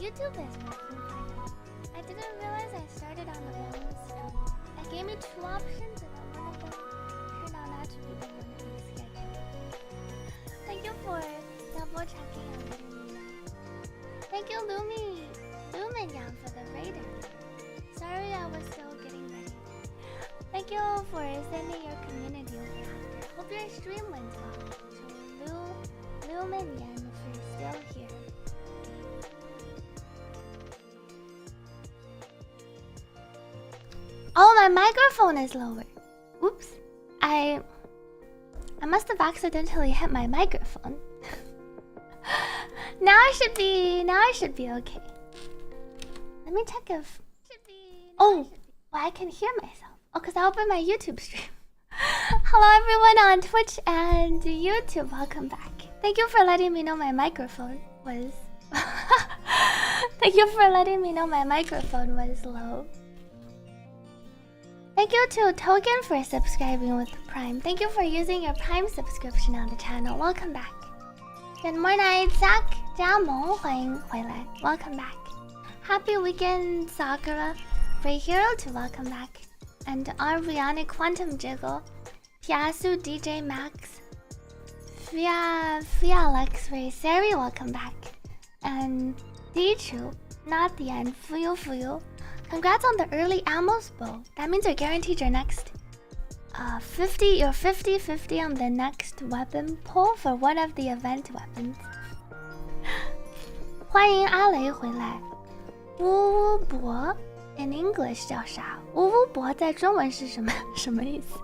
YouTube is working fine. I didn't realize I started on the wrong stream. It gave me 2 options and then one of them turned out not to be the one that we scheduled. Thank you for double checking and letting me know. Thank you, Lumiyan for the raider. Sorry, I was still getting ready. Thank you for sending your community over after. Hope your stream went well. To Lumiyan, if you're still here. Oh, my microphone is lower. Oops. I must have accidentally hit my microphone. Now I should be okay. Let me check if oh, I can hear myself. Oh, because I opened my YouTube stream. Hello everyone on Twitch and YouTube. Welcome back. Thank you for letting me know my microphone was Thank you for letting me know my microphone was low. Thank you to Token for subscribing with Prime. Thank you for using your Prime subscription on the channel. Welcome back. Good morning, Zach, 加盟，欢迎回来. Welcome back. Happy weekend, Sakura. Ray Hero to welcome back. And Ariana Quantum Jiggle. Piasu DJ Max. Fia Lex Ray Sari, welcome back. And Dichu, not the end, Fuyu. Congrats on the early Amos bow. That means you're guaranteed your next 50 or 50-50 on the next weapon pull for one of the event weapons. 欢迎阿雷回来。乌乌博 in English 叫啥？乌乌博在中文是什么意思？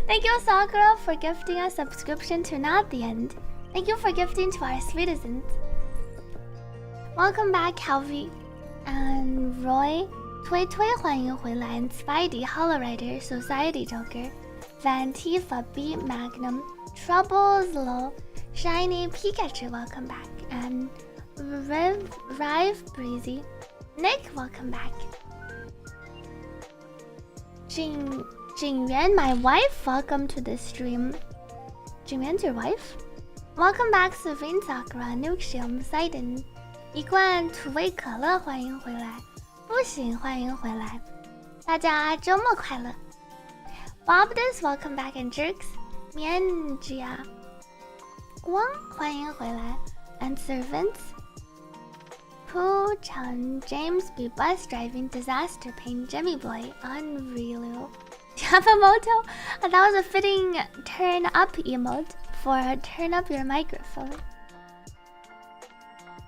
Thank you Sakura for gifting a subscription to Not the End. Thank you for gifting to our citizens. Welcome back, Calvi. And Roy, 推欢迎回来 and Spidey, Hollow Rider, Society Joker, Vantifa, B Magnum, Troubles Low, Shiny Pikachu, welcome back, and Rive Breezy, Nick, welcome back. Jingyuan, my wife, welcome to the stream. Jingyuan's your wife? Welcome back, Serene Sakura, Nuxium, Sidon. 一罐土味可乐，欢迎回来！不行，欢迎回来！大家周末快乐 ！Bobdus, welcome back and jerks. 面家光，欢迎回来 ！And servants. Pooh Chan, James B. Bus driving disaster pain, Jimmy Boy, Unreal. Yamamoto, that was a fitting turn up emote for turn up your microphone.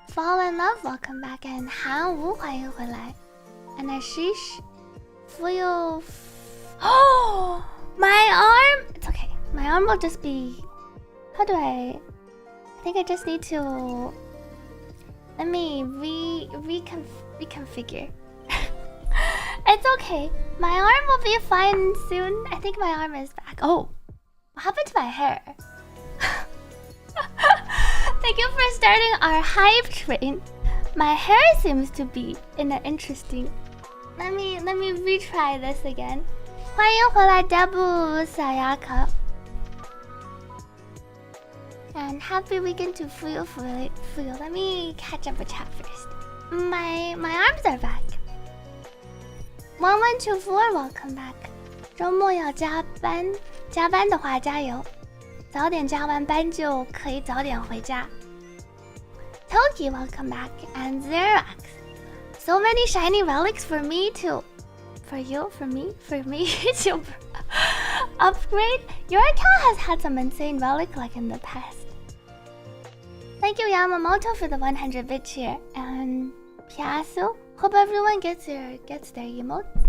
Fall in Love, welcome back, and Hanu, 欢迎回来 and Ashish, Fuyo. Oh, my arm! It's okay. My arm will just be. How do I think I just need to. Let me reconfigure. It's okay. My arm will be fine soon. I think my arm is back. Oh, what happened to my hair? Thank you for starting our hype train. My hair seems to be in an interesting. Let me retry this again. 欢迎回来 Debu Sayaka. And happy weekend to Fuyo. Let me catch up with chat first. My arms are back. 1124, welcome back. 周末要加班的话加油。早点加完班就可以早点回家。Toki, welcome back, and Xerox. So many shiny relics for me to upgrade. Your account has had some insane relic luck in the past. Thank you Yamamoto for the 100-bit cheer, and Piasu. Hope everyone gets their emotes.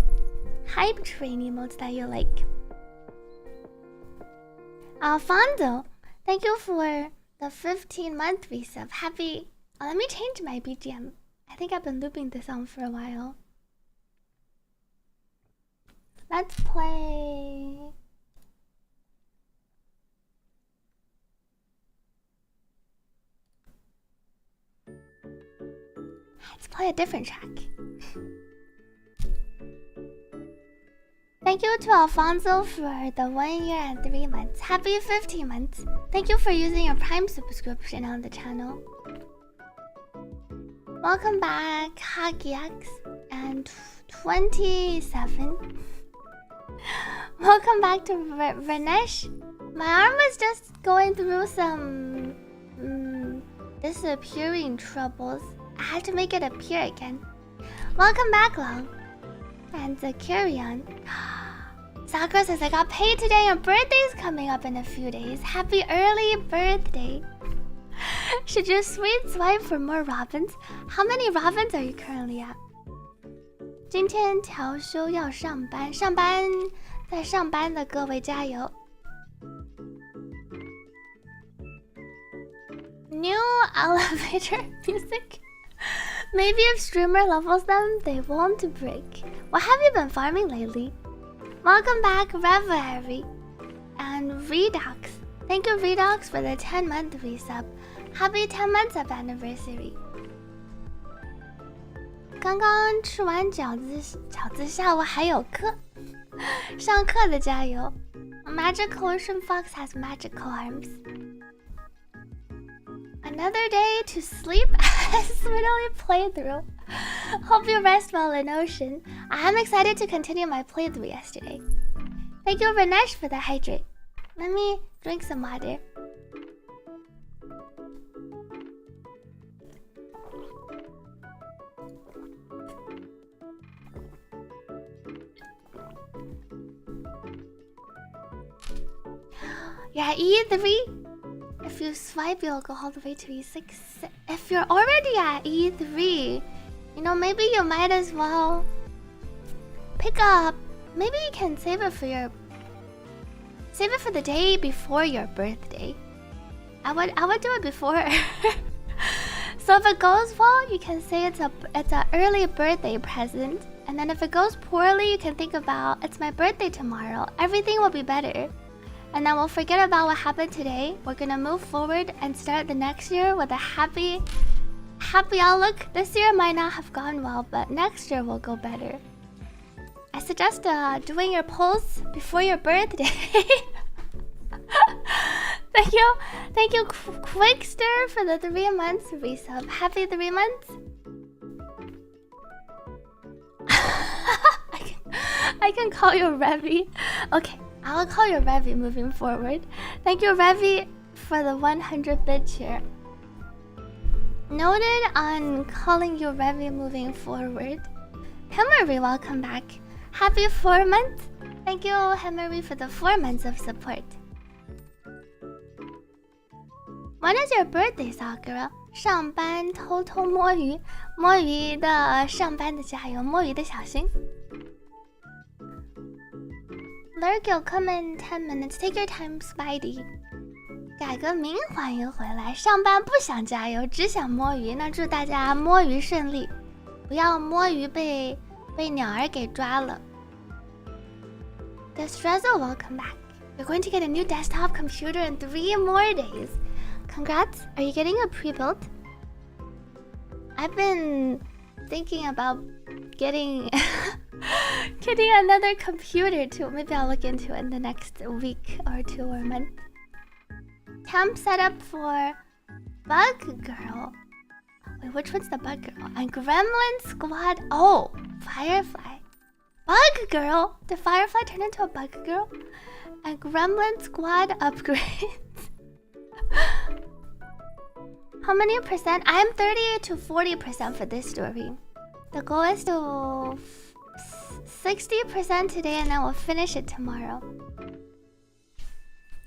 Hype train emotes that you like. Alfonso, thank you for the 15-month resub. Happy. Oh, let me change my BGM. I think I've been looping this song for a while. Let's play. Let's play a different track. Thank you to Alfonso for the 1 year and 3 months. Happy 15 months. Thank you for using your Prime subscription on the channel. Welcome back, HagiX and 27. Welcome back to Renesh. My arm was just going through some disappearing troubles. I had to make it appear again. Welcome back, Long. And carry on. Sakura says, I got paid today and birthday's coming up in a few days. Happy early birthday. Should you sweet swipe for more robins? How many robins are you currently at? 今天调休要上班，在上班的各位加油。New elevator music. Maybe if streamer levels them, they won't break. What have you been farming lately? Welcome back, Reverie and Redox. Thank you, Redox, for the 10-month resub. Happy 10 months of anniversary. 刚刚吃完饺子下午还有课，上课的加油。Magical Ocean Fox has magical arms. Another day to sleep as literally playthrough. Hope you rest well in Ocean. I am excited to continue my playthrough yesterday. Thank you, Renesh, for the hydrate. Let me drink some water. You're at E3. If you swipe, you'll go all the way to E6. If you're already at E3, you know, maybe you might as well pick up. Maybe you can save it for the day before your birthday. I would do it before. So if it goes well, you can say it's an early birthday present. And then if it goes poorly, you can think about it's my birthday tomorrow. Everything will be better. And then we'll forget about what happened today. We're gonna move forward and start the next year with a happy outlook. This year might not have gone well, but next year will go better. I suggest doing your polls before your birthday. Thank you, Quickster, for the 3 months resub. Happy 3 months. I can call you Revy. Okay, I will call you Revy moving forward. Thank you, Revy, for the 100-bit cheer. Noted on calling you Revy moving forward. Hemmery, welcome back. Happy 4 months. Thank you, Hemmery, for the 4 months of support. When is your birthday, Sakura? 上班偷偷摸鱼，摸鱼的上班的加油，摸鱼的小心。Lurk, you'll come in 10 minutes. Take your time, Spidey. 改个名，欢迎回来。上班不想加油，只想摸鱼。那祝大家摸鱼顺利，不要摸鱼被鸟儿给抓了。Destrezzo, welcome back. You're going to get a new desktop computer in 3 more days. Congrats. Are you getting a pre-built? I've been thinking about getting another computer too. Maybe I'll look into it in the next week or 2 or month. Temp setup for Bug Girl. Wait, which one's the Bug Girl? And Gremlin Squad. Oh, Firefly. Bug Girl? Did Firefly turn into a Bug Girl? And Gremlin Squad upgrades. How many percent? I'm 30 to 40% for this story. The goal is to 60% today, and then we'll finish it tomorrow.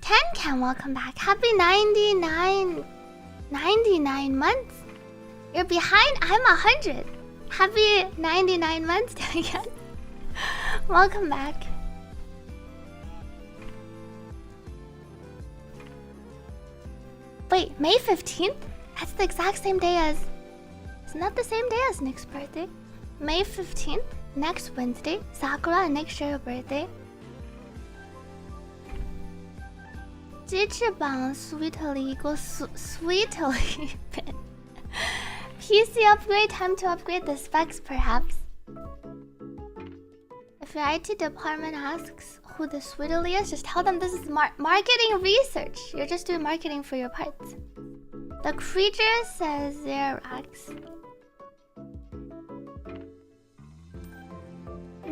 10 welcome back. Happy 99 months. You're behind. I'm 100. Happy 99 months again. Welcome back. Wait, May 15th? That's the exact same day as... Isn't that the same day as Nick's birthday? May 15th, next Wednesday. Sakura and Nick share a birthday. 鸡翅膀 sweetly equals sweetly bit. PC upgrade, time to upgrade the specs perhaps. If your IT department asks who the Sweetly is, just tell them this is marketing research. You're just doing marketing for your parts. The creature says Xerox.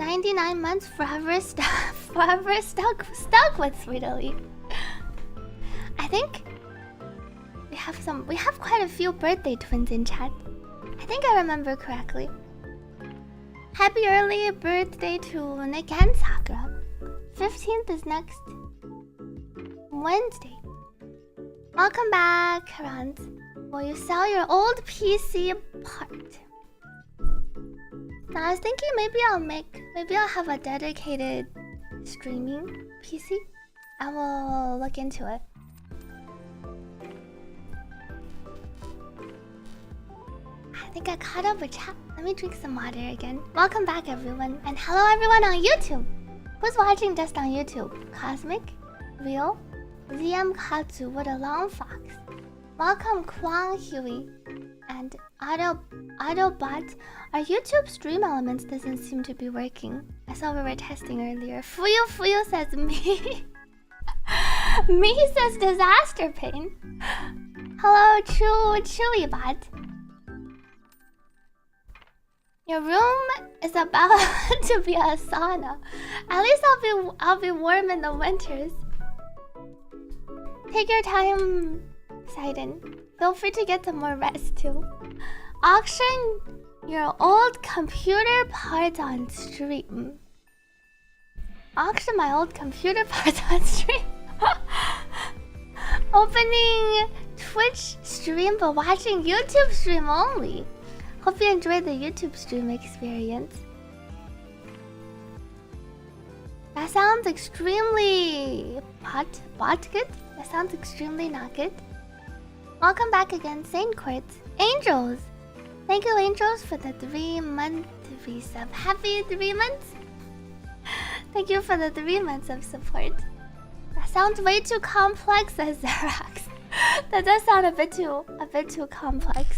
99 months forever stuck with Sweetly. I think we have quite a few birthday twins in chat. I think I remember correctly. Happy early birthday to Nick and Sakura. 15th is next Wednesday. Welcome back, Karan. Will you sell your old PC part? Now I was thinking maybe I'll have a dedicated streaming PC. I will look into it. I think I caught up with chat. Let me drink some water again. Welcome back, everyone. And hello, everyone on YouTube. Who's watching just on YouTube? Cosmic? Real? ZM Katsu with a long fox. Welcome, Kwang Huey. And Autobot. Our YouTube stream elements doesn't seem to be working. I saw we were testing earlier. Fuyo says me. Me says disaster pain. Hello, Chewy Bot. Your room is about to be a sauna. At least I'll be warm in the winters. Take your time, Sidon. Feel free to get some more rest too. Auction your old computer parts on stream. Auction my old computer parts on stream. Opening Twitch stream but watching YouTube stream only. Hope you enjoyed the YouTube stream experience. That sounds extremely bot good. That sounds extremely not good. Welcome back again, Saint Quartz. Angels! Thank you, Angels, for the 3-month resub. Happy 3 months! Thank you for the 3 months of support. That sounds way too complex, says Xerox. That does sound a bit too complex.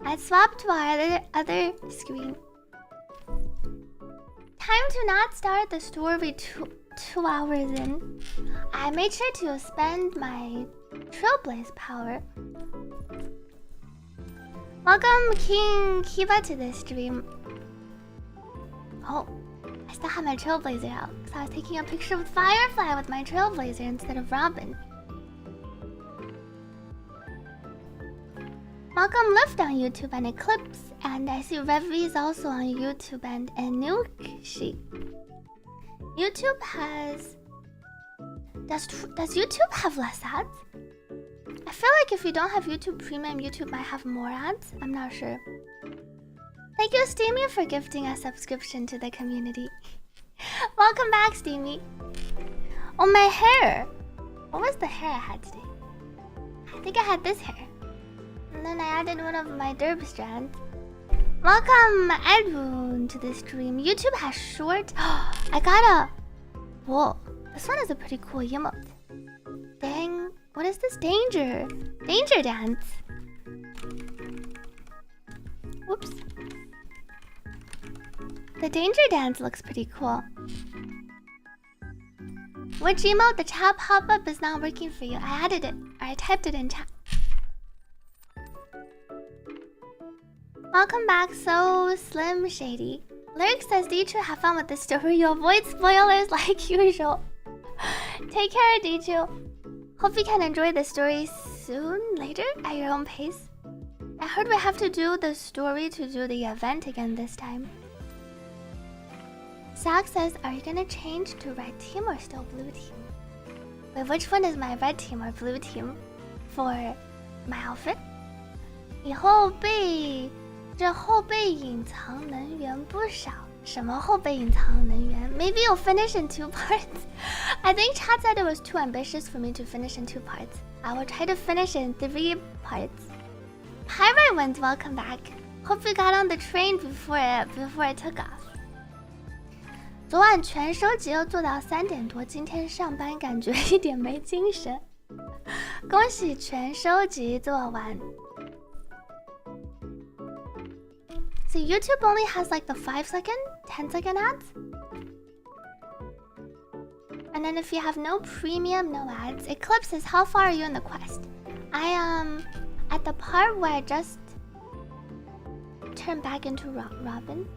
I swapped to our other screen. Time to not start the story two hours in. I made sure to spend my Trailblaze power. Welcome King Kiba to this stream. Oh, I still have my Trailblazer out, so I was taking a picture with Firefly with my Trailblazer instead of Robin. Welcome Lift on YouTube and Eclipse, and I see Reverie is also on YouTube and Nuki. YouTube has... Does YouTube have less ads? I feel like if you don't have YouTube Premium, YouTube might have more ads. I'm not sure. Thank you, Steamy, for gifting a subscription to the community. Welcome back, Steamy. Oh, my hair. What was the hair I had today? I think I had this hair. And then I added one of my derb strands. Welcome, Edwin, to the stream. YouTube has short... I got a... Whoa. This one is a pretty cool emote. Dang. What is this? Danger. Danger dance. Whoops. The danger dance looks pretty cool. Which emote? The chat pop-up is not working for you. I added it. I typed it in chat. Welcome back, so Slim Shady. Lyric says, Dichu, have fun with the story. You avoid spoilers like usual. Take care, Dichu. Hope you can enjoy the story soon, later, at your own pace. I heard we have to do the story to do the event again this time. Zach says, are you gonna change to red team or still blue team? Wait, which one is my red team or blue team for my outfit? 以后被这后备隐藏能源不少。什么后备隐藏能源? Maybe you'll finish in 2 parts. I think chat said it was too ambitious for me to finish in 2 parts. I will try to finish in 3 parts. Pyrite Winds, welcome back. Hope you got on the train before it took off. 昨晚全收集又做到3点多，今天上班感觉一点没精神。恭喜全收集做完。So YouTube only has like the 5-second, 10-second ads. And then if you have no premium, no ads. Eclipse says, how far are you in the quest? I am at the part where I just turned back into Robin.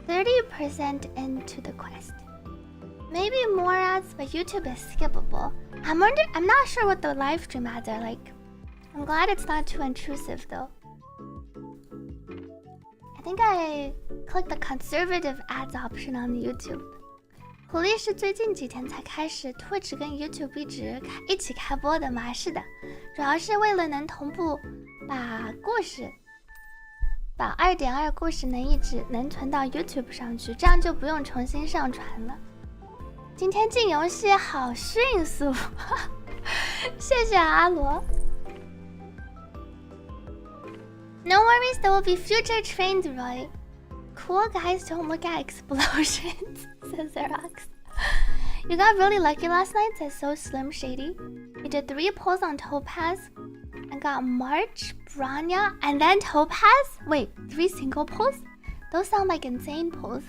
30% into the quest. Maybe more ads, but YouTube is skippable. I'm not sure what the live stream ads are like. I'm glad it's not too intrusive though. I think I clicked the conservative ads option on YouTube. 狐狸是最近几天才开始 Twitch 跟 YouTube 一起开播的嘛？是的，主要是为了能同步把2.2故事能存到 YouTube 上去，这样就不用重新上传了。今天进游戏好迅速，谢谢阿罗。No worries, there will be future trains, Roy. Cool guys don't look at explosions, says Xerox. You got really lucky last night, says So Slim Shady. You did 3 pulls on Topaz and got March, Branya, and then Topaz? Wait, 3 single pulls? Those sound like insane pulls.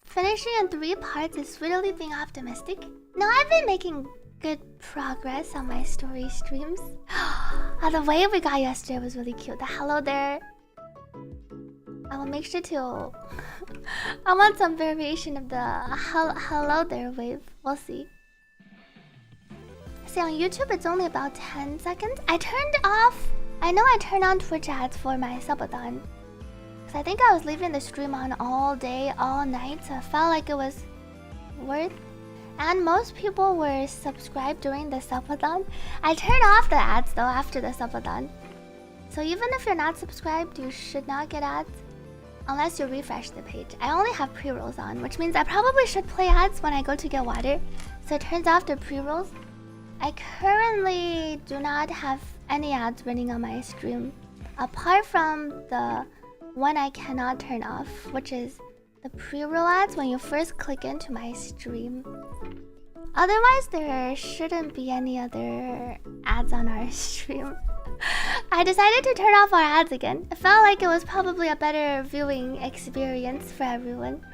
Finishing in 3 parts is really being optimistic. No, I've been making good progress on my story streams. Oh, the wave we got yesterday was really cute. The hello there. I will make sure to... I want some variation of the hello there wave. We'll see. See, on YouTube it's only about 10 seconds. I know I turned on Twitch ads for my subathon. Because I think I was leaving the stream on all day, all night. So I felt like it was worth. And most people were subscribed during the subathon. I turned off the ads though after the subathon. So even if you're not subscribed, you should not get ads. Unless you refresh the page. I only have pre-rolls on, which means I probably should play ads when I go to get water. So it turns off the pre-rolls. I currently do not have any ads running on my stream. Apart from the one I cannot turn off, which is the pre-roll ads when you first click into my stream. Otherwise, there shouldn't be any other ads on our stream. I decided to turn off our ads again. It felt like it was probably a better viewing experience for everyone.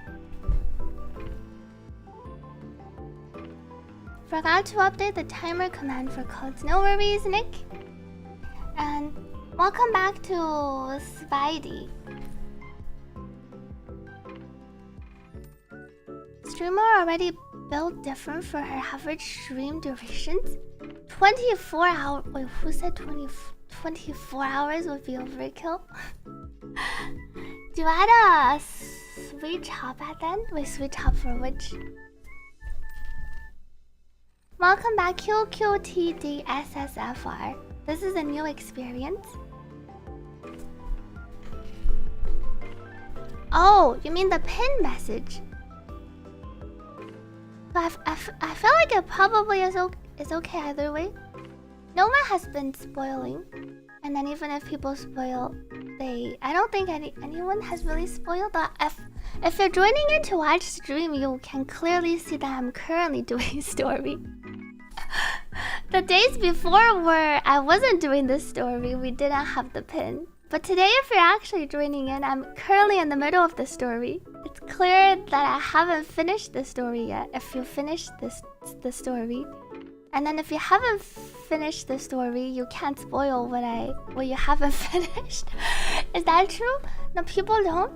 Forgot to update the timer command for codes. No worries, Nick. And welcome back to Spidey. Streamer already built different for her average stream durations. 24 hours. Wait, who said 24 hours would be overkill? Do you add a sweet chop at then? Wait, sweet chop for which? Welcome back, QQTDSSFR. This is a new experience. Oh, you mean the pin message? I feel like it probably is okay either way. Noma has been spoiling, and then even if people spoil, I don't think anyone has really spoiled. But if you're joining in to watch stream, you can clearly see that I'm currently doing story. The days before where I wasn't doing the story, we didn't have the pin. But today, if you're actually joining in, I'm currently in the middle of the story. It's clear that I haven't finished the story yet. If you finish the story, and then if you haven't finished the story, you can't spoil what you haven't finished. Is that true? No, people don't.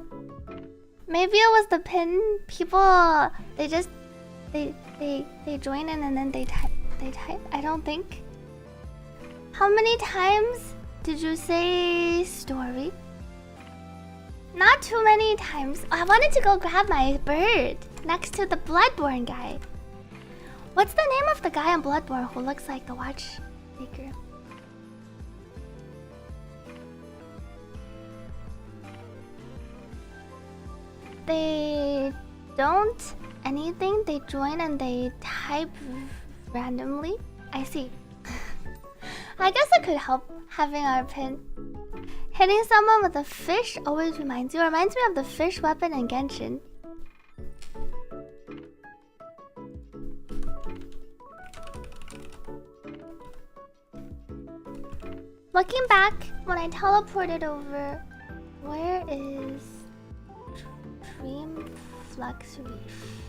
Maybe it was the pin. People they join in and then they type. I don't think. How many times did you say story? Not too many times. I wanted to go grab my bird next to the Bloodborne guy. What's the name of the guy on Bloodborne who looks like the watchmaker? They don't anything. They join and they type randomly. I see. I guess it could help having our pin. Hitting someone with a fish always reminds me of the fish weapon in Genshin. Looking back, when I teleported over, where is Dream Flux Reef?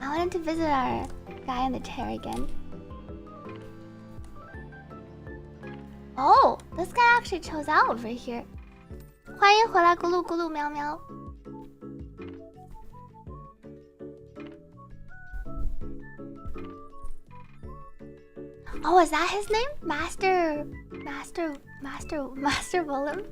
I wanted to visit our guy in the chair again. Oh, This guy actually chose out over here. 欢迎回来，咕噜咕噜喵喵。Oh, is that his name? Master Willem?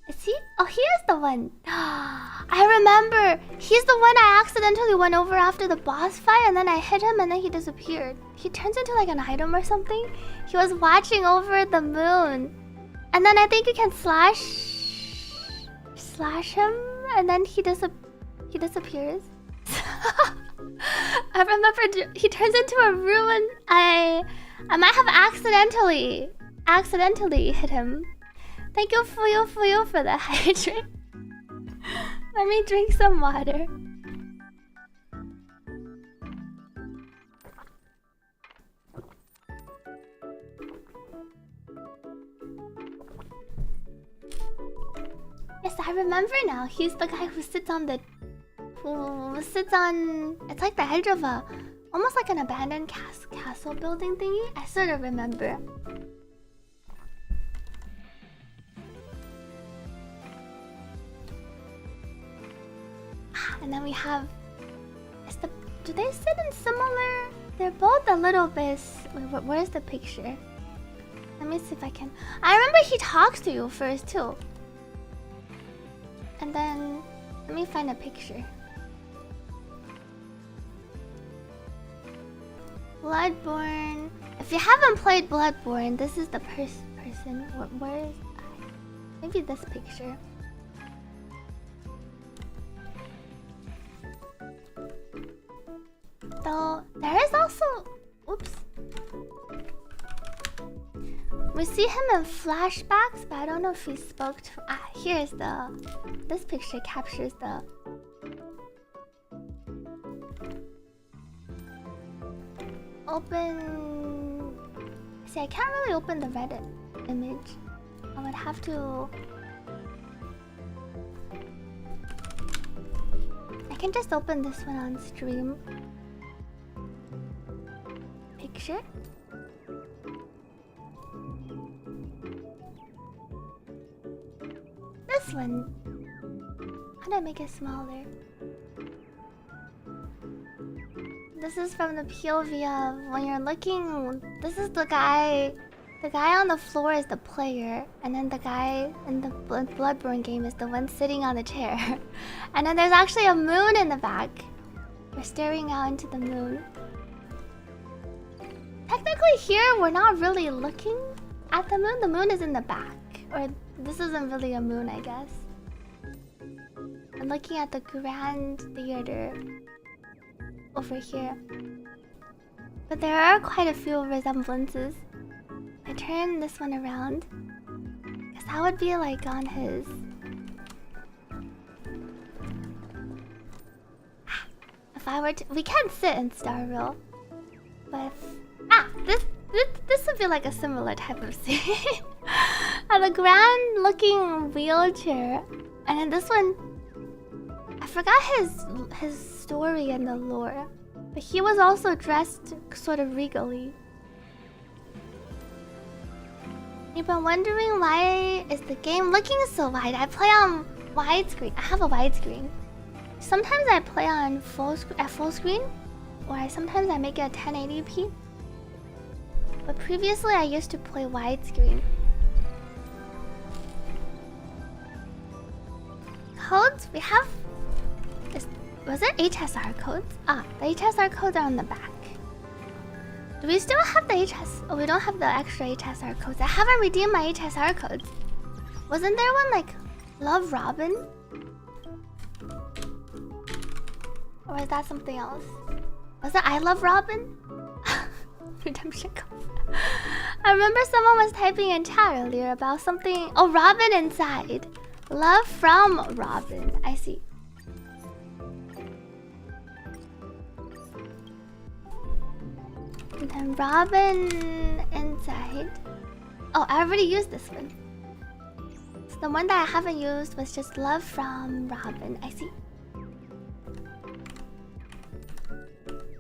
Is he? Oh, he is the one. I remember. He's the one I accidentally went over after the boss fight, and then I hit him, and then he disappeared. He turns into like an item or something. He was watching over the moon, and then I think you can slash him, and then he disappears. I remember he turns into a ruin. I might have accidentally hit him. Thank you for the hydrate. Let me drink some water. Yes, I remember now. He's the guy who sits on it's like the edge of almost like an abandoned castle building thingy. I sort of remember. And then we have do they sit in similar? They're both a little bit. Wait, where's the picture? Let me see if I can. I remember he talks to you first too. And then let me find a picture. Bloodborne. If you haven't played Bloodborne, this is the person. Where is maybe this picture? Though there is also, oops. We see him in flashbacks, but I don't know if he spoke to. Here's this picture captures the. Open. See, I can't really open the Reddit image. I would have to. I can just open this one on stream. Picture. This one. How do I make it smaller? This is from the POV of when you're looking. This is the guy. The guy on the floor is the player, and then the guy in the Bloodborne game is the one sitting on the chair. And then there's actually a moon in the back. We're staring out into the moon. Technically here, we're not really looking at the moon. The moon is in the back. Or this isn't really a moon, I guess. I'm looking at the Grand Theater over here. But there are quite a few resemblances. I turn this one around, because that would be like on his. If I were to, we can't sit in Star Rail, but this would be like a similar type of scene. And a grand looking wheelchair, and then this one, I forgot his story and the lore, but he was also dressed sort of regally. You've been wondering why is the game looking so wide? I play on widescreen. I have a widescreen. Sometimes I play on full screen, or sometimes I make it 1080p. But previously I used to play widescreen. Codes we have. Was it HSR codes? The HSR codes are on the back. Do we still have the HS? Oh, we don't have the extra HSR codes. I haven't redeemed my HSR codes. Wasn't there one like Love Robin? Or is that something else? Was it I Love Robin? Redemption codes. I remember someone was typing in chat earlier about something. Oh, Robin inside. Love from Robin. I see. And then Robin inside. Oh, I already used this one. So the one that I haven't used was just Love from Robin. I see.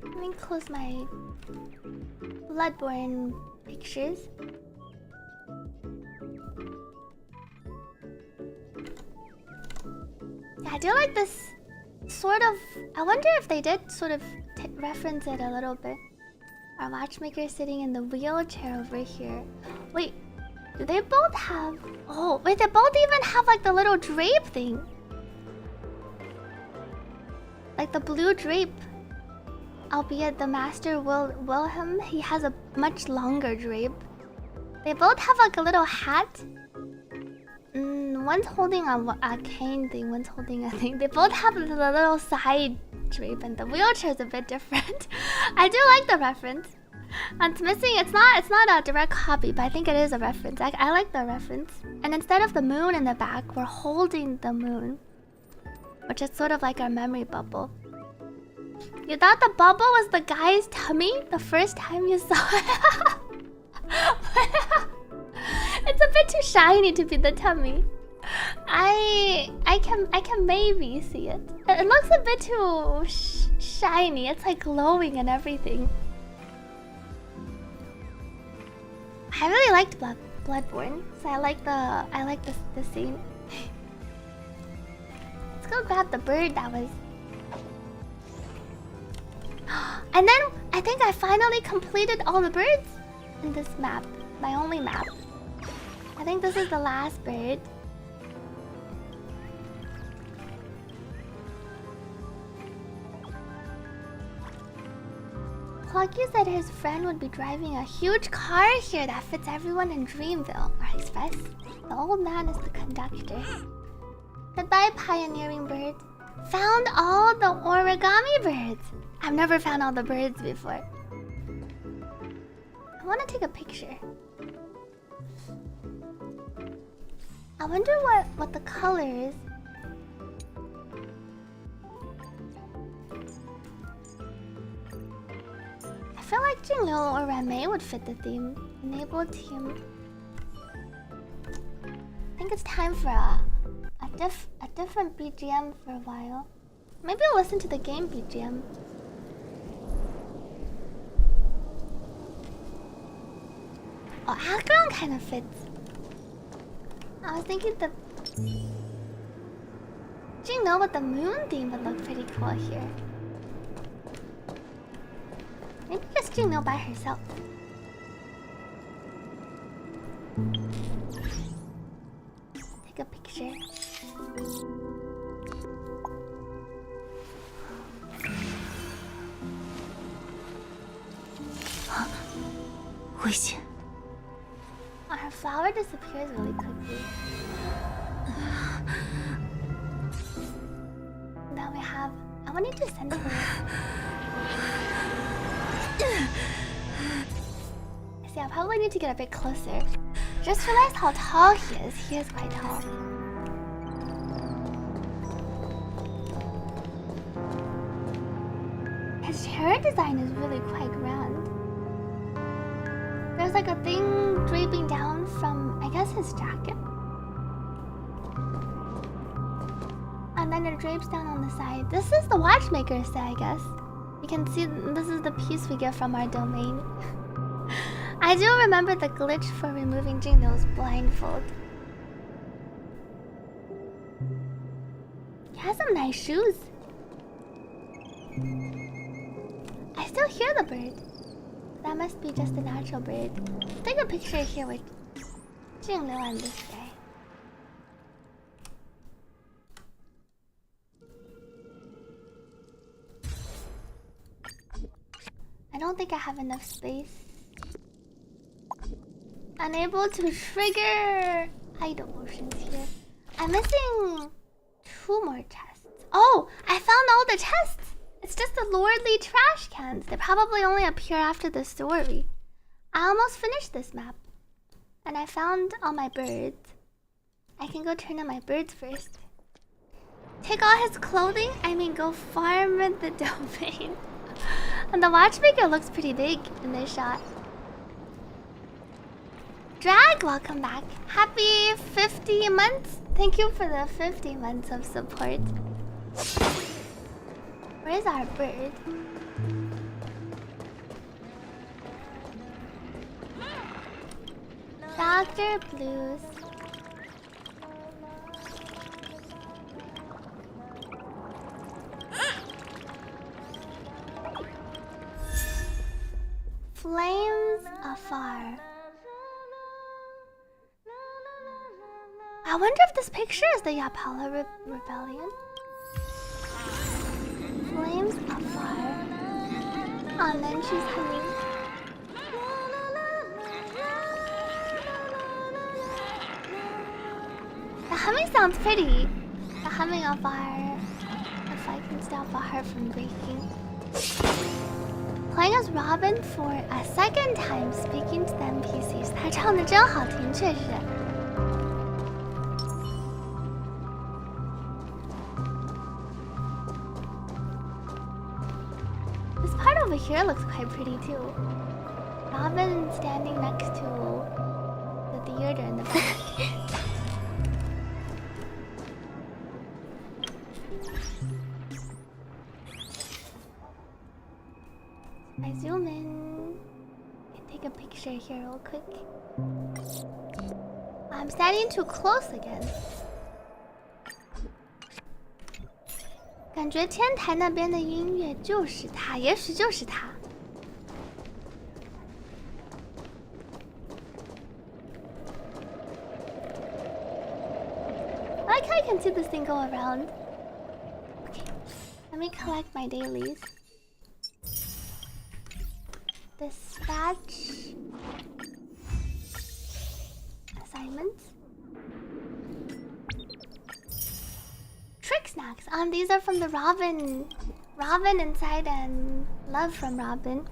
Let me close my Bloodborne picture. pictures. Yeah, I do like this sort of... I wonder if they did sort of reference it a little bit. Our watchmaker sitting in the wheelchair over here. Wait, do they both have... Oh, wait, they both even have like the little drape thing. Like the blue drape. Albeit the master Wilhelm, he has a much longer drape. They both have like a little hat. One's holding a cane thing, one's holding a thing. They both have the little side drape, and the wheelchair's a bit different. I do like the reference. It's missing. It's not a direct copy, but I think it is a reference. I like the reference. And instead of the moon in the back, we're holding the moon, which is sort of like our memory bubble. You thought the bubble was the guy's tummy the first time you saw it? It's a bit too shiny to be the tummy. I can maybe see it. It looks a bit too shiny. It's like glowing and everything. I really liked Bloodborne, so I like the scene. Let's go grab the bird that was. And then I think I finally completed all the birds in this map, my only map. I think this is the last bird. Plucky said his friend would be driving a huge car here that fits everyone in Dreamville or Express. The old man is the conductor. Goodbye, pioneering bird. Found all the origami birds. I've never found all the birds before. I want to take a picture. I wonder what the color is. I feel like Jingliu or Ramei would fit the theme. Enable team. I think it's time for a different BGM for a while. Maybe I'll listen to the game BGM. Oh, Akron kind of fits. I was thinking the Jingliu with the moon theme would look pretty cool here. Maybe just Jingliu by herself. Take a picture. Her flower disappears really quickly. Now we have... I want you to send it away. See, I probably need to get a bit closer. Just realized how tall he is. He is quite tall. His hair design is really quite grand. There's like a thing draping down from, I guess, his jacket. And then it drapes down on the side. This is the watchmaker set, I guess. You can see this is the piece we get from our domain. I do remember the glitch for removing Jingliu's blindfold. He has some nice shoes. I still hear the bird. That must be just a natural bird. Let's take a picture here with Jingliu and this guy. I don't think I have enough space. Unable to trigger idle motions here. I'm missing 2 more chests. Oh, I found all the chests! It's just the lordly trash cans. They probably only appear after the story. I almost finished this map. And I found all my birds. I can go turn on my birds first. Take all his clothing? I mean, go farm at the domain. And the watchmaker looks pretty big in this shot. Drag, welcome back. Happy 50 months. Thank you for the 50 months of support. Where's our bird? Doctor Blues. Flames afar. I wonder if this picture is the Yapala Rebellion. Flames afar. And then she's humming. The humming sounds pretty. The humming of our... If I can stop our heart from breaking. Playing as Robin for a second time, speaking to the NPCs. 他唱的真好听，确实。This part over here looks quite pretty too. Robin standing next to the theater in the back. I zoom in and take a picture here real quick. I'm standing too close again. 感觉天台那边的音乐就是它，也许就是它。I like how I can see this thing go around. Okay, let me collect my dailies. Dispatch assignments. Trick snacks. These are from the Robin inside and love from Robin.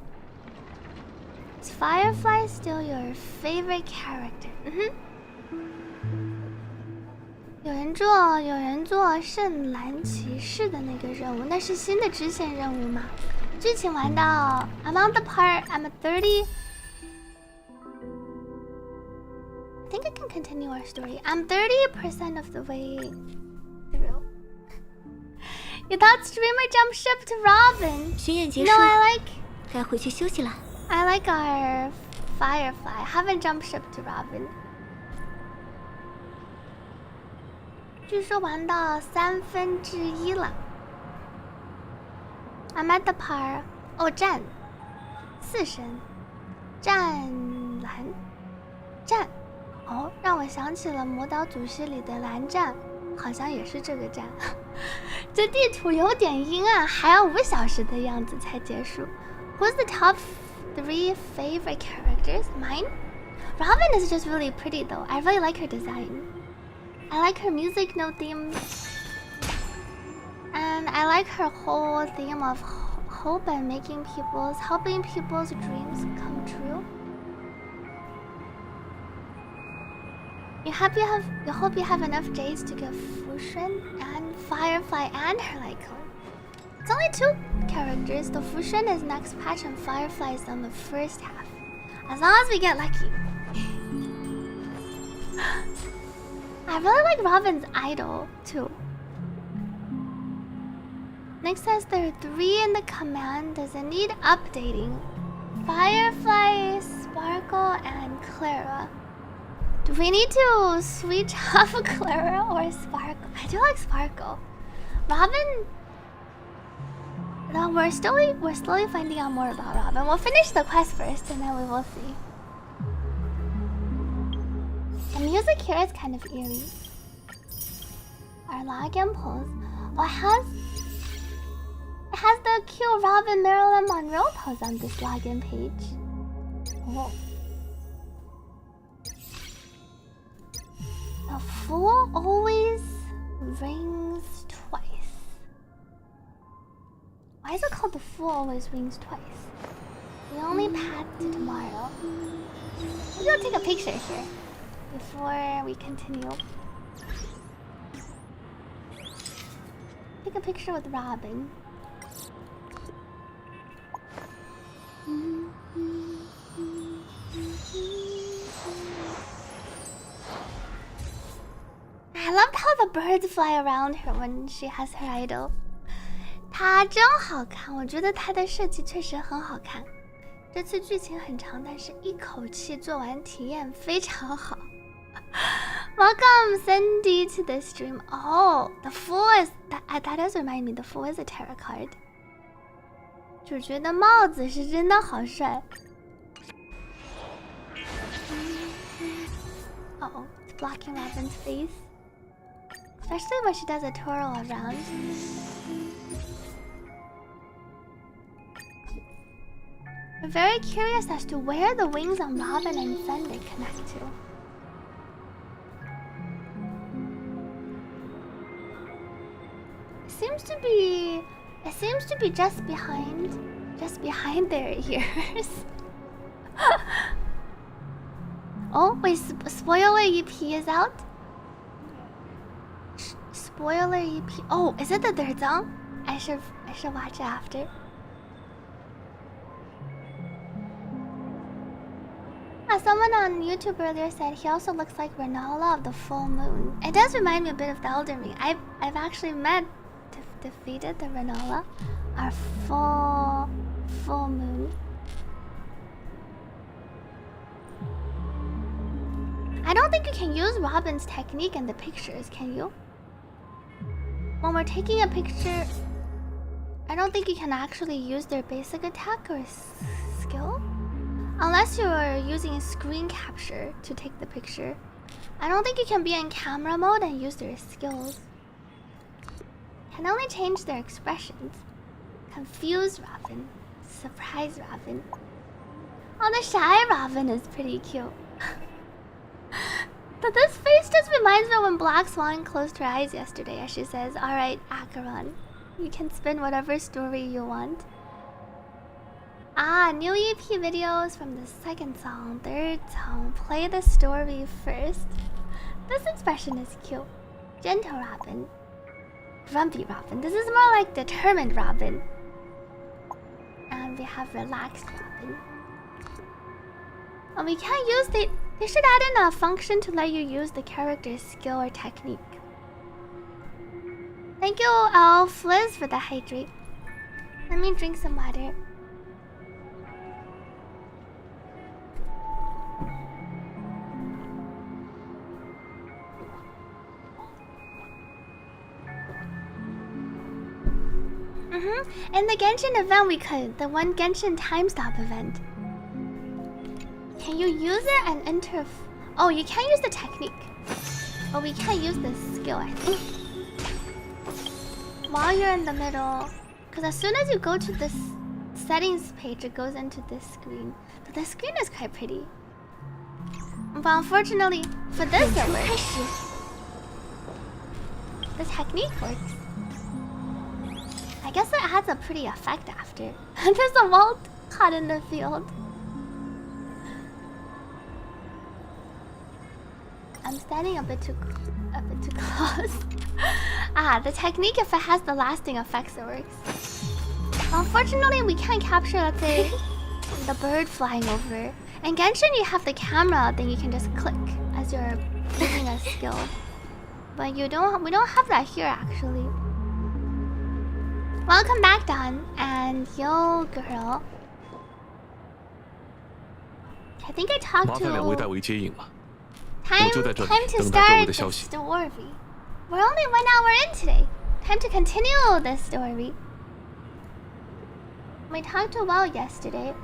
Is Firefly still your favorite character? 有人做圣蓝骑士的那个任务，那是新的支线任务吗？剧情玩到 I'm on the part. I'm at 30. I think I can continue our story. I'm 30% of the way through. You thought streamer jump ship to Robin? 巡演结束， No, I like. 该回去休息了。 I like our Firefly. Haven't jump ship to Robin. 据说玩到1/3了。I'm at the part. 哦，战4神战蓝战哦，让我想起了魔导祖师里的蓝战，好像也是这个战。这地图有点阴暗，还要5小时的样子才结束。Who's the top 3 favorite characters? Mine? Robin is just really pretty though. I really like her design. I like her music note theme. And I like her whole theme of hope and helping people's dreams come true. You hope you have enough J's to get Fushen and Firefly and her Lycon. It's only 2 characters. The Fushen is next patch and Firefly is on the first half. As long as we get lucky. I really like Robin's idol too. Next says there are 3 in the command. Does it need updating? Firefly, Sparkle, and Clara. Do we need to switch off Clara or Sparkle? I do like Sparkle. Robin. No, we're slowly finding out more about Robin. We'll finish the quest first, and then we will see. The music here is kind of eerie. Our login pose. Oh, it has the cute Robin Marilyn Monroe pose on this login page. Oh. The fool always rings twice. Why is it called the fool always rings twice? The only path to tomorrow. Maybe I'll take a picture here before we continue. Take a picture with Robin. I loved how the birds fly around her when she has her idol. 她真好看，我觉得她的设计确实很好看。这次剧情很长，但是一口气做完，体验非常好。Welcome, Cindy, to the stream. Oh, the Fool is that does remind me. The Fool is a tarot card. 主角的帽子是真的好帅。Uh-oh, it's blocking Robin's face. Especially when she does a twirl around. I'm very curious as to where the wings on Robin and Sunday connect to. It seems to be just behind their ears. Oh wait, spoiler EP is out? Spoiler EP. Oh, is it the third song? I should watch it after. Someone on YouTube earlier said he also looks like Renala of the full moon. It does remind me a bit of the Elden Ring. I've actually defeated the Renala, our full moon. I don't think you can use Robin's technique in the pictures, can you? When we're taking a picture, I don't think you can actually use their basic attack or skill. Unless you're using screen capture to take the picture. I don't think you can be in camera mode and use their skills. Can only change their expressions. Confused Robin. Surprise Robin. Oh, the shy Robin is pretty cute. But this face just reminds me of when Black Swan closed her eyes yesterday as she says, "Alright, Acheron, you can spin whatever story you want." Ah, new EP videos from the second song, third song. Play the story first. This expression is cute. Gentle Robin. Grumpy Robin. This is more like determined Robin. And we have relaxed Robin. And we can't use they should add in a function to let you use the character's skill or technique. Thank you, Fliz, for the hydrate. Let me drink some water. In the Genshin event we could. The one Genshin time stop event. Can you use it and enter... Oh, you can't use the technique. But we can't use the skill, I think. While you're in the middle. Because as soon as you go to this settings page, it goes into this screen. But the screen is quite pretty. But unfortunately, for this it works. The technique works. I guess it has a pretty effect after. There's a vault caught in the field. I'm standing a bit too close. The technique, if it has the lasting effects, it works. Unfortunately, we can't capture, let's say, the bird flying over. In Genshin, you have the camera, then you can just click as you're using a skill. But we don't have that here actually. Welcome back, Don, and yo, girl. I think I talked to... Time to start the story. We're only 1 hour in today. Time to continue the story. We talked to Well yesterday.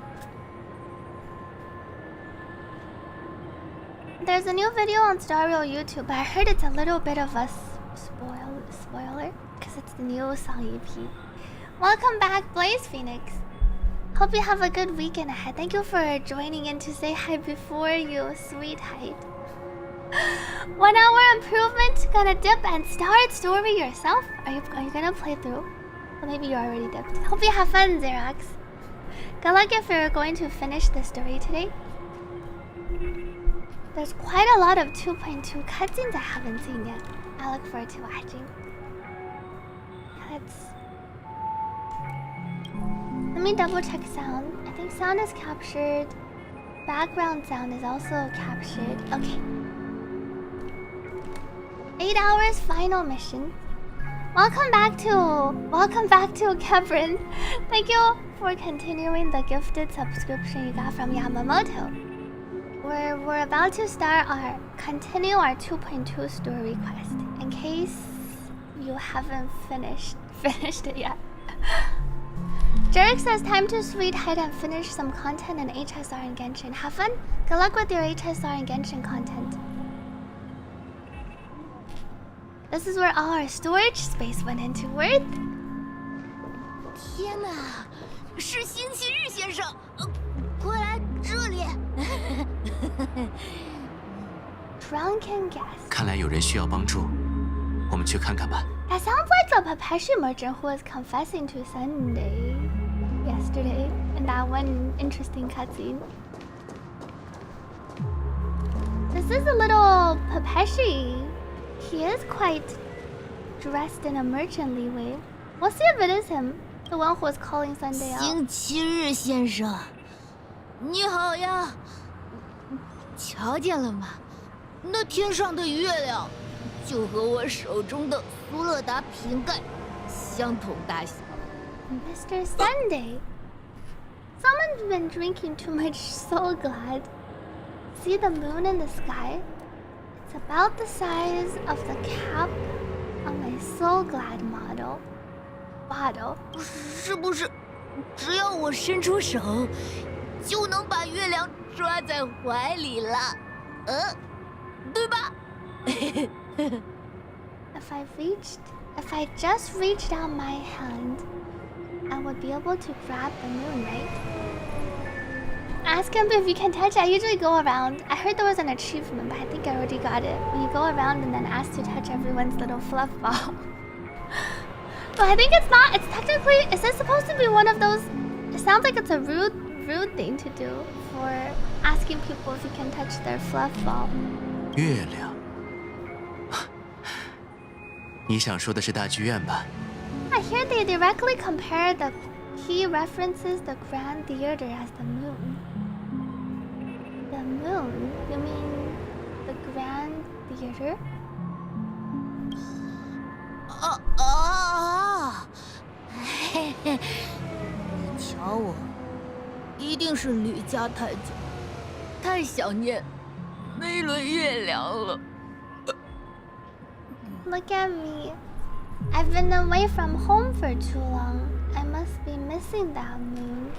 There's a new video on Stario YouTube, but I heard it's a little bit of a spoiler because it's the new song EP. Welcome back, Blaze Phoenix. Hope you have a good weekend ahead. Thank you for joining in to say hi before you, sweetheart. 1 hour improvement. Gonna dip and start story yourself. Are you gonna play through? Or maybe you already dipped. Hope you have fun, Xerox. Good luck if you're going to finish the story today. There's quite a lot of 2.2 cutscenes I haven't seen yet. I look forward to watching. Let me double check sound. I think sound is captured. Background sound is also captured. Okay. 8 hours final mission. Welcome back to Kevin. Thank you for continuing the gifted subscription you got from Yamamoto. We're about to continue our 2.2 story quest. In case you haven't finished it yet. Jarek says time to sweet hide and finish some content in HSR and Genshin. Have fun. Good luck with your HSR and Genshin content. This is where all our storage space went into worth. 天哪，是星期日先生，快来这里。Drunken guest. 看来有人需要帮助，我们去看看吧。 That sounds like the Papeshi merchant who was confessing to Sunday yesterday in that one interesting cutscene. This is a little Papeshi. He is quite dressed in a merchantly way. We'll see if it is him, the one who was calling Sunday out. 星期日先生，你好呀。瞧见了吗？那天上的月亮，就和我手中的苏乐达瓶盖相同大小。Mr. Sunday. Someone's been drinking too much, so glad. See the moon in the sky? It's about the size of the cap on my So Glad bottle. 是不是只要我伸出手，就能把月亮抓在怀里了？对吧？ If I just reached out my hand, I would be able to grab the moon, right? Ask him if you can touch. I usually go around. I heard there was an achievement, but I think I already got it. When you go around and then ask to touch everyone's little fluff ball. But I think it's not. It's technically. Is this supposed to be one of those? It sounds like it's a rude thing to do for asking people if you can touch their fluff ball. 月亮，你想说的是大剧院吧？ I hear they directly compare the he references the Grand Theater as the moon. The moon? You mean the Grand Theater? 嘿嘿，你瞧我，一定是离家太久，太想念那轮月亮了。Look at me. I've been away from home for too long. I must be missing that moon.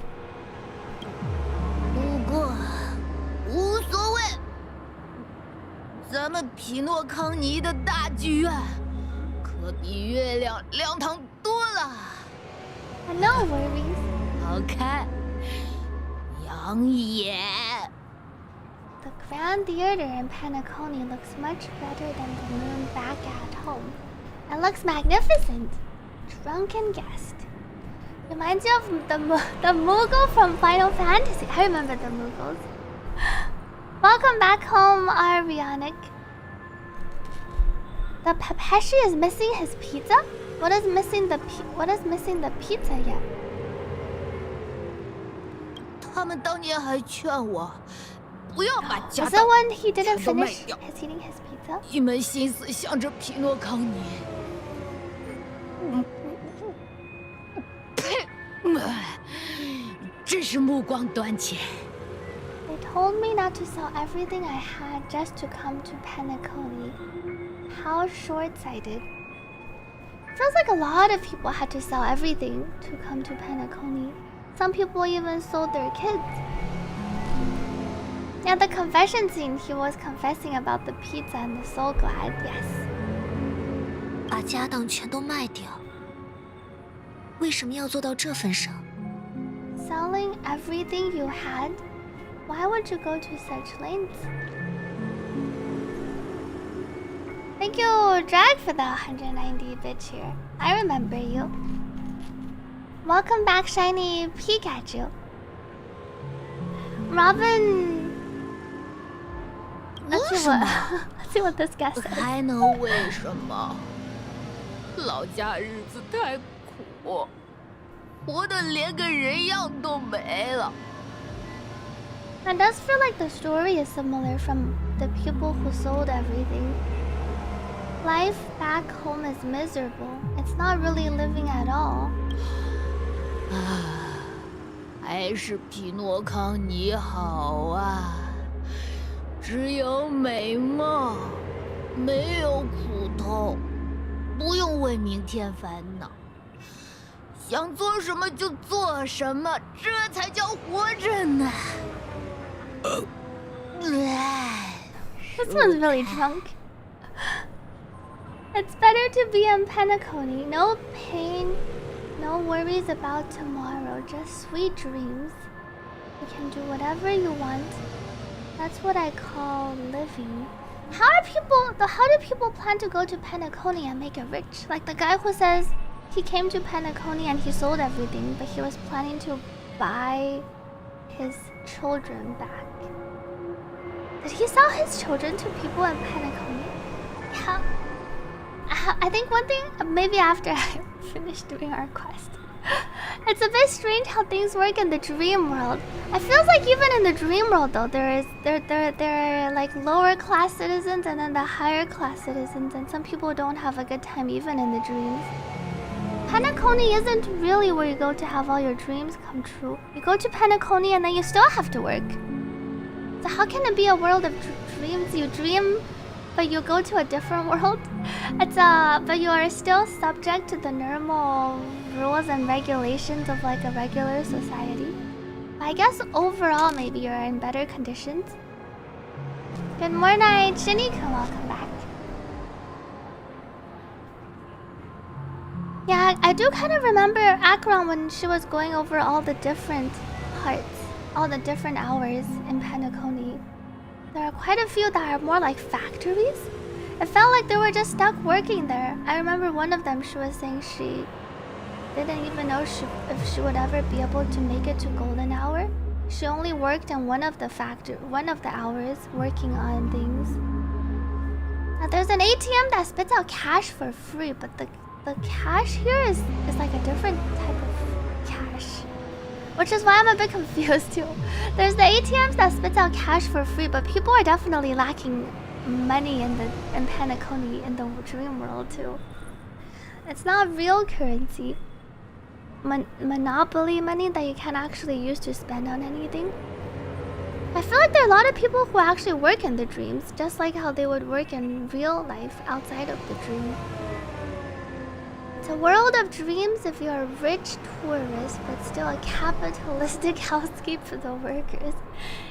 不过无所谓，咱们匹诺康尼的大剧院可比月亮亮堂多了。No worries. 好看，养眼。The Grand Theater in Penacony looks much better than the moon back at home. It looks magnificent. Drunken guest. Reminds you of the Moogle from Final Fantasy. I remember the Moogles. Welcome back home, Arianic. The Papeshi is missing his pizza? What is missing the pizza yet? 他们当年还劝我不要把家 Was it 当 when he didn't 全都卖 finish 掉， his eating his pizza? 一门心思想着匹诺康尼。真是目光短浅。 They told me not to sell everything I had just to come to Penacony. How short-sighted. Feels like a lot of people had to sell everything to come to Penacony. Some people even sold their kids. Yeah, the confession scene, he was confessing about the pizza and the Soul Glad, yes. 把家当全都卖掉，为什么要做到这份上？ Selling everything you had? Why would you go to such lengths? Thank you, Drag, for the 190 bits here. I remember you. Welcome back, Shiny Pikachu. Robin. Let's see what this guy says. 还能为什么？老家日子太苦，活得连个人样都没了。 It does feel like the story is similar from the people who sold everything. life back home is miserable. It's not really living at all. 还是匹诺康你好啊，只有美梦，没有苦痛，不用为明天烦恼，想做什么就做什么，这才叫活着呢。This one's really drunk. It's better to be in Penacony. No pain, no worries about tomorrow, just sweet dreams. You can do whatever you want. That's what I call living. How do people plan to go to Penacony and make it rich? Like the guy who says he came to Penacony and he sold everything, but he was planning to buy his children back. Did he sell his children to people in Penacony? Yeah. I think one thing, maybe after I finish doing our quest, it's a bit strange how things work in the dream world. I feel like even in the dream world though, there are like lower class citizens and then the higher class citizens, and some people don't have a good time even in the dreams. Penacony isn't really where you go to have all your dreams come true. You go to Penacony and then you still have to work. So how can it be a world of dreams? You dream, but you go to a different world. But you are still subject to the normal rules and regulations of like a regular society. I guess overall, maybe you're in better conditions. Good morning, Shinny-kun, welcome back. Yeah, I do kind of remember Akron when she was going over all the different parts, all the different hours in Penacony. There are quite a few that are more like factories. It felt like they were just stuck working there. I remember one of them, she was saying she didn't even know if she would ever be able to make it to golden hour. She only worked in one of the hours working on things. Now there's an ATM that spits out cash for free, but the cash here is like a different type of cash, which is why I'm a bit confused too. There's the ATMs that spits out cash for free, but people are definitely lacking money in Penacony in the dream world too. It's not real currency. Monopoly money that you can actually use to spend on anything. I feel like there are a lot of people who actually work in the dreams, just like how they would work in real life outside of the dream. It's a world of dreams if you're a rich tourist, but still a capitalistic housekeep for the workers.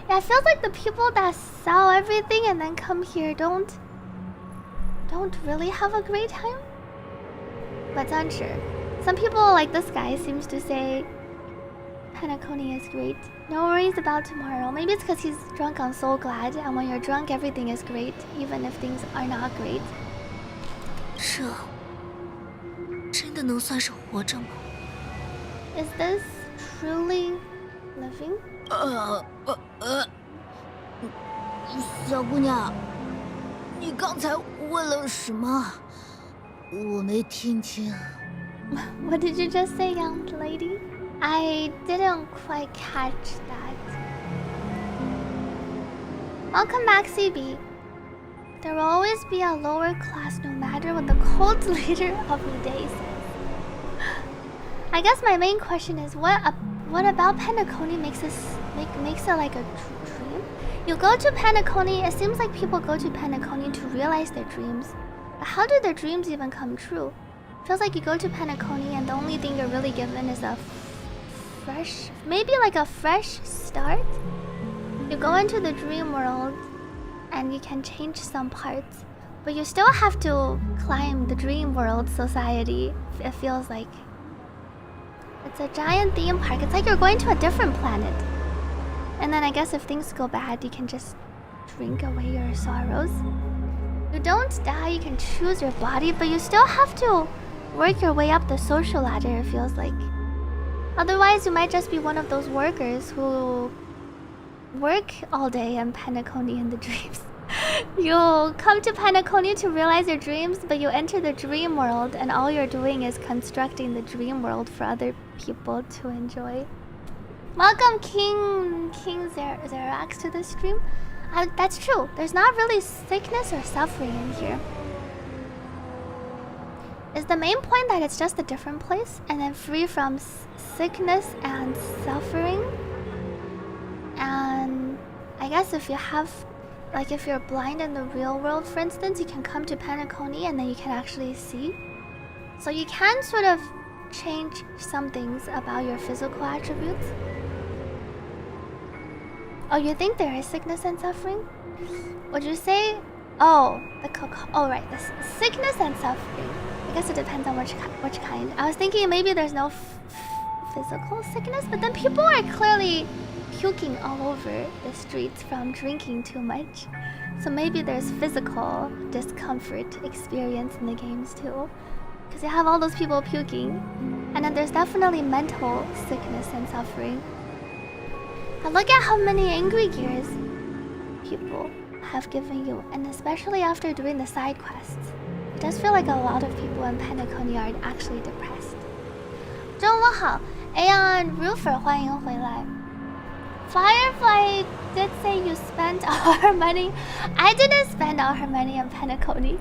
Yeah, it feels like the people that sell everything and then come here don't really have a great time. But it's unsure. Some people, like this guy, seems to say Penacony is great. No worries about tomorrow. Maybe it's because he's drunk on Soul Glad, and when you're drunk, everything is great, even if things are not great. 这真的能算是活着吗？ Is this truly living? 小姑娘，你刚才问了什么？我没听清。What did you just say, young lady? I didn't quite catch that. Welcome back, CB. There will always be a lower class no matter what the cult leader of the day says. I guess my main question is what about Penacony makes it like a dream? You go to Penacony, it seems like people go to Penacony to realize their dreams. But how do their dreams even come true? Feels like you go to Penacony and the only thing you're really given is a fresh start. You go into the dream world and you can change some parts, but you still have to climb the dream world society. It feels like it's a giant theme park. It's like you're going to a different planet. And then I guess if things go bad, you can just drink away your sorrows. You don't die, you can choose your body, but you still have to work your way up the social ladder, it feels like. Otherwise, you might just be one of those workers who work all day in Penacony in the dreams. You come to Penacony to realize your dreams, but you enter the dream world and all you're doing is constructing the dream world for other people to enjoy. Welcome King Zerax to the stream. That's true. There's not really sickness or suffering in here. Is the main point that it's just a different place and then free from sickness and suffering? And I guess if you have, like if you're blind in the real world, for instance, you can come to Penacony and then you can actually see. So you can sort of change some things about your physical attributes. Oh, you think there is sickness and suffering? Would you say, oh, right, this sickness and suffering. I guess it depends on which kind. I was thinking maybe there's no physical sickness, but then people are clearly puking all over the streets from drinking too much. So maybe there's physical discomfort experience in the games too. Because you have all those people puking. And then there's definitely mental sickness and suffering. But look at how many angry gears people have given you. And especially after doing the side quests. It does feel like a lot of people in Penacony are actually depressed. 中午好 Aeon Roofer 欢迎回来 Firefly did say you spent all her money. I didn't spend all her money on Penacony.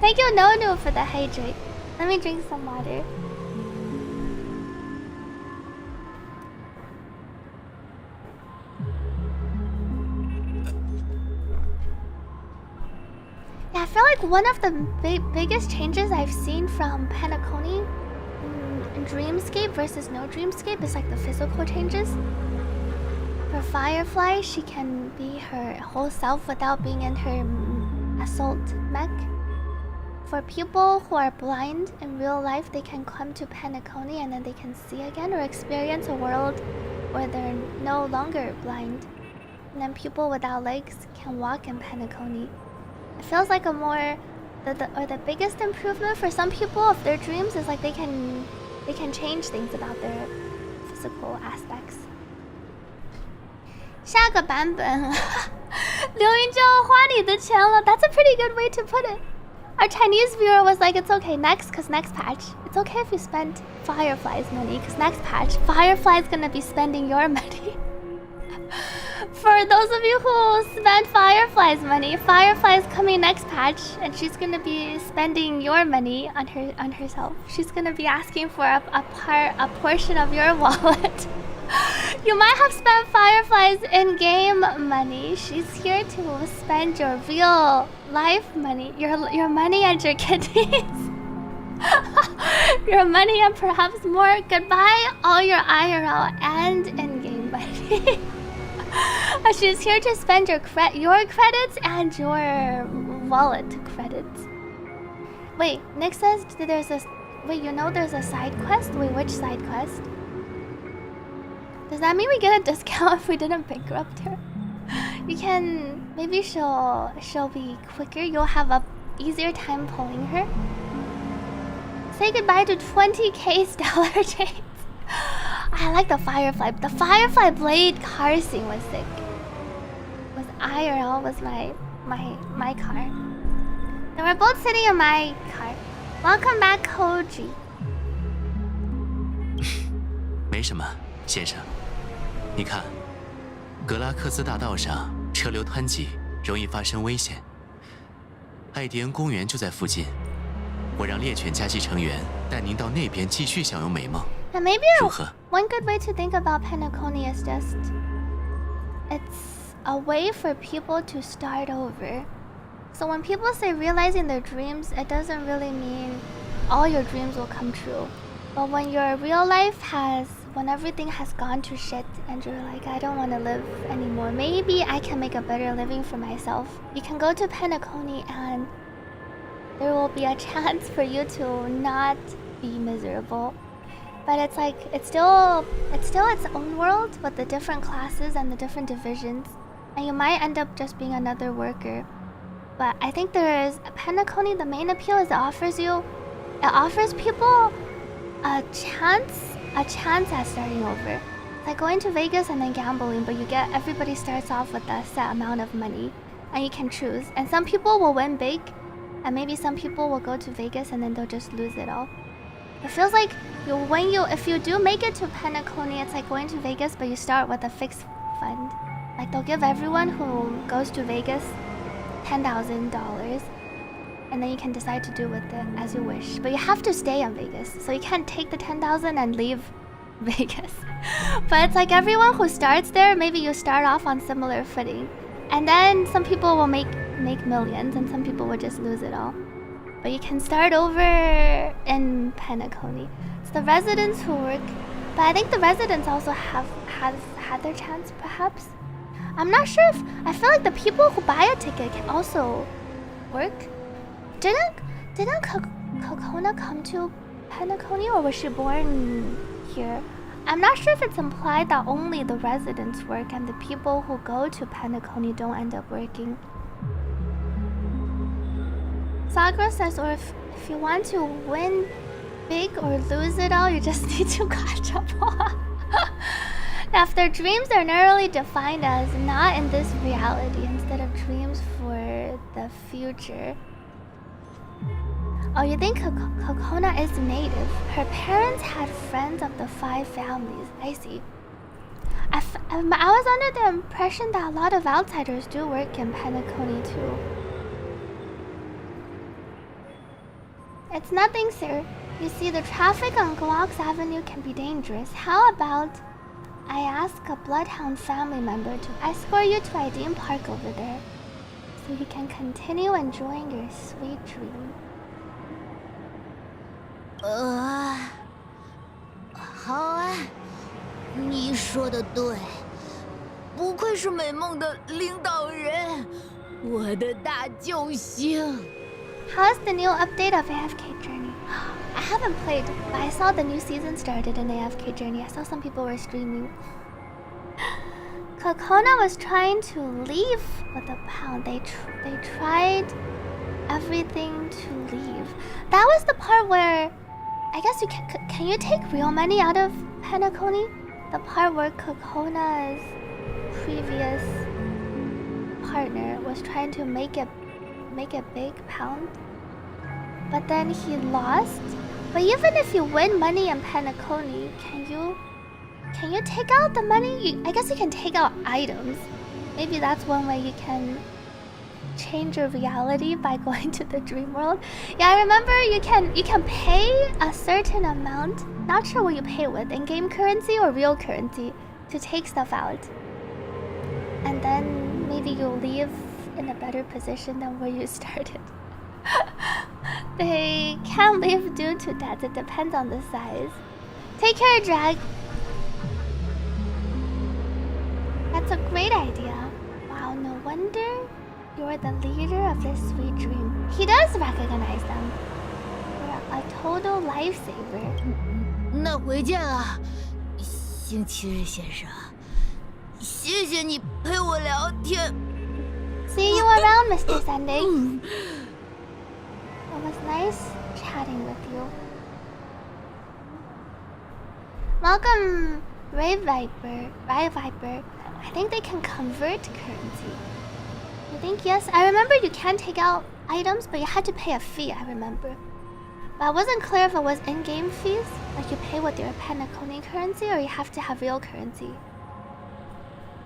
Thank you Nonu for the hydrate. Let me drink some water. Yeah, I feel like one of the biggest changes I've seen from Penacony in Dreamscape versus no Dreamscape is like the physical changes. For Firefly, she can be her whole self without being in her assault mech. For people who are blind in real life, they can come to Penacony and then they can see again or experience a world where they're no longer blind. And then people without legs can walk in Penacony. It feels like a more the biggest improvement for some people of their dreams is like they can change things about their physical aspects. 下个版本刘云就要花你的钱了 That's a pretty good way to put it. Our Chinese viewer was like, it's okay, next patch. It's okay if you spend Firefly's money, because next patch, Firefly's gonna be spending your money. For those of you who spent Firefly's money, Firefly's coming next patch, and she's gonna be spending your money on herself. She's gonna be asking for a portion of your wallet. You might have spent Firefly's in-game money. She's here to spend your real life money, your money and your kidneys. Your money and perhaps more. Goodbye, all your IRL and in-game money. She's here to spend your credits and your wallet credits. Wait, Nick says there's a... Wait, you know there's a side quest? Wait, which side quest? Does that mean we get a discount if we didn't bankrupt her? You can... Maybe she'll be quicker. You'll have a easier time pulling her. Say goodbye to 20k stellar chains. I like the Firefly. The Firefly Blade car scene was sick. Was IRL was my car. And we're both sitting in my car. Welcome back, Koji. 没什么，先生。你看，格拉克斯大道上车流湍急，容易发生危险。艾迪恩公园就在附近，我让猎犬加级成员带您到那边继续享用美梦。 And maybe one good way to think about Penacony is just it's a way for people to start over. So when people say realizing their dreams, it doesn't really mean all your dreams will come true. But when your real life when everything has gone to shit and you're like, I don't want to live anymore, maybe I can make a better living for myself. You can go to Penacony and there will be a chance for you to not be miserable. But it's like, it's still its own world with the different classes and the different divisions. And you might end up just being another worker. But I think Penacony, the main appeal is it offers people a chance at starting over. It's like going to Vegas and then gambling, but everybody starts off with a set amount of money. And you can choose. And some people will win big, and maybe some people will go to Vegas and then they'll just lose it all. It feels like if you do make it to Penacony, it's like going to Vegas, but you start with a fixed fund. Like they'll give everyone who goes to Vegas $10,000. and then you can decide to do with it as you wish. But you have to stay in Vegas, so you can't take the 10,000 and leave Vegas. But it's like everyone who starts there, maybe you start off on similar footing, and then some people will make millions, and some people will just lose it all. But you can start over in Penacony. It's the residents who work, but I think the residents also have had their chance, perhaps. I'm not sure if I feel like the people who buy a ticket can also work. Didn't Kokona come to Penacony, or was she born here? I'm not sure if it's implied that only the residents work and the people who go to Penacony don't end up working. Sakura says, or if you want to win big or lose it all, you just need to catch up. If their dreams are narrowly defined as not in this reality instead of dreams for the future. Oh, you think Kokona is native? Her parents had friends of the 5 families. I see. I was under the impression that a lot of outsiders do work in Penacony too. It's nothing, sir. You see, the traffic on Glock's Avenue can be dangerous. How about I ask a Bloodhound family member to escort you to Idean Park over there, so you can continue enjoying your sweet dream. 好啊，你说的对，不愧是美梦的领导人，我的大救星。 How's the new update of AFK Journey? I haven't played, but I saw the new season started in AFK Journey. I saw some people were streaming. Kokona was trying to leave with a pound. They tried everything to leave. That was the part where I guess you can you take real money out of Penacony? The part where Kokona's previous partner was trying to make a big pound, but then he lost. But even if you win money in Penacony, can you take out the money? I guess you can take out items. Maybe that's one way you can change your reality by going to the dream world. Yeah, I remember you can pay a certain amount. Not sure what you pay with, in-game currency or real currency, to take stuff out. And then maybe you'll leave in a better position than where you started. They can't leave due to that. It depends on the size. Take care, Drag. That's a great idea. Wow, no wonder you're the leader of this sweet dream. He does recognize them. You're a total lifesaver. 那回见了，星期日先生。谢谢你陪我聊天。 See you around, Mr. Sunday. It was nice chatting with you. Welcome, Ray Viper. I think they can convert currency. I think yes. I remember you can take out items, but you had to pay a fee, I remember. But I wasn't clear if it was in-game fees, like you pay with your Penacony currency, or you have to have real currency.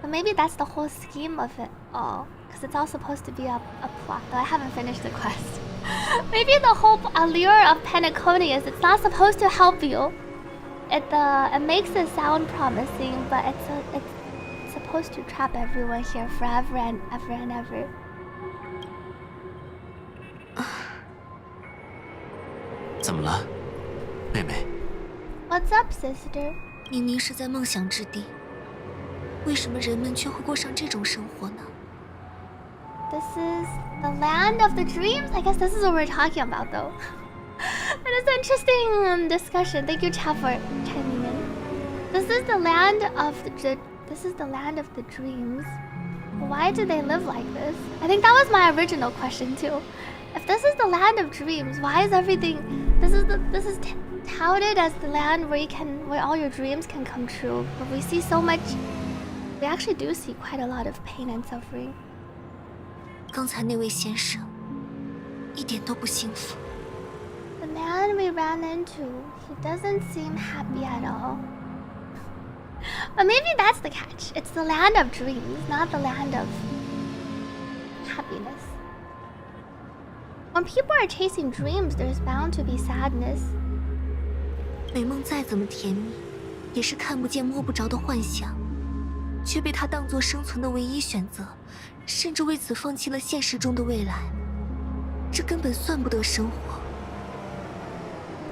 But maybe that's the whole scheme of it all, because it's all supposed to be a plot, though I haven't finished the quest. Maybe the whole allure of Penacony is it's not supposed to help you. It makes it sound promising, but it's supposed to trap everyone here forever and ever and ever. 怎么了，妹妹？ What's up, sister? 明明是在梦想之地，为什么人们却会过上这种生活呢？ This is the land of the dreams? I guess this is what we're talking about, though. That is an interesting discussion. Thank you, chat, for chiming in. This is the land of the dreams. Why do they live like this? I think that was my original question too. If this is the land of dreams, why is everything? This is touted as the land where all your dreams can come true. But we see so much. We actually do see quite a lot of pain and suffering. 刚才那位先生一点都不幸福。 The man we ran into, he doesn't seem happy at all. But maybe that's the catch. It's the land of dreams, not the land of happiness. When people are chasing dreams, there's bound to be sadness. 美梦再怎么甜蜜，也是看不见摸不着的幻想，却被他当作生存的唯一选择，甚至为此放弃了现实中的未来。这根本算不得生活。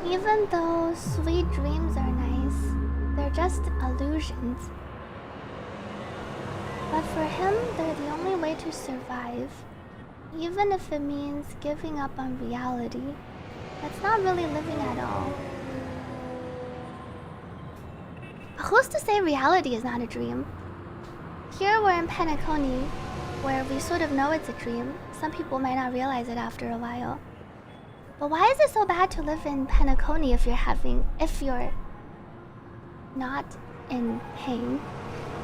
Even though sweet dreams are nice, they're just illusions. But for him, they're the only way to survive. Even if it means giving up on reality, that's not really living at all. But who's to say reality is not a dream? Here we're in Penacony, where we sort of know it's a dream. Some people might not realize it after a while. But why is it so bad to live in Penacony if you're not in pain?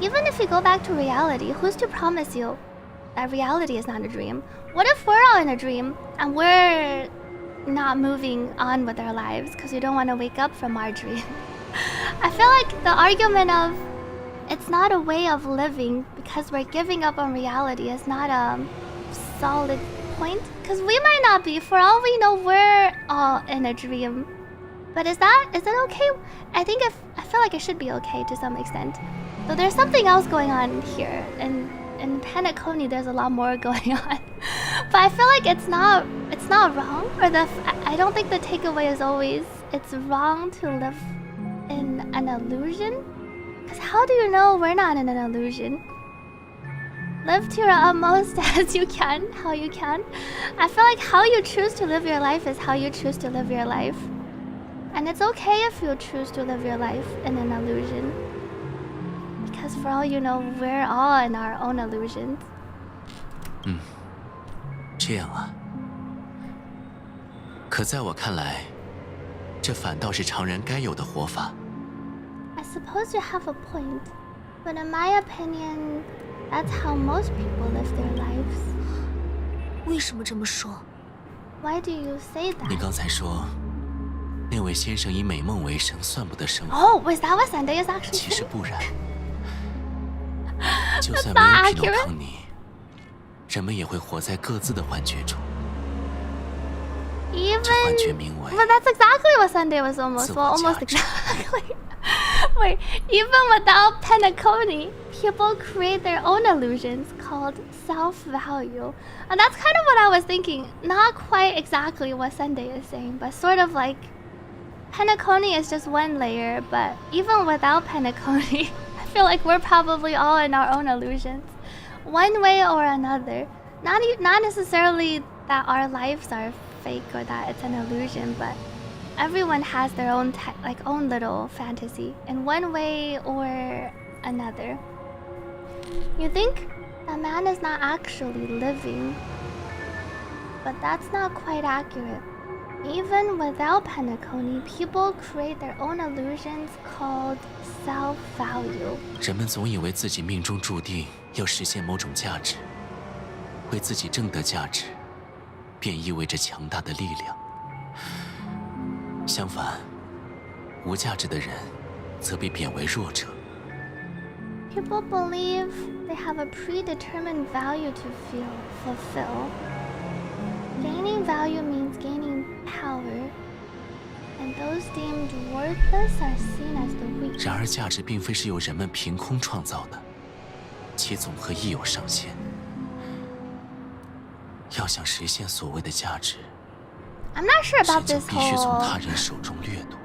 Even if you go back to reality, who's to promise you that reality is not a dream? What if we're all in a dream and we're not moving on with our lives because we don't want to wake up from our dream? I feel like the argument of it's not a way of living because we're giving up on reality is not a solid point. Because we might not be. For all we know, we're all in a dream. But is it okay? I feel like it should be okay to some extent. Though there's something else going on here. In Penacony, there's a lot more going on. But I feel like it's not wrong. I don't think the takeaway is always it's wrong to live in an illusion. Because how do you know we're not in an illusion? Live to your utmost as you can, how you can. I feel like how you choose to live your life is how you choose to live your life. And it's okay if you choose to live your life in an illusion. Because for all you know, we're all in our own illusions. 这样啊。可在我看来，这反倒是常人该有的活法。I suppose you have a point, but in my opinion, that's how most people live their lives. 为什么这么说？ Why do you say that? 你刚才说，那位先生以美梦为生，算不得生活。Oh, was that what Sunday is actually 其实 saying? 不然，就算没有匹诺康尼，人们也会活在各自的幻觉中。这幻觉名为 But that's exactly what Sunday was almost. Well, almost exactly. Wait, even without Penacony, people create their own illusions called self-value. And that's kind of what I was thinking. Not quite exactly what Sunday is saying, but sort of like Penacony is just one layer, but even without Penacony, I feel like we're probably all in our own illusions. One way or another. Not necessarily that our lives are fake or that it's an illusion, but everyone has their own own little fantasy in one way or another. You think a man is not actually living, but that's not quite accurate. Even without Penacony, people create their own illusions called self-value. 人们总以为自己命中注定要实现某种价值，为自己挣得价值，便意味着强大的力量。相反，无价值的人则被贬为弱者。People believe they have a predetermined value to fulfill. Gaining value means gaining power, and those deemed worthless are seen as the weak. 然而，价值并非是由人们凭空创造的，其总和亦有上限。要想实现所谓的价值， I'm not sure about 就 this 必须从 whole. 他人手中掠夺。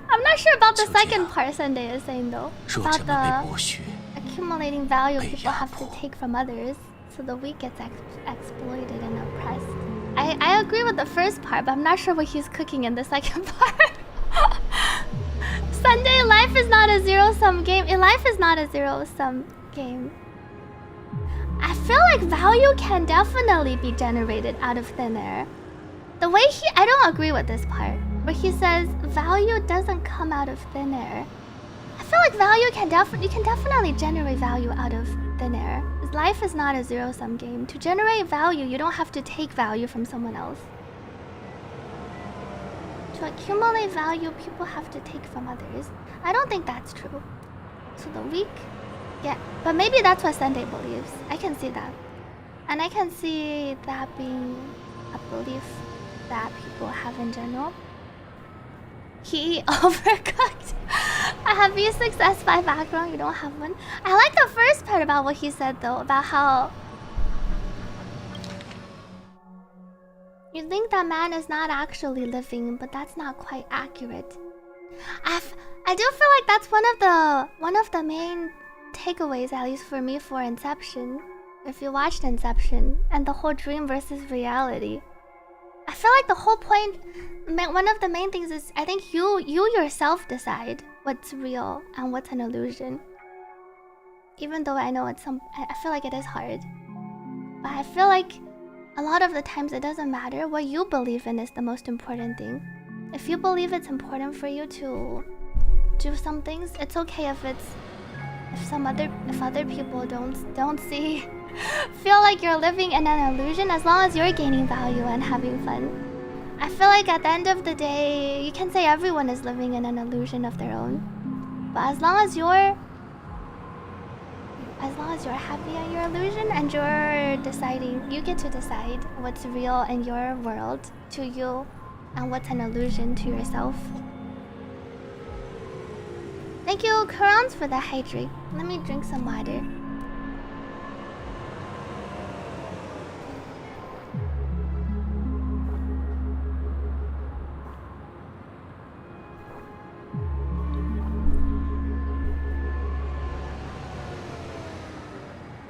I'm not sure about the 就这样， second part Sunday is saying though. 弱 About 者们被 the 剥削， accumulating value 被 people 压 have to 迫。 take from others, so the weak gets exploited and oppressed. I agree with the first part, but I'm not sure what he's cooking in the second part. Sunday, life is not a zero-sum game. Life is not a zero-sum game. I feel like value can definitely be generated out of thin air. The way I don't agree with this part, where he says value doesn't come out of thin air. I feel like value you can definitely generate value out of thin air. Life is not a zero-sum game. To generate value, you don't have to take value from someone else. To accumulate value, people have to take from others. I don't think that's true. So the weak, yeah, but maybe that's what Sunday believes. I can see that. And I can see that being a belief that people have in general. He overcooked. I have B6S5 background, you don't have one. I like the first part about what he said though, about how you think that man is not actually living, but that's not quite accurate. I do feel like that's one of the main takeaways, at least for me, for Inception. If you watched Inception and the whole dream versus reality, I feel like the whole point, one of the main things is I think you yourself decide what's real and what's an illusion. Even though I know I feel like it is hard, but I feel like a lot of the times it doesn't matter. What you believe in is the most important thing. If you believe it's important for you to do some things, it's okay if other people don't see feel like you're living in an illusion, as long as you're gaining value and having fun. I feel like at the end of the day, you can say everyone is living in an illusion of their own, but as long as you're happy in your illusion and you're deciding, you get to decide what's real in your world to you and what's an illusion to yourself. Thank you, Kurans, for the hydrate. Let me drink some water.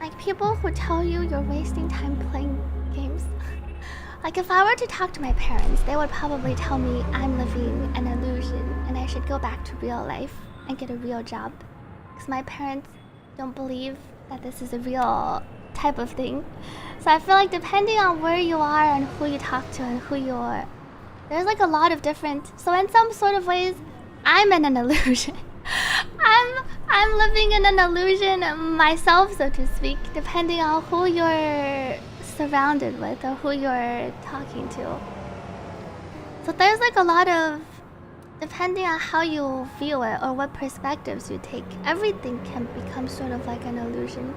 Like people who tell you you're wasting time playing games. Like if I were to talk to my parents, they would probably tell me I'm living an illusion and I should go back to real life and get a real job. Because my parents don't believe that this is a real type of thing. So I feel like depending on where you are and who you talk to and who you are, there's like a lot of different. So in some sort of ways, I'm in an illusion. I'm living in an illusion myself, so to speak, depending on who you're surrounded with or who you're talking to. So there's like a lot of, depending on how you view it or what perspectives you take, everything can become sort of like an illusion.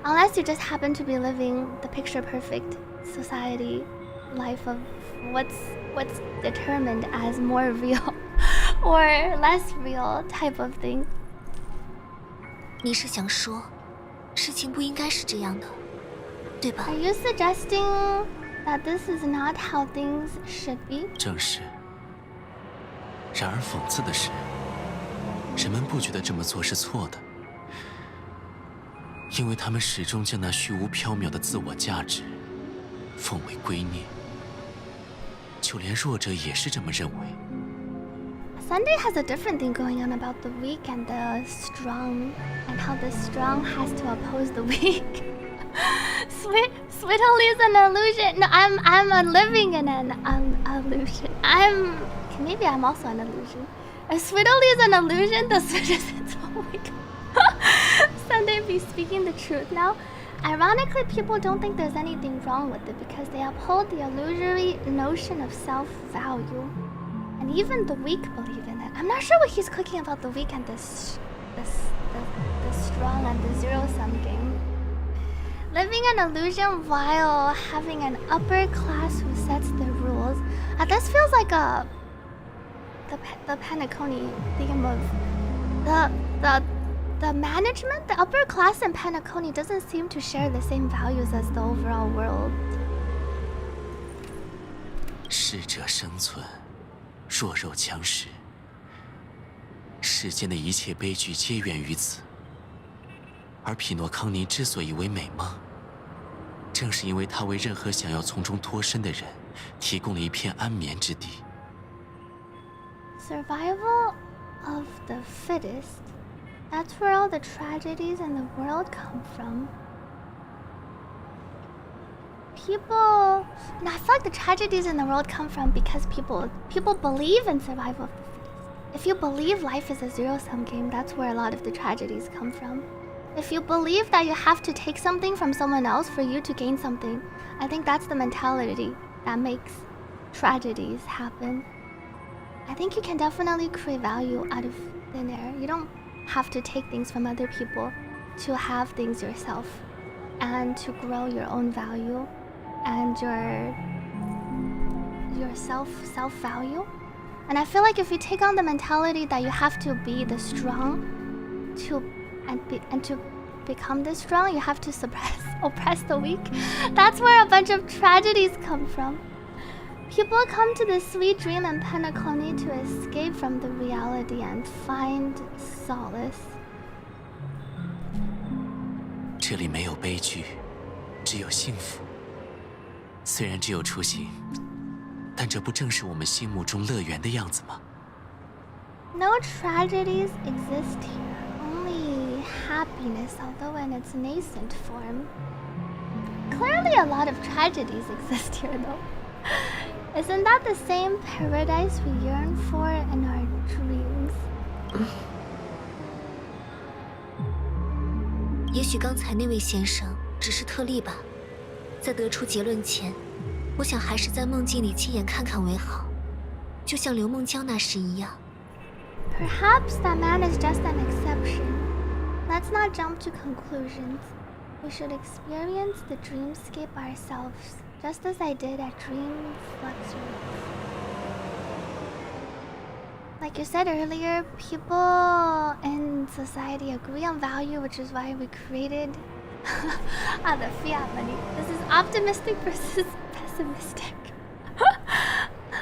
Unless you just happen to be living the picture perfect society life of what's determined as more real or less real type of thing. 你是想说，事情不应该是这样的，对吧？ Are you suggesting that this is not how things should be? 正是。然而讽刺的是，人们不觉得这么做是错的，因为他们始终将那虚无缥缈的自我价值奉为圭臬。就连弱者也是这么认为。 Sunday has a different thing going on about the weak and the strong, and how the strong has to oppose the weak. Swiddle is an illusion. No, I'm living in an illusion. Maybe I'm also an illusion. If Swiddle is an illusion, the citizens. Oh my god. Sunday be speaking the truth now. Ironically, people don't think there's anything wrong with it because they uphold the illusory notion of self-value. And even the weak believe in it. I'm not sure what he's cooking about the weak and the strong and the zero-sum game. Living an illusion while having an upper class who sets the rules. This feels like the Penacony theme of the management. The upper class in Penacony doesn't seem to share the same values as the overall world. 适者生存，弱肉强食。世间的一切悲剧皆源于此。而匹诺康尼之所以为美梦，正是因为他为任何想要从中脱身的人提供了一片安眠之地。Survival of the fittest. That's where all the tragedies in the world come from. People, and I feel like the tragedies in the world come from because people believe in survival of the fittest. If you believe life is a zero-sum game, that's where a lot of the tragedies come from. If you believe that you have to take something from someone else for you to gain something, I think that's the mentality that makes tragedies happen. I think you can definitely create value out of thin air. You don't have to take things from other people to have things yourself and to grow your own value and your your self-value. And I feel like if you take on the mentality that you have to be the strong to become this strong, you have to oppress the weak. That's where a bunch of tragedies come from. People come to the sweet dream and pinnacle need to escape from the reality and find solace. 这里没有悲剧，只有幸福。虽然只有雏形，但这不正是我们心目中乐园的样子吗？ No tragedies exist here, only happiness, although in its nascent form. Clearly a lot of tragedies exist here though. Isn't that the same paradise we yearn for in our dreams? 也许刚才那位先生只是特例吧。在得出结论前，我想还是在梦境里亲眼看看为好，就像刘梦江那时一样。Perhaps that man is just an exception. Let's not jump to conclusions. We should experience the dreamscape ourselves, just as I did at Dream Fluxer. Like you said earlier, people in society agree on value, which is why we created the fiat money. This is optimistic versus pessimistic.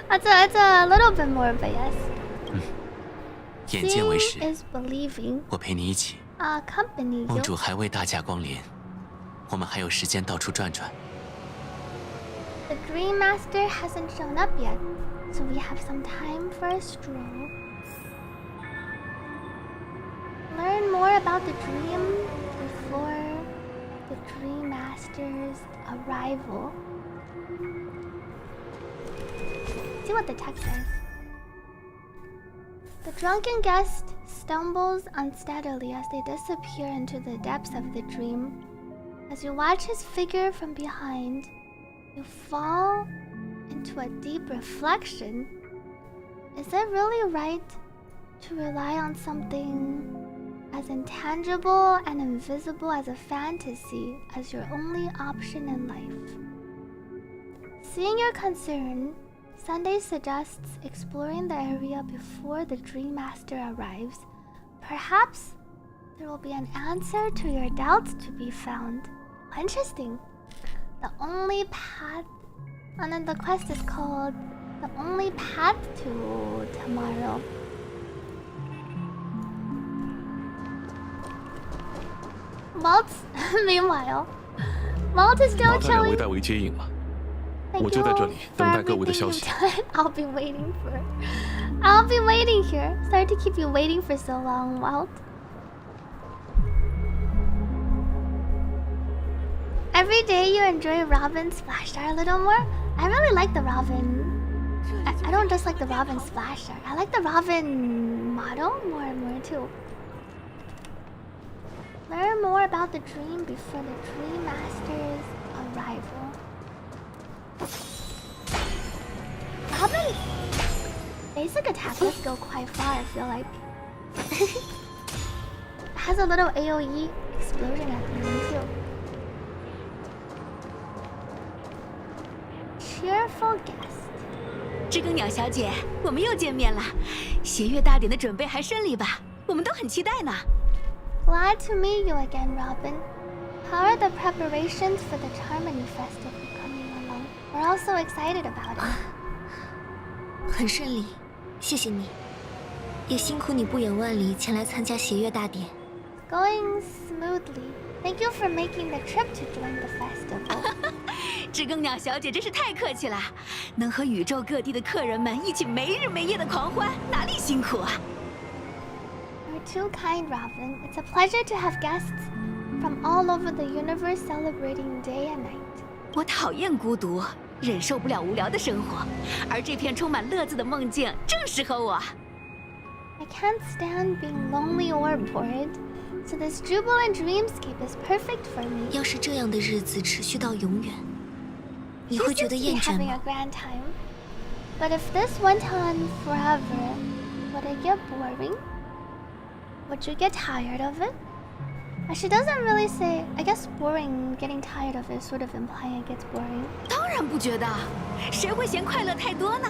That's a little bit more, but yes. 眼见为实， Seeing is believing. 我陪你一起。 Accompany 梦 you. 主还未大驾光临，我们还有时间到处转转。 The Dream Master hasn't shown up yet, so we have some time for a stroll. Learn more about the dream before the Dream Master's arrival. See what the text says. The drunken guest stumbles unsteadily as they disappear into the depths of the dream. As you watch his figure from behind, you fall into a deep reflection. Is it really right to rely on something as intangible and invisible as a fantasy as your only option in life? Seeing your concern, Sunday suggests exploring the area before the Dream Master arrives. Perhaps there will be an answer to your doubts to be found. Interesting. The only path, and then the quest is called The Only Path to Tomorrow. Walt, meanwhile, Walt is still 麻烦两位 chilling. 代为接应了。 Thank 我就在这里 you 等 for 待各位的 everything 消 you've 息。 done. I'll be waiting here. Sorry to keep you waiting for so long, Walt. Every day you enjoy Robin's splash art a little more. I really like the Robin. I don't just like the Robin splash art. I like the Robin model more and more too. Learn more about the dream before the Dream Master's arrival. Robin's basic attack does go quite far, I feel like. It has a little AoE explosion at the end too. Cheerful guest. 知更鸟小姐，我们又见面了。弦乐大典的准备还顺利吧？我们都很期待呢。 Glad to meet you again, Robin. How are the preparations for the Charmony festival coming along? We're all so excited about it. 很顺利，谢谢你，也辛苦你不远万里前来参加弦乐大典。 Going smoothly. Thank you for making the trip to join the festival. 知更鸟小姐真是太客气了，能和宇宙各地的客人们一起没日没夜的狂欢，哪里辛苦啊？ You're too kind, Robin. It's a pleasure to have guests from all over the universe celebrating day and night. 我讨厌孤独，忍受不了无聊的生活，而这片充满乐子的梦境正适合我。 I can't stand being lonely or bored, so this jubilant dreamscape is perfect for me. 要是这样的日子持续到永远，你 She 会觉 seems 得 to be 厌倦 having a 吗？ grand time. But if this went on forever, would it get boring? Would you get tired of it? She doesn't really say. I guess boring, getting tired of it, sort of implying it gets boring. 当然不觉得，谁会嫌快乐太多呢？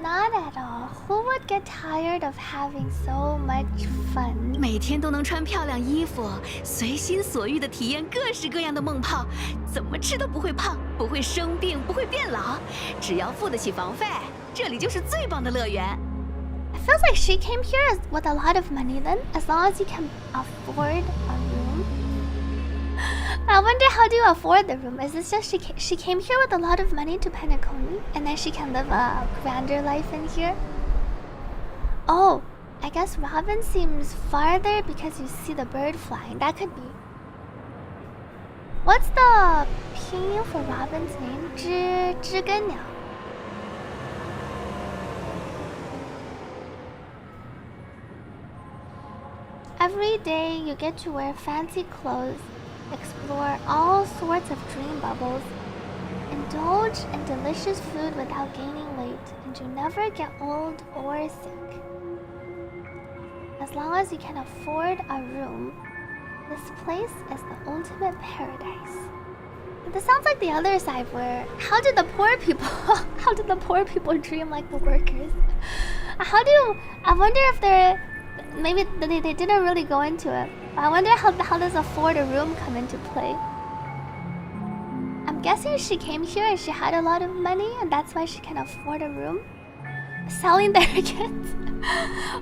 Not at all. Who would get tired of having so much fun? 每天都能穿漂亮衣服，随心所欲地体验各式各样的梦泡，怎么吃都不会胖，不会生病，不会变老，只要付得起房费，这里就是最棒的乐园。 It feels like she came here with a lot of money then, as long as you can afford a room. I wonder, how do you afford the room? Is this just she came here with a lot of money to Penacony and then she can live a grander life in here? Oh, I guess Robin seems farther because you see the bird flying. That could be. What's the pinyin for Robin's name? 知更鸟. Every day you get to wear fancy clothes, explore all sorts of dream bubbles, indulge in delicious food without gaining weight, and you never get old or sick. As long as you can afford a room, this place is the ultimate paradise. This sounds like the other side where how do the poor people dream like the workers? I wonder if they're maybe they didn't really go into it. I wonder how does afford a room come into play? I'm guessing she came here and she had a lot of money and that's why she can afford a room. Selling their kids.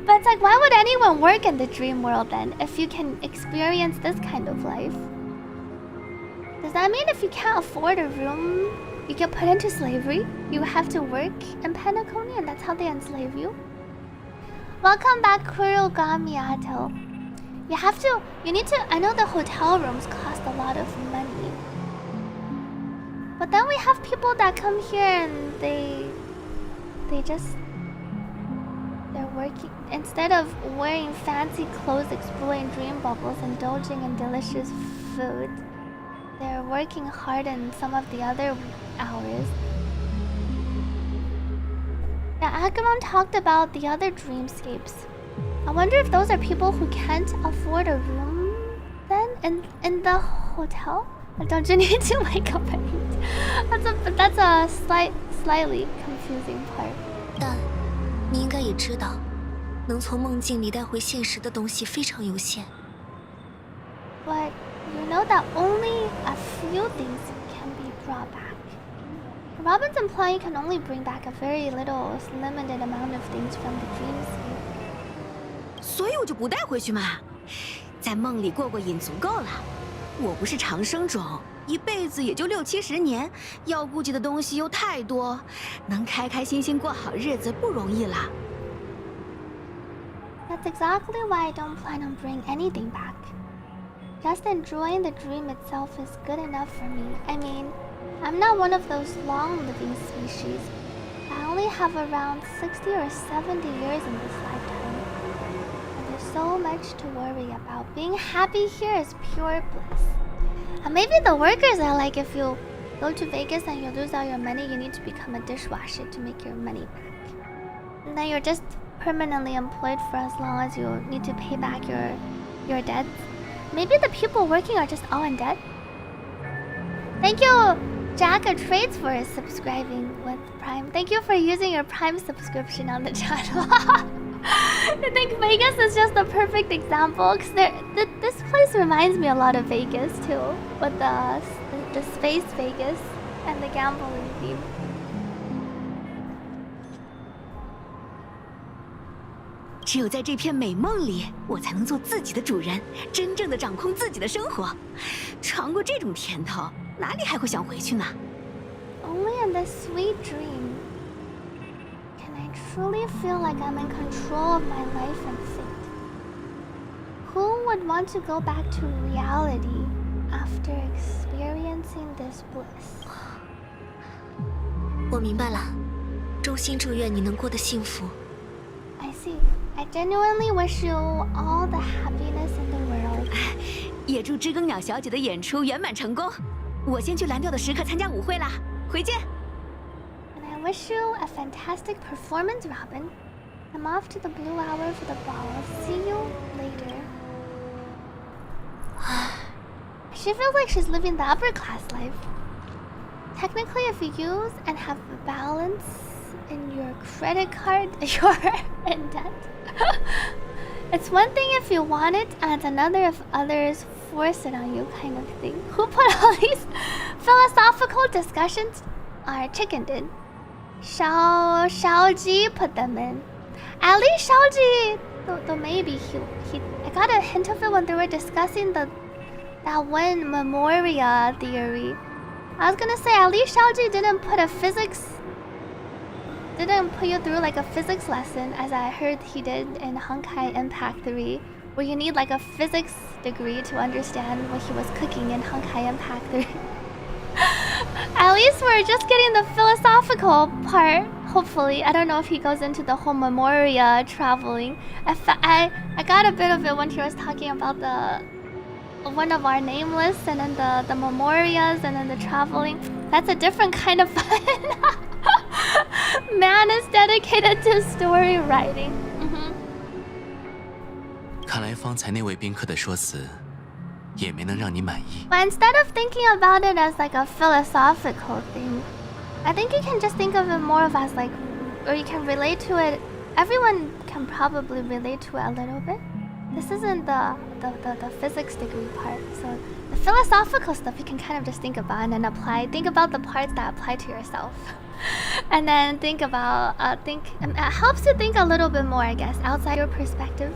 But it's like, why would anyone work in the dream world then if you can experience this kind of life? Does that mean if you can't afford a room, you get put into slavery? You have to work in Penacony and that's how they enslave you? Welcome back, Kurogamiato. You need to, I know the hotel rooms cost a lot of money. But then we have people that come here and they're working, instead of wearing fancy clothes, exploring dream bubbles, indulging in delicious food, they're working hard in some of the other hours. Now, Agamon talked about the other dreamscapes. I wonder if those are people who can't afford a room then in the hotel? Don't you need to wake up at 8? That's a slightly confusing part. 但你应该也知道，能从梦境里带回现实的东西非常有限。 But you know that only a few things can be brought back. Robin's implying you can only bring back a very little, limited amount of things from the dreamscape. 所以我就不带回去嘛，在梦里过过瘾足够了。我不是长生种，一辈子也就60、70年，要顾及的东西又太多，能开开心心过好日子不容易啦。 That's exactly why I don't plan on bringing anything back. Just enjoying the dream itself is good enough for me. I mean, I'm not one of those long-living species. I only have around 60 or 70 years in this lifetime. And there's so much to worry about. Being happy here is pure bliss. And maybe the workers are like, if you go to Vegas and you lose all your money, you need to become a dishwasher to make your money back. And then you're just permanently employed for as long as you need to pay back your debts. Maybe the people working are just all in debt. Thank you, Jack of Trades, for subscribing with Prime. Thank you for using your Prime subscription on the channel. I think Vegas is just the perfect example because this place reminds me a lot of Vegas too, with the space Vegas and the gambling theme. "只有在这片美梦里，我才能做自己的主人，真正的掌控自己的生活。尝过这种甜头，哪里还会想回去呢？ Only in this sweet dream can I truly feel like I'm in control of my life and fate. Who would want to go back to reality after experiencing this bliss?" 我明白了，衷心祝愿你能过得幸福。 I see. I genuinely wish you all the happiness in the world. 也祝知更鸟小姐的演出圆满成功。我先去蓝调的时刻参加舞会啦，回见。 And I wish you a fantastic performance, Robin. I'm off to the blue hour for the ball. See you later. She feels like she's living the upper class life. Technically, if you use and have a balance in your credit card, you're in debt. It's one thing if you want it, and it's another if others force it on you, kind of thing. Who put all these philosophical discussions? Our chicken did. Shaoji put them in. At least Shaoji, though maybe he I got a hint of it when they were discussing that one Memoria theory. I was gonna say at least Shaoji didn't put you through like a physics lesson, as I heard he did in Honkai Impact 3, where you need like a physics degree to understand what he was cooking in Honkai Impact 3. At least we're just getting the philosophical part, hopefully. I don't know if he goes into the whole Memoria traveling. I got a bit of it when he was talking about one of our nameless, and then the Memorias, and then the traveling. That's a different kind of fun. Man is dedicated to story writing. 看来方才那位宾客的说辞也没能让你满意。 But instead of thinking about it as like a philosophical thing, I think you can just think of it more of as like, or you can relate to it. Everyone can probably relate to it a little bit. This isn't the physics degree part, so the philosophical stuff you can kind of just think about and then apply. Think about the parts that apply to yourself, and then think about it helps you think a little bit more, I guess, outside your perspective.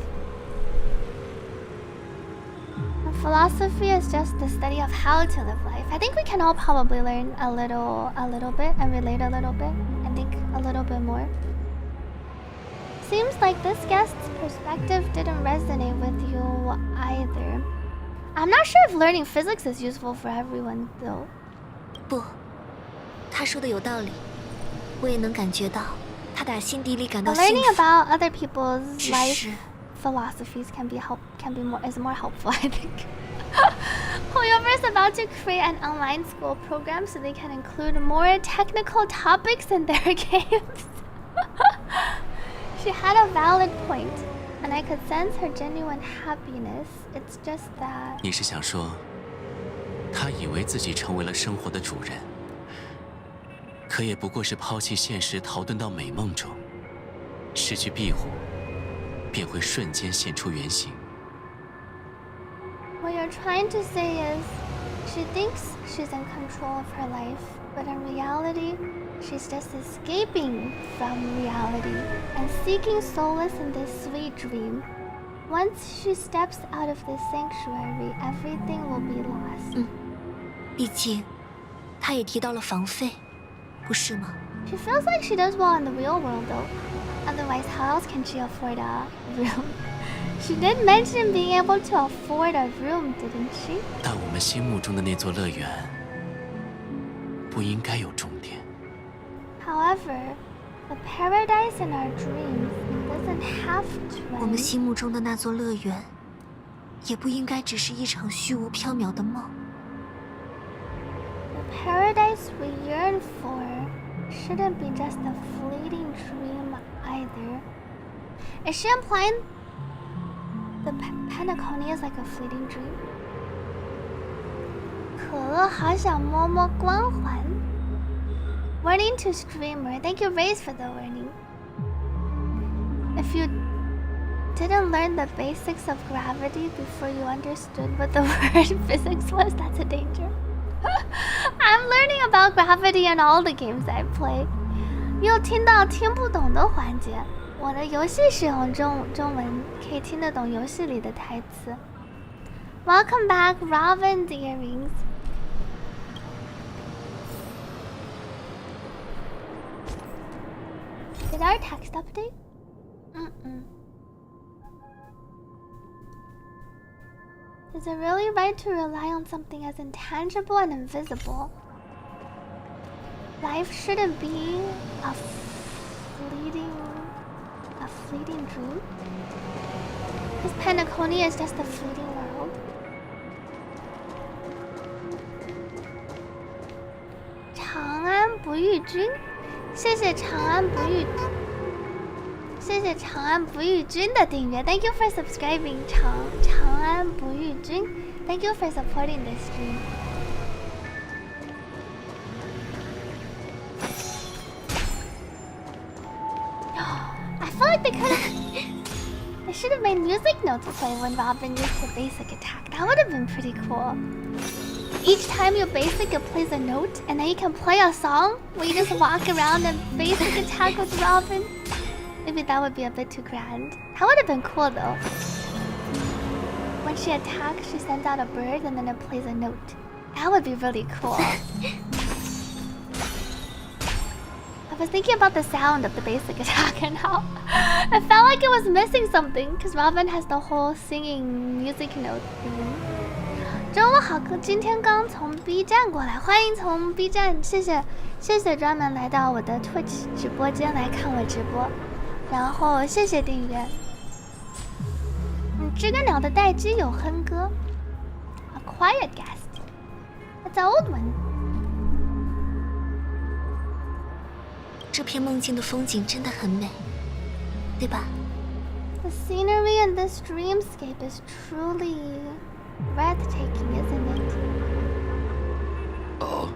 And philosophy is just the study of how to live life. I think we can all probably learn a little bit and relate a little bit and think a little bit more. Seems like this guest's perspective didn't resonate with you either. I'm not sure if learning physics is useful for everyone, though. 不，他说的有道理，我也能感觉到，他打心底里感到 But 幸 learning 福。 about other people's 只 life 是 philosophies is more helpful, I think. Whoever's about to create an online school program so they can include more technical topics in their games. She had a valid point, and I could sense her genuine happiness. It's just that 你是想说，他以为自己成为了生活的主人，可也不过是抛弃现实，逃遁到美梦中，失去庇护，便会瞬间现出原形。 what you're trying to say is she thinks she's in control of her life, but in reality, she's just escaping from reality and seeking solace in this sweet dream. Once she steps out of this sanctuary, everything will be lost. 毕竟，他也提到了房费，不是吗？ She feels like she does well in the real world, though. Otherwise, how else can she afford a room? She did mention being able to afford a room, didn't she? 但我们心目中的那座乐园，不应该有终点。 However, the paradise in our dreams doesn't have to 我们 end. 心目中的那座乐园，也不应该只是一场虚无缥缈的梦。 The paradise we yearn for shouldn't be just a fleeting dream either. Is she implying the Penacony is like a fleeting dream? 可乐好想摸摸光环。 Warning to streamer. Thank you, Raze, for the warning. If you didn't learn the basics of gravity before you understood what the word physics was, that's a danger. I'm learning about gravity in all the games I play. 又听到听不懂的环节，我的游戏使用中文，可以听得懂游戏里的台词。Welcome back, Robin's earrings. Did our text update? Is it really right to rely on something as intangible and invisible? Life shouldn't be a fleeting dream? This Penacony is just a fleeting world. Chang'an Buyuju君，谢谢长安不遇，谢谢长安不遇君的订阅 ，Thank you for subscribing， 长安不遇君 ，Thank you for supporting this stream。feel like they could have. They should have made music notes play when Robin used the basic attack. That would have been pretty cool. Each time you basic, it plays a note, and then you can play a song where you just walk around and basic attack with Robin. Maybe that would be a bit too grand. That would have been cool though. When she attacks, she sends out a bird and then it plays a note. That would be really cool. I was thinking about the sound of the basic attack and how I felt like it was missing something because Robin has the whole singing music note theme. 中午好，哥，今天刚从 B 站过来，欢迎从 B 站，谢谢专门来到我的 Twitch 直播间来看我直播，然后谢谢订阅。知更鸟的待机有哼歌 ，A quiet guest, it's an old one。这片梦境的风景真的很美，对吧？ The scenery in this dreamscape is truly breathtaking, isn't it? 哦，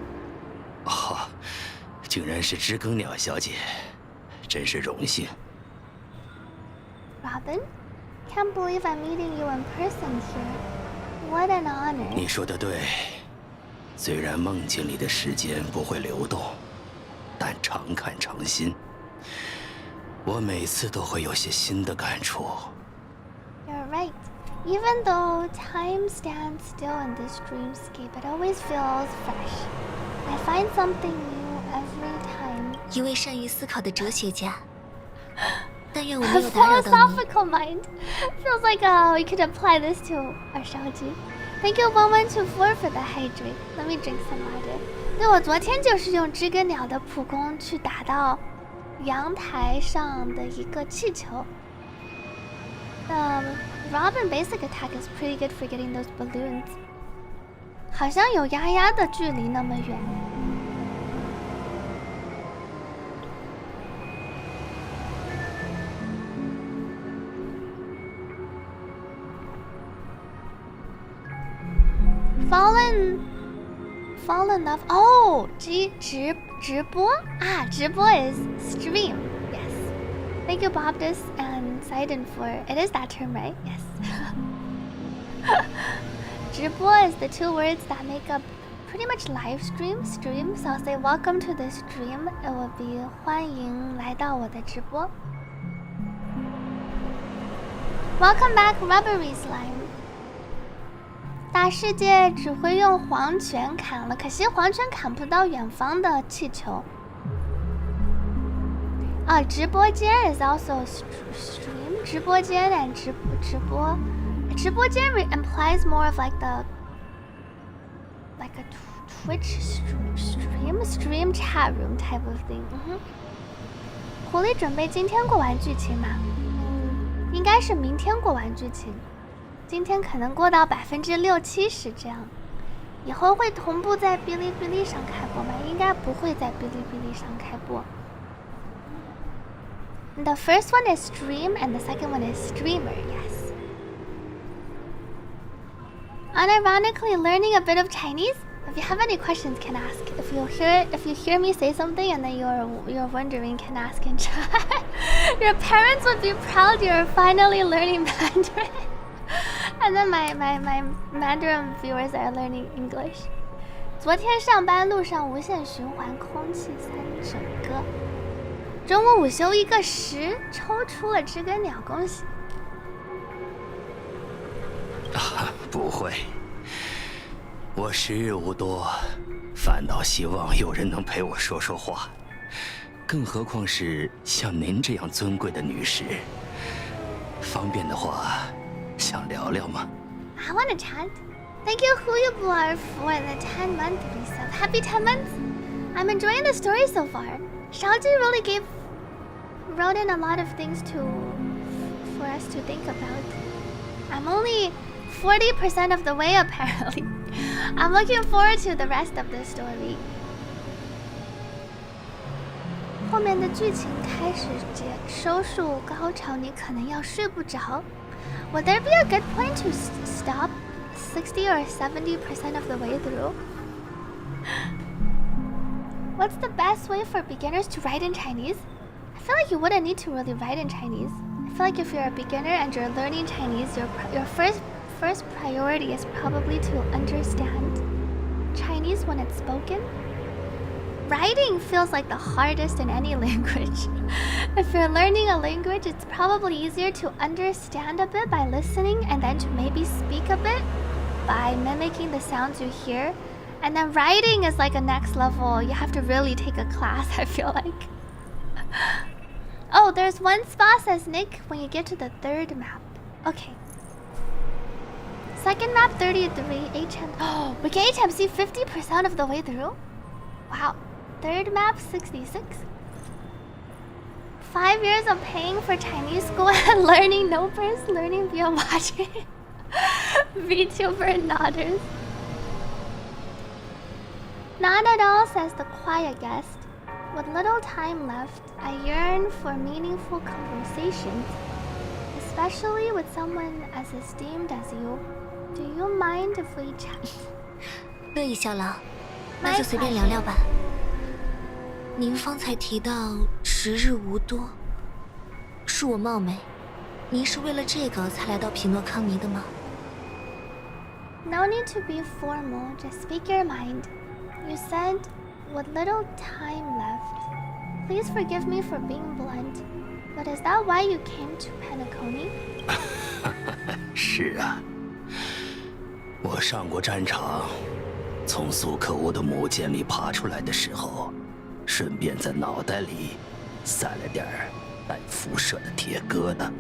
竟然是知更鸟小姐，真是荣幸。Robin, can't believe I'm meeting you in person here. What an honor. 你说的对，虽然梦境里的时间不会流动，但常看常新。我每次都会有些新的感触。You're right. Even though time stands still in this dreamscape, it always feels fresh. I find something new every time. 一位善于思考的哲学家。但愿我 A 没有打扰到你。 philosophical mind. Feels like we could apply this to our strategy. Thank you 1124 for the hydrate. Let me drink some water. 对，我昨天就是用知更鸟的普攻去打到阳台上的一个气球。Robin basic attack is pretty good for getting those balloons. 好像有丫丫的距离那么远。Fallen love. Oh, 直播啊，直播 is stream. Yes. Thank you, Bobdus and Sidon for it is that term, right? Yes. 直播 is the two words that make up pretty much live stream. So I'll say welcome to this stream. It will be 欢迎来到我的直播。Welcome back, Rubbery Slime. 大世界只会用黄泉砍了，可惜黄泉砍不到远方的气球。啊，直播间 is also stream. 直播间 and 直播。直播间 implies more of like a Twitch stream chat room type of thing. 狐狸准备今天过完剧情吗？应该是明天过完剧情。今天可能过到60%-70%这样，以后会同步在哔哩哔哩上开播吗？应该不会在哔哩哔哩上开播。The first one is stream and the second one is streamer. Yes. Unironically learning a bit of Chinese. If you have any questions, can ask. If you hear me say something and then you're wondering, can ask in chat. Your parents would be proud you're finally learning Mandarin. And then my Mandarin viewers are learning English. 昨天上班路上无限循环空气3首歌。中午午休1个10，抽出了知更鸟，恭喜！不会，我时日无多，反倒希望有人能陪我说说话，更何况是像您这样尊贵的女士。方便的话，想聊聊吗？ I want to chat. Thank you, Huyublar, for the 10-month resub. Happy 10 months! I'm enjoying the story so far. Shaoji really wrote in a lot of things for us to think about. I'm only 40% of the way apparently. I'm looking forward to the rest of the story. 后面的剧情开始收束高潮，你可能要睡不着。Would there be a good point to stop 60 or 70% of the way through? What's the best way for beginners to write in Chinese? I feel like you wouldn't need to really write in Chinese. I feel like if you're a beginner and you're learning Chinese, your first priority is probably to understand Chinese when it's spoken. Writing feels like the hardest in any language. If you're learning a language, it's probably easier to understand a bit by listening and then to maybe speak a bit by mimicking the sounds you hear. And then writing is like a next level. You have to really take a class, I feel like. Oh, there's one spot, says Nick, when you get to the third map. Okay. Second map, 33, HM. Oh, we get HMC 50% of the way through? Wow. Third map, 66. 5 years of paying for Chinese school and learning no first, learning via watching VTuber nodders. Not at all, says the quiet guest. With little time left, I yearn for meaningful conversations, especially with someone as esteemed as you. Do you mind if we chat? 乐意小狼，那就随便聊聊吧。您方才提到时日无多，恕我冒昧，您是为了这个才来到匹诺康尼的吗？ No need to be formal, just speak your mind. You said, with little time left. Please forgive me for being blunt, but is that why you came to Penacony? 是啊，我上过战场，从苏克乌的母舰里爬出来的时候，顺便在脑袋里塞了点带辐射的铁疙瘩。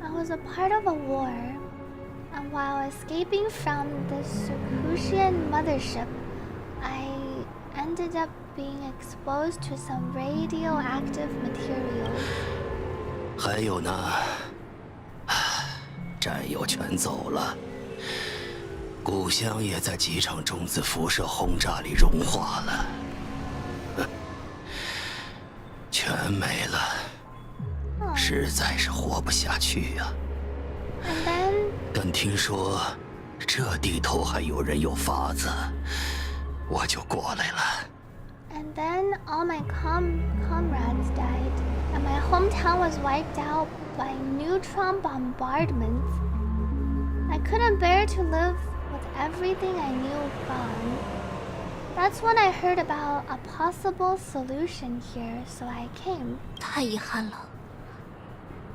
I was a part of a war, and while escaping from the Circusian mothership, I ended up being exposed to some radioactive material. 还有呢，战友全走了，故乡也在几场中子辐射轰炸里融化了，全没了，实在是活不下去呀。 And then, 但听说这地头还有人有法子，我就过来了。 and then all my comrades died, and my hometown was wiped out by neutron bombardments. I couldn't bear to live with everything I knew gone. That's when I heard about a possible solution here, so I came. 太遗憾了，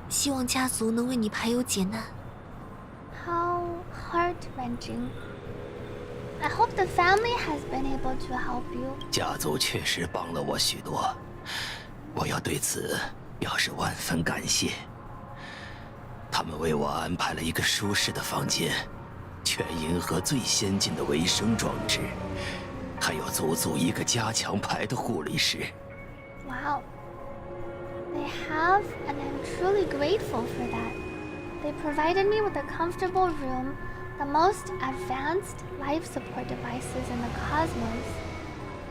希望家族能为你排忧解难。 How heart-wrenching. I hope the family has been able to help you. 家族确实帮了我许多，我要对此表示万分感谢。他们为我安排了一个舒适的房间，全银河最先进的维生装置，还有足足一个加强牌的护理室。 Wow. They have, and I'm truly grateful for that. They provided me with a comfortable room, the most advanced life support devices in the cosmos,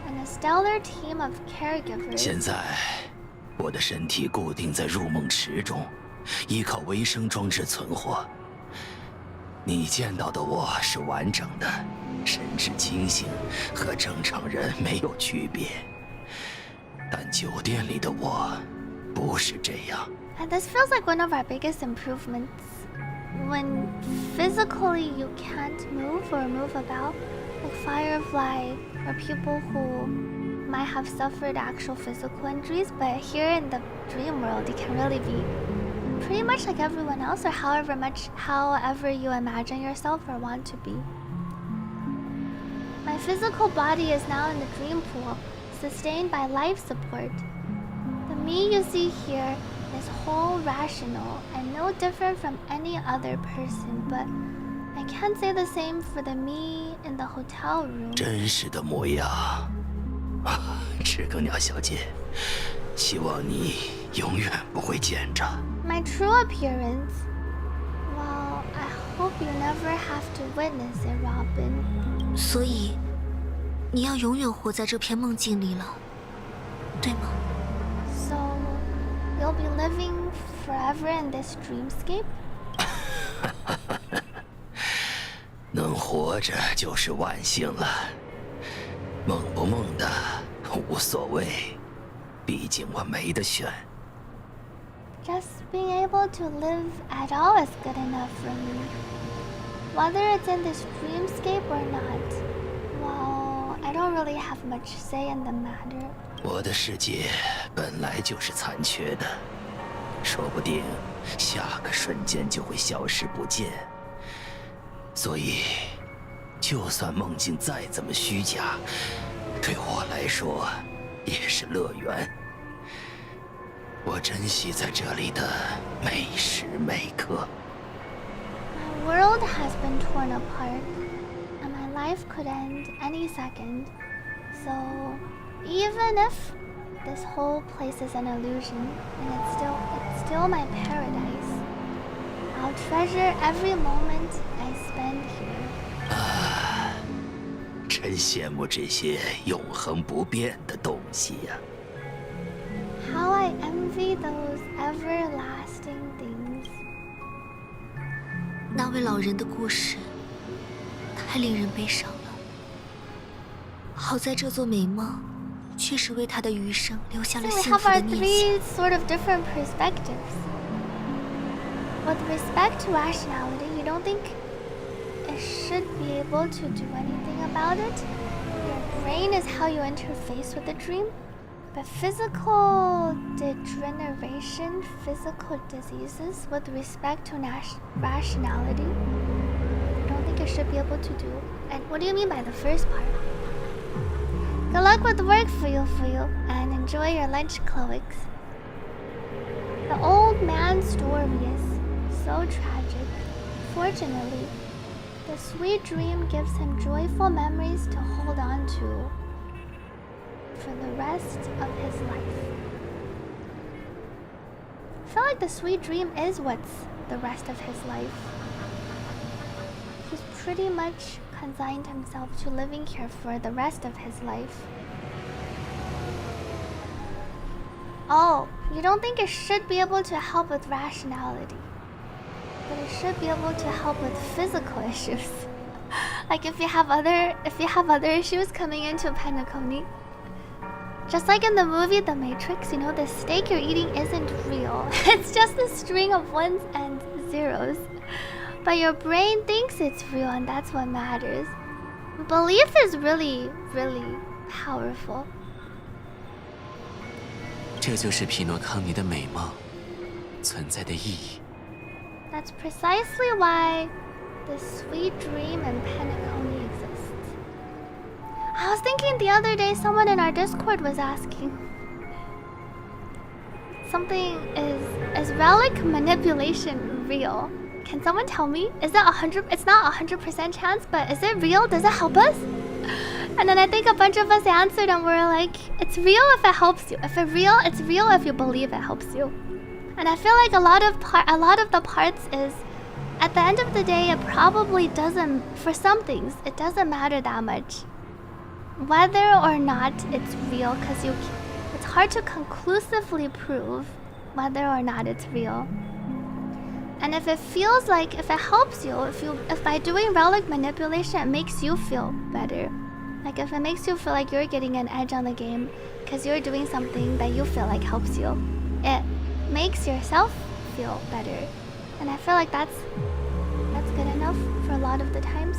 and a stellar team of caregivers. 现在，我的身体固定在入梦池中，依靠维生装置存活。你见到的我是完整的，神志清醒，和正常人没有区别。但酒店里的我，不是这样。 And this feels like one of our biggest improvements. When physically you can't move or move about, like Firefly, or people who might have suffered actual physical injuries, but here in the dream world, you can really be pretty much like everyone else, or however you imagine yourself or want to be. My physical body is now in the dream pool, sustained by life support. The me you see here is whole, rational, and no different from any other person, but I can't say the same for the me in the hotel room. 真实的模样，啊，赤更鸟小姐，希望你永远不会见着。 My true appearance? Well, I hope you never have to witness it, Robin. 所以，你要永远活在这片梦境里了，对吗？ So, you'll be living forever in this dreamscape? 能活着就是万幸了，梦不梦的无所谓。毕竟我没得选。 Just being able to live at all is good enough for me. Whether it's in this dreamscape or not, well, I don't really have much say in the matter. 我的世界本来就是残缺的，说不定下个瞬间就会消失不见。所以，就算梦境再怎么虚假，对我来说也是乐园。我珍惜在这里的每时每刻。My world has been torn apart, and my life could end any second. So, even if this whole place is an illusion, and it's still my paradise, I'll treasure every moment I spend here. 真羡慕这些永恒不变的东西呀。 How I envy those everlasting things. 那位老人的故事太令人悲伤了。好在这座美梦确实为他的余生留下了 So we 幸 have 福的 our 念 three 想。 sort of different perspectives. With respect to rationality, you don't think it should be able to do anything about it? Your brain is how you interface with the dream. But physical degeneration, physical diseases, with respect to rationality, I don't think it should be able to do. And what do you mean by the first part? Good luck with work for you, and enjoy your lunch, Chloe. The old man's story is so tragic. Fortunately, the sweet dream gives him joyful memories to hold on to for the rest of his life. I feel like the sweet dream is what's the rest of his life. He's pretty much consigned himself to living here for the rest of his life. Oh, you don't think it should be able to help with rationality, but it should be able to help with physical issues. Like if you have other issues coming into Penacony. Just like in the movie The Matrix, you know, the steak you're eating isn't real. It's just a string of ones and zeros. But your brain thinks it's real, and that's what matters. Belief is really, really powerful. 这就是匹诺康尼的美梦存在的意义。 That's precisely why the sweet dream in Penacony exists. I was thinking the other day, someone in our Discord was asking something, is relic manipulation real? Can someone tell me? Is that 100? It's not 100% chance, but is it real? Does it help us? And then I think a bunch of us answered, and we're like, it's real if it helps you. If it's real if you believe it helps you. And I feel like a lot of the parts is, at the end of the day, it probably doesn't. For some things, it doesn't matter that much whether or not it's real, because it's hard to conclusively prove whether or not it's real. And if it feels like, if it helps you, if by doing relic manipulation it makes you feel better, like if it makes you feel like you're getting an edge on the game because you're doing something that you feel like helps you, it makes yourself feel better. And I feel like that's good enough for a lot of the times.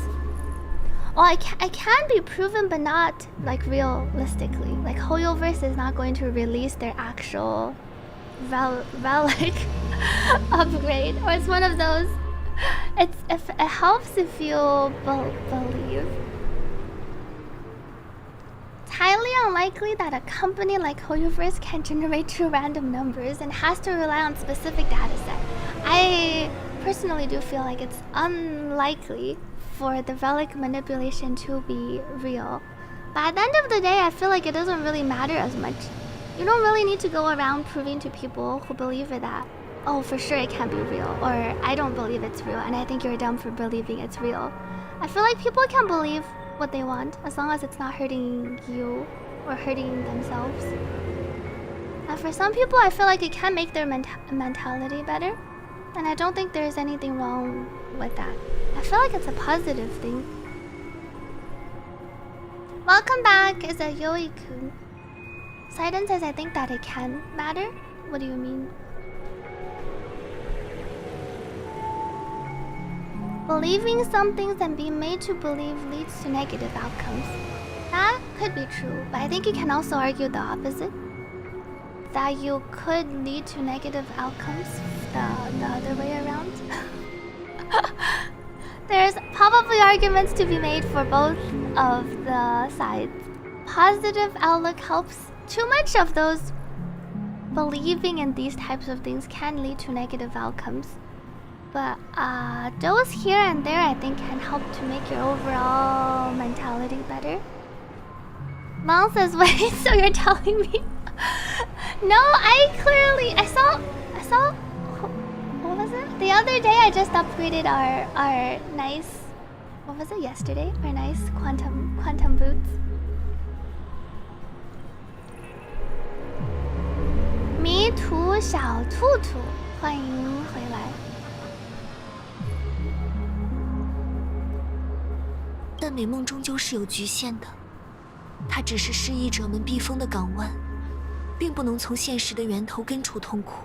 Well, I can be proven, but not like realistically. Like Hoyoverse is not going to release their actual relic upgrade, or it's one of those. It helps if you believe. It's highly unlikely that a company like Hoyoverse can generate true random numbers and has to rely on specific dataset. I personally do feel like it's unlikely for the relic manipulation to be real. But at the end of the day, I feel like it doesn't really matter as much. You don't really need to go around proving to people who believe it that, oh, for sure it can't be real, or I don't believe it's real and I think you're dumb for believing it's real. I feel like people can believe what they want as long as it's not hurting you or hurting themselves. And for some people, I feel like it can make their mentality better, and I don't think there's anything wrong with that. I feel like it's a positive thing. Welcome back, is a Yoi-kun. Poseidon says I think that it can matter. What do you mean? Believing some things and being made to believe leads to negative outcomes. That could be true, but I think you can also argue the opposite. That you could lead to negative outcomes the other way around. There's probably arguments to be made for both of the sides. Positive outlook helps. Too much of those believing in these types of things can lead to negative outcomes. But those here and there I think can help to make your overall mentality better. Mal says, wait, so you're telling me? No, I saw, what was it? The other day I just upgraded our nice, what was it, yesterday? Our nice quantum boots.迷途小兔兔，欢迎回来。但美梦终究是有局限的，它只是失意者们避风的港湾，并不能从现实的源头根除痛苦。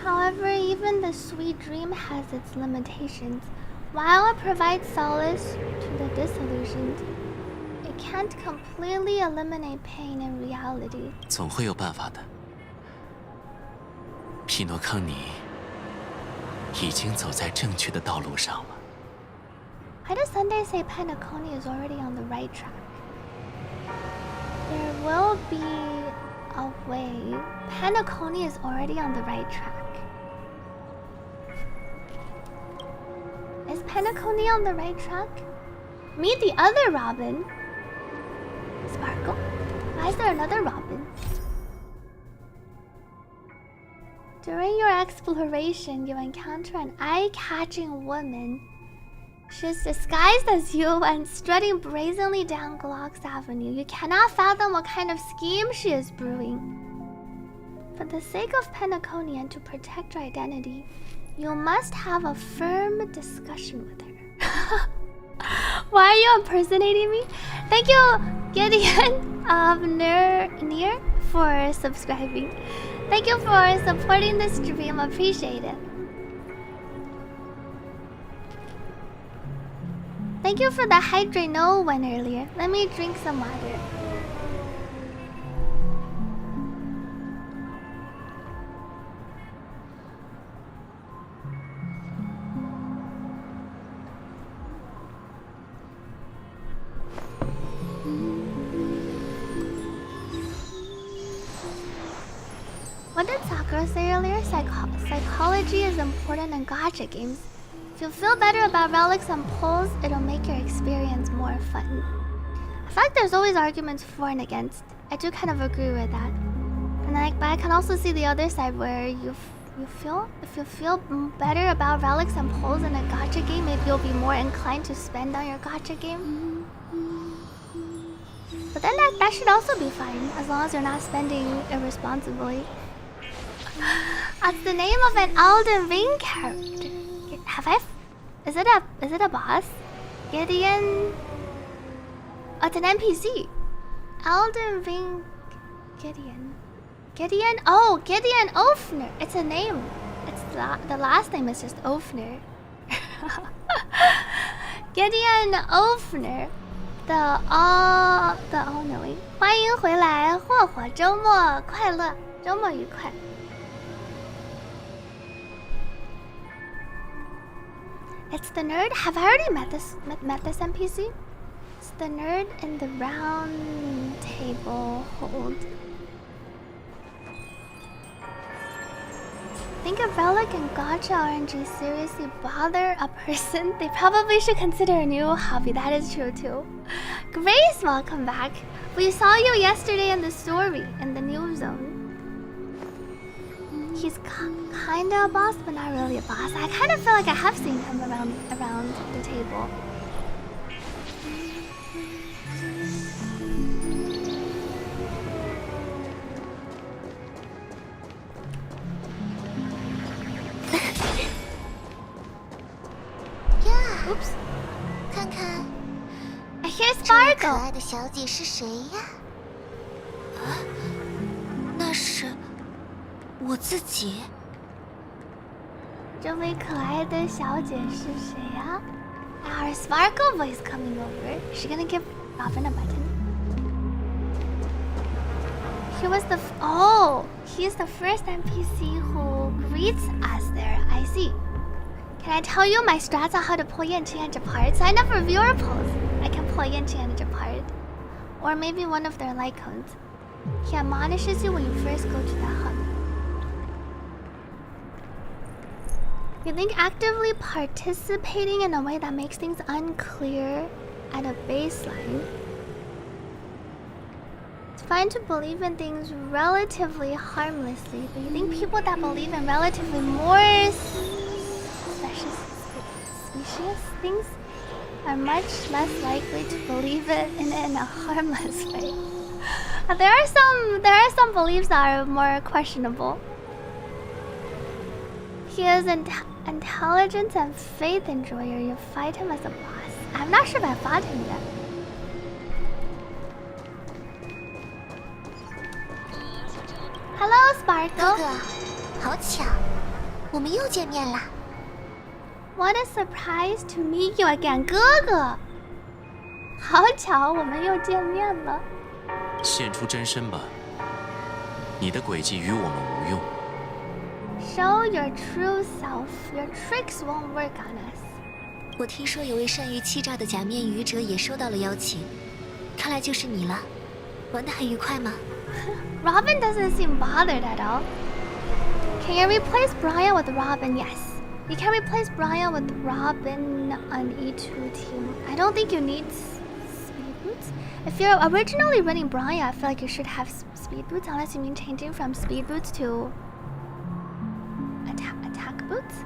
However, even the sweet dream has its limitations. While it provides solace to the disillusioned, it can't completely eliminate pain in reality. 总会有办法的。匹诺康尼已经走在正确的道路上了。Why does Sunday say Penacony is already on the right track? There will be a way. Penacony is already on the right track. Is Penacony on the right track? Meet the other Robin. Sparkle? Why is there another Robin? During your exploration, you encounter an eye-catching woman. She's disguised as you and strutting brazenly down Glock's Avenue. You cannot fathom what kind of scheme she is brewing. For the sake of Penacony and to protect your identity, you must have a firm discussion with her. Why are you impersonating me? Thank you, Gideon of Near for subscribing. Thank you for supporting the stream. Appreciate it. Thank you for the hydrate no one earlier. Let me drink some water. What did Sakura say earlier? Psychology is important in gacha games. If you feel better about relics and pulls, it'll make your experience more fun. I feel like there's always arguments for and against. I do kind of agree with that. And but I can also see the other side where if you feel better about relics and pulls in a gacha game, maybe you'll be more inclined to spend on your gacha game. But then that should also be fine, as long as you're not spending irresponsibly. That's the name of an Elden Ring character. Is it a boss? Gideon? Oh, it's an NPC. Elden Ring Gideon. Gideon? Oh, Gideon Ofner. It's a name. It's the last name is just Ofner. Gideon Ofner. The all-knowing. 欢迎回来，霍霍，周末快乐，周末愉快。It's the nerd. Have I already met this NPC? It's the nerd in the round table hold. Think if Relic and Gacha RNG seriously bother a person, they probably should consider a new hobby. That is true too. Grace, welcome back. We saw you yesterday in the story in the new zone. He's kinda a boss, but not really a boss. I kind of feel like I have seen him around the table. Yeah. Oops. 看看 I hear 这位可 Sparkle. 爱的小姐是谁呀？我自己。这位可爱的小姐是谁呀？Our Sparkle voice coming over. Is she gonna give Robin a button? He was he's the first NPC who greets us there. I see. Can I tell you my strats on how to pull Yanqi apart? Sign up for viewer polls. I can pull Yanqi apart. Or maybe one of their light codes. He admonishes you when you first go to the hub. You think actively participating in a way that makes things unclear at a baseline. It's fine to believe in things relatively harmlessly, but you think people that believe in relatively more specious things are much less likely to believe it in a harmless way. There are some beliefs that are more questionable. He is intelligence and faith enjoyer. You fight him as a boss. I'm not sure if I fought him yet. Hello, 哥 Sparkle. 哥，好巧，我们又见面啦！ What a surprise to meet you again, 哥哥。好巧，我们又见面了。现出真身吧，你的诡计与我们无用。 Show your true self. Your tricks won't work on us. 我听说有位善于欺诈的假面愚者也收到了邀请，看来就是你了。玩得很愉快吗？ Robin doesn't seem bothered at all. Can you replace Brian with Robin? Yes. You can replace Brian with Robin on E2 team. I don't think you need speed boots. If you're originally running Brian, I feel like you should have speed boots, unless you mean changing from speed boots to attack boots.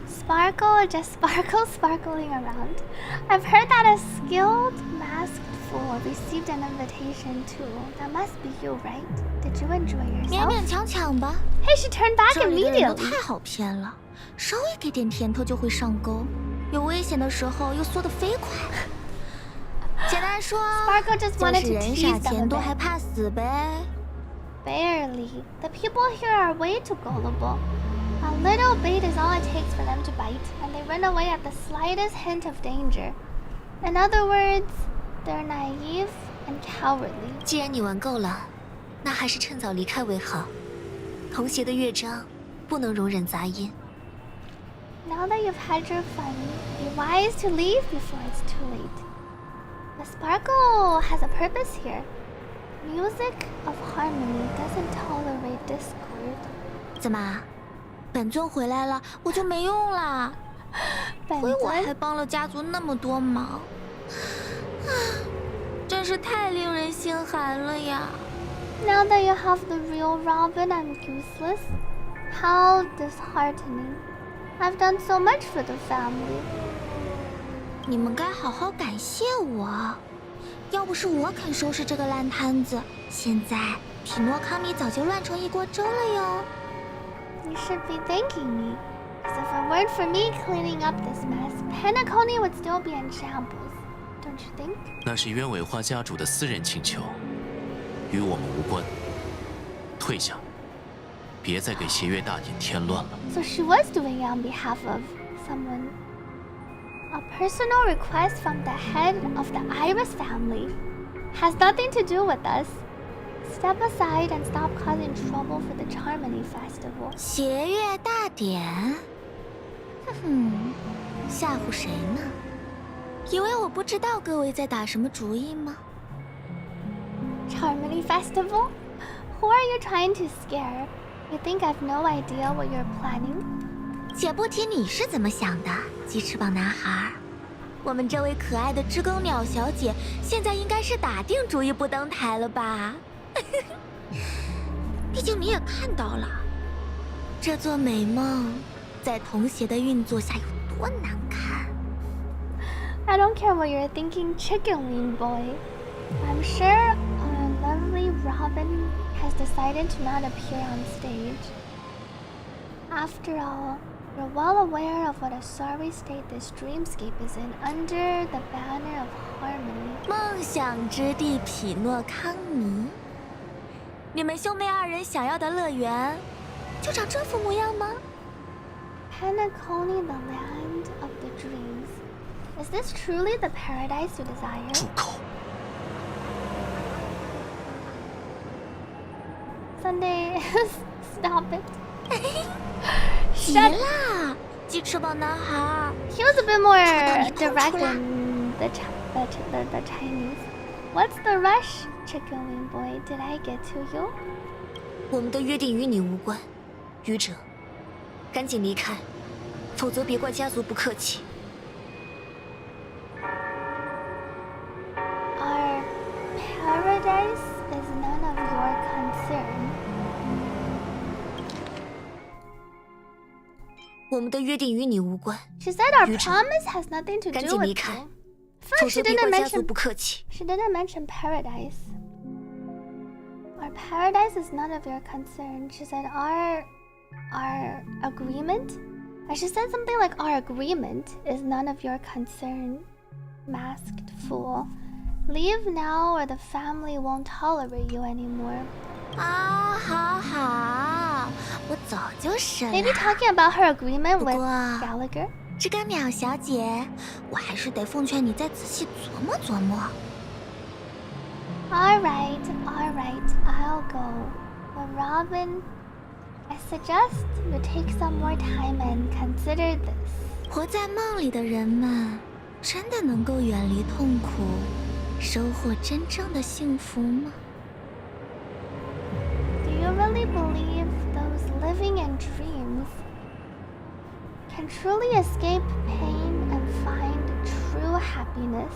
Sparkle, just sparkling around. I've heard that a skilled masked fool received an invitation too. That must be you, right? Did you enjoy 勉 yourself? 勉强强吧。 Hey, she turned back 这里的人都 immediately. 太好骗了，稍微给点甜头就会上钩，有危险的时候又缩得飞快。简单说， Sparkle just 就 wanted 是 to 人 tease 傻 them 钱 a 多还 bit. 怕死呗。 Barely. The people here are way too gullible. A little bait is all it takes for them to bite, and they run away at the slightest hint of danger. In other words, they're naive and cowardly. 既然你玩够了，那还是趁早离开为好。童鞋的乐章不能容忍杂音。 Now that you've had your fun, be wise to leave before it's too late. The sparkle has a purpose here. Music of harmony doesn't tolerate discord. 怎么，本尊回来了，我就没用啦？亏我还帮了家族那么多忙，真是太令人心寒了呀！ Now that you have the real Robin, I'm useless. How disheartening. I've done so much for the family. 你们该好好感谢我，要不是我肯收拾这个烂摊子，现在匹诺康米早就乱成一锅粥了哟。 You should be thanking me. Because if it weren't for me cleaning up this mess, Penacony would still be in shambles. Don't you think? 那是鸢尾花家主的私人请求，与我们无关。退下，别再给协约大典添乱了。 So she was doing it on behalf of someone. A personal request from the head of the Iris family. Has nothing to do with us. Step aside and stop causing trouble for the Charmony festival. 协乐大典，哼哼，吓唬谁呢？以为我不知道各位在打什么主意吗？ Charmony festival? Who are you trying to scare? You think I've no idea what you're planning? 且不提你是怎么想的，鸡翅膀男孩。我们这位可爱的知更鸟小姐，现在应该是打定主意不登台了吧？毕竟你也看到了，这座美梦在童鞋的运作下有多难看。 I don't care what you're thinking, chicken wing boy. I'm sure our lovely Robin has decided to not appear on stage. After all, You're well aware of what a sorry state this dreamscape is in under the banner of Harmony. 梦想之地匹诺康尼，你们兄妹二人想要的乐园，就长这副模样吗？ Penacony, the land of the dreams. Is this truly the paradise you desire? 住口！ Sunday, stop it. 别啦，鸡翅膀男孩。 He was a bit more 你碰 direct 出来。 than the Chinese. What's the rush, chicken wing boy? Did I get to you? 我们的约定与你无关，愚者，赶紧离开，否则别怪家族不客气。 Our paradise is none of your concern. 我们的约定与你无关， She said our 愚者， promise has nothing to 赶 do 紧 with 离开 you. 否 First, she 则别 didn't 怪家族 mention 不客气。 she didn't mention paradise. Our paradise is none of your concern. She said our agreement. She said something like our agreement is none of your concern. Masked fool. Leave now or the family won't tolerate you anymore. 啊，好好，我早就审 Maybe 了。 talking about her agreement 不 with 过， Gallagher. 这个淼小姐，我还是得奉劝你再仔细琢磨琢磨。 Alright, I'll go. But Robin, I suggest you take some more time and consider this. 活在梦里的人们，真的能够远离痛苦，收获真正的幸福吗？ Do you really believe those living in dreams can truly escape pain and find true happiness?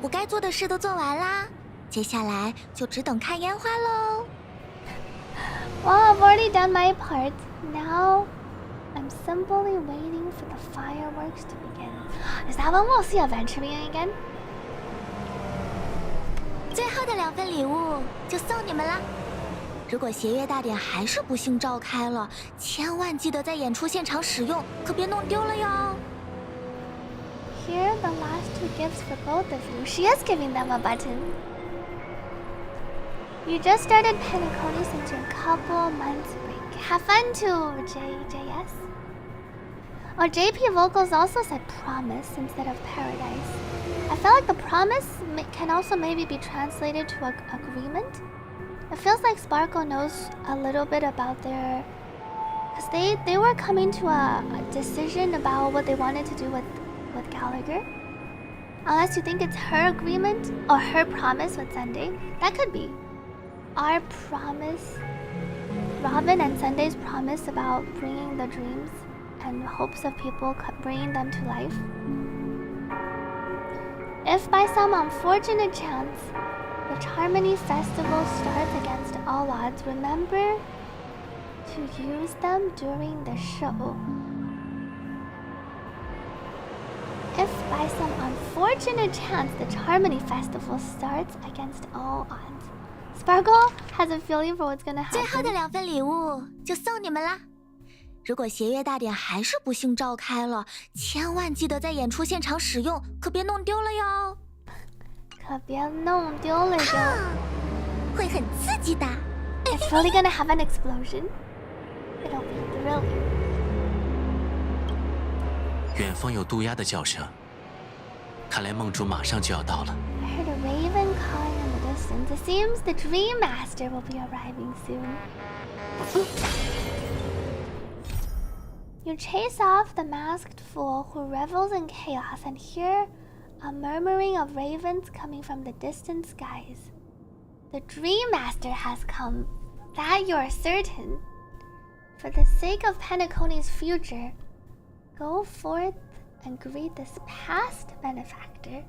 我该做的事都做完啦，接下来就只等看烟花喽。 Well, I've already done my part. Now, I'm simply waiting for the fireworks to begin. Is that when we'll see Adventuring again? 最后的2份礼物就送你们啦。如果协约大典还是不幸召开了，千万记得在演出现场使用，可别弄丢了哟。 Here are the last 2 gifts for both of you. She is giving them a button. You just started Penacony since your couple months break. Have fun too, JS. Oh, JP Vocals also said promise instead of paradise. I feel like the promise can also maybe be translated to agreement. It feels like Sparkle knows a little bit about their... Because they were coming to a decision about what they wanted to do with Gallagher. Unless you think it's her agreement or her promise with Sunday. That could be. Our promise, Robin and Sunday's promise about bringing the dreams and hopes of people bringing them to life. If by some unfortunate chance the Charmony festival starts against all odds, remember to use them during the show. If by some unfortunate chance the Charmony festival starts against all odds, Sparkle has a feeling for what's gonna 最后的 happen. 2份礼物就送你们啦。如果协约大典还是不幸召开了，千万记得在演出现场使用，可别弄丢了哟。可别弄丢了就。会很刺激的。 It's really gonna have an explosion. It'll be thrilling. 远方有渡鸦的叫声，看来梦主马上就要到了。 I heard a raven calling in the distance. It seems the Dream Master will be arriving soon. You chase off the masked fool who revels in chaos and hear a murmuring of ravens coming from the distant skies. The Dream Master has come. That you're certain. For the sake of Penacony's future, go forth and greet this past benefactor.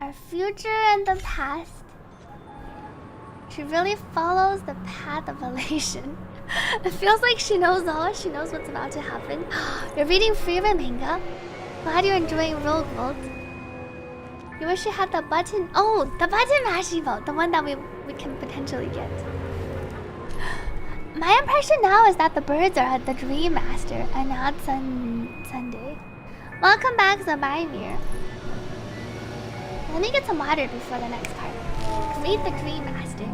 Our future and the past. She really follows the path of elation. It feels like she knows all. She knows what's about to happen. You're reading favorite manga. Glad you're enjoying Rogue World. You wish you had the button. Oh, the button Mashibo. The one that we can potentially get. My impression now is that the birds are at the Dream Master and not Sunday. Welcome back, Zabimir. Let me get some water before the next part. Meet the Dream Master.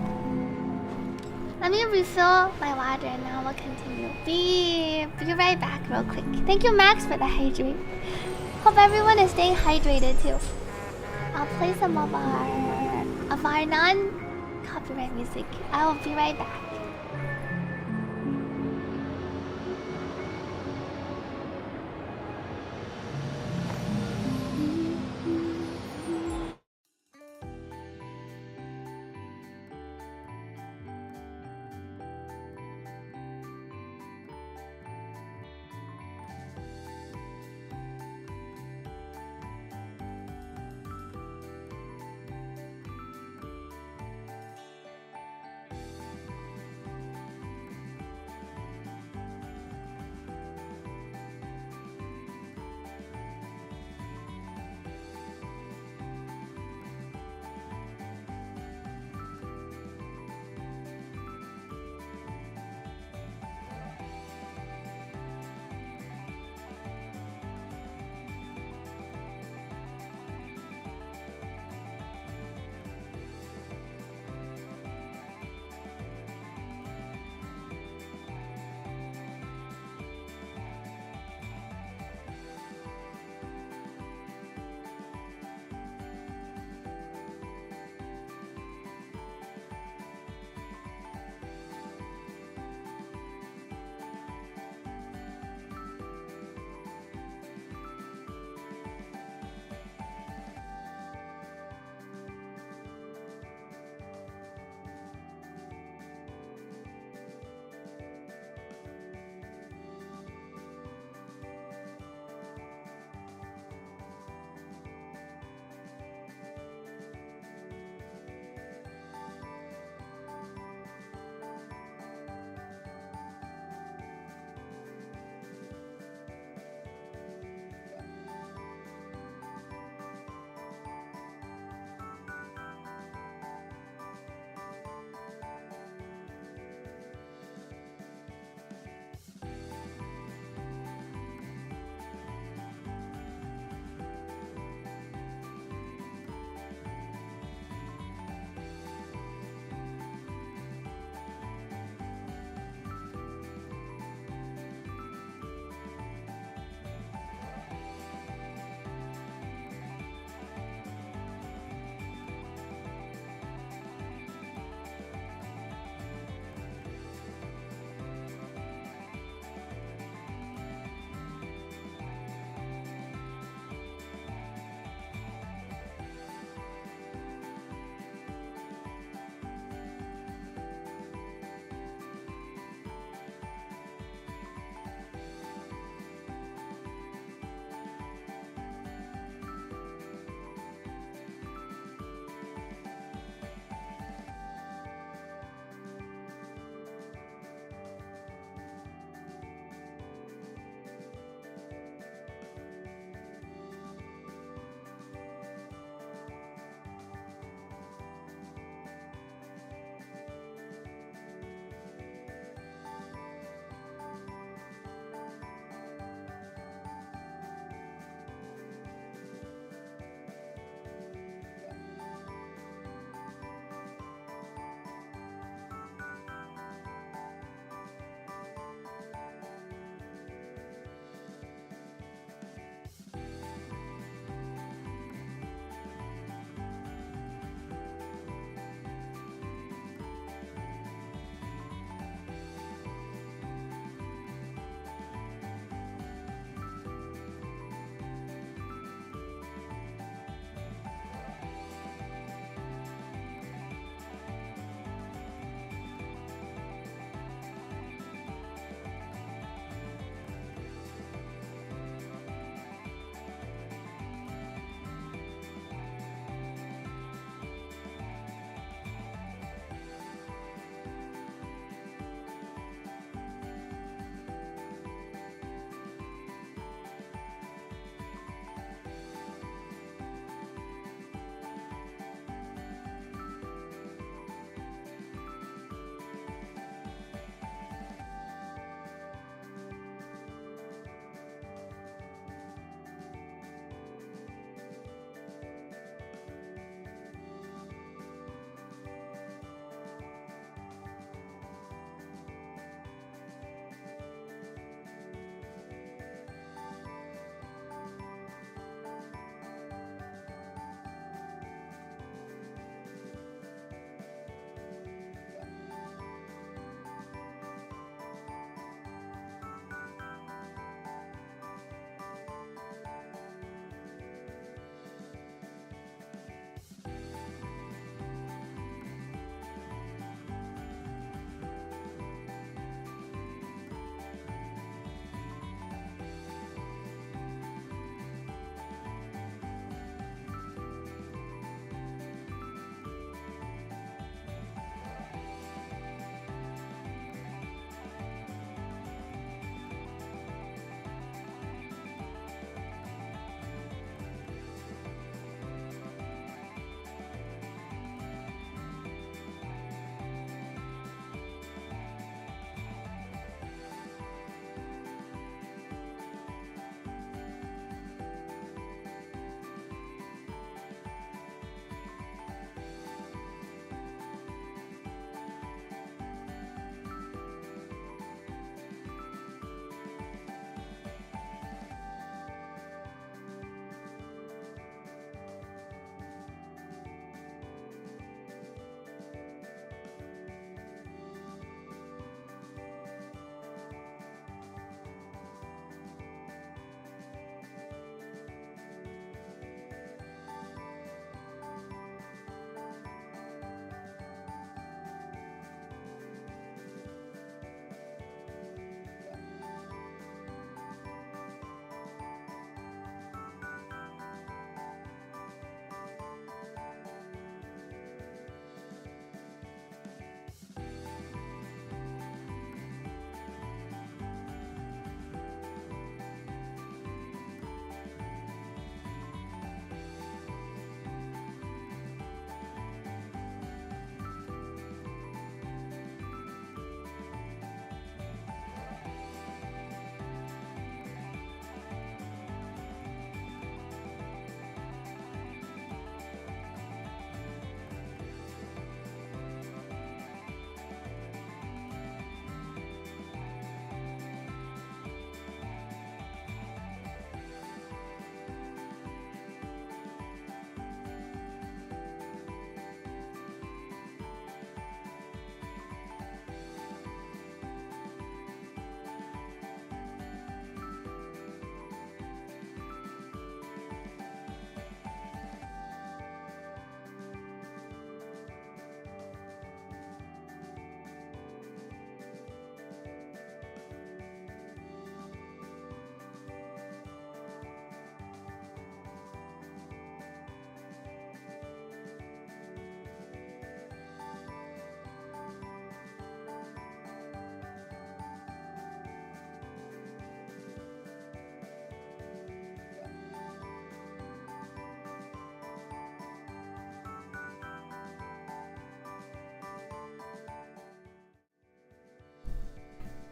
Let me refill my water and now we'll continue. Be right back real quick. Thank you, Max, for the hydrate. Hope everyone is staying hydrated too. I'll play some of our non-copyright music. I will be right back.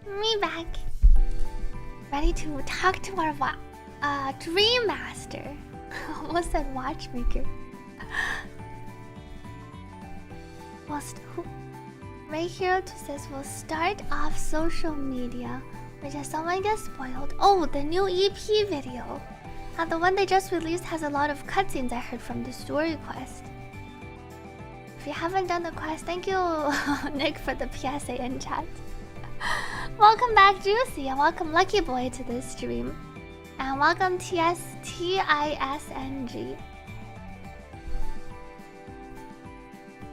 Me back. Ready to talk to our Dream Master. Almost said watchmaker. Right here to says we'll start off social media. But just someone gets spoiled. Oh, the new EP video. The one they just released has a lot of cutscenes I heard from the story quest. If you haven't done the quest, thank you, Nick, for the PSA in chat. Welcome back, Juicy, and welcome Lucky Boy to this stream. And welcome TSTISNG.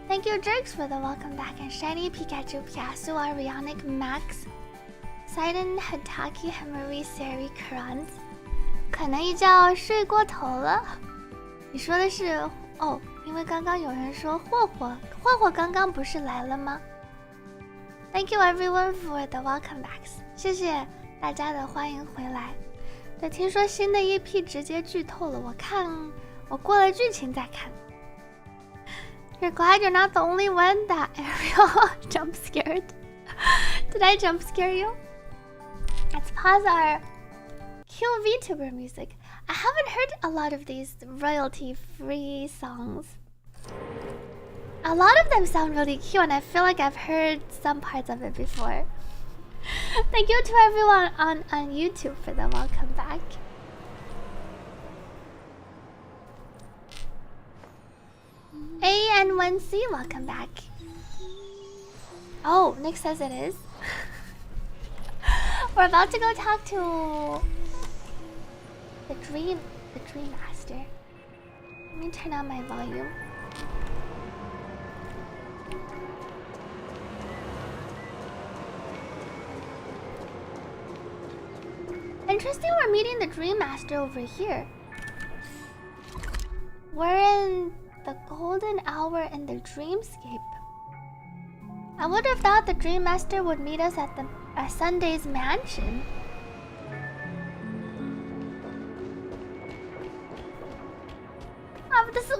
Thank you, Jerks, for the welcome back, and Shiny Pikachu, Piasu, Arianic, Max, Sidon, Hataki, Himari, Sari, Kurans。可能一觉睡过头了。你说的是哦，因为刚刚有人说霍霍刚刚不是来了吗 ？Thank you everyone for the welcome backs， 谢谢大家的欢迎回来。对，听说新的一批直接剧透了，我过了剧情再看。You're glad you're not the only one that Ariel jump scared. Did I jump scare you? Let's pause our Kill VTuber music. I haven't heard a lot of these royalty-free songs. A lot of them sound really cute, and I feel like I've heard some parts of it before. Thank you to everyone on YouTube for the welcome back. AN1C, welcome back. Oh, Nick says it is. We're about to go talk to the Dream Master. Let me turn on my volume. Interesting, we're meeting the Dream Master over here. We're in the golden hour in the dreamscape. I would have thought the Dream Master would meet us at Sunday's mansion.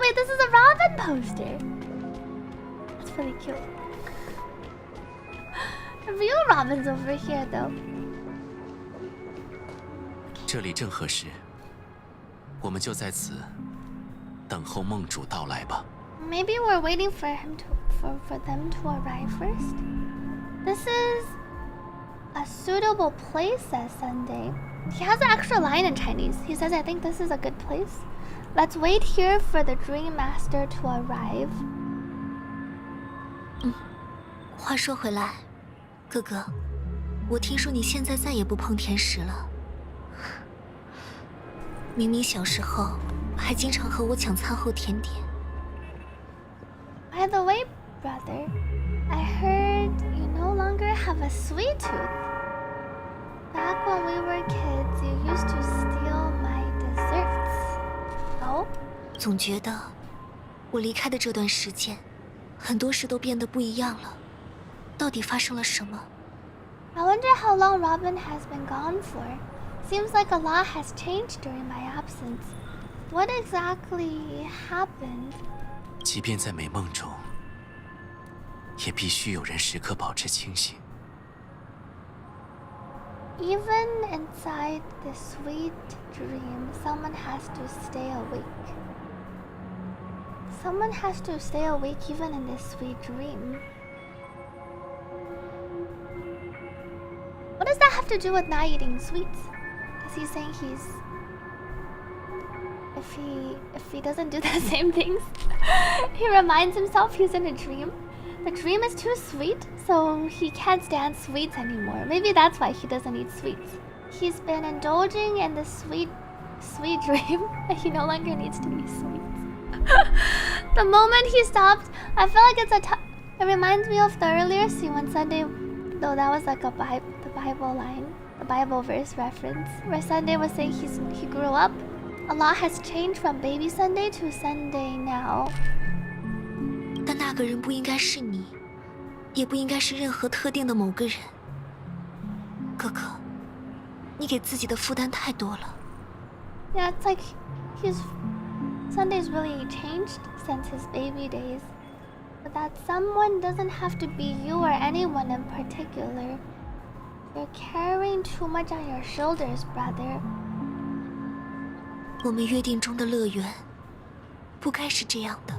Wait, this is a Robin poster. That's really cute. The real Robin's over here, though. 这里正合适，我们就在此等候梦主到来吧。 Maybe we're waiting for them to arrive first. This is a suitable place, says Sunday. He has an extra line in Chinese. He says, I think this is a good place. Let's wait here for the Dream Master to arrive. 话说回来，哥哥，我听说你现在再也不碰甜食了。明明小时候还经常和我抢餐后甜点。By the way, brother, I heard you no longer have a sweet tooth. Back when we were kids, you used to steal my desserts. Oh? 总觉得我离开的这段时间，很多事都变得不一样了。到底发生了什么？ I wonder how long Robin has been gone for. Seems like a lot has changed during my absence. What exactly happened? 即便在美梦中，也必须有人时刻保持清醒。 Even inside the sweet dream, someone has to stay awake. Someone has to stay awake even in this sweet dream. What does that have to do with not eating sweets? Is he saying if he doesn't do the same things, he reminds himself he's in a dream? The dream is too sweet, so he can't stand sweets anymore. Maybe that's why he doesn't eat sweets. He's been indulging in the sweet dream that he no longer needs to eat sweets. The moment he stopped, I feel like it reminds me of the earlier scene when Sunday, though that was like the Bible line, the Bible verse reference, where Sunday was saying he grew up. A lot has changed from baby Sunday to Sunday now. 但那个人不应该是你，也不应该是任何特定的某个人。哥哥，你给自己的负担太多了。 Yeah, it's like Sunday's really changed since his baby days. But that someone doesn't have to be you or anyone in particular. You're carrying too much on your shoulders, brother. 我们约定中的乐园，不该是这样的。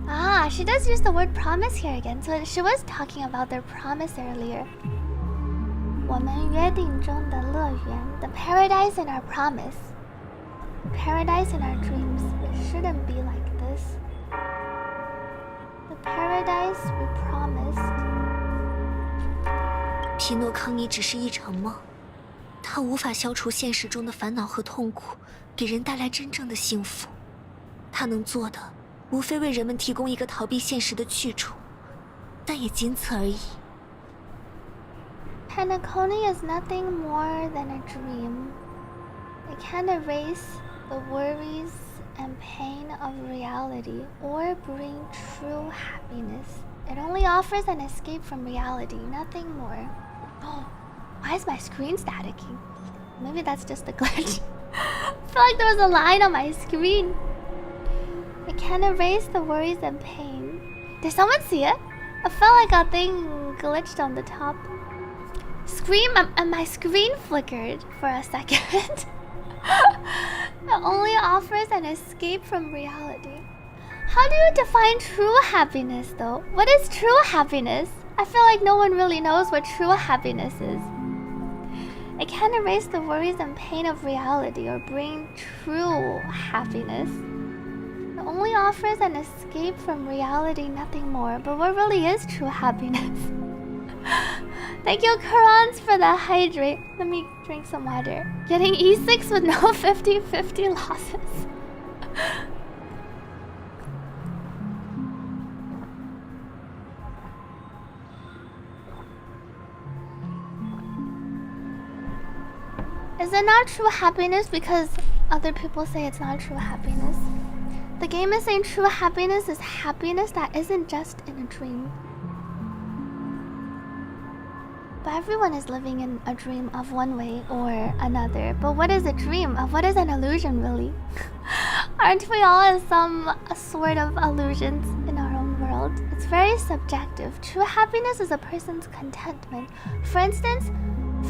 Ah, she does use the word promise here again. So she was talking about their promise earlier. 我们约定中的乐园, the paradise in our promise. The paradise in our dreams. It shouldn't be like this. The paradise we promised. 皮诺康尼只是一场梦，它无法消除现实中的烦恼和痛苦，给人带来真正的幸福。它能做的，无非为人们提供一个逃避现实的去处，但也仅此而已。Panaconi is nothing more than a dream. It can't erase the worries and pain of reality or bring true happiness. It only offers an escape from reality, nothing more. Oh, why is my screen staticking? Maybe that's just a glitch. I feel like there was a line on my screen. It can't erase the worries and pain. Did someone see it? I felt like a thing glitched on the top. And my screen flickered for a second. It only offers an escape from reality. How do you define true happiness, though? What is true happiness? I feel like no one really knows what true happiness is. It can't erase the worries and pain of reality or bring true happiness. It only offers an escape from reality, nothing more. But what really is true happiness? Thank you, Kurans, for the hydrate. Let me drink some water. Getting E6 with no 50-50 losses. Is it not true happiness because other people say it's not true happiness? The game is saying true happiness is happiness that isn't just in a dream. But everyone is living in a dream of one way or another. But what is a dream? What is an illusion, really? Aren't we all some sort of illusions in our own world? It's very subjective. True happiness is a person's contentment. For instance,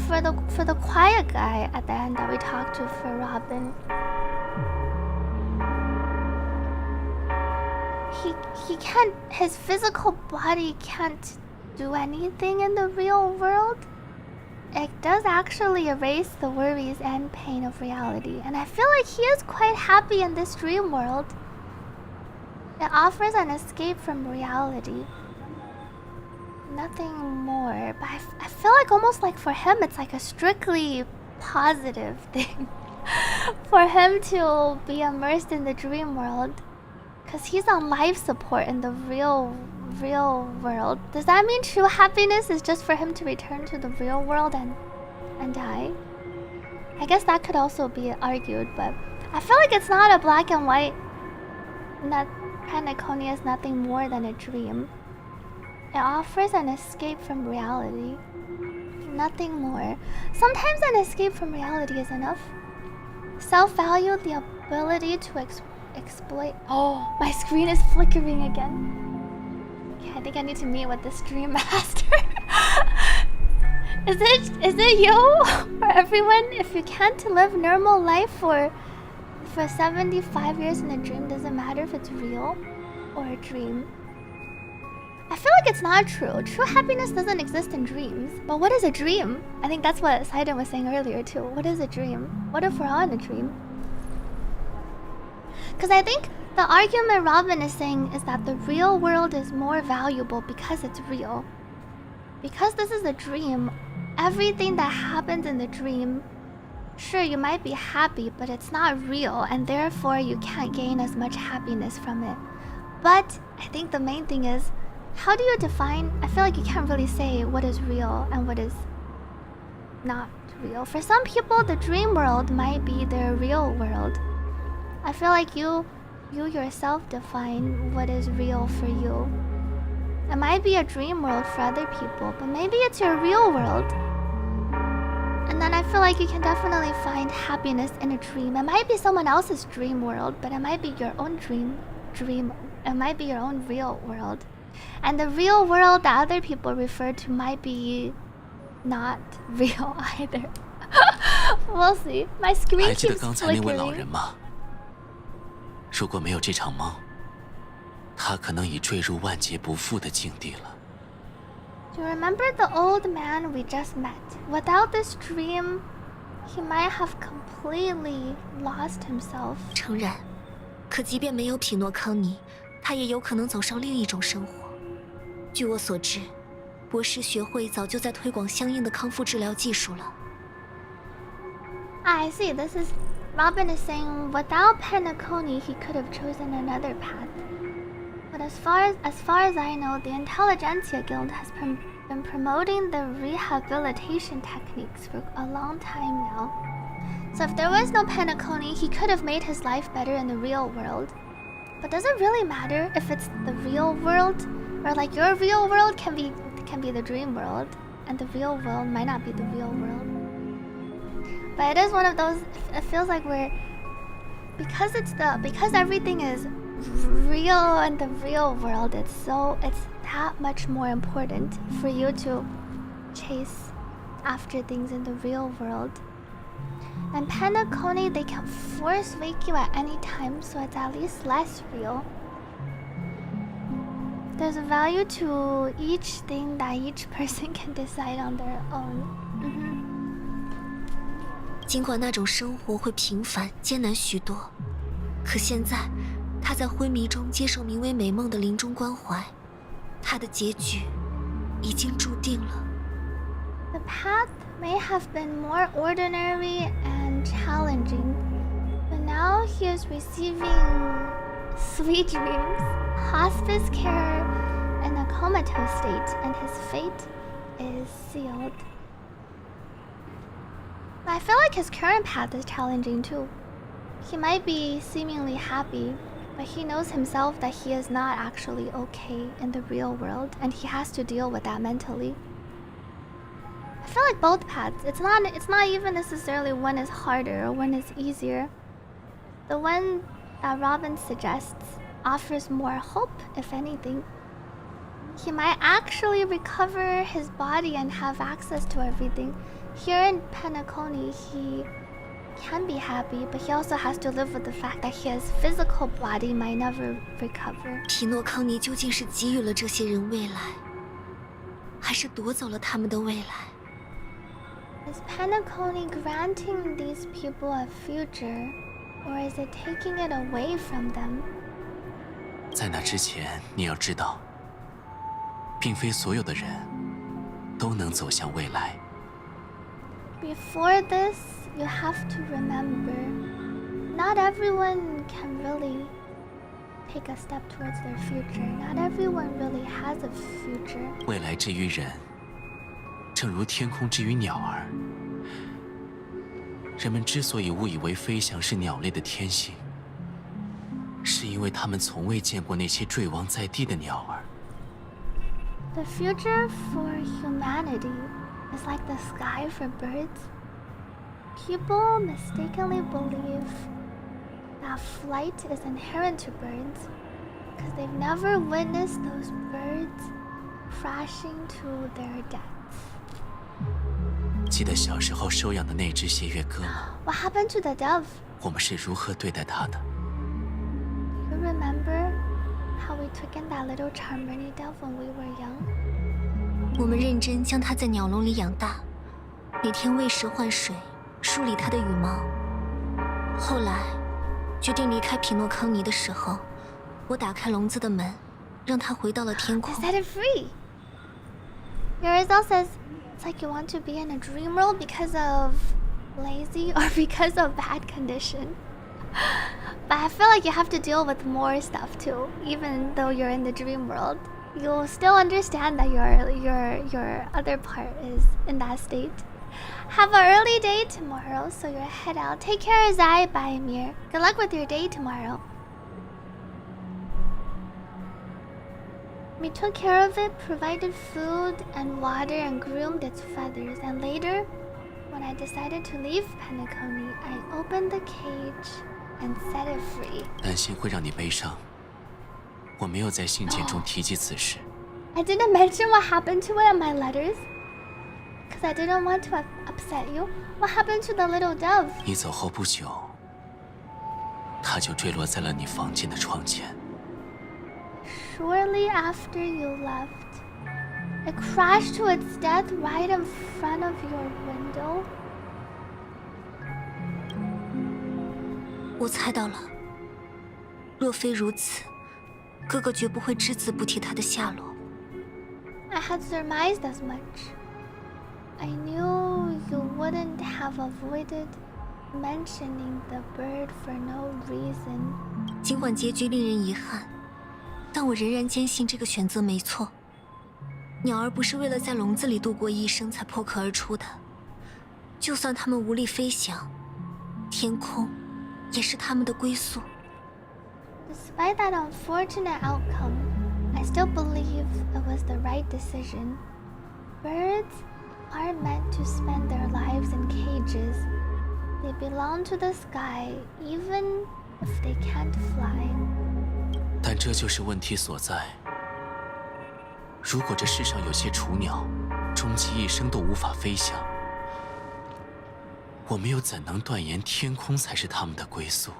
for the quiet guy at the end that we talked to for Robin, he can't, his physical body can't do anything in the real world. It does actually erase the worries and pain of reality, and I feel like he is quite happy in this dream world. It offers an escape from reality, nothing more. But I feel like almost like for him it's like a strictly positive thing for him to be immersed in the dream world, because he's on life support in the real world. Does that mean true happiness is just for him to return to the real world and die? I guess that could also be argued, but I feel like it's not a black and white. Not Panaconi is nothing more than a dream. It offers an escape from reality, nothing more. Sometimes an escape from reality is enough. Self-value, the ability to exploit. Oh, my screen is flickering again. I think I need to meet with the stream master. Is it you or everyone? If you can't live normal life for 75 years in a dream, does it matter if it's real or a dream? I feel like it's not true. True happiness doesn't exist in dreams. But what is a dream? I think that's what Saiden was saying earlier too. What is a dream? What if we're all in a dream? Because I think the argument Robin is saying is that the real world is more valuable because it's real. Because this is a dream, everything that happens in the dream, sure, you might be happy, but it's not real, and therefore you can't gain as much happiness from it. But I think the main thing is, how do you define? I feel like you can't really say what is real and what is not real. For some people, the dream world might be their real world. I feel like you yourself define what is real for you. It might be a dream world for other people, but maybe it's your real world. And then I feel like you can definitely find happiness in a dream. It might be someone else's dream world, but it might be your own dream. It might be your own real world. And the real world that other people refer to might be not real either. We'll see. My screen 还记得 keeps 刚才那位老 flickering. 人吗？如果没有这场梦，他可能已坠入万劫不复的境地了。 Do you remember the old man we just met? Without this dream, he might have completely lost himself. 诚然，可即便没有匹诺康尼，他也有可能走上另一种生活。据我所知，博士学会早就在推广相应的康复治疗技术了。 I see. This is Robin is saying without Penacony, he could have chosen another path. But as far as I know, the Intelligentsia Guild has been promoting the rehabilitation techniques for a long time now. So if there was no Penacony, he could have made his life better in the real world. But does it really matter if it's the real world, or like your real world can be the dream world, and the real world might not be the real world? But it is one of those. It feels like because everything is real in the real world. It's that much more important for you to chase after things in the real world. And Penacony, they can force wake you at any time, so it's at least less real. There's a value to each thing that each person can decide on their own. 尽管那种生活会平凡艰难许多，可现在他在昏迷中接受名为美梦的临终关怀，他的结局已经注定了。 The path may have been more ordinary and challenging, but now he is receiving sweet dreams, hospice care in a comatose state, and his fate is sealed. I feel like his current path is challenging too. He might be seemingly happy, but he knows himself that he is not actually okay in the real world, and he has to deal with that mentally. I feel like both paths, it's not even necessarily one is harder or one is easier. The one that Robin suggests offers more hope, if anything. He might actually recover his body and have access to everything. Here in Penacony, he can be happy, but he also has to live with the fact that his physical body might never recover. 匹诺康尼究竟是给予了这些人未来，还是夺走了他们的未来？ Is Penacony granting these people a future, or is it taking it away from them? 在那之前，你要知道，并非所有的人都能走向未来。 Before this, you have to remember, not everyone can really take a step towards their future. Not everyone really has a future. 未来之于人，正如天空之于鸟儿。人们之所以误以为飞翔是鸟类的天性，是因为他们从未见过那些坠亡在地的鸟儿。 The future for humanity is like the sky for birds. People mistakenly believe that flight is inherent to birds because they've never witnessed those birds crashing to their deaths. 记得小时候收养的那只斜月鸽吗？ What happened to the dove? 我们是如何对待它的？ You remember how we took in that little Charmony dove when we were young? 我们认真将它在鸟笼里养大，每天喂食换水，梳理它的羽毛。后来，决定离开匹诺康尼的时候，我打开笼子的门，让它回到了天 You 空。 set it free. Your result says it's like you want to be in a dream world because of lazy or because of bad condition. But I feel like you have to deal with more stuff too, even though you're in the dream world. You'll still understand that your other part is in that state. Have an early day tomorrow, so you'll head out. Take care of Zai, bye Mir. Good luck with your day tomorrow. We took care of it, provided food and water, and groomed its feathers. And later, when I decided to leave Penacony, I opened the cage and set it free. 担心会让你悲伤，我没有在信件中提及此事。 I didn't mention what happened to it in my letters. because I didn't want to upset you. What happened to the little dove? 你走后不久，它就坠落在了你房间的窗前。 Shortly after you left, it crashed to its death right in front of your window. 我猜到了，若非如此，哥哥绝不会只字不提他的下落。 I had surmised as much. I knew you wouldn't have avoided mentioning the bird for no reason. 尽管结局令人遗憾，但我仍然坚信这个选择没错。鸟儿不是为了在笼子里度过一生才破壳而出的，就算它们无力飞翔，天空也是它们的归宿。 Despite that unfortunate outcome, I still believe it was the right decision. Birds aren't meant to spend their lives in cages. They belong to the sky, even if they can't fly. 但这就是问题所在。如果这世上有些雏鸟，终其一生都无法飞翔，我们又怎能断言天空才是它们的归宿？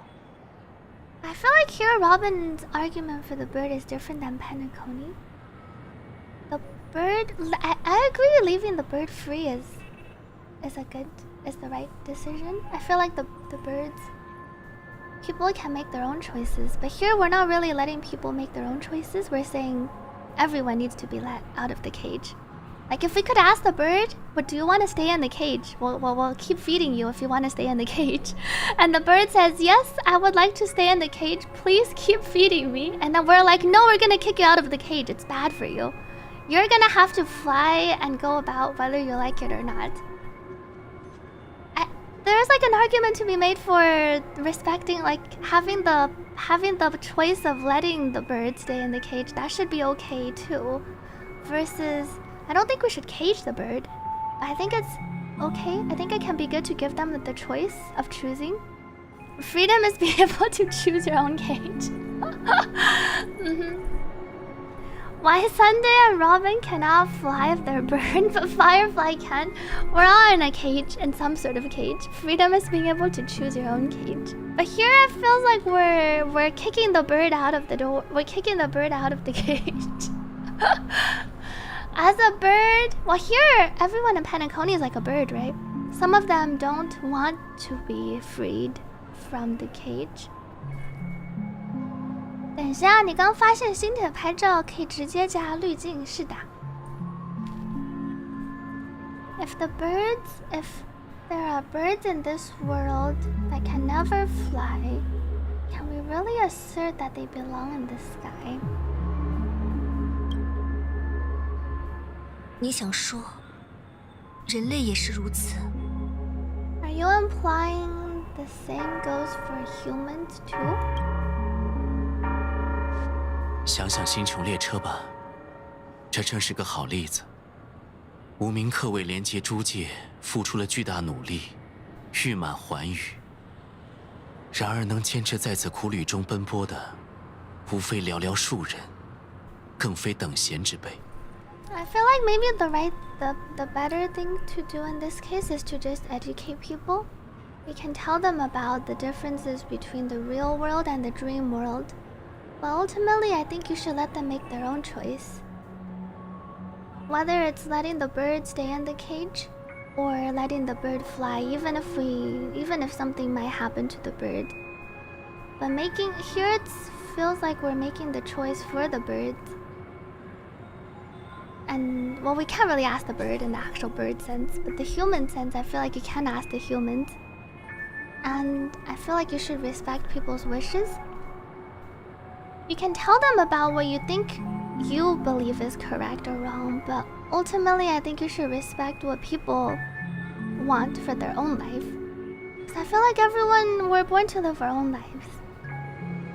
I feel like here Robin's argument for the bird is different than Penacony. The bird, I agree leaving the bird free is the right decision. I feel like the birds, people can make their own choices, but here we're not really letting people make their own choices. We're saying everyone needs to be let out of the cage. Like if we could ask the bird, "But do you want to stay in the cage? We'll keep feeding you if you want to stay in the cage." And the bird says, "Yes, I would like to stay in the cage. Please keep feeding me." And then we're like, "No, we're gonna kick you out of the cage. It's bad for you. You're gonna have to fly and go about whether you like it or not." There's like an argument to be made for respecting, like having the choice of letting the bird stay in the cage. That should be okay too. Versus, I don't think we should cage the bird. I think it's okay. I think it can be good to give them the choice of choosing. Freedom is being able to choose your own cage. Why Sunday and Robin cannot fly if they're bird, but Firefly can? We're all in a cage, in some sort of cage. Freedom is being able to choose your own cage. But here it feels like we're kicking the bird out of the door. We're kicking the bird out of the cage. As a bird, well here everyone in Penacony is like a bird, right? Some of them don't want to be freed from the cage. 等一下，你刚发现新铁拍照可以直接加滤镜，是的。If there are birds in this world that can never fly, can we really assert that they belong in the sky? 你想说，人类也是如此？ Are you implying the same goes for humans too? 想想星穹列车吧，这正是个好例子。无名客为连接诸界付出了巨大努力，誉满寰宇。然而能坚持在此苦旅中奔波的，无非寥寥数人，更非等闲之辈。 I feel like maybe the better thing to do in this case is to just educate people. We can tell them about the differences between the real world and the dream world. But ultimately, I think you should let them make their own choice. Whether it's letting the bird stay in the cage or letting the bird fly, even if something might happen to the bird. But here it feels like we're making the choice for the birds. And well, we can't really ask the bird in the actual bird sense, but the human sense, I feel like you can ask the humans. And I feel like you should respect people's wishes. You can tell them about what you think you believe is correct or wrong, but ultimately I think you should respect what people want for their own life. Because I feel like we're born to live our own lives.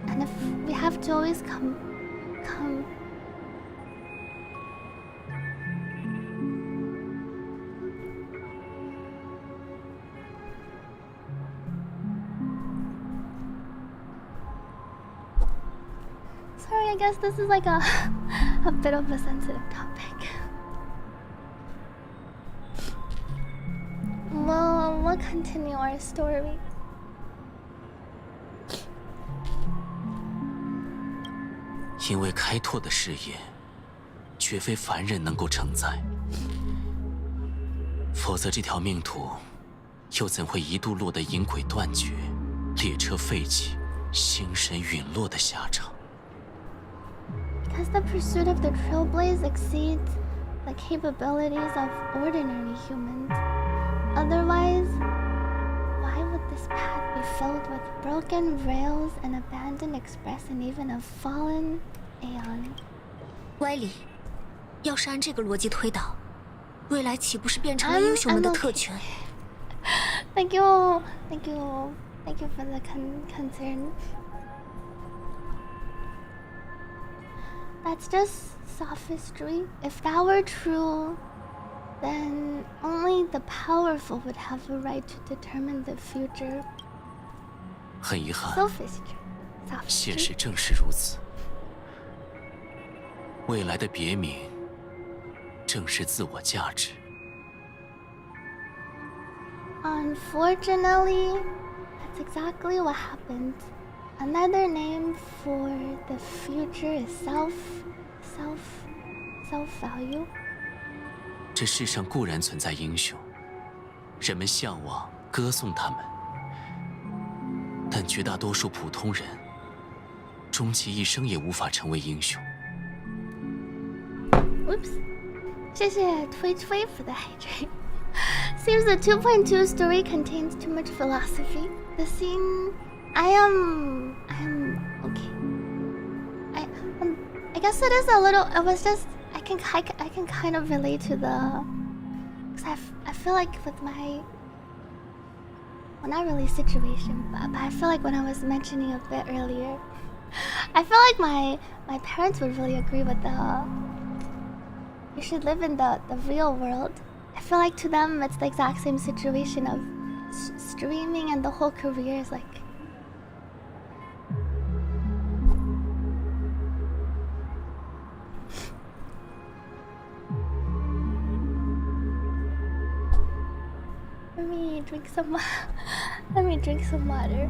And if we have to always come Sorry, I guess this is like a bit of a sensitive topic. continue our story. "因为开拓的视野，绝非凡人能够承载。否则，这条命途，又怎会一度落得银轨断绝、列车废弃、星神陨落的下场？" Because the pursuit of the trailblaze exceeds the capabilities of ordinary humans. Otherwise, why would this path be filled with broken rails, an abandoned express, and even a fallen aeon? 歪理，要是按这个逻辑推导，未来岂不是变成了英雄们的特权？ Thank you, thank you, thank you for the concern. That's just sophistry. If that were true, then only the powerful would have a right to determine the future. 很遗憾， Sophistry. 现实正是如此。未来的别名，正是自我价值。 Unfortunately, that's exactly what happened. Another name for the future is self-value. 这世上固然存在英雄，人们向往、歌颂他们，但绝大多数普通人，终其一生也无法成为英雄。 Whoops. 谢谢 Twitch Wave for the hydrate. Seems the 2.2 story contains too much philosophy. The scene, I am okay. I guess it is a little. It was just I can kind of relate to the. Cause I feel like with my. Well, not really situation, but I feel like when I was mentioning a bit earlier, I feel like my parents would really agree with the. You should live in the real world. I feel like to them it's the exact same situation of streaming, and the whole career is like. Let me drink some water.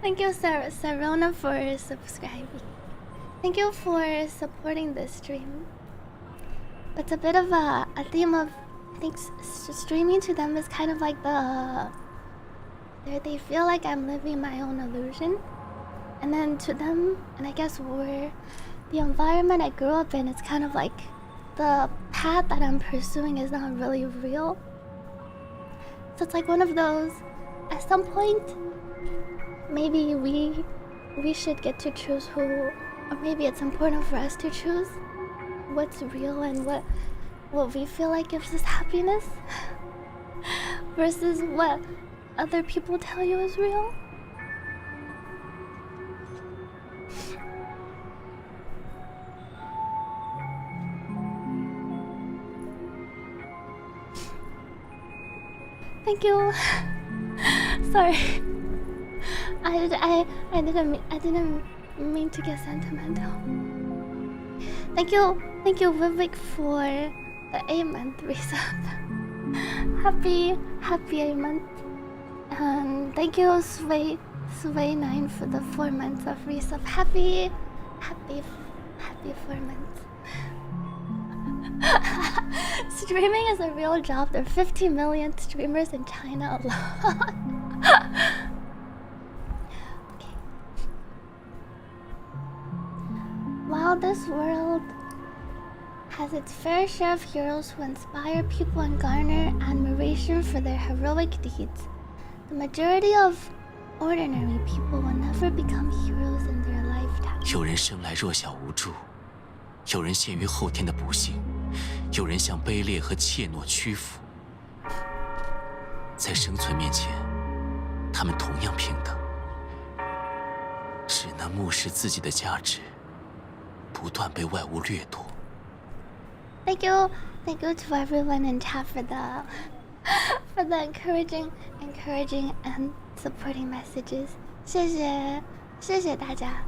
Thank you, Sarona, for subscribing. Thank you for supporting this stream. It's a bit of a theme of, I think, streaming to them is kind of like they feel like I'm living my own illusion, and then to them, and I guess the environment I grew up in, it's kind of like the path that I'm pursuing is not really real. So it's like one of those. At some point, maybe we should get to choose who, or maybe it's important for us to choose what's real and what we feel like gives us happiness versus what other people tell you is real. Thank you. Sorry, I didn't mean to get sentimental. Thank you, Vivek, for the 8-month resub. Happy 8-month. And thank you, Sway9 for the 4 months of resub. Happy 4 months. Streaming is a real job. There are 50 million streamers in China alone. Okay. While this world has its fair share of heroes who inspire people and garner admiration for their heroic deeds, the majority of ordinary people will never become heroes in their lifetime. 有人生来弱小无助，有人陷于后天的不幸，有人向卑劣和怯懦屈服。在生存面前，他们同样平等，只能目视自己的价值不断被外物掠夺。Thank you to everyone in chat for the for the encouraging and supporting messages. 谢谢大家。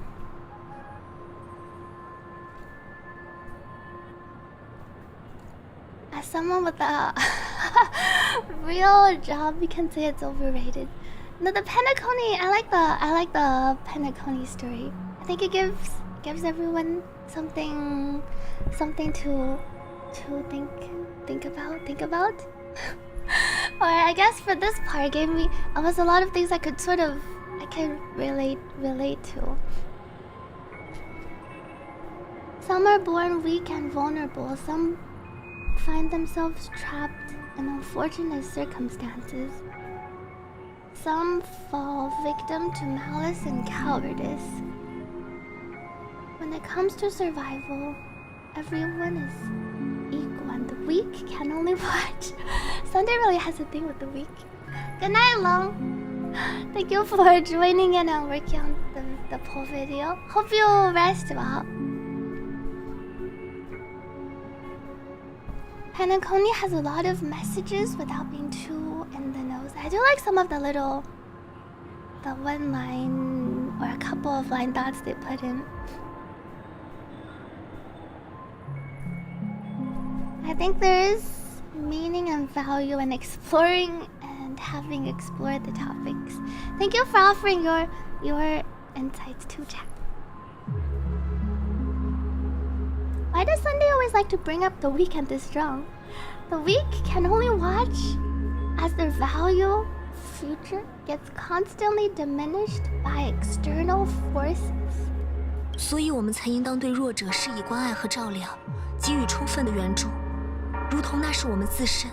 As someone with a real job, we can say it's overrated. No, the Penacony. I like the Penacony story. I think it gives everyone something to think about. Or I guess for this part, gave me a lot of things I could relate to. Some are born weak and vulnerable. Some find themselves trapped in unfortunate circumstances. Some fall victim to malice and cowardice. When it comes to survival, everyone is equal and the weak can only watch. Sunday really has a thing with the weak. Good night, Long. Thank you for joining in and working on the poll video. Hope you rest well. Penacony has a lot of messages without being too in the nose. I do like some of the one line or a couple of line dots they put in. I think there is meaning and value in exploring and having explored the topics. Thank you for offering your insights too, chat. Why does Sunday always like to bring up the weak and the strong? The weak can only watch as their value future gets constantly diminished by external forces. 所以我们才应当对弱者施以关爱和照料，给予充分的援助，如同那是我们自身。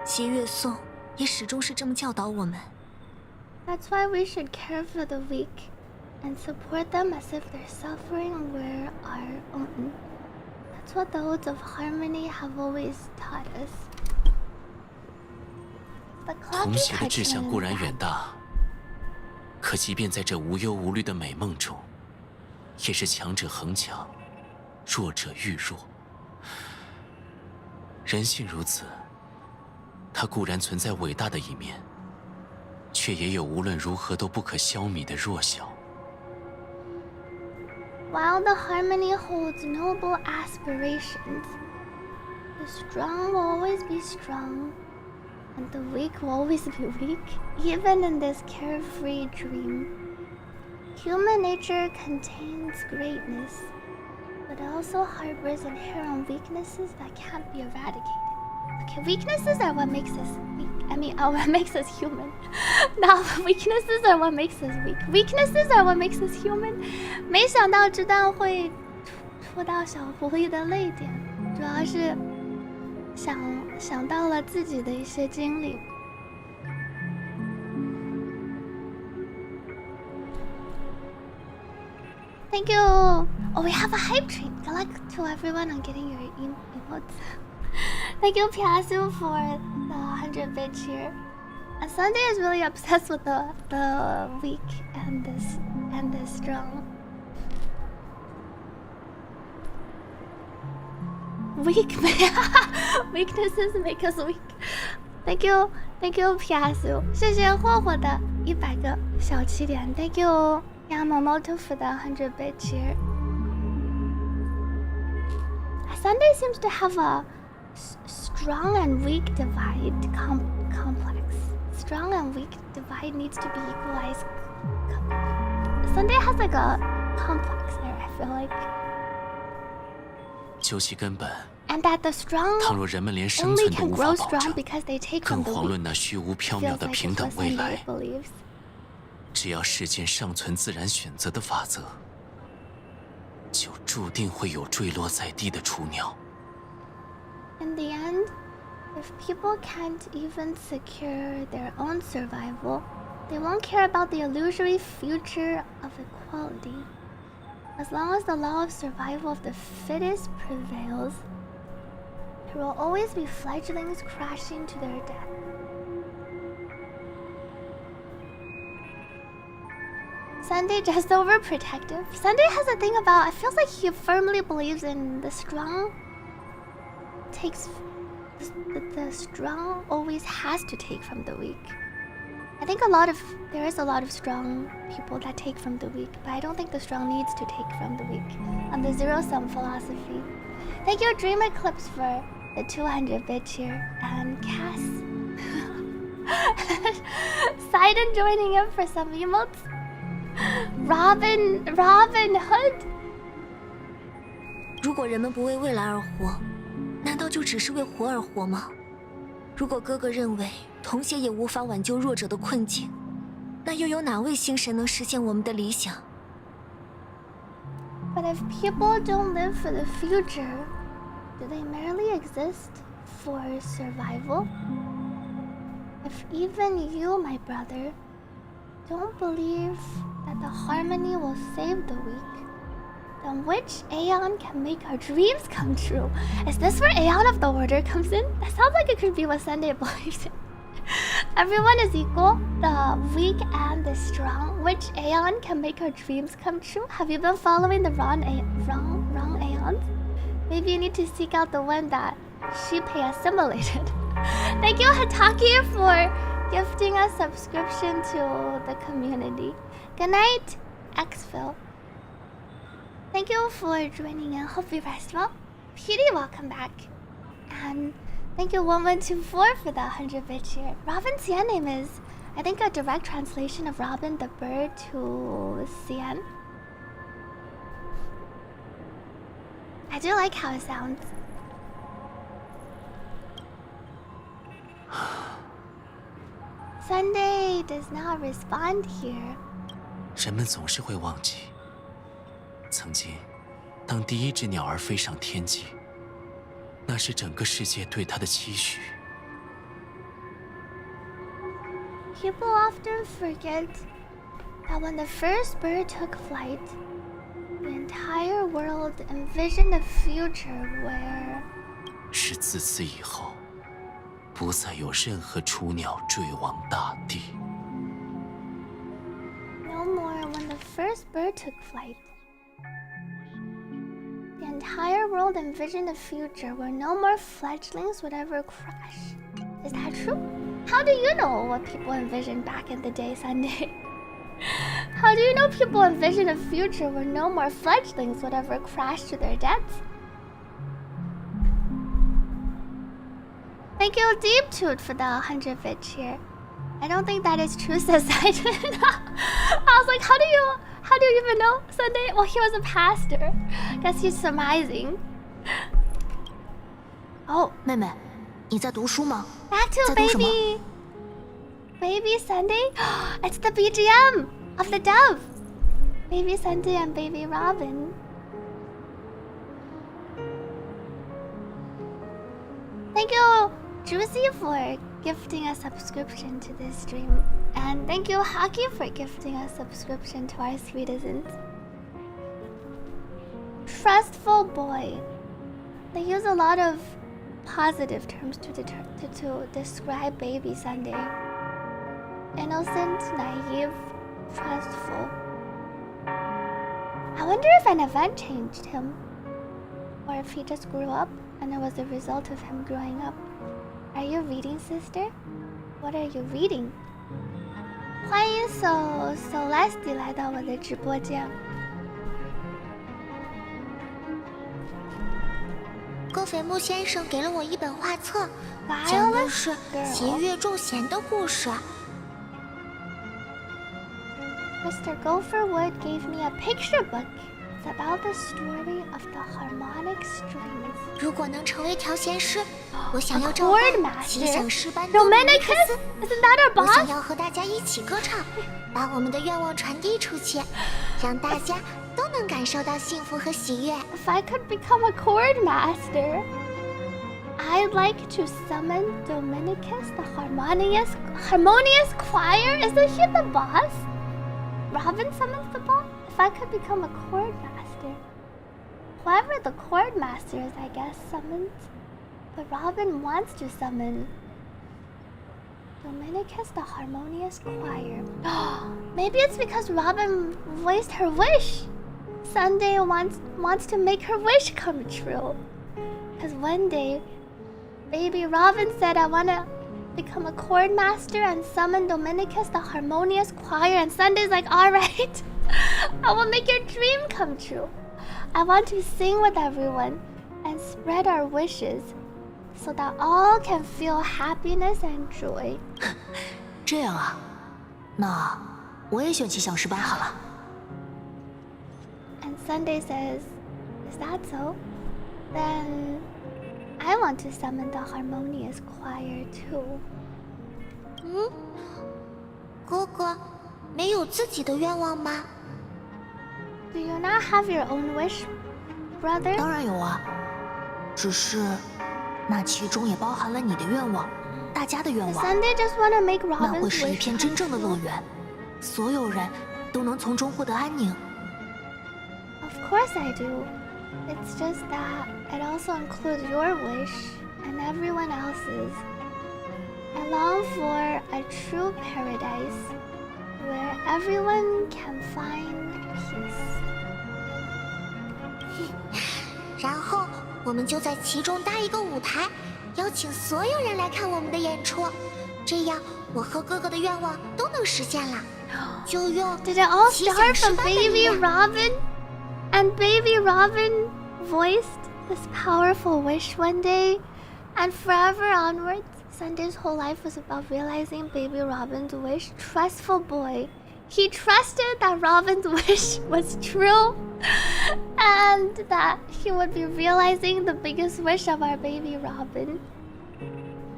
邪乐颂也始终是这么教导我们。That's why we should care for the weak and support them as if their suffering were our own. That's what the Odes of Harmony have always taught us. 同邪的志向固然远大，可即便在这无忧无虑的美梦中，也是强者恒强，弱者愈弱。人性如此，它固然存在伟大的一面，却也有无论如何都不可消弭的弱小。While the harmony holds noble aspirations, the strong will always be strong, and the weak will always be weak, even in this carefree dream. Human nature contains greatness, but it also harbors inherent weaknesses that can't be eradicated. Okay, weaknesses are what makes us weak. What makes us human. Now, weaknesses are what makes us weak. Weaknesses are what makes us human. 没想到这段会戳到小狐狸的泪点，主要是想到了自己的一些经历。Thank you. Oh, we have a hype train. Good luck to everyone on getting your emotes. Thank you, Piasu, for the 100-bit cheer. And Sunday is really obsessed with the weak and the strong. Weaknesses make us weak. Thank you, Piasu. 谢谢霍霍的100个小起点。Thank you, Yamamoto, for the 100-bit cheer. Sunday seems to have a strong and weak divide complex. Strong and weak divide needs to be equalized. Sunday has like a complex there, I feel like. 究其根本， And that the strong 倘若人们连生 only 存都 can 无法 grow 保 strong 证， because they take 更 from the 遑 weak. 论那虚无缥缈 Feels 的 like 平 it's 等 what 未 Sunday 来。 believes. 只要世间尚存自然选择的法则，就注定会有坠落在地的雏鸟。 In the end, if people can't even secure their own survival, they won't care about the illusory future of equality. As long as the law of survival of the fittest prevails, there will always be fledglings crashing to their death. Sunday just overprotective. Sunday has a thing about, it feels like he firmly believes in the strong takes the strong always has to take from the weak. I think there is a lot of strong people that take from the weak, but I don't think the strong needs to take from the weak. On the zero-sum philosophy. Thank you, Dream Eclipse, for the 200-bit cheer, and Cass. Sidon joining in for some emotes. Robin Hood. 如果人们不为未来而活，难道就只是为活而活吗？如果哥哥认为童鞋也无法挽救弱者的困境，那又有哪位星神能实现我们的理想？ But if people don't live for the future, do they merely exist for survival? If even you, my brother, don't believe that the harmony will save the weak, then which Aeon can make our dreams come true? Is this where Aeon of the Order comes in? That sounds like it could be what Sunday believes in. Everyone is equal, the weak and the strong. Which Aeon can make our dreams come true? Have you been following the wrong Aeons? Maybe you need to seek out the one that Shippei assimilated. Thank you, Hataki, for gifting a subscription to the community. Good night, Xville. Thank you for joining in. Hope you rest well. Petey, welcome back. And thank you, 1124, for the 100-bit cheer. Robin's Xian name is, I think, a direct translation of Robin the bird to Xian. I do like how it sounds. Sunday does not respond here. 人们总是会忘记，曾经，当第一只鸟儿飞上天际，那是整个世界对它的期许。People often forget that when the first bird took flight, the entire world envisioned a future where 是自此以后，不再有任何雏鸟坠亡大地。 no more when the first bird took flight. The entire world envisioned a future where no more fledglings would ever crash. Is that true? How do you know what people envisioned back in the day, Sunday? How do you know people envision a future where no more fledglings would ever crash to their deaths? Thank you, Deep Toot, for the 100-bit cheer. I don't think that is true, says Sidon. I was like, how do you even know, Sunday? Well, he was a pastor. Guess he's surmising. Oh, 妹妹，你在读书吗？ back to 在读什么？ Baby Sunday? It's the BGM of the dove. Baby Sunday and Baby Robin. Thank you, Juicy, for gifting a subscription to this stream. And thank you, Hockey, for gifting a subscription to our Sweetisms. Trustful boy. They use a lot of positive terms to describe Baby Sunday. Innocent, naive, trustful. I wonder if an event changed him, or if he just grew up and it was a result of him growing up. Are you reading, sister? What are you reading? 欢迎 Celeste 来到我的直播间。戈斐木先生给了我一本画册，讲的是弦乐仲弦的故事。 Mr. Gopherwood gave me a picture book. It's about the story of the harmonic strings. 如果能成为调弦师，我想要 A 召唤 chord 奇想 master. 诗班多米尼克 Dominicus? 斯， Isn't that our 我想 boss? 要和大家一起歌唱，把我们的愿望传递出去，让大家都能感受到幸福和喜悦。 If I could become a chord master, I'd like to summon Dominicus, the harmonious choir. Isn't he the boss? Robin summons the boss? If I could become a chord master. Whoever the chord master is, I guess, summons. But Robin wants to summon Dominicus, the harmonious choir. Maybe it's because Robin voiced her wish. Sunday wants to make her wish come true. Because one day, Baby Robin said, I want to become a chord master and summon Dominicus, the harmonious choir. And Sunday's like, all right, I will make your dream come true. I want to sing with everyone and spread our wishes so that all can feel happiness and joy. 这样啊，那我也选去小诗班好了。And Sunday says, is that so? Then I want to summon the harmonious choir too. 哥哥，没有自己的愿望吗？ Do you not have your own wish, brother? 当然有啊，只是那其中也包含了你的愿望，大家的愿望。 Sunday just want to make 那会 Robin's 是一 wish 片 come 真正的 true. 乐园，所有人都能从中获得安宁。 Of course I do. It's just that it also includes your wish and everyone else's. I long for a true paradise where everyone can find peace. 然后我们就在其中搭一个舞台，邀请所有人来看我们的演出，这样我和哥哥的愿望都能实现了。就用 Did it all 奇想 start 诗 from 班的力 Baby 量。 Robin? And Baby Robin voiced this powerful wish one day, and forever onwards, Sunday's whole life was about realizing Baby Robin's wish. Trustful boy. He trusted that Robin's wish was true and that he would be realizing the biggest wish of our baby Robin.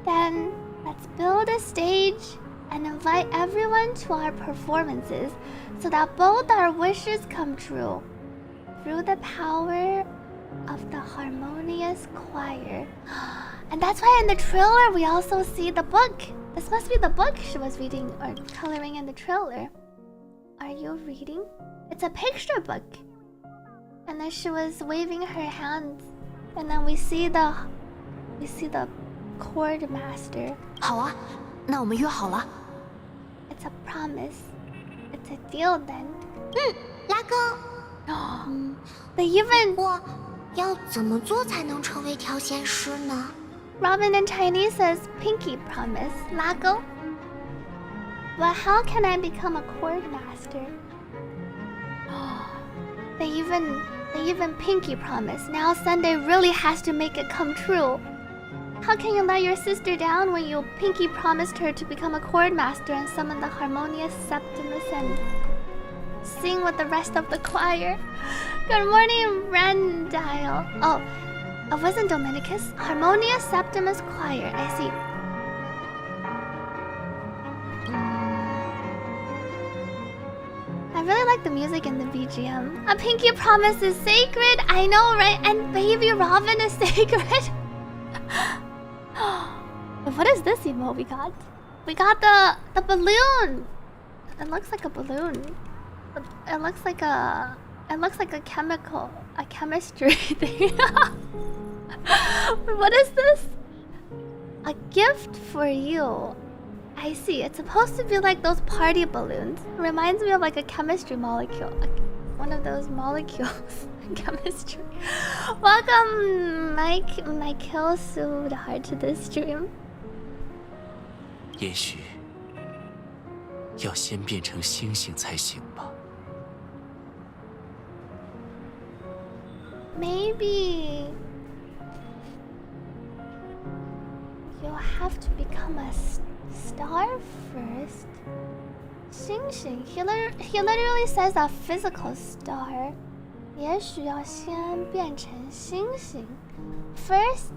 Then let's build a stage and invite everyone to our performances so that both our wishes come true through the power of the harmonious choir. And that's why in the trailer we also see the book. This must be the book she was reading or coloring in the trailer. Are you reading? It's a picture book. And then she was waving her hands. And then we see the chord master. 好啊，那我们约好了。 It's a promise. It's a deal then. 拉钩， They even 我要怎么做才能成为调弦师呢？ Robin in Chinese says pinky promise. Lago. But how can I become a chord master? They even pinky promise. Now Sunday really has to make it come true. How can you let your sister down when you pinky promised her to become a chord master and summon the harmonious Septimus and sing with the rest of the choir? Good morning, Randile. Oh, it wasn't Dominicus. Harmonious Septimus Choir. I see. I really like the music in the BGM. A pinky promise is sacred. I know, right? And Baby Robin is sacred. What is this emote we got? We got the balloon. It looks like a balloon. It looks like a chemistry thing. What is this? A gift for you. I see. It's supposed to be like those party balloons. It reminds me of like a chemistry molecule. Like one of those molecules in chemistry. Welcome, Michael Sudhar to this stream. 也许要先变成星星才行吧。 Maybe you'll have to become a star first. Xing Xing. He literally says a physical star. 也许要先变成星星. First,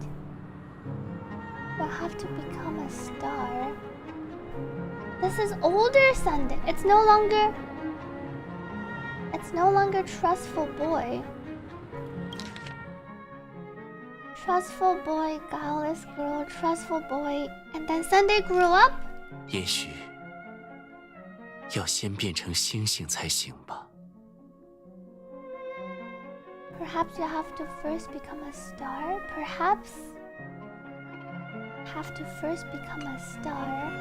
you'll have to become a star. This is older Sunday. It's no longer trustful boy. Trustful boy, guileless girl, trustful boy, and then Sunday grew up? 也许要先变成星星才行吧。 Perhaps you have to first become a star? Perhaps have to first become a star.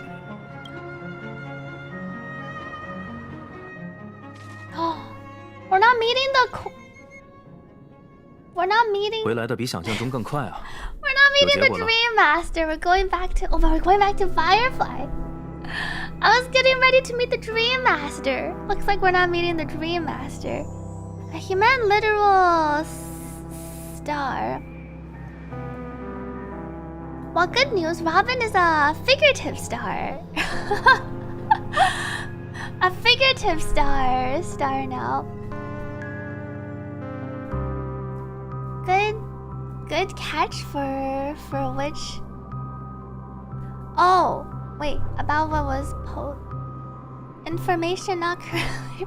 Oh, we're not meeting the... We're not meeting... 回来的比想象中更快啊！ We're not meeting the Dream Master. We're going back to Firefly. I was getting ready to meet the Dream Master. Looks like we're not meeting the Dream Master. He meant literal star. Well, good news. Robin is a figurative star. A figurative star now. Good catch for which. Oh, wait, about what was information not currently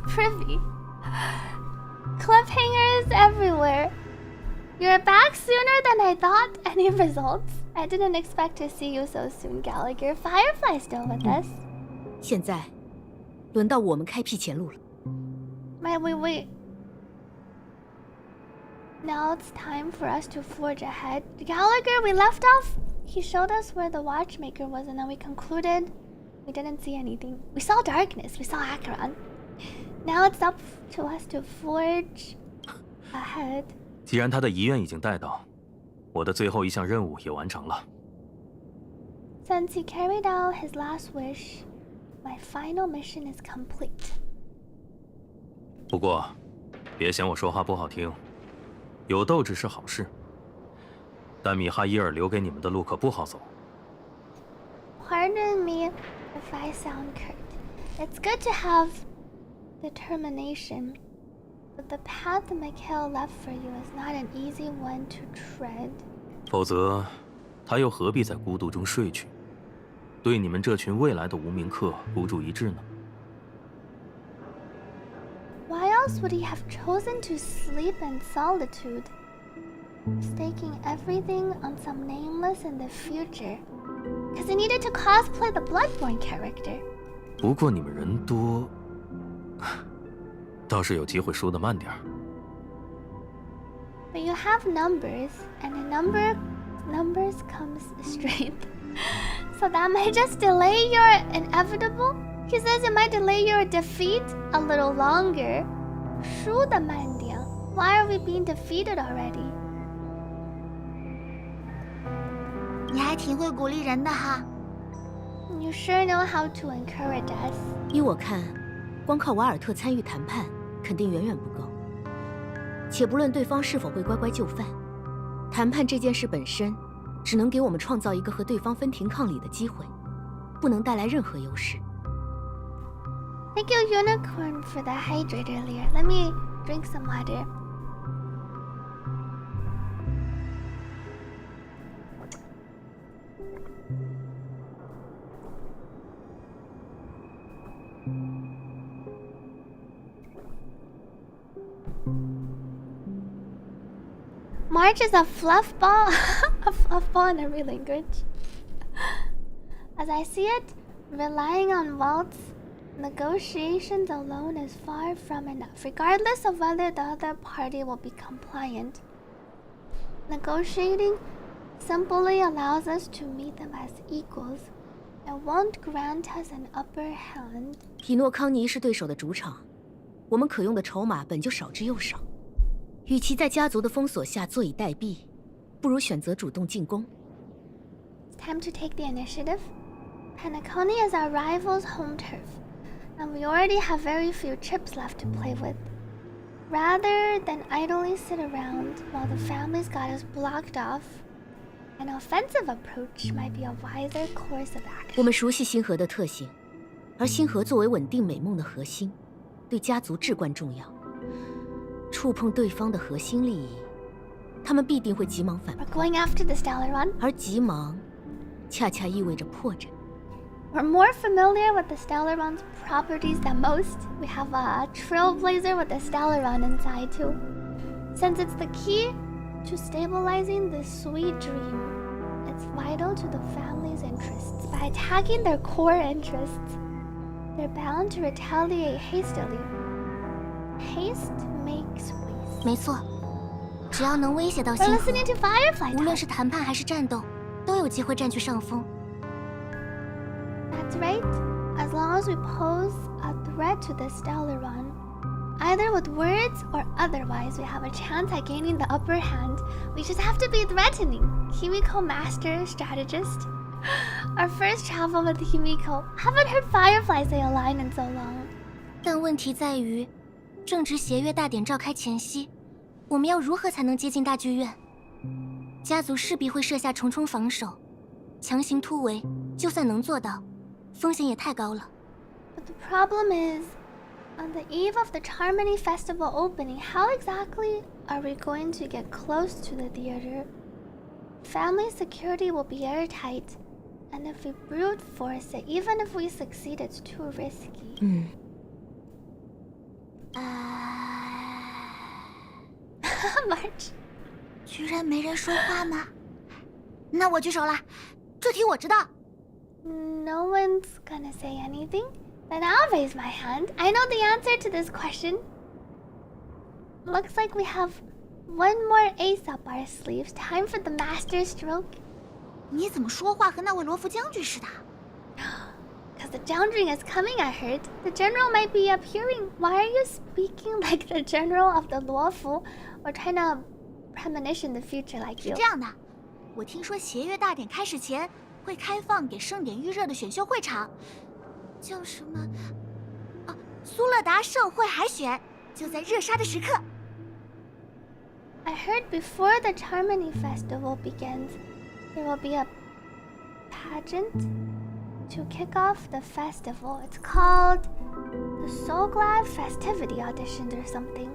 privy. Cliffhangers everywhere. You're back sooner than I thought. Any results? I didn't expect to see you so soon, Gallagher. Firefly's still with us. 现在，轮到我们开辟前路了。Wait. Now it's time for us to forge ahead. Gallagher, we left off. He showed us where the watchmaker was, and then we concluded we didn't see anything. We saw darkness. We saw Acheron. Now it's up to us to forge ahead. 既然他的遗愿已经带到，我的最后一项任务也完成了。Since he carried out his last wish, my final mission is complete. 不过，别嫌我说话不好听，有斗志是好事，但米哈伊尔留给你们的路可不好走。Pardon me if I sound curt. It's good to have determination, but the path Mikhail left for you is not an easy one to tread. 否则，他又何必在孤独中睡去，对你们这群未来的无名客孤注一掷呢？ Why else would he have chosen to sleep in solitude, staking everything on some nameless in the future? Because he needed to cosplay the Bloodborne character. 不过你们人多，倒是有机会输得慢点儿。 But you have numbers, and in numbers comes strength. So that might just delay your inevitable. He says it might delay your defeat a little longer. 输得慢点. Why are we being defeated already? 你还挺会鼓励人的哈。You sure know how to encourage us. 依我看，光靠瓦尔特参与谈判，肯定远远不够。且不论对方是否会乖乖就范，谈判这件事本身，只能给我们创造一个和对方分庭抗礼的机会，不能带来任何优势。 Thank you, Unicorn, for the hydrate earlier. Let me drink some water. March is a fluff ball, a fluff ball in every language. As I see it, relying on Walt's negotiations alone is far from enough, regardless of whether the other party will be compliant. Negotiating simply allows us to meet them as equals and won't grant us an upper hand. 匹诺康尼是对手的主场，我们可用的筹码本就少之又少。与其在家族的封锁下坐以待毙，不如选择主动进攻。It's time to take the initiative. Penacony is our rival's home turf, and we already have very few chips left to play with. Rather than idly sit around while the family's got us blocked off, an offensive approach might be a wiser course of action. 我们熟悉星河的特性，而星河作为稳定美梦的核心，对家族至关重要。触碰对方的核心利益，他们必定会急忙反驳。 We're going after the Stellar Run. 而急忙，恰恰意味着破绽。 We're more familiar with the Stellar Run's properties than most. We have a trailblazer with the Stellar Run inside too. Since it's the key to stabilizing this sweet dream, it's vital to the family's interests. By attacking their core interests, they're bound to retaliate hastily. Haste makes waste. 没错，只要能威胁到 We're 星河， listening to Firefly 无论 talk. 是谈判还是战斗，都有机会占据上风。 That's right. As long as we pose a threat to the Stellar Run, Either with words or otherwise, we have a chance at gaining the upper hand. We just have to be threatening. Himiko Master Strategist. Our first travel with Himiko. Haven't heard Firefly say a line in so long. 但问题在于，正值协约大典召开前夕，我们要如何才能接近大剧院？家族势必会设下重重防守，强行突围，就算能做到，风险也太高了。But the problem is, on the eve of the Charmony Festival opening, how exactly are we going to get close to the theater? Family security will be airtight, and if we brute force it, even if we succeed, it's too risky. March. 居然没人说话吗？那我举手了，这题我知道。No one's gonna say anything? Then I'll raise my hand. I know the answer to this question. Looks like we have one more ace up our sleeves. Time for the master stroke. 你怎么说话和那位罗浮将军似的？ Because the Jiangjun is coming, I heard. The general might be appearing. Why are you speaking like the general of the Luofu? Or trying to premonition the future like you? 是这样的，我听说协约大典开始前会开放给盛典预热的选秀会场，叫什么？啊，苏乐达盛会海选，就在热杀的时刻。I heard before the Charmony Festival begins, there will be a pageant to kick off the festival. It's called the So Glad Festivity Auditions or something.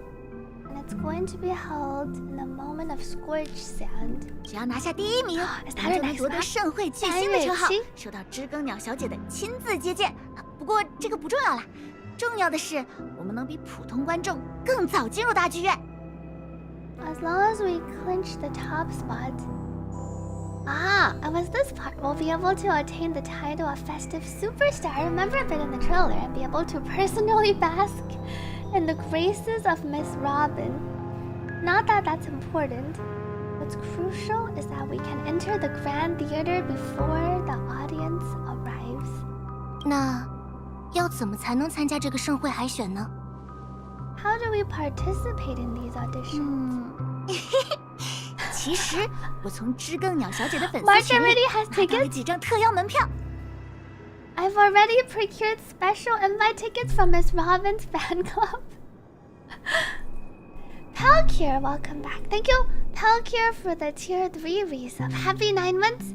And it's going to be held in the moment of scorched sand. 只要拿下第一名，Is 就 that 能 an 夺得 X 盛会巨星的称号 Match?，受到知更鸟小姐的亲自接见。不过这个不重要了，重要的是我们能比普通观众更早进入大剧院。As long as we clinch the top spot. It was this part. We'll be able to attain the title of festive superstar. I remember a bit in the trailer and be able to personally bask in the graces of Miss Robin. Not that that's important. What's crucial is that we can enter the grand theater before the audience arrives. 那要怎么才能参加这个盛会海选呢？ How do we participate in these auditions? 其实我从知更鸟小姐的粉丝 March 群里 already has 拿到了 tickets? 几张特邀门票。 I've already procured special invite tickets from Miss Robin's fan club. Palkier, welcome back. Thank you, Palkier, for the tier 3 resub. Happy 9 months.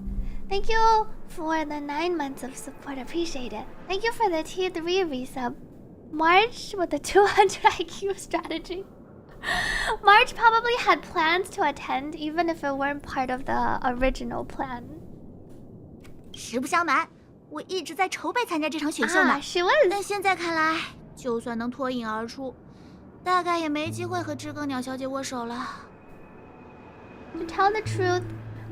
Thank you for the 9 months of support. Appreciate it. Thank you for the tier 3 resub. March with the 200 IQ strategy. March probably had plans to attend, even if it weren't part of the original plan. 实不相瞒，我一直在筹备参加这场选秀呢。 She was. 但现在看来，就算能脱颖而出，大概也没机会和知更鸟小姐握手了。 To tell the truth,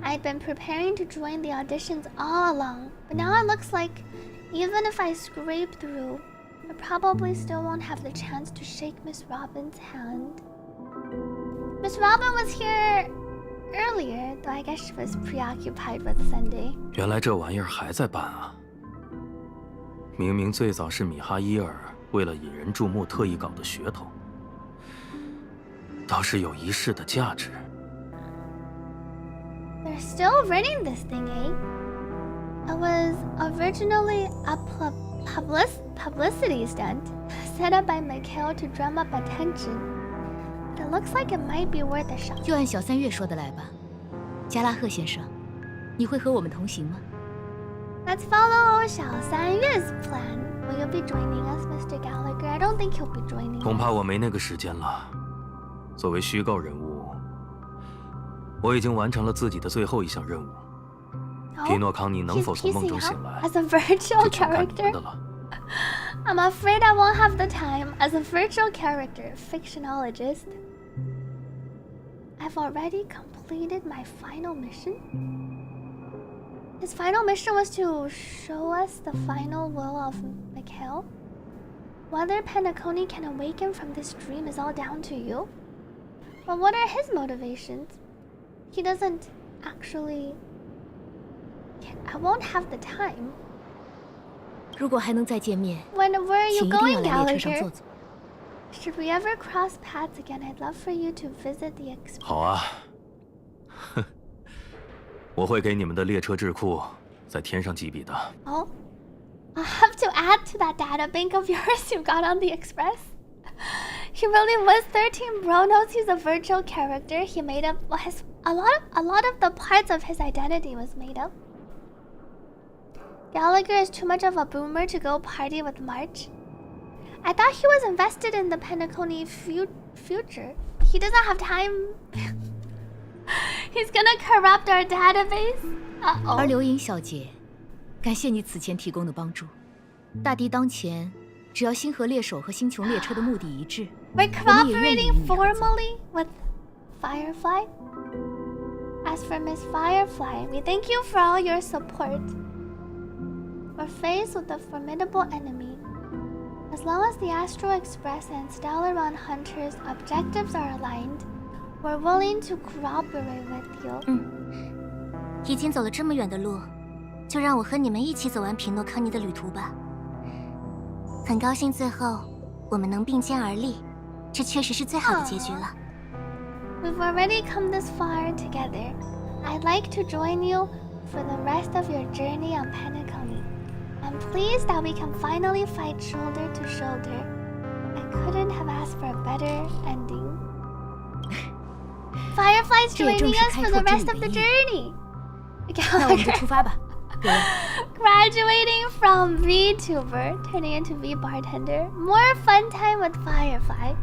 I'd been preparing to join the auditions all along, but now it looks like even if I scrape through, I probably still won't have the chance to shake Miss Robin's hand. Miss Robin was here earlier, though I guess she was preoccupied with Sunday. 原来这玩意儿还在办啊！明明最早是米哈伊尔为了引人注目特意搞的噱头，倒是有一试的价值。 They're still running this thing, eh? It was originally a publicity stunt set up by Mikhail to drum up attention. But it looks like it might be worth a shot. 就按小三月说的来吧，加拉赫先生，你会和我们同行吗？ Let's follow Xiao Sanyue's plan. Will you be joining us, Mr. Gallagher? I don't think he'll be joining 恐怕 us. 我没那个时间了。作为虚构人物，我已经完成了自己的最后一项任务。皮诺康尼能否从梦中醒来， As a virtual 就全看你 character? 们的了。 I'm afraid I won't have the time as a virtual character, fictionologist. I've already completed my final mission. His final mission was to show us the final will of Mikhail. Whether Penacony can awaken from this dream is all down to you. But what are his motivations? He doesn't actually... I won't have the time. 如果还能再见面， Where are 请 you 一定要 going, 来列车上 Gallagher? 坐坐。Should we ever cross paths again, I'd love for you to visit the express. 好啊，哼，我会给你们的列车智库再添上几笔的。Oh, I'll have to add to that data bank of yours you got on the express. He really was 13. Bro knows he's a virtual character. He made up a lot of the parts of his identity was made up. Gallagher is too much of a boomer to go party with March. I thought he was invested in the Penacony future. He doesn't have time. He's gonna corrupt our database. Uh-oh. 而刘莹小姐，感谢你此前提供的帮助。大敌当前，只要星河猎手和星穹列车的目的一致， We're 我们也愿意与 cooperating 你合作。 formally with Firefly. As for Miss Firefly, we thank you for all your support. We're faced with a formidable enemy. As long as the Astral Express and Stellar Run Hunters' objectives are aligned, we're willing to cooperate with you. 已经走了这么远的路，就让我和你们一起走完品诺康尼的旅途吧。很高兴最后我们能并肩而立，这确实是最好的结局了。 We've already come this far together. I'd like to join you for the rest of your journey on Penacony. I'm pleased that we can finally fight shoulder to shoulder. I couldn't have asked for a better ending. Firefly's 这也 joining 正是 us 开 for 拓 the 之 rest 旅 of 的 the 意义。 journey. 那我们就 Gallagher 出发吧，各位。 graduating from VTuber, turning into V bartender. More fun time with Firefly.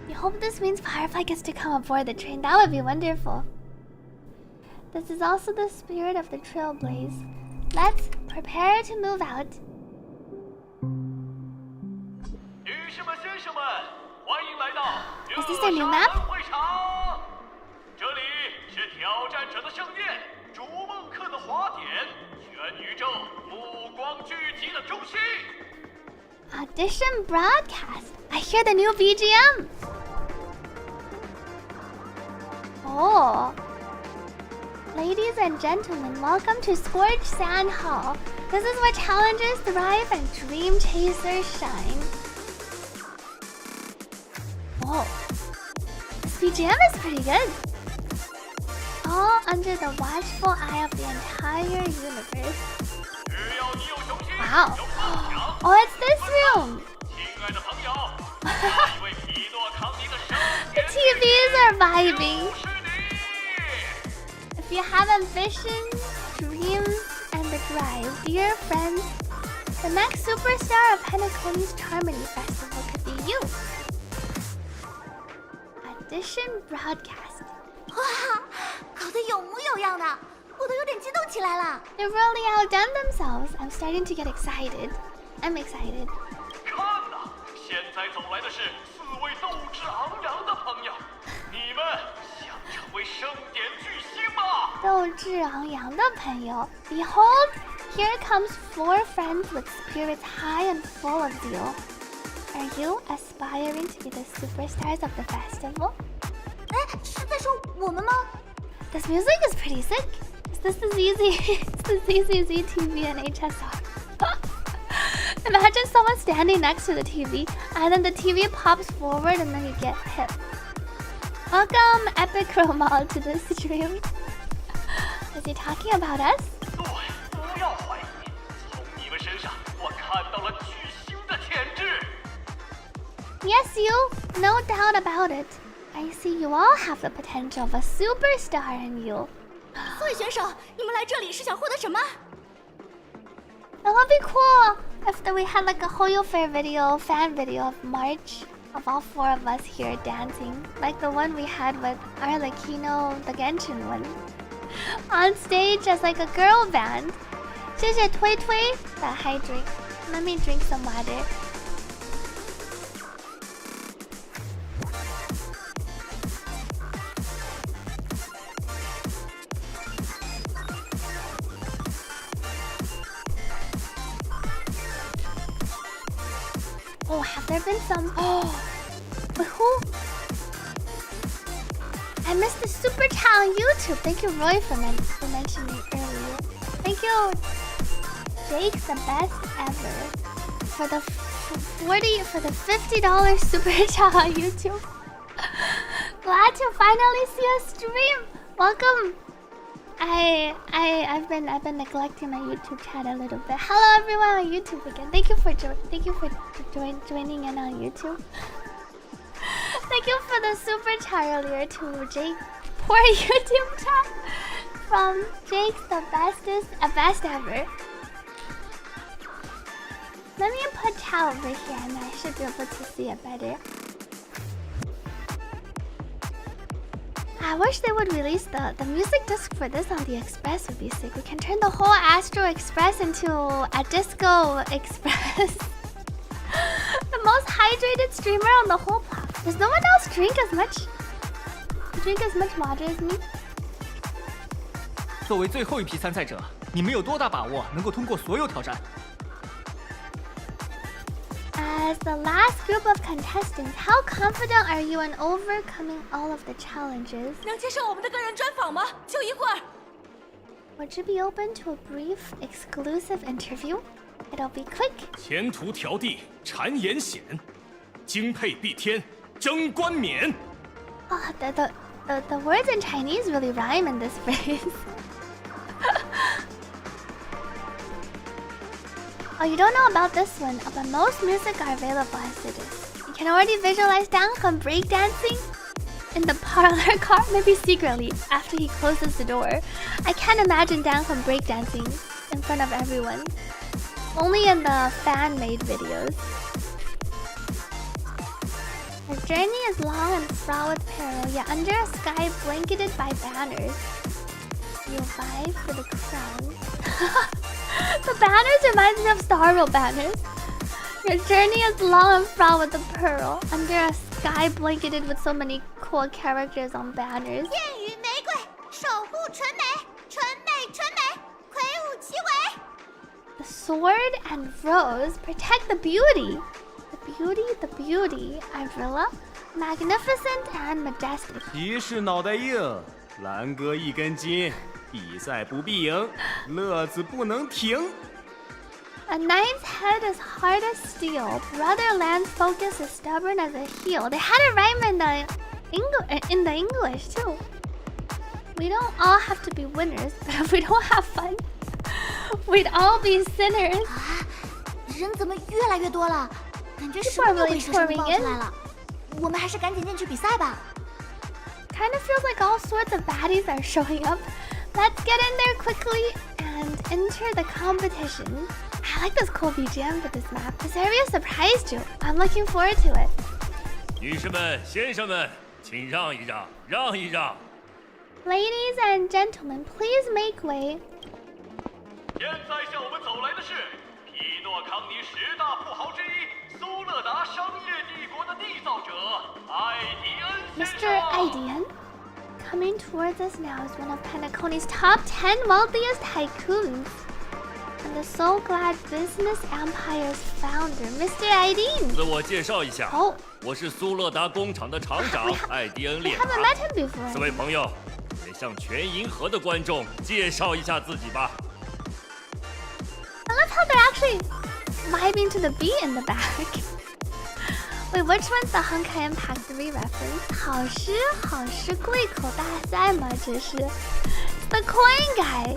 We hope this means Firefly gets to come aboard the train. That would be wonderful. This is also the spirit of the Trailblaze. Let's prepare to move out. 女士们、先生们，欢迎来到 Is this their new map? 会场。这里是挑战者的盛宴，逐梦客的华点，全宇宙目光聚集的中心。 Audition broadcast. I hear the new BGM. Oh. Ladies and gentlemen, welcome to Scorched Sand Hall. This is where challengers thrive and dream chasers shine. Whoa. This BGM is pretty good. All under the watchful eye of the entire universe. 只要你有雄心， Wow. 有梦想， Oh, it's this room. 亲爱的朋友，下一位匹诺康尼的升 The 天 TVs are vibing. 就是你。 If you have ambitions, dreams, and the drive, dear friends, the next superstar of Penacony's Charmony Festival could be you. Audition broadcast. 哇，搞得有模有样的，我都有点激动起来了。 They've really outdone themselves. I'm starting to get excited. I'm excited. 看呐，现在走来的是4位斗志昂扬的朋友，你们想成为盛典巨星吗？斗志昂扬的朋友. Behold, here comes 4 friends with spirits high and full of zeal. Are you aspiring to be the superstars of the festival? 哎，是在说我们吗？ This music is pretty sick. Is this the ZZ? It's the ZZZ TV and HSR. Imagine someone standing next to the TV, and then the TV pops forward, and then you get hit. Welcome, Epic Romal, to this stream. Is he talking about us? 对，不要怀疑，从你们身上我看到了巨星的潜质。 Yes, you. No doubt about it. I see you all have the potential of a superstar in you. 4位选手，你们来这里是想获得什么？ That would be cool if we had like a Hoyo Fair video, fan video of March, of all 4 of us here dancing, like the one we had with Arlecchino, the Genshin one, on stage as like a girl band. 谢谢推推 that hydrate. Let me drink some water. Oh, have there been some? Oh, but who? I missed the super chat on YouTube. Thank you, Roy, for mentioning earlier. Thank you, Jake, the best ever, for the for the $50 super chat on YouTube. Glad to finally see a stream. Welcome. I've been neglecting my YouTube chat a little bit. Hello everyone on YouTube again. Thank you for joining in on YouTube. Thank you for the super chat earlier to Jake. Poor YouTube chat from Jake's the best ever. Let me put chat over here and I should be able to see it better. I wish they would release the music disc for this on the Express would be sick. We can turn the whole Astro Express into a Disco Express. The most hydrated streamer on the whole platform. Does no one else drink as much water as me? 作为最后一批参赛者，你们有多大把握能够通过所有挑战？ As the last group of contestants, how confident are you in overcoming all of the challenges? 能接受我们的个人专访吗？就一会儿。 Would you be open to a brief, exclusive interview? It'll be quick. 前途迢递谗言险，经配必天争冠冕。 Oh, the words in Chinese really rhyme in this phrase. Oh, you don't know about this one, but most music are available as it is. You can already visualize Danghan breakdancing in the parlor car, maybe secretly, after he closes the door. I can't imagine Danghan breakdancing in front of everyone. Only in the fan-made videos. The journey is long and fraught with peril, yet under a sky blanketed by banners. You'll vie for the crown. The banners remind me of Star Wars banners. Your journey is long and fraught with the pearl, under a sky blanketed with so many cool characters on banners. 剑与玫瑰，守护纯美，纯美纯美，魁梧其伟。 The sword and rose protect the beauty. The beauty, Ivrilla. Magnificent and majestic. 骑士脑袋硬，兰哥一根筋，比赛不必赢，乐子不能停。 A knight's head is hard as steel. Brother Land's focus is stubborn as a heel. They had it rhyme in the English too. We don't all have to be winners, but if we don't have fun, we'd all be sinners. 人怎么越来越多了？感觉什么都会生生爆出来了。我们还是赶紧进去比赛吧。 Kind of feels like all sorts of baddies are showing up. Let's get in there quickly and enter the competition. I like this cool BGM for this map. This area surprised you. I'm looking forward to it. 女士们、先生们，请让一让，让一让。 Ladies and gentlemen, please make way. 现在向我们走来的是皮诺康尼10大富豪之一，苏勒达商业帝国的缔造者艾迪恩先生。 Mr. Aidian? Coming towards us now is one of Penacony's top 10 wealthiest tycoons. And the So Glad Business Empire's founder, Mr. Aidian. 自我介绍一下， Oh, 我是苏勒达工厂的厂长艾迪恩 I 列 haven't 卡。 met him before. 四位朋友，也向全银河的观众介绍一下自己吧。 I love how they're actually vibing to the beat in the back. Wait, which one's the Honkai Impact 3 reference? 好吃贵口大赛吗？这是 the coin guy.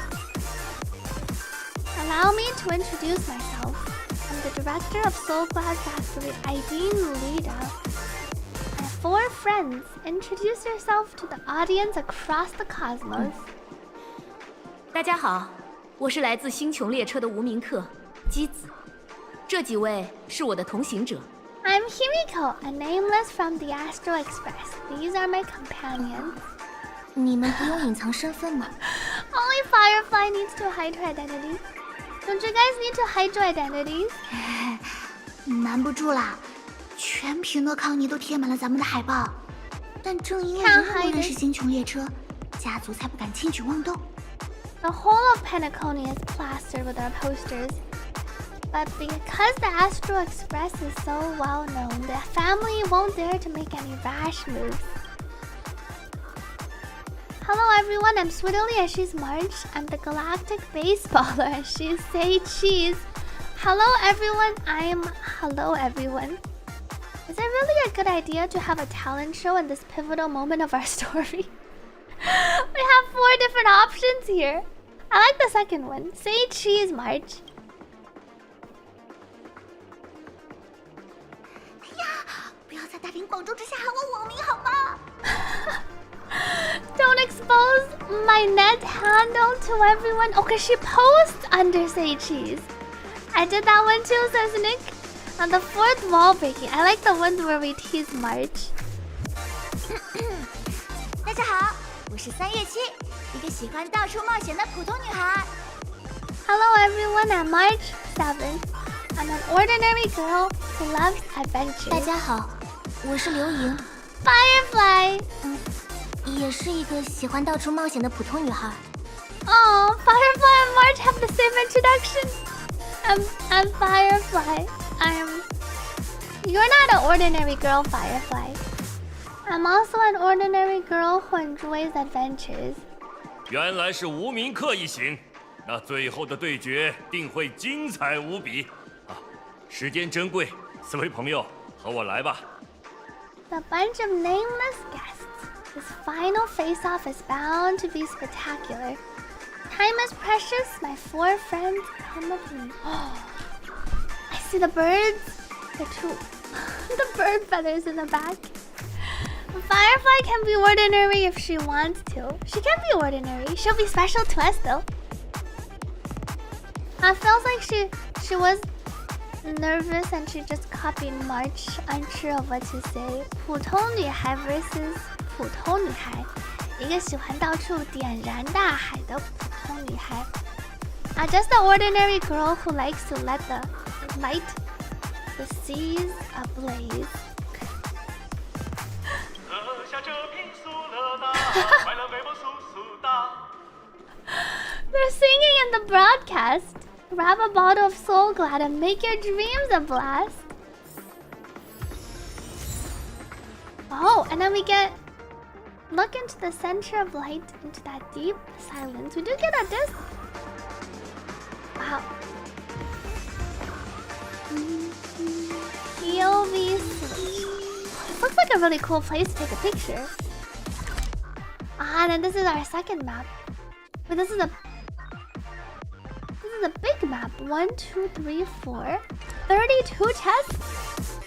Allow me to introduce myself. I'm the director of Soul Glad Factory, Aideen Lida. I have 4 friends. Introduce yourself to the audience across the cosmos. 大家好，我是来自星穹列车的无名客姬子，这几位是我的同行者。 I'm Himiko, a nameless from the Astro Express. These are my companions. 你们不用隐藏身份吗？ Only Firefly needs to hide her identity. Don't you guys need to hide your identities? 瞒不住啦，全皮诺康尼都贴满了咱们的海报。但正因为看人人都认识海星穹列车，家族才不敢轻举妄动。 The whole of Penacony is plastered with our posters. But because the Astro Express is so well known, the family won't dare to make any rash moves. Hello everyone, I'm Sweetly and she's Marge. I'm the galactic baseballer and she's Say Cheese. Hello everyone. Is it really a good idea to have a talent show in this pivotal moment of our story? We have 4 different options here. I like the second one. Say cheese march. Don't expose my net handle to everyone. Okay, she posts under say cheese. I did that one too, says Nick. On the 4th wall breaking. I like the ones where we tease March. 大家好，我是3月7，一个喜欢到处冒险的普通女孩。Hello everyone, I'm March 7th. I'm an ordinary girl who loves adventure. 大家好，我是刘莹。Firefly. 也是一个喜欢到处冒险的普通女孩。Oh, Firefly and March have the same introduction. I'm Firefly. You're not an ordinary girl, Firefly. I'm also an ordinary girl who enjoys adventures. 原来是无名客一行，那最后的对决定会精彩无比啊！时间珍贵，4位朋友和我来吧。The bunch of nameless guests. This final face-off is bound to be spectacular. Time is precious. My 4 friends come with me. I see the birds. The bird feathers in the back. Firefly can be ordinary if she wants to. She can be ordinary. She'll be special to us though. I felt like she was nervous and she just copied March, unsure of what to say. 普通女孩 versus 普通女孩，一个喜欢到处点燃大海的普通女孩。Just the ordinary girl who likes to light the seas ablaze. They're singing in the broadcast. Grab a bottle of Soul Glad and make your dreams a blast. Oh, and then we look into the center of light, into that deep silence. We do get a disc. Wow. POV switch. This looks like a really cool place to take a picture. And then this is our second map. But this is a big map. 1, 2, 3, 4. 32 chests.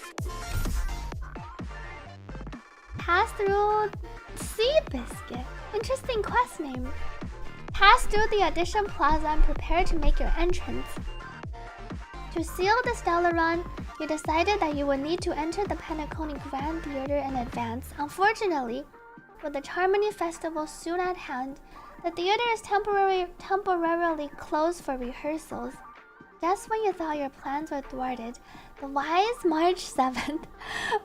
Pass through Sea Biscuit. Interesting quest name. Pass through the Audition Plaza and prepare to make your entrance. To seal the Stellar Run, you decided that you would need to enter the Penacony Grand Theater in advance. Unfortunately, with the Charmony Festival soon at hand, the theater is temporarily closed for rehearsals. Just when you thought your plans were thwarted, the wise March 7th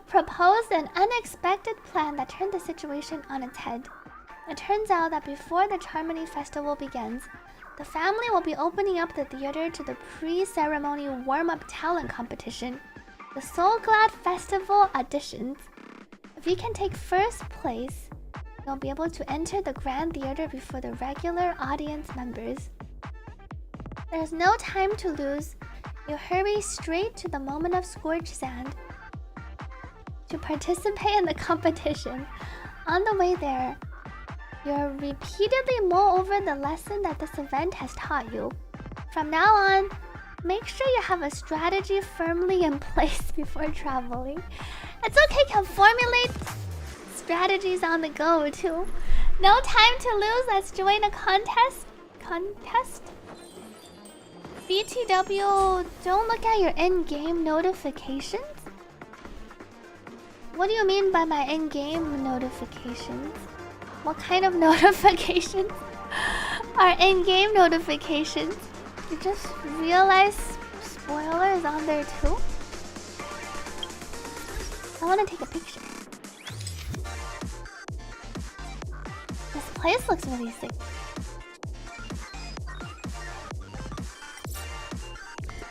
proposed an unexpected plan that turned the situation on its head. It turns out that before the Charmony Festival begins, the family will be opening up the theater to the pre-ceremony warm-up talent competition, the Soul Glad Festival Auditions. If you can take first place, you'll be able to enter the Grand Theater before the regular audience members. There's no time to lose. You hurry straight to the moment of scorched sand to participate in the competition. On the way there, you'll repeatedly mull over the lesson that this event has taught you. From now on, make sure you have a strategy firmly in place before traveling. It's okay, you can formulate strategies on the go too. No time to lose. Let's join a contest. BTW, don't look at your in-game notifications? What do you mean by my in-game notifications? What kind of notifications are in-game notifications? You just realized spoilers on there too? I want to take a picture. This place looks really sick.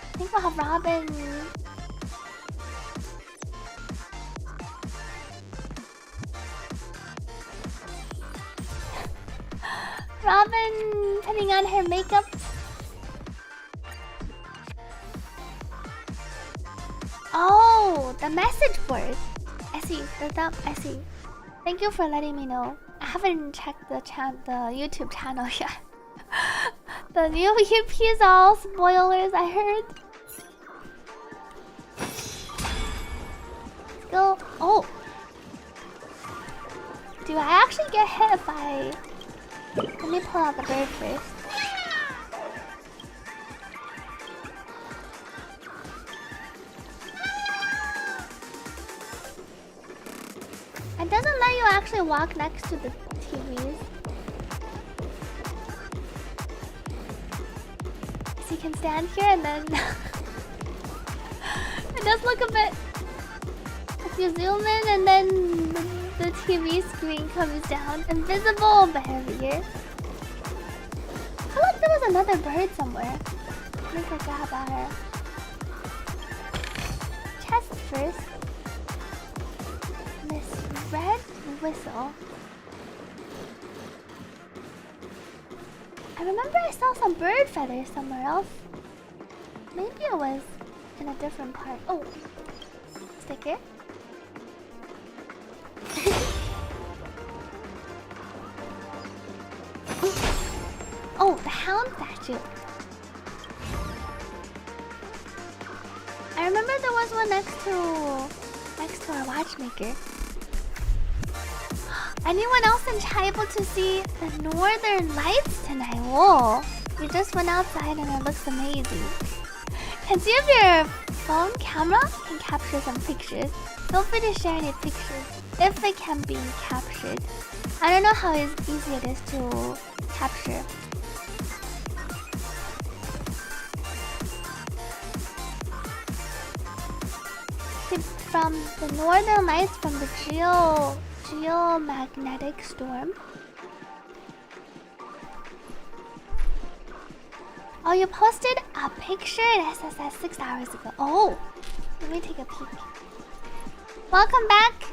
I think we'll have Robin. Robin putting on her makeup. the message board. I see. I see. Thank you for letting me know. I haven't checked the YouTube channel yet. The new EP is all spoilers, I heard. Let's go. Oh. Do I actually get hit if I... Let me pull out the bird first. It doesn't let you actually walk next to the TVs. So you can stand here and then... It does look a bit... If you zoom in and then the TV screen comes down. Invisible but heavier. I feel like there was another bird somewhere. Let me go grab her. Chest first. Miss Red Whistle. I remember I saw some bird feathers somewhere else. Maybe it was in a different part. Oh, sticker. Oh, the hound statue. I remember there was one next to our watchmaker. Anyone else in chat able to see the northern lights tonight? Whoa, we just went outside and it looks amazing. Can see if your phone camera can capture some pictures. Feel free to share any pictures if it can be captured. I don't know how easy it is to capture. From the northern lights from the geomagnetic storm. Oh, you posted a picture in SSS 6 hours ago. Oh, let me take a peek. Welcome back,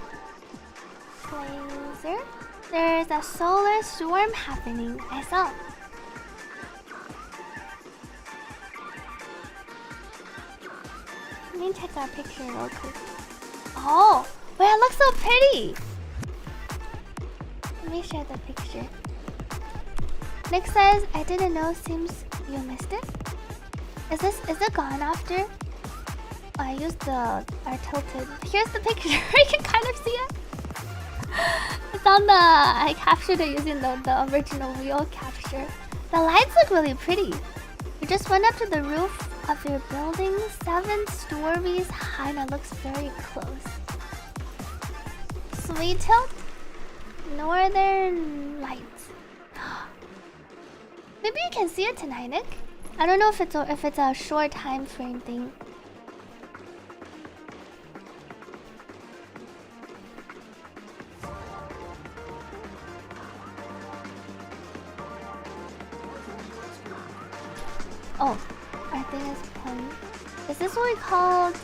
Blazer. There's a solar storm happening. I saw. Let me check our picture real quick. Oh, wait, it looks so pretty. Let me share the picture. Nick says, I didn't know, seems you missed it. Is it gone after? Oh, I used our tilted. Here's the picture. You can kind of see it. It's on the... I captured it using the original wheel capture. The lights look really pretty. You just went up to the roof of your building, 7 stories high, and it looks very close. Sweet tilt, northern lights. Maybe you can see it tonight, Nick. I don't know if it's a short time frame thing. Oh, our thing is playing. Is this what we called?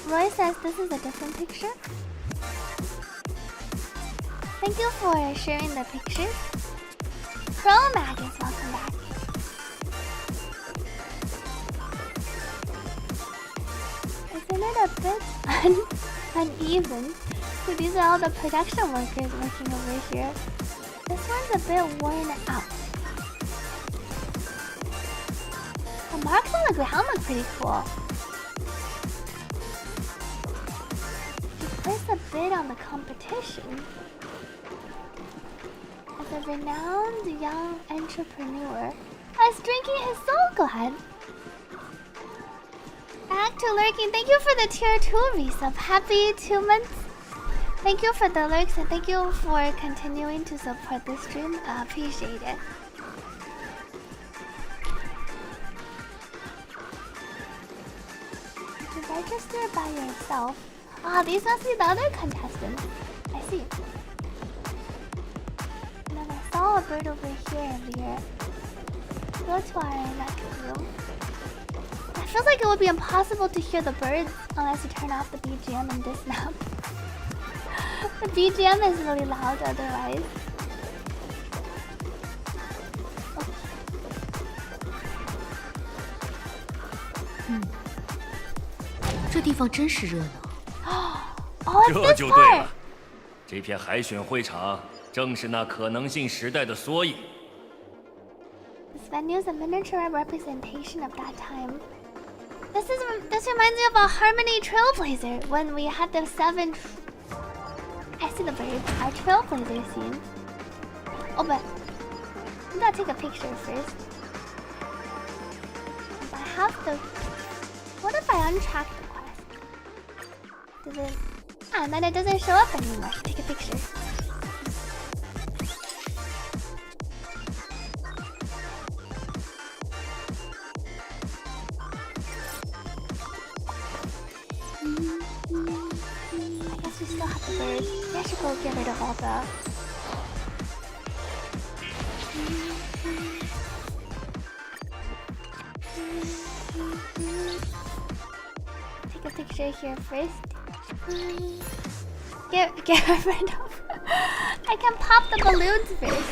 Roy says this is a different picture. Thank you for sharing the pictures. Chromagus, welcome back. Isn't it a bit uneven? So these are all the production workers working over here. This one's a bit worn out. The marks on the ground look pretty cool. You place a bid on the competition. As a renowned young entrepreneur, I was drinking his soul glad. Back to lurking. Thank you for the tier 2 resub. Happy 2 months. Thank you for the lurks and thank you for continuing to support the stream. I appreciate it. You register by yourself. Ah, these must be the other contestants. I see. And then I saw a bird over here earlier. Go to our next room. It feels like it would be impossible to hear the birds unless you turn off the BGM in this map. The BGM is really loud otherwise. 这地方真是热闹。Oh, it's 这 this 就对 part. 了，这片海选会场正是那可能性时代的缩影。 This venue is a miniature representation of that time. This reminds me of a Harmony Trailblazer when we had the 7. I see the bird. Our Trailblazer scene. Oh, but I'm gonna take a picture first. I have to. What if I untrack the quest? Does it? Ah, and then it doesn't show up anymore. Take a picture. I guess we still have the bird. Maybe I should go get rid of all the. Take a picture here first. Get rid of. I can pop the balloons first.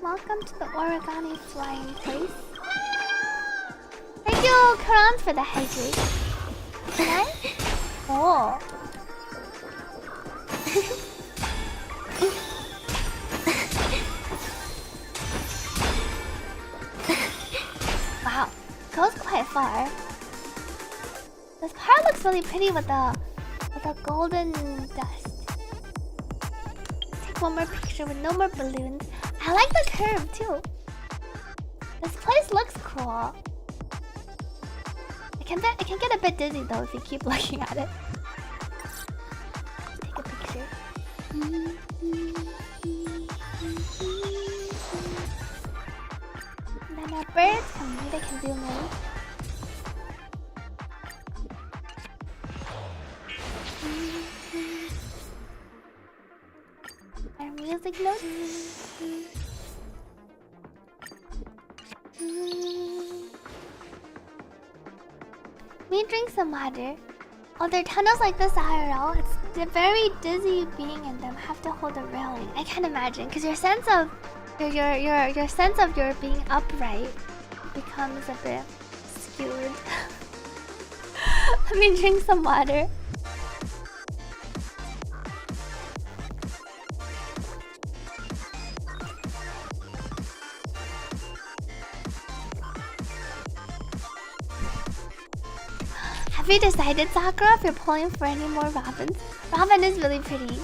Welcome to the origami flying place. Thank you, Karan, for the hydrate. Can I? Oh. Wow, goes quite far. This part looks really pretty with the golden dust. Take one more picture with no more balloons. I like the curve too. This place looks cool. I can get a bit dizzy though if you keep looking at it. Take a picture. And then our birds come. Maybe they can zoom in. Our music notes. Me drink some water. Oh, there are tunnels like this IRL. They're very dizzy being in them. Have to hold a railing. I can't imagine, because your sense of your being upright becomes a bit skewed. Let me drink some water. Have you decided, Sakura, if you're pulling for any more Robins? Robin is really pretty.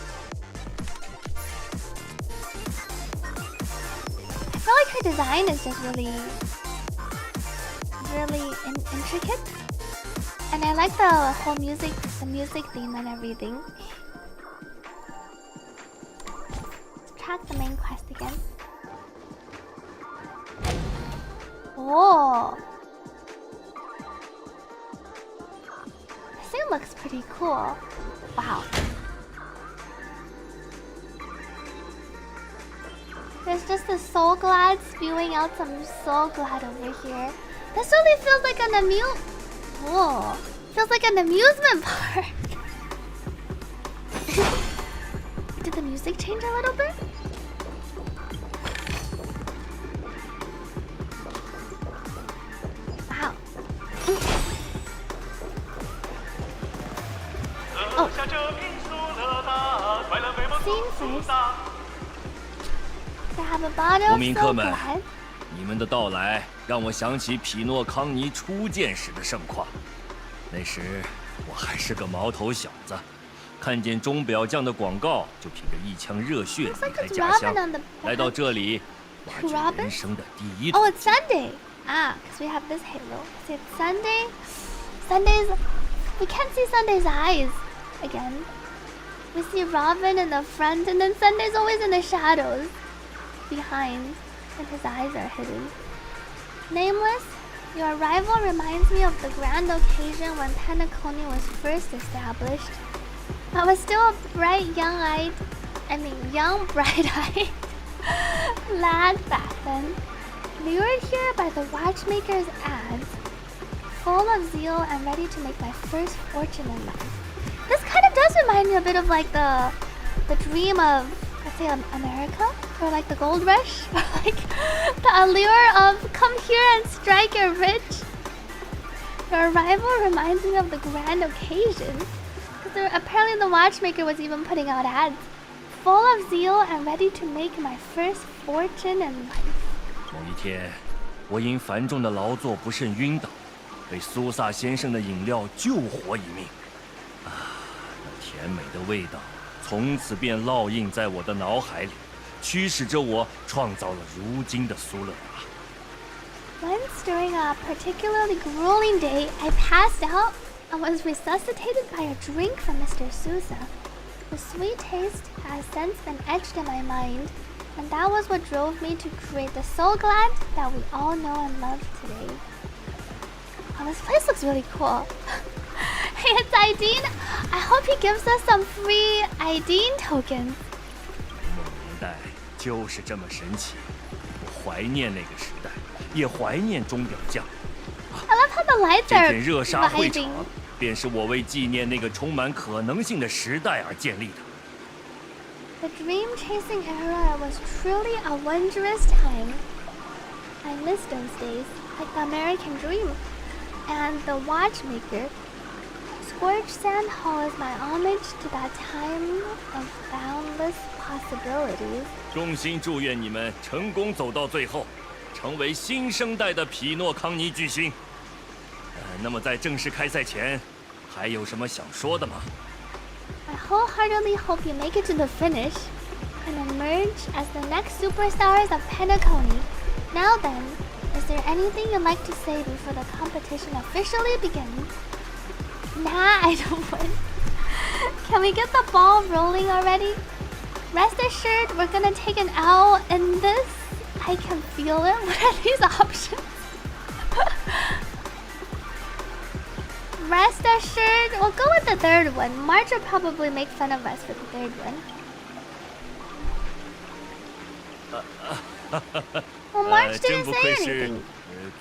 I feel like her design is just really intricate. And I like the whole music theme and everything. Let's track the main quest again. Oh! This thing looks pretty cool. Wow. There's just a Soul Glad spewing out some Soul Glad over here. This really feels like an feels like an amusement park. Did the music change a little bit? Wow. Oh. Scene first. To have a bottle of Soul Glad. 你们的到来让我想起匹诺康尼初见时的盛况。那时我还是个毛头小子，看见钟表匠的广告，就凭着一腔热血离开家乡，来到这里，挖掘人生的第一桶。 Oh, it's Sunday. Ah, because we have this halo. Is it Sunday? Sunday's... We can't see Sunday's eyes again. We see Robin in the front, and then Sunday's always in the shadows behind, and his eyes are hidden. Nameless, your arrival reminds me of the grand occasion when Penacony was first established. I was still a young, bright-eyed lad back then, lured here by the watchmaker's ads, full of zeal and ready to make my first fortune in life. This kind of does remind me a bit of like the dream of, let's say, America, or like the gold rush, or like the allure of come here and strike, you're rich. Your arrival reminds me of the grand occasion. Because apparently the watchmaker was even putting out ads. Full of zeal and ready to make my first fortune in life. 某一天，我因繁重的劳作不慎晕倒，被苏萨先生的饮料救活一命。啊，那甜美的味道从此便烙印在我的脑海里，驱使着我创造了如今的苏乐达。Once during a particularly grueling day, I passed out and was resuscitated by a drink from Mr. Sousa. The sweet taste has since been etched in my mind, and that was what drove me to create the Soul Glad that we all know and love today. Oh, this place looks really cool. Hey, it's Aideen. I hope he gives us some free Aideen tokens. 那个年代就是这么神奇，我怀念那个时代，也怀念钟表匠。I love how the lights 这 are 片热沙会场 vibing. 便是我为纪念那个充满可能性的时代而建立的。The dream-chasing era was truly a wondrous time. I miss those days, like the American dream. And the watchmaker. Scorched Sand Hall is my homage to that time of boundless possibilities. 衷心祝愿你们成功走到最后，成为新生代的匹诺康尼巨星。那么在正式开赛前，还有什么想说的吗？ I wholeheartedly hope you make it to the finish and emerge as the next superstars of Penacony. Now then, is there anything you'd like to say before the competition officially begins? Nah, I don't win. Can we get the ball rolling already? Rest assured, we're gonna take an L in this. I can feel it. What are these options? Rest assured, we'll go with the third one. March will probably make fun of us for the third one. Well, March 真 didn't 不 say 愧是 anything.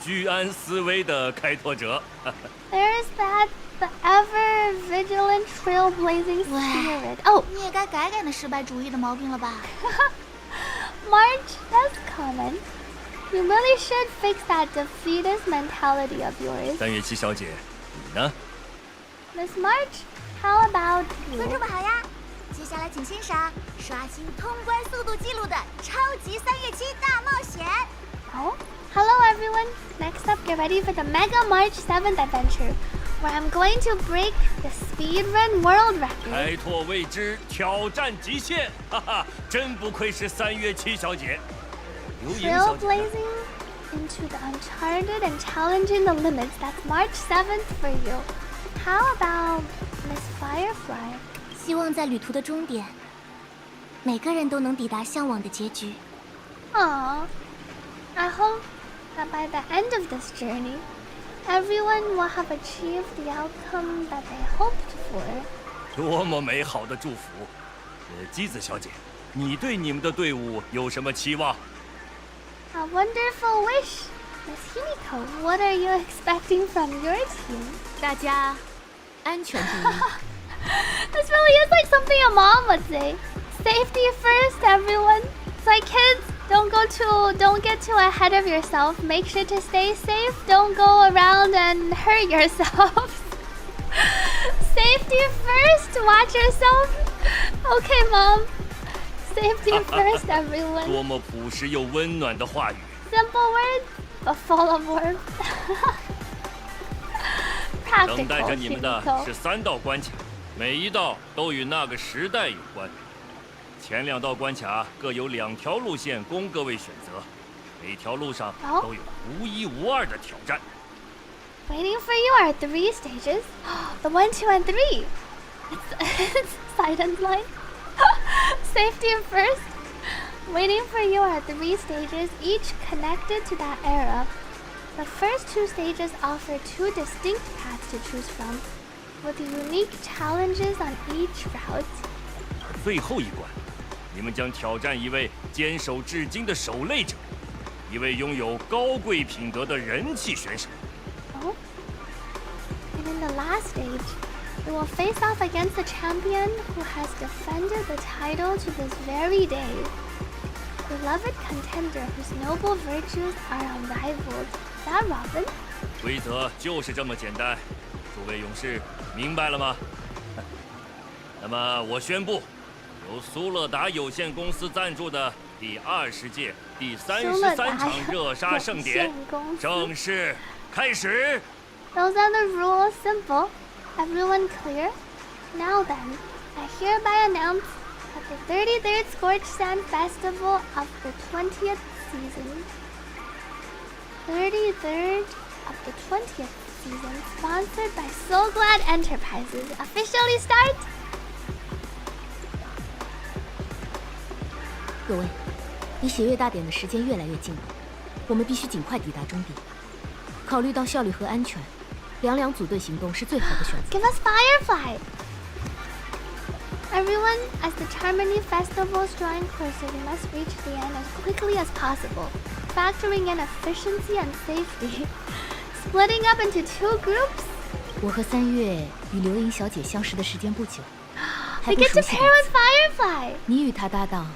居安思危的开拓者。 There's that, the ever vigilant, trailblazing spirit. Oh, 你也该改改那失败主义的毛病了吧？ March, that's common. You really should fix that defeatist mentality of yours. 3月7小姐，你呢？ Miss March, how about 观众 you? 们好呀！接下来请欣赏刷新通关速度记录的超级3月7大冒险。 Oh, hello everyone. Next up, get ready for the Mega March 7th adventure, where I'm going to break the speedrun world record. 开拓未知，挑战极限，哈哈，真不愧是3月7小姐。刘莹小姐呢， Trailblazing into the uncharted and challenging the limits. That's March 7th for you. How about Miss Firefly? 希望在旅途的终点，每个人都能抵达向往的结局。 Aww. I hope that by the end of this journey, everyone will have achieved the outcome that they hoped for. 多么美好的祝福！姬子小姐，你对你们的队伍有什么期望？ A wonderful wish. Miss Himiko, what are you expecting from your team? 大家安全第一。 This really is like something a mom would say. Safety first, everyone. It's like kids, don't get too ahead of yourself. Make sure to stay safe. Don't go around and hurt yourselves. Safety first. Watch yourself. Okay, mom. Safety first, everyone. 多么朴实又温暖的话语！ Simple words, but full of warmth. 等待着 Practical, 你们的 Himiko. 是3道关卡，每一道都与那个时代有关。前2道关卡各有2条路线供各位选择，每条路上都有独一无二的挑战。 Waiting for you are 3 stages. The 1, 2, and 3. It's Sidon's line. Safety first. Waiting for you are 3 stages, each connected to that era. The first 2 stages offer 2 distinct paths to choose from, with unique challenges on each route. 最后一关，你们将挑战一位坚守至今的守擂者，一位拥有高贵品德的人气选手。 Oh. And in the last stage, we will face off against the champion who has defended the title to this very day. Beloved contender whose noble virtues are unrivaled. Is that Robin? 规则就是这么简单，诸位勇士明白了吗？那么我宣布，由苏乐达有限公司赞助的第20届第33场热杀盛典正式开始。Those are the rules. Simple. Everyone clear? Now then, I hereby announce that the 33rd Scorched Sand Festival of the 20th season, 33rd of the 20th season, sponsored by So Glad Enterprises, officially start. 各位，离血月大典的时间越来越近了，我们必须尽快抵达终点。考虑到效率和安全，2组队行动是最好的选择。Give us Firefly! Everyone, as the Charmony festival is drawing closer, we must reach the end as quickly as possible, factoring in efficiency and safety. Splitting up into 2 groups? 我和3月与刘莹小姐相识的时间不久， We get to pair with Firefly! 你与她搭档，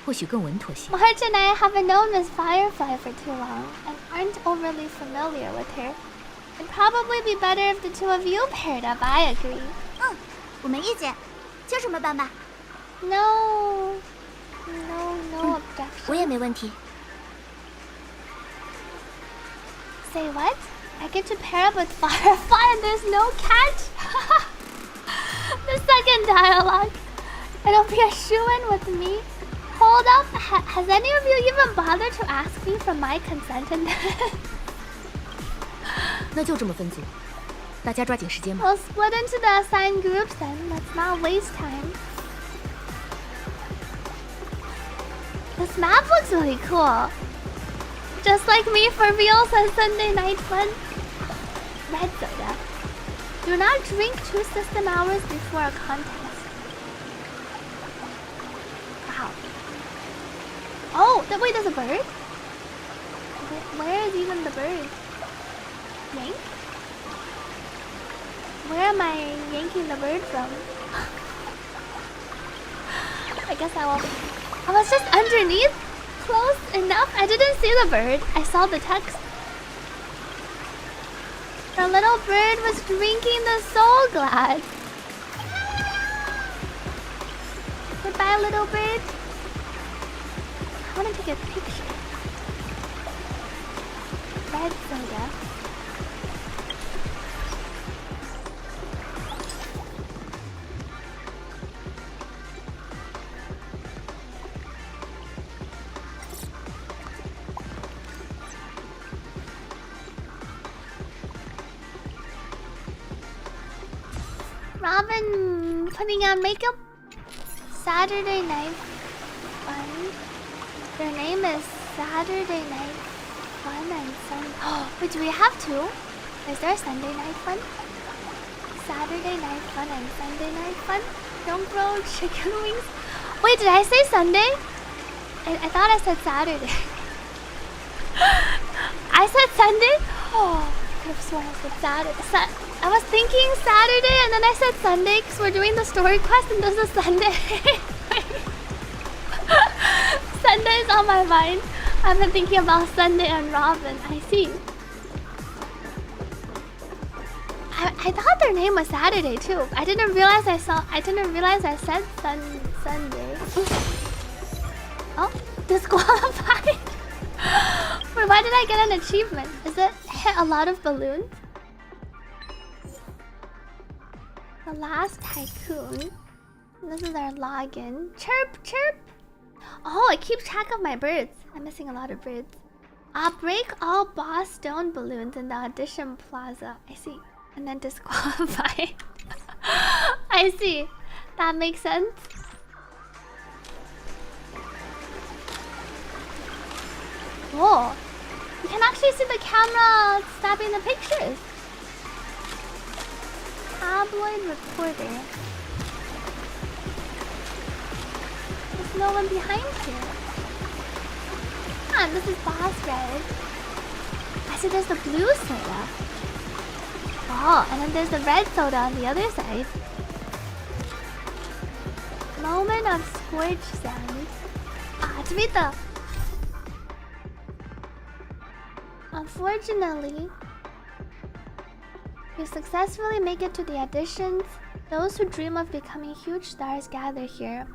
或许更稳妥些。 March and I haven't known Miss Firefly for too long, and aren't overly familiar with her. It'd probably be better if the 2 of you paired up, I agree. 我没意见，就这么办吧。No objection. 我也没问题。 Say what? I get to pair up with Firefly and there's no catch? The second dialogue. It'll be a shoo-in with me. Hold up, has any of you even bothered to ask me for my consent in this? 那就这么分组，大家抓紧时间吧。 We'll split into the assigned groups then. Let's not waste time. This map looks really cool. Just like me for real, says Sunday Night Fun. Red soda. Do not drink 2 system hours before a contest. Wow. Oh, wait, there's a bird? Where is even the bird? Yank? Where am I yanking the bird from? I guess I was just underneath? Close enough? I didn't see the bird. I saw the text. The little bird was drinking the Soul Glad. Goodbye, little bird. I want to take a picture. Red soda. Robin putting on makeup. Saturday Night Fun. Their name is Saturday Night Fun and Sunday. Oh, wait, do we have 2? Is there Sunday Night Fun? Saturday Night Fun and Sunday Night Fun? Don't grow chicken wings. Wait, did I say Sunday? I thought I said Saturday. I said Sunday? Oh, I could have sworn I said Saturday. I was thinking Saturday and then I said Sunday because we're doing the story quest and there's a Sunday. Sunday's on my mind. I've been thinking about Sunday and Robin. I see. I thought their name was Saturday too. I didn't realize I said Sunday. Oh, disqualified. Wait, why did I get an achievement? Is it hit a lot of balloons? The Last Tycoon. This is our login. Chirp, chirp. Oh, it keeps track of my birds. I'm missing a lot of birds. Break all boss stone balloons in the audition plaza. I see. And then disqualified. I see. That makes sense. Whoa. You can actually see the camera snapping the pictures. Tabloid reporter. There's no one behind here. Ah, this is Boss Red. I see there's the blue soda. Oh, and then there's the red soda on the other side. Moment of scorched sand. Ah, Twitter. Unfortunately, You successfully make it to the auditions. Those who dream of becoming huge stars gather here.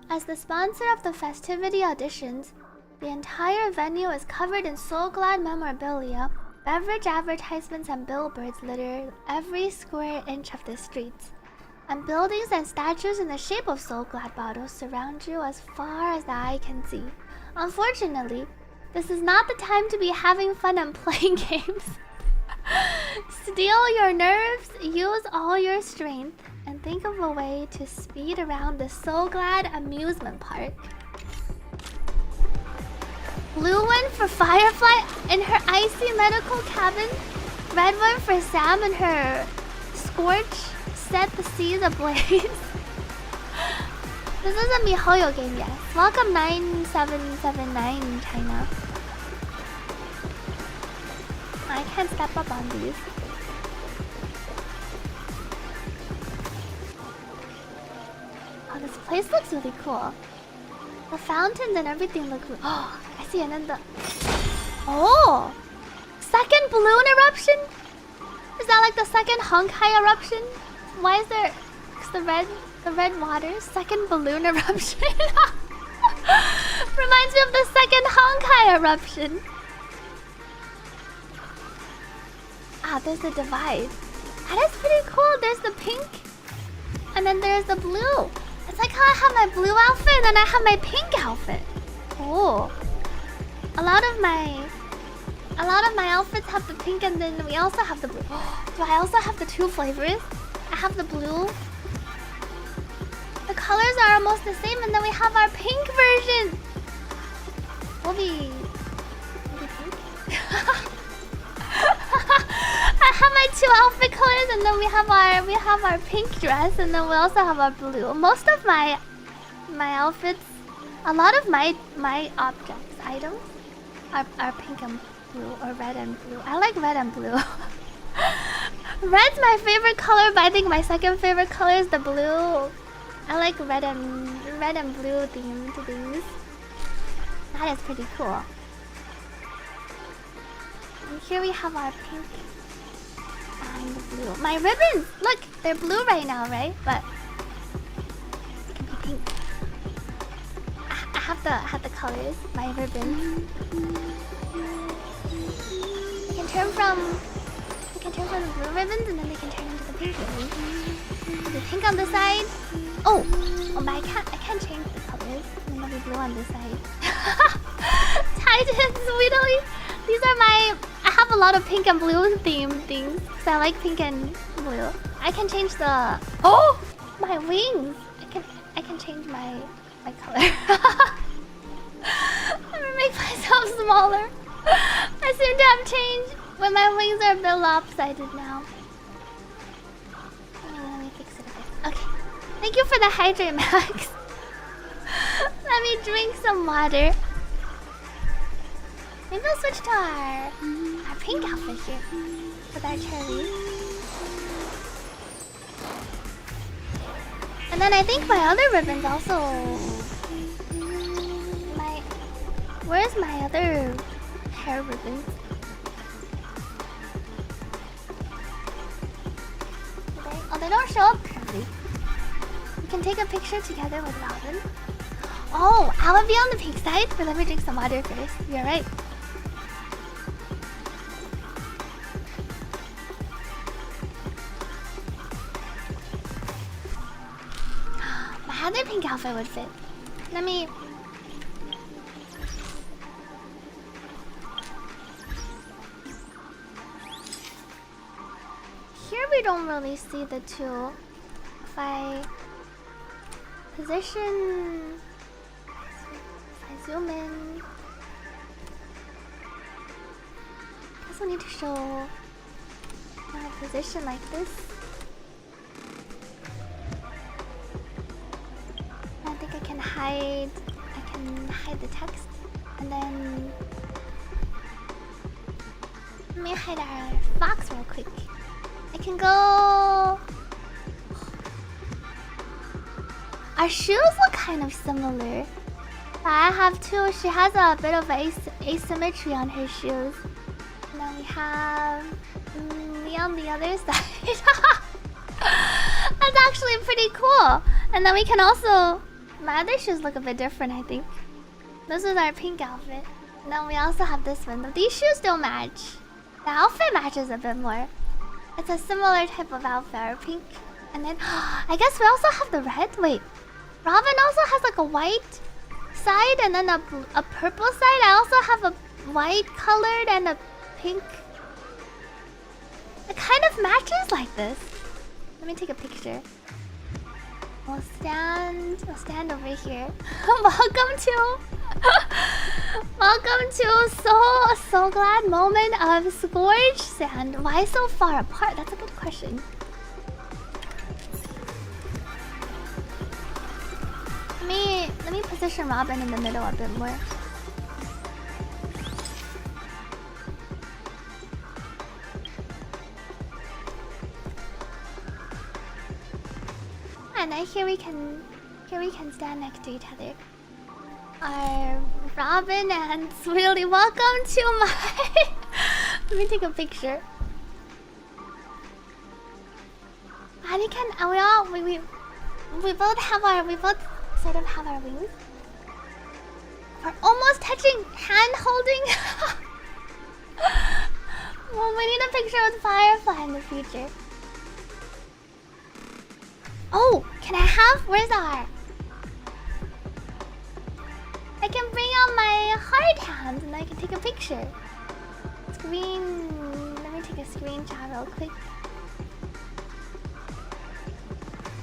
As the sponsor of the festivity auditions, the entire venue is covered in Soul Glad memorabilia. Beverage advertisements and billboards litter every square inch of the streets. And buildings and statues in the shape of Soul Glad bottles surround you as far as the eye can see. Unfortunately, this is not the time to be having fun and playing games. Steel your nerves, use all your strength, and think of a way to speed around the Soul Glad amusement park. Blue one for Firefly in her icy medical cabin. Red one for Sam in her scorch set the seas ablaze. This is a MiHoYo game, yes. Welcome 9779 in China. I can't step up on these. Oh, this place looks really cool. The fountains and everything look. Oh, I see. And then the. Oh, second balloon eruption. Is that like the second Honkai eruption? Why is there? Cause the red water. Second balloon eruption. Reminds me of the second Honkai eruption. Ah, there's a divide. That is pretty cool. There's the pink, and then there's the blue. It's like how I have my blue outfit and then I have my pink outfit. Oh, a lot of my outfits have the pink and then we also have the blue. Do I also have the two flavors? I have the blue. The colors are almost the same, and then we have our pink version. We'll be pink. I have my two outfit colors, and then we have our pink dress, and then we also have our blue. Most of my outfits, a lot of my objects, items, are pink and blue or red and blue. I like red and blue. Red's my favorite color, but I think my second favorite color is the blue. I like red and blue themed things. That is pretty cool. And here we have our pink and the blue. My ribbons! Look, they're blue right now, right? But it can be pink. I have the colors, my ribbons. They can turn from the blue ribbons and then they can turn into the pink ribbons. The pink on the side. Oh, but I can't change the colors. And then there'll be blue on this side. Titan, sweetly. These are I have a lot of pink and blue themed things. So I like pink and blue. I can change the. Oh, my wings. I can change my color. I'm gonna make myself smaller. I seem to have changed, but my wings are a bit lopsided now. Let me fix it a bit. Okay. Thank you for the hydrate, Max. Let me drink some water. Maybe I'll switch to our pink outfit here with our cherry. And then I think my other ribbons also. Where's my other hair ribbon? Oh, they don't show up currently. We can take a picture together with Robin. Oh, I would be on the pink side, but let me drink some water first. You're right. My other pink outfit would fit. Let me. Here we don't really see the two. If I position, if I zoom in, I guess I need to show my position like this. I think I can hide the text, and then let me hide our box real quick. I can go. Our shoes look kind of similar. I have two. She has a bit of asymmetry on her shoes. And then we me on the other side. That's actually pretty cool. And then we can also... My other shoes look a bit different, I think. This is our pink outfit. And then we also have this one. But these shoes don't match. The outfit matches a bit more. It's a similar type of outfit, our pink. And then... I guess we also have the red. Wait. Robin also has like a white side and then a purple side. I also have a white colored and a pink. It kind of matches like this. Let me take a picture. We'll stand over here. Welcome to so glad moment of Scourge Sand. Why so far apart? That's a good question. Let me position Robin in the middle a bit more. And then here we can stand next to each other. Robin and Swirly, welcome to my. Let me take a picture. And we can, we both sort of have our wings. We're almost touching, hand holding. Well, we need a picture with Firefly in the future. Oh, can I have? Where's our? I can bring out my hard hands and I can take a picture. Let me take a screenshot real quick.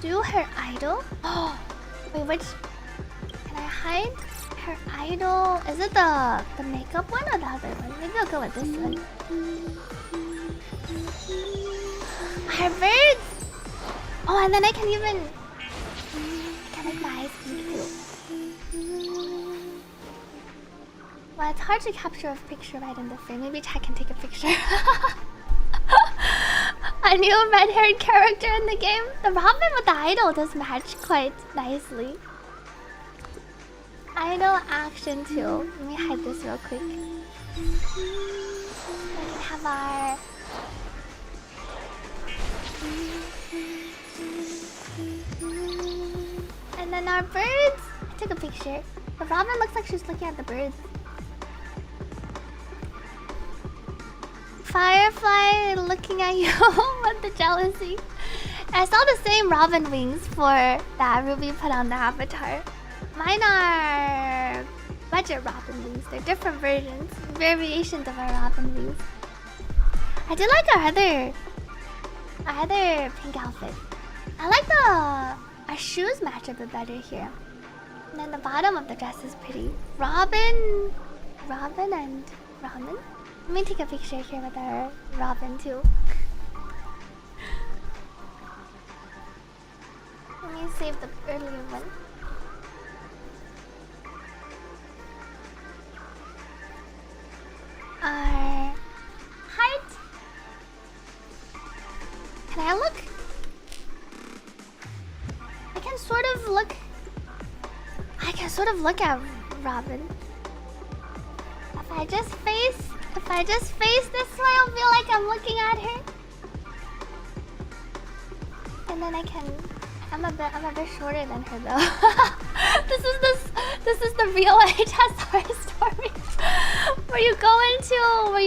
Do her idol? Oh, wait, which? Can I hide her idol? Is it the makeup one or the other one? Maybe I'll go with this one. Her birds. Oh, and then I can even make my eyes pink too. Well, it's hard to capture a picture right in the frame. Maybe I can take a picture. A new red-haired character in the game. The Robin with the idol does match quite nicely. Idol action too. Let me hide this real quick. We can have our... And then our birds. I took a picture. The Robin looks like she's looking at the birds. Firefly looking at you with the jealousy. I saw the same Robin wings for that Ruby put on the avatar. Mine are budget Robin wings. They're different versions, variations of our Robin wings. I do like our other pink outfit. I like our shoes match a bit better here. And then the bottom of the dress is pretty. Robin and Ramen. Let me take a picture here with our Robin too. Let me save the earlier one. Our heart. Can I look? I can sort of look at Robin. If I just face this way, I'll feel like I'm looking at her. And then I'm a bit shorter than her though. This is the real HSR story. Where you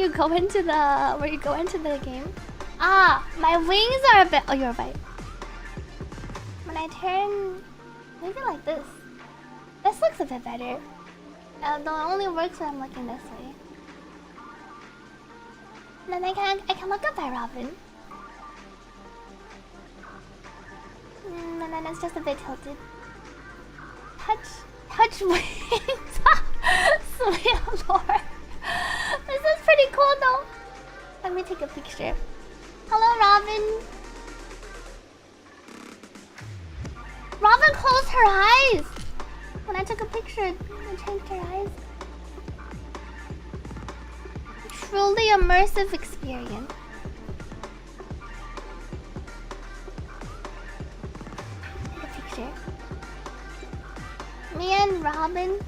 go into the game. Ah, my wings are a bit. Oh, you're right. When I turn, maybe like this. This looks a bit better. Though it only works when I'm looking this way. And then I can look up at Robin. And then it's just a bit tilted. Touch wings. Sweet lord. This is pretty cool though. Let me take a picture. Hello, Robin. Robin closed her eyes. When I took a picture, it changed her eyes. A truly immersive experience. Take a picture. Me and Robin.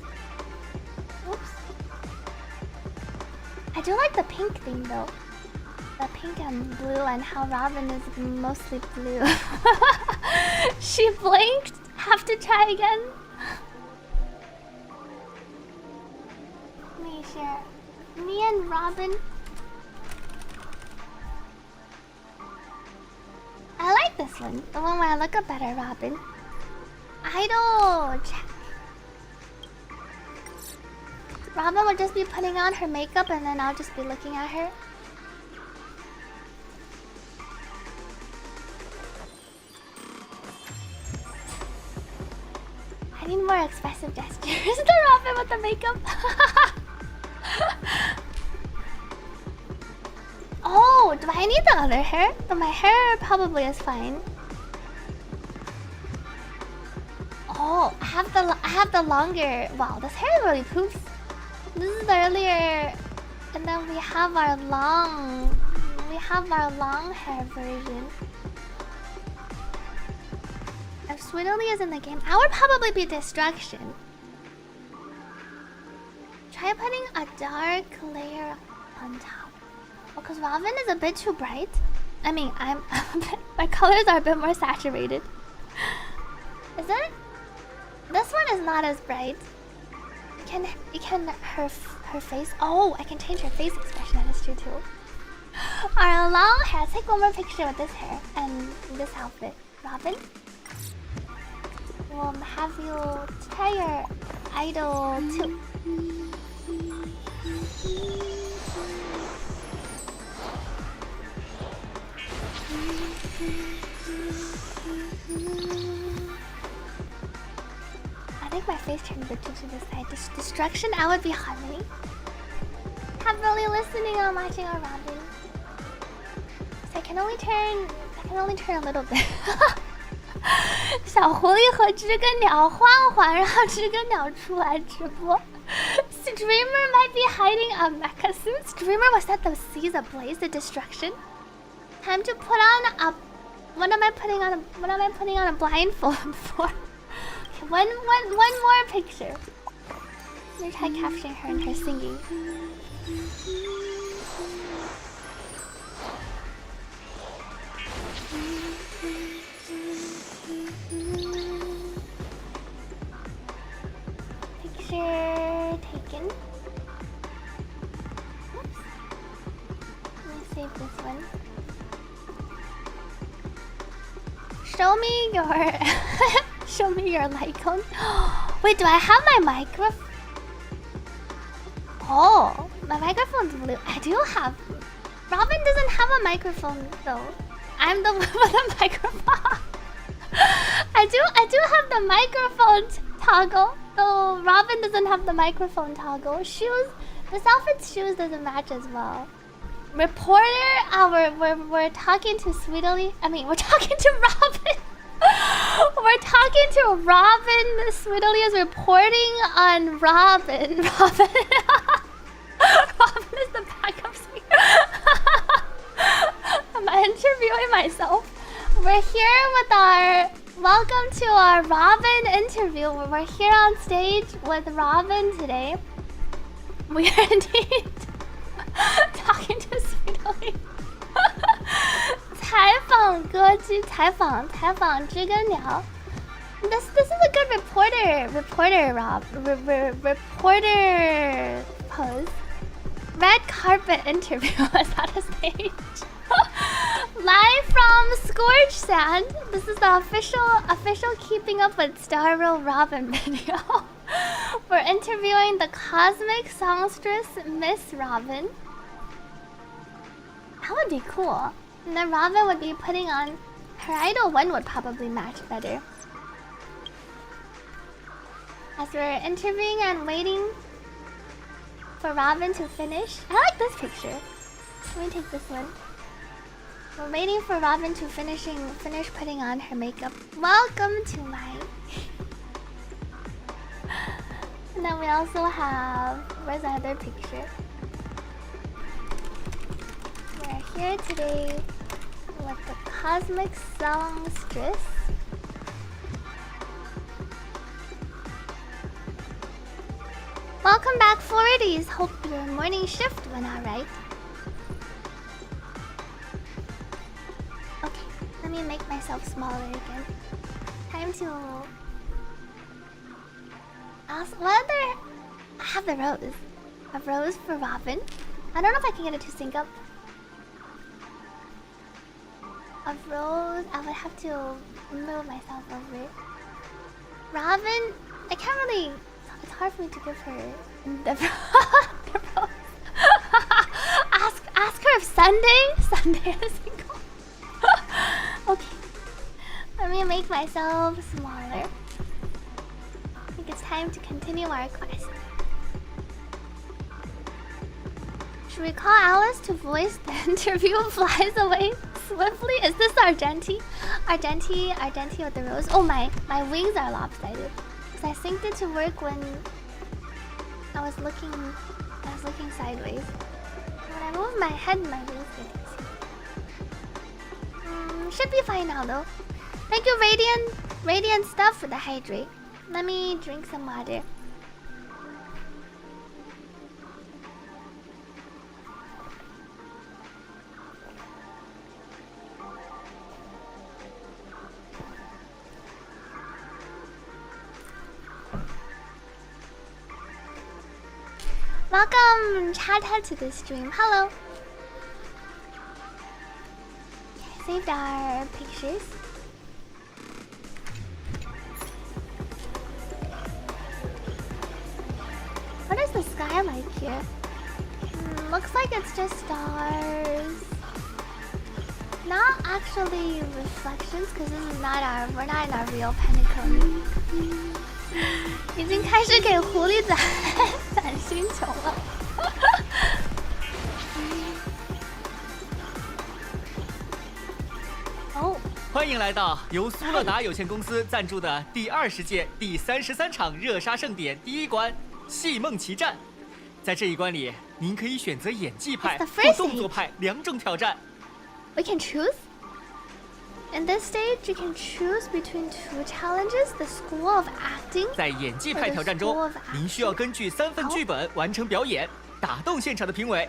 Oops. I do like the pink thing though. The pink and blue and how Robin is mostly blue. She blinked. Have to try again. Let me share. Me and Robin. I like this one. The one where I look up at her, Robin. Idol check. Robin will just be putting on her makeup and then I'll just be looking at her. I need more expressive gestures. The Robin with the makeup. Oh, do I need the other hair? But my hair probably is fine. Oh, I have the longer. Wow, this hair really poops. This is the earlier, and then we have our long hair version. If Sweetly is in the game, I would probably be Destruction. Try putting a dark layer on top. Oh, because Robin is a bit too bright. I mean, my colors are a bit more saturated. Is it? This one is not as bright. You can her face. Oh, I can change her face expression. That is true too. Our long hair. Take one more picture with this hair and this outfit, Robin. We'll have you try your idol too. I think my face turned a bit too to the side. Destruction, I would be Harmony. I'm really listening and watching our Robin. So I can only turn a little bit. 小狐狸和知更鸟换换，让知更鸟出来直播。Streamer might be hiding a mecha suit. Streamer was set the seas ablaze, the destruction. Time to put on a. What am I putting on a blindfold for? One more picture. Let me try capturing her and her singing. Picture taken. Oops. Let me save this one. Show me your show me your light cone. Wait, do I have my microphone? Oh, my microphone's blue. I do have. Robin doesn't have a microphone though. I'm the one with the microphone. I do have the microphone toggle. Though Robin doesn't have the microphone toggle. Shoes. This outfit's shoes doesn't match as well. Reporter, we're talking to Sweetly. I mean, we're talking to Robin. We're talking to Robin. Sweetly is reporting on Robin. Robin is the backup singer. Am I interviewing myself? We're here with our... Welcome to our Robin interview. We're here on stage with Robin today. We are indeed talking to Sweetly. 采访歌姬，采访知更鸟。This is a good reporter pose. Red carpet interview is at a stage. Live from Scorch Sand. This is the official Keeping Up with Star Real Robin video. We're interviewing the cosmic songstress Miss Robin. That would be cool. And then Robin would be putting on her idol one would probably match better. As we're interviewing and waiting for Robin to finish. I like this picture. Let me take this one. We're waiting for Robin to finish putting on her makeup. Welcome to my... And then we also have... Where's the other picture? We're here today with the cosmic songstress. Welcome back, Floridies. Hope your morning shift went alright. Let me make myself smaller again. Time to ask what other. I have the rose. A rose for Robin. I don't know if I can get it to sync up. A rose. I would have to move myself over it. Robin. I can't really. It's hard for me to give her the rose. Ask her if Sunday is single. Okay. Let me make myself smaller. I think it's time to continue our quest. Should we call Alice to voice the interview flies away swiftly? Is this Argenti? Argenti with the rose. Oh, my wings are lopsided. Because I synced it to work when I was looking sideways. When I move my head, my wings get dizzy. Should be fine now though. Thank you, Radiant stuff for the hydrate. Let me drink some water. Welcome, Chad, to the stream. Hello. Saved our pictures. What is the sky like here? Looks like it's just stars. Not actually reflections, because this is not we're not in our real Pentacone. 已经开始给狐狸攒星球了。哦，欢迎来到由苏乐达有限公司赞助的第20届第33场热杀盛典第1关戏梦奇战。在这一关里，您可以选择演技派或动作派2种挑战。We can choose. In this stage, you can choose between 2 challenges: the School of Acting. 在演技派挑战中，您需要根据3份剧本完成表演，打动现场的评委。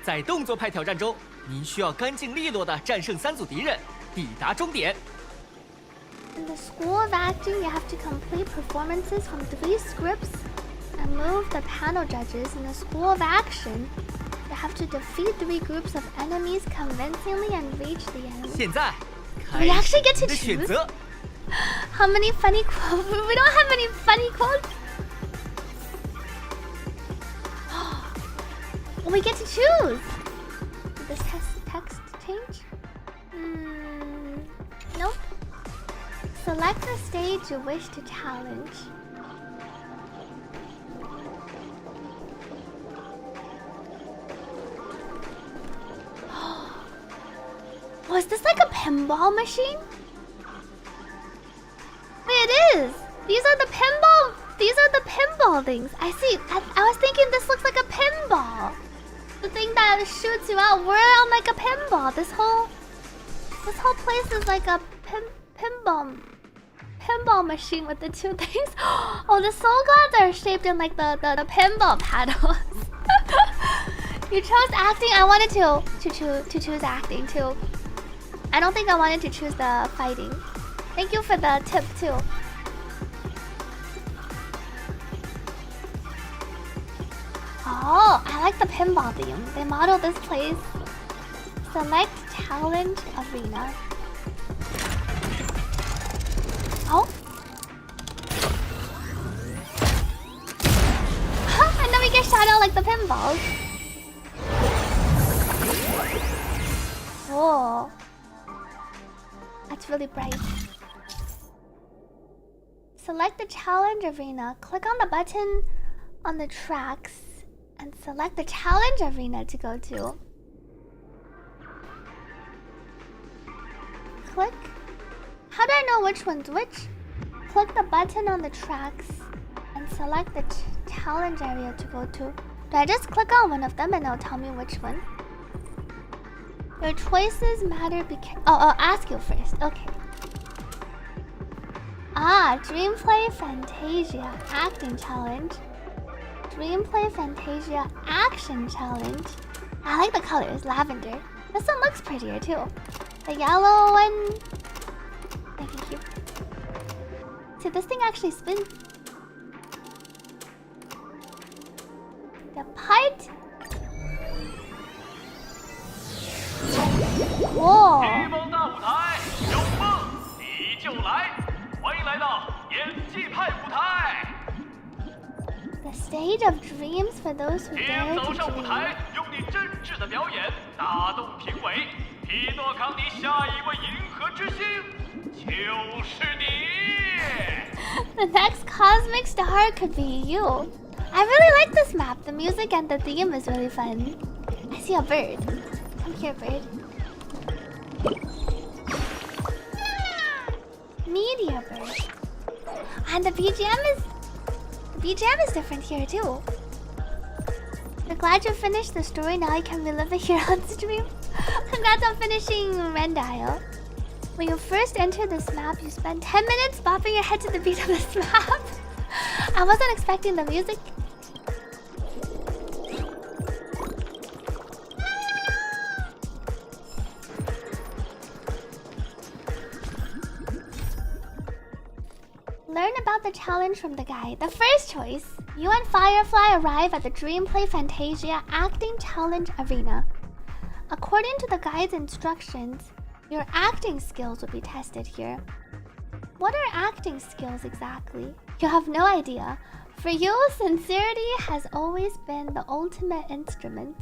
在动作派挑战中，您需要干净利落地战胜3组敌人，抵达终点。In the School of Acting, you have to complete performances from 3 scripts and move the panel judges. In the School of Action, you have to defeat 3 groups of enemies convincingly and reach the end. 现在。 We actually get to choose. How many funny quotes? We don't have any funny quotes. We get to choose. Did this text change? Nope. Select the stage you wish to challenge. Was this like a pinball machine? Wait, it is! These are the pinball things. I see. I was thinking this looks like a pinball. The thing that shoots you out. We're on like a pinball. This whole place is like a pinball machine with the 2 things. Oh, the soul gods are shaped in like the pinball paddles. You chose acting. I wanted to choose acting too. I don't think I wanted to choose the fighting. Thank you for the tip too. Oh, I like the pinball theme. They modeled this place. Select challenge arena. Oh. And then we get shot out like the pinballs. Whoa. That's really bright. Select the challenge arena. Click on the button on the tracks and select the challenge arena to go to. Click. How do I know which one's which? Click the button on the tracks and select the challenge area to go to. Do I just click on one of them and it'll tell me which one? Your choices matter because... Oh, I'll ask you first. Okay. Dreamplay Fantasia Acting Challenge. Dreamplay Fantasia Action Challenge. I like the colors. Lavender. This one looks prettier too. The yellow one. Thank you. See, this thing actually spins. The part. Whoa. 一梦大舞台，有梦你就来，欢迎来到演技派舞台。 The stage of dreams for those who 请 dare 走 to 上舞 dream. 台，用你真挚的表演打动评委。匹诺康尼下一位银河之星就是你。The next cosmic star could be you. I really like this map. The music and the theme is really fun. I see a bird. Come here, bird. Meteor bird. And the BGM is different here too. We're glad you finished the story. Now you can relive it here on stream. Congrats on finishing Rendile. When you first enter this map, you spend 10 minutes bopping your head to the beat of this map. I wasn't expecting the music. Learn about the challenge from the guide. The first choice. You and Firefly arrive at the Dreamplay Fantasia Acting Challenge Arena. According to the guide's instructions, your acting skills will be tested here. What are acting skills exactly? You have no idea. For you, sincerity has always been the ultimate instrument.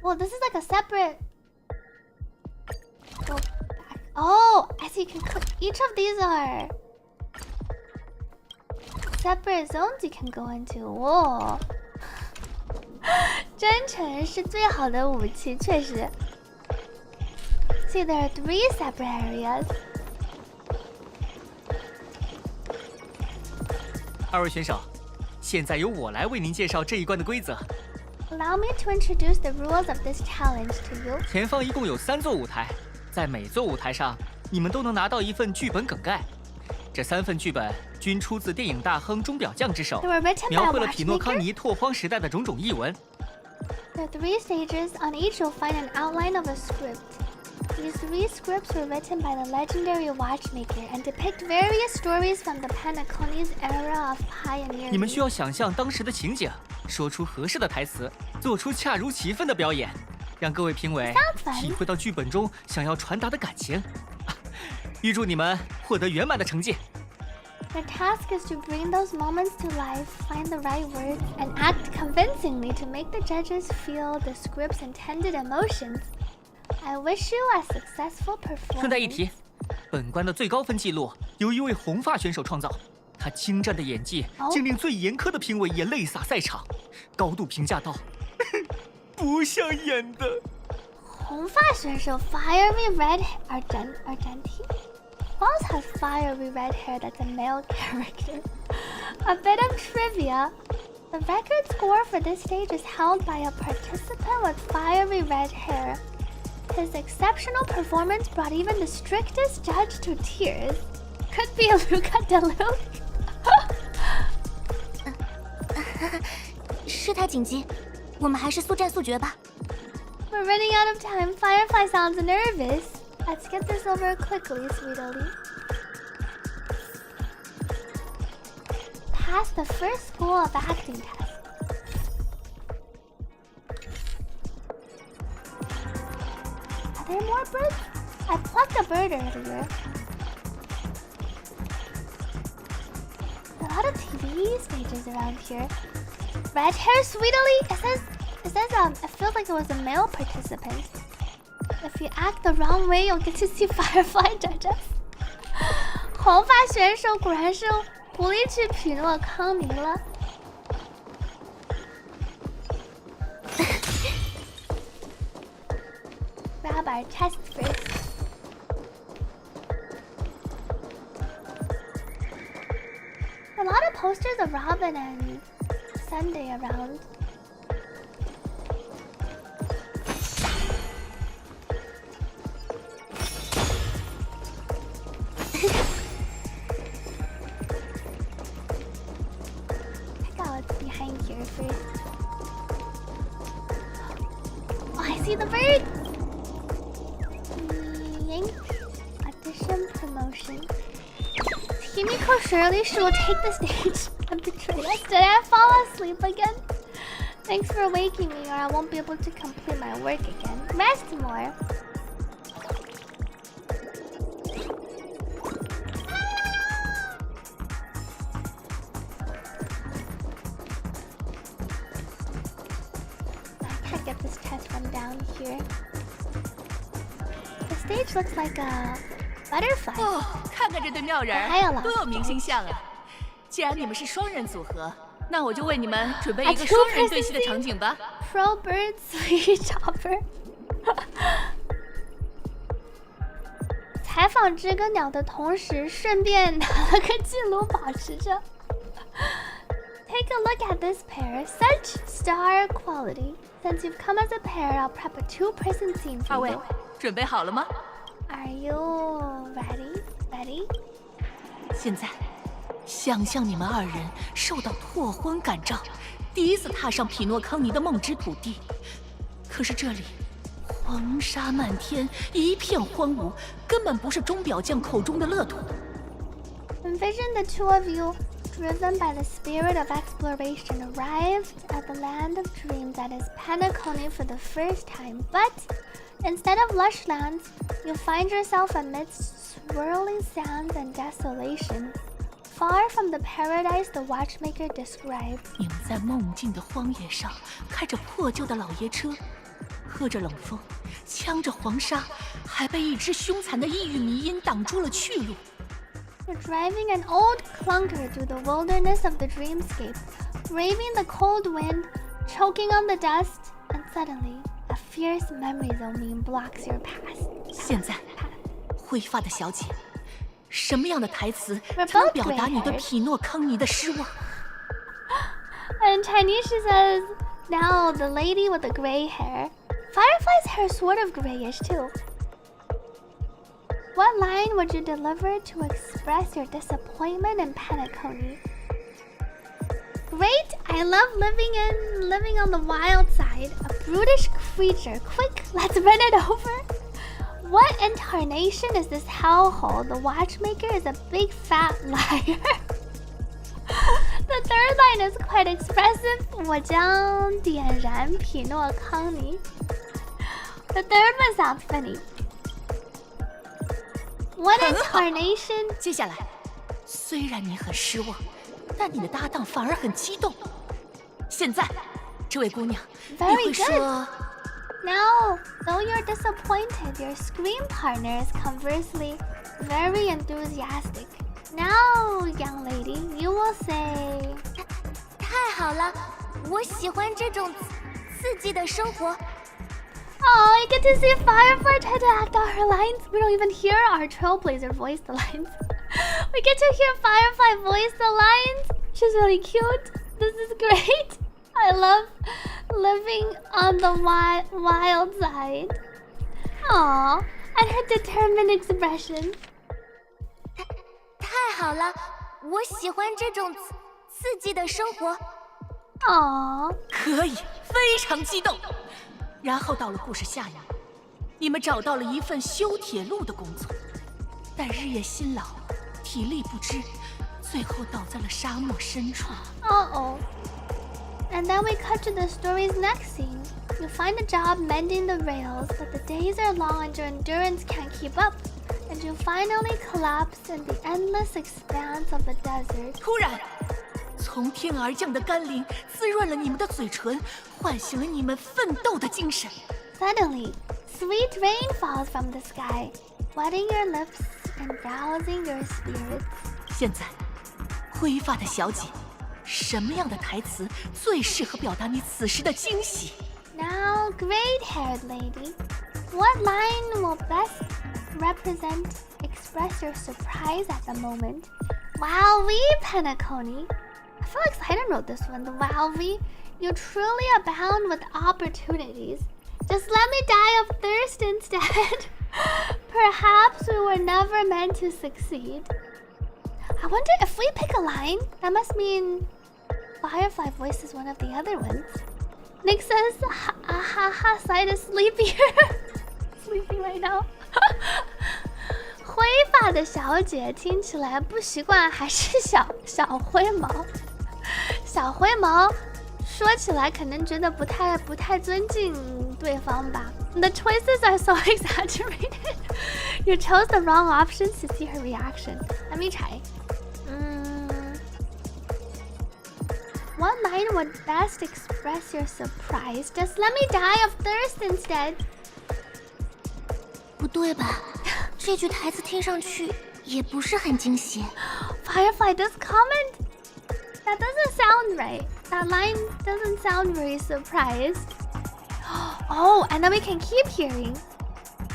Well, this is like a separate... Go back. Oh, I see. You can cook. Each of these are separate zones you can go into. Whoa. 真诚是最好的武器，确实。See, there are 3 separate areas. 2位选手，现在由我来为您介绍这一关的规则。 Allow me to introduce the rules of this challenge to you. 前方一共有3座舞台，在每座舞台上，你们都能拿到一份剧本梗概。这3份剧本均出自电影大亨钟表匠之手， They were written by 描 a 绘了匹诺康 watchmaker. 尼拓荒时代的种种译文。 There are 3 stages. On each, you'll find an outline of a script. These 3 scripts were written by the legendary watchmaker and depict various stories from the Penacony's era of pioneering. 你们需要想象当时的情景，说出合适的台词，做出恰如其分的表演，让各位评委 Sounds fun. 体会到剧本中想要传达的感情。预祝你们获得圆满的成绩。 The task is to bring those moments to life, find the right words, and act convincingly to make the judges feel the script's intended emotions. I wish you a successful 顺带一 performance. 提，本关的最高分记录由一位红发选手创造，他精湛的演技竟令最严苛的评委也泪洒赛场，高度评价道：“不像演的。” 红发选手 fiery red Argenti. Who else has fiery red hair that's a male character? A bit of trivia. The record score for this stage is held by a participant with fiery red hair. His exceptional performance brought even the strictest judge to tears. Could be Luca DeLuca. 事态紧急，我们还是速战速决吧。 We're running out of time. Firefly sounds nervous. Let's get this over quickly, sweetie. Pass the first school of acting test. Are there more birds? I plucked a bird earlier. A lot of TV stages around here. Red hair, sweetie. It says it feels like it was a male participant. If you act the wrong way, you'll get to see Firefly judges. 红发选手果然是狐狸去匹诺康尼了。Grab our test first. A lot of posters of Robin and Sunday around. Check out what's behind here first. see the bird. Yank. Audition promotion. Himiko surely she will take the stage and betray us. Did I fall asleep again? Thanks for waking me, or I won't be able to complete my work again. Rest more. I can't get this test from down here. The stage looks like a butterfly. 哦，看看这对妙人还有了多有明星相啊！既然你们是双人组合，那我就为你们准备一个 A 双人 two-person 对戏的场景吧。 Pro bird sweet chopper 采访这个鸟的同时，顺便拿了个记录，保持着。Take a look at this pair. Such star quality. Since you've come as a pair, I'll prep a two-person scene 二 for 位 you. 准备好了吗？ Are you ready? Ready? 现在，想象你们二人受到拓荒感召，第一次踏上匹诺康尼的梦之土地。可是这里黄沙漫天，一片荒芜，根本不是钟表匠口中的乐土。 Envision the two of you, driven by the spirit of exploration, arrived at the land of dreams that is Penacony for the first time. But instead of lush lands, you find yourself amidst swirling sands and desolation, far from the paradise the watchmaker described. 你们在梦境的荒野上开着破旧的老爷车，喝着冷风，呛着黄沙，还被一只凶残的异域迷音挡住了去路。 You're driving an old clunker through the wilderness of the dreamscape, braving the cold wind, choking on the dust, and suddenly, a fierce memory zoning blocks your past. 现在，灰发的小姐，什么样的台词 We're 才能 both 表达你对 gray-haired. 匹诺康尼的失望？ In Chinese, she says, "Now the lady with the gray hair." Firefly's hair is sort of grayish too. What line would you deliver to express your disappointment in Penacony? Great! I love living on the wild side. A brutish creature. Quick, let's run it over. What incarnation is this hellhole? The watchmaker is a big fat liar. The third line is quite expressive. 我将点燃匹诺康尼. The third one sounds funny. What 很好。 incarnation? 接下来，虽然你很失望，但你的搭档反而很激动。现在，这位姑娘，你 Very 会 good. 说 Now, though you're disappointed, your scream partner is conversely very enthusiastic. Now, young lady, you will say, 太好了，我喜欢这种刺激的生活。 "Oh, I get to see Firefly try to act out her lines. We don't even hear our trailblazer voice the lines. We get to hear Firefly voice the lines. She's really cute. This is great. I love living on the wild side. Aw, and her determined expression. 太好了，我喜欢这种刺激的生活。 Aw, 可以，非常激动。然后到了故事下一幕，你们找到了一份修铁路的工作，但日夜辛劳，体力不支，最后倒在了沙漠深处。 uh-oh. And then we cut to the story's next scene. You find a job mending the rails, but the days are long and your endurance can't keep up. And you finally collapse in the endless expanse of the desert. 突然，从天而降的甘霖滋润了你们的嘴唇，唤醒了你们奋斗的精神。 Suddenly, sweet rain falls from the sky, wetting your lips and rousing your spirits. 现在，灰发的小姐，什么样的台词最适合表达你此时的惊喜？ Now, gray-haired lady, what line will best express your surprise at the moment? Wowee, Penacony. I feel like Cider wrote this one. The wowee. You truly abound with opportunities. Just let me die of thirst instead. Perhaps we were never meant to succeed. I wonder if we pick a line, that must mean Firefly voices one of the other ones. Nick says, ha, side is sleepy. Sleeping right now. 灰发的小姐听起来不习惯，还是小灰毛。小灰毛说起来可能觉得不太尊敬对方吧。The choices are so exaggerated. You chose the wrong options to see her reaction. Let me try. What line would best express your surprise? Just let me die of thirst instead. 不对吧？这句台词听上去也不是很惊喜。Firefly, this comment? That doesn't sound right. That line doesn't sound very surprised. Oh, and then we can keep hearing.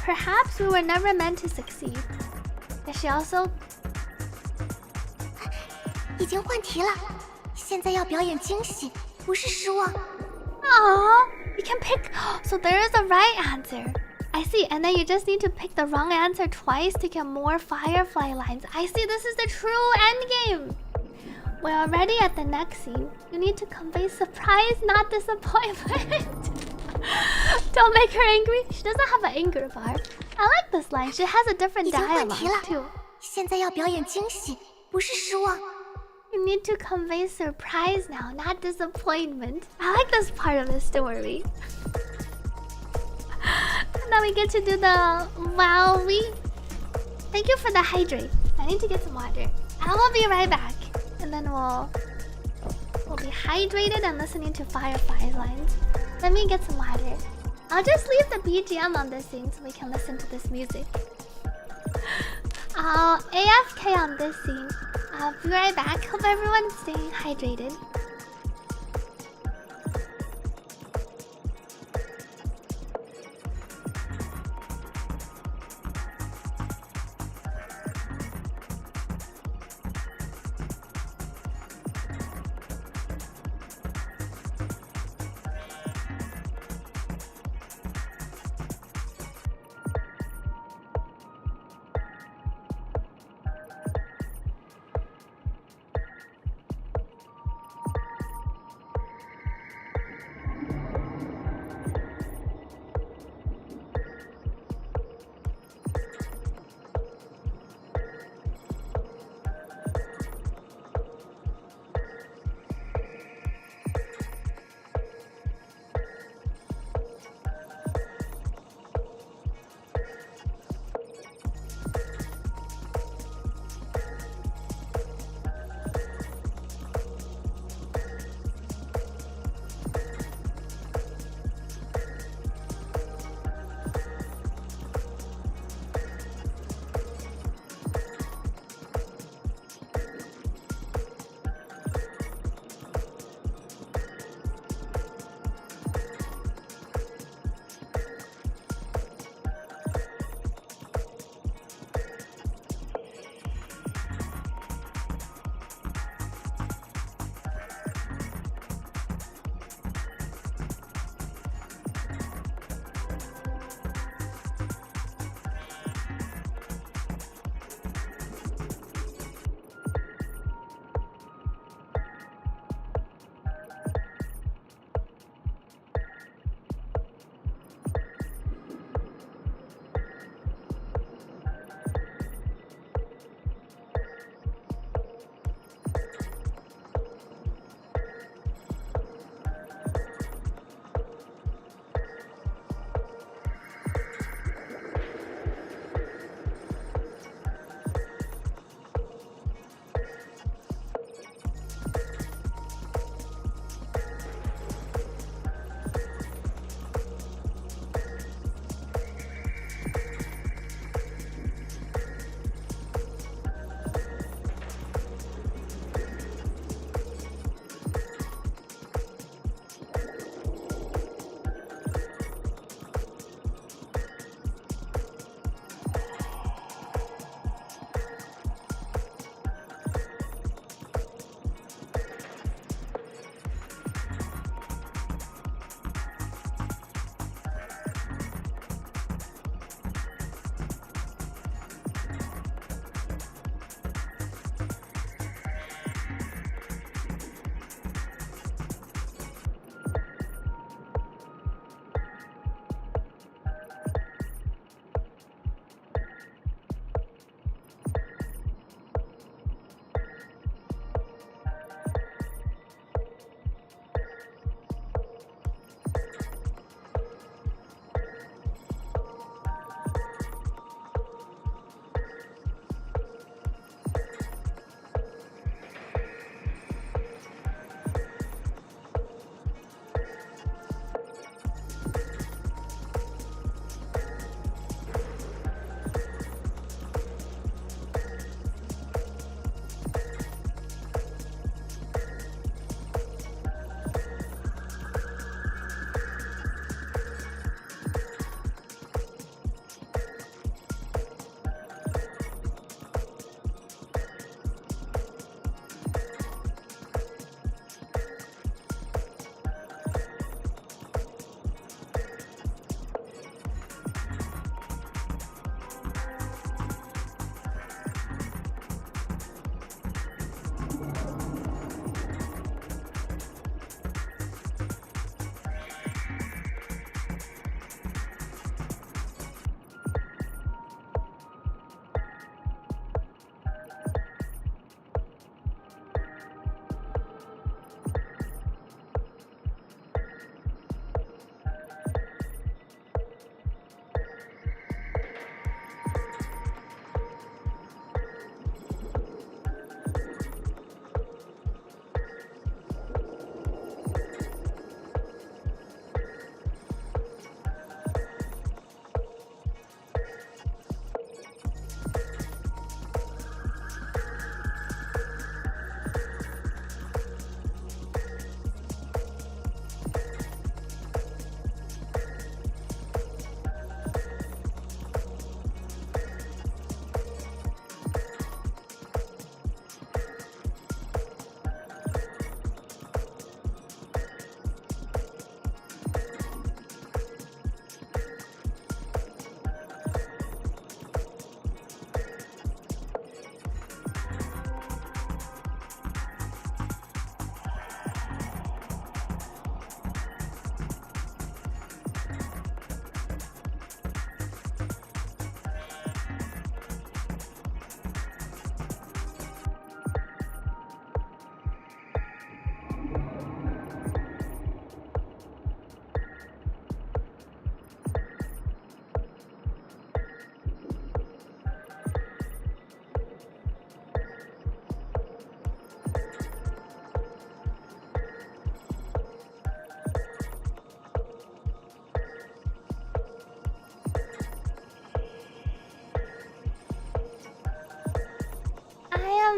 Perhaps we were never meant to succeed. Is she also? 已经换题了，现在要表演惊喜，不是失望。Oh, you can pick. So there is a right answer. I see, and then you just need to pick the wrong answer twice to get more Firefly lines. I see, this is the true endgame. We're already at the next scene. You need to convey surprise, not disappointment. Don't make her angry. She doesn't have an anger bar. I like this line. She has a different dialogue too. 现在要表演惊喜，不是失望。You need to convey surprise now, not disappointment. I like this part of the story. Now we get to do the wowie. Thank you for the hydrate. I need to get some water. I will be right back. And then we'll be hydrated and listening to Firefly's lines. Let me get some water. I'll just leave the BGM on this scene so we can listen to this music. I'll AFK on this scene. I'll be right back. Hope everyone's staying hydrated.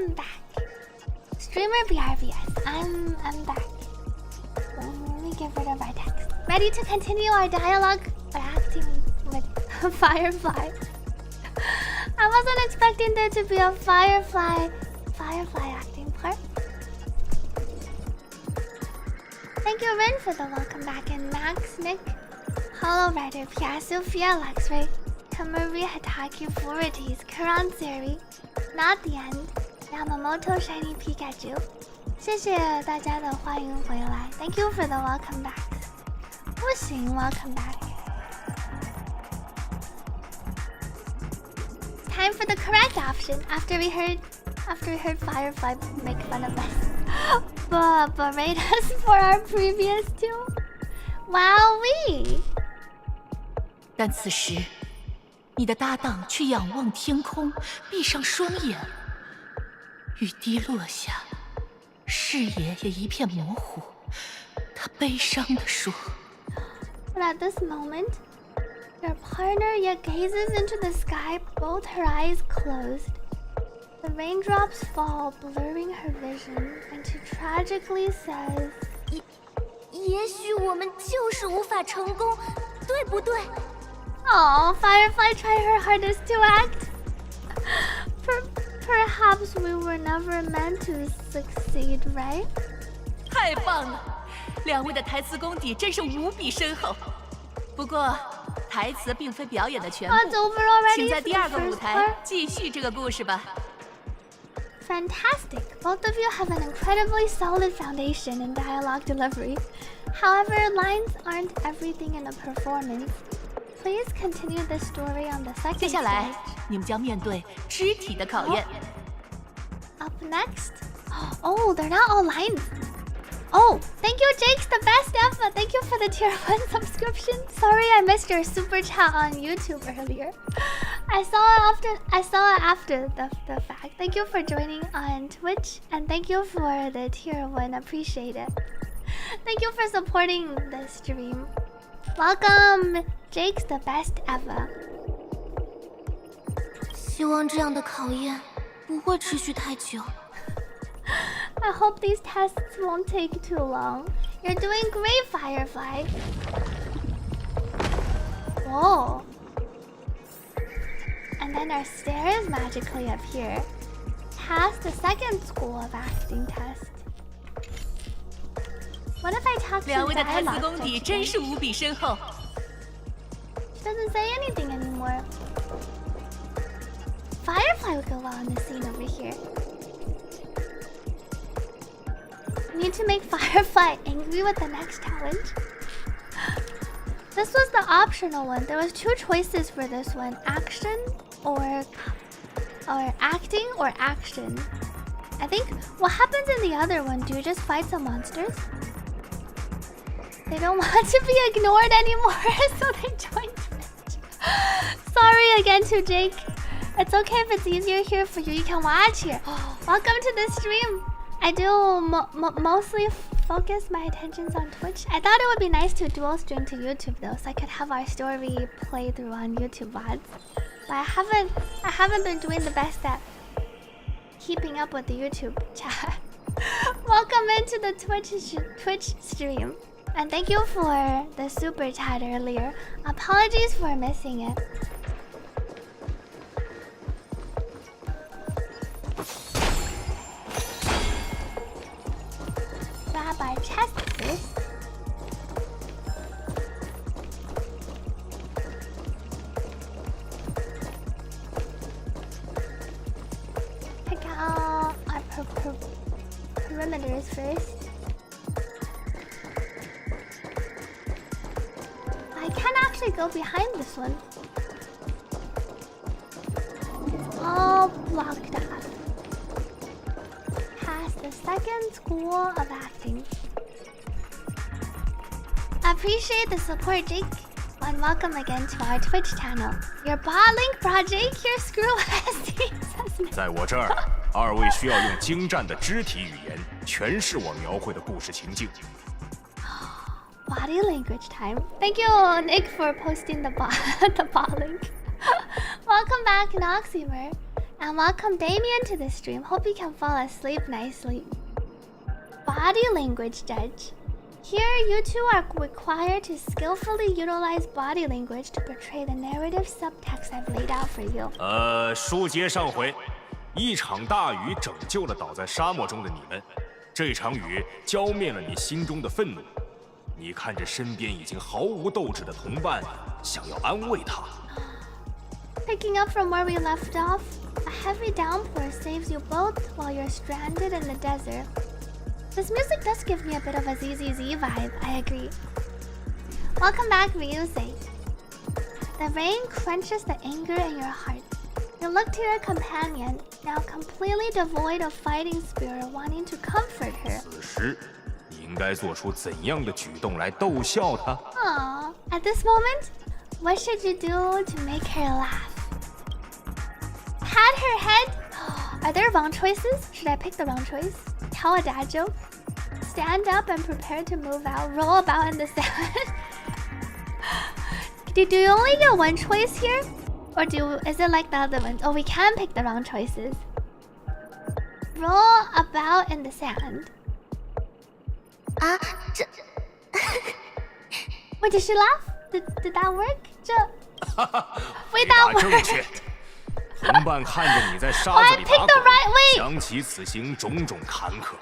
Welcome back. Streamer BRBS. I'm back. Let me get rid of our text. Ready to continue our dialogue or acting with Firefly. I wasn't expecting there to be a Firefly acting part. Thank you, Rin, for the welcome back, and Max, Nick, Hollow Rider, Pia, Sophia, Luxray, Kamari, Hataki, Forities, Karan Seri, Not the End, Yamamoto, Shiny Pikachu. 谢谢大家的欢迎回来 Thank you for the welcome back. 不行 welcome back. Time for the correct option after we heard Firefly make fun of us. but rate us for our previous two. Wowee! 但此时，你的搭档却仰望天空，闭上双眼。雨滴落下，视野也一片模糊。他悲伤地说 But at this moment, your partner yet gazes into the sky, both her eyes closed. The raindrops fall, blurring her vision, and she tragically says, 也许我们就是无法成功，对不对？ Oh, Firefly tried her hardest to act. Perhaps we were never meant to succeed, right? 太棒了，两位的台词功底真是无比深厚。不过，台词并非表演的全部， It's over already 请在第二个 for the 舞 first 台 part. 继续这个故事吧。 Fantastic! Both of you have an incredibly solid foundation in dialogue delivery. However, lines aren't everything in a performance. Please continue the story on the second 接下来 stage. 你们将面对肢体的考验。 Up next. Oh, they're not all lines. Oh, thank you, Jake's the best ever. Thank you for the tier 1 subscription. Sorry I missed your super chat on YouTube earlier. I saw it after the fact. Thank you for joining on Twitch, and thank you for the tier 1. Appreciate it. Thank you for supporting the stream. Welcome, Jake's the best ever. 希望这样的考验不会持续太久。 I hope these tests won't take too long. You're doing great, Firefly. Whoa. And then our stairs magically appear. Pass the second school of acting test. What if I talk to 两位的台词 dialogue 功底真是无比深厚。 She doesn't say anything anymore. Firefly would go well in the scene over here. Need to make Firefly angry with the next challenge. This was the optional one. There was 2 choices for this one: action or acting or action. I think what happens in the other one? Do you just fight some monsters? They don't want to be ignored anymore, so they joined Twitch. Sorry again to Jake. It's okay if it's easier here for you. You can watch here. Welcome to the stream. I do mostly focus my attentions on Twitch. I thought it would be nice to dual stream to YouTube though, so I could have our story play through on YouTube VODs. But I haven't been doing the best at keeping up with the YouTube chat. Welcome into the Twitch stream. And thank you for the super chat earlier. Apologies for missing it. Grab our chest first. Pick out our perimeters first. I can actually go behind this one. All blocked off. Past the second school of acting. Appreciate the support, Jake. And welcome again to our Twitch channel. Your bot link brought Jake here. Screw SC. 在我这儿，二位需要用精湛的肢体语言诠释我描绘的故事情境。 Body language time. Thank you, Nick, for posting the bot link. Welcome back, Noxymer. And welcome Damien to the stream. Hope you can fall asleep nicely. Body language judge. Here, you two are required to skillfully utilize body language to portray the narrative subtext I've laid out for you. 书接上回，一场大雨拯救了倒在沙漠中的你们。这场雨浇灭了你心中的愤怒。你看着身边已经毫无斗志的同伴，想要安慰他。Picking up from where we left off, a heavy downpour saves you both while you're stranded in the desert. This music does give me a bit of a ZZZ vibe, I agree. Welcome back, Ryusei. The rain quenches the anger in your heart. You look to your companion, now completely devoid of fighting spirit, wanting to comfort her. 此时，你应该做出怎样的举动来逗笑她？ Aww. At this moment, what should you do to make her laugh? Pat her head? Are there wrong choices? Should I pick the wrong choice? Tell a dad joke? Stand up and prepare to move out. Roll about in the sand. do you only get one choice here? Or is it like the other ones? Oh, we can pick the wrong choices. Roll about in the sand. Wait, did she laugh? Did that work? Wait, that worked. 同伴看着你在沙子里打滚，想起此行种种坎坷，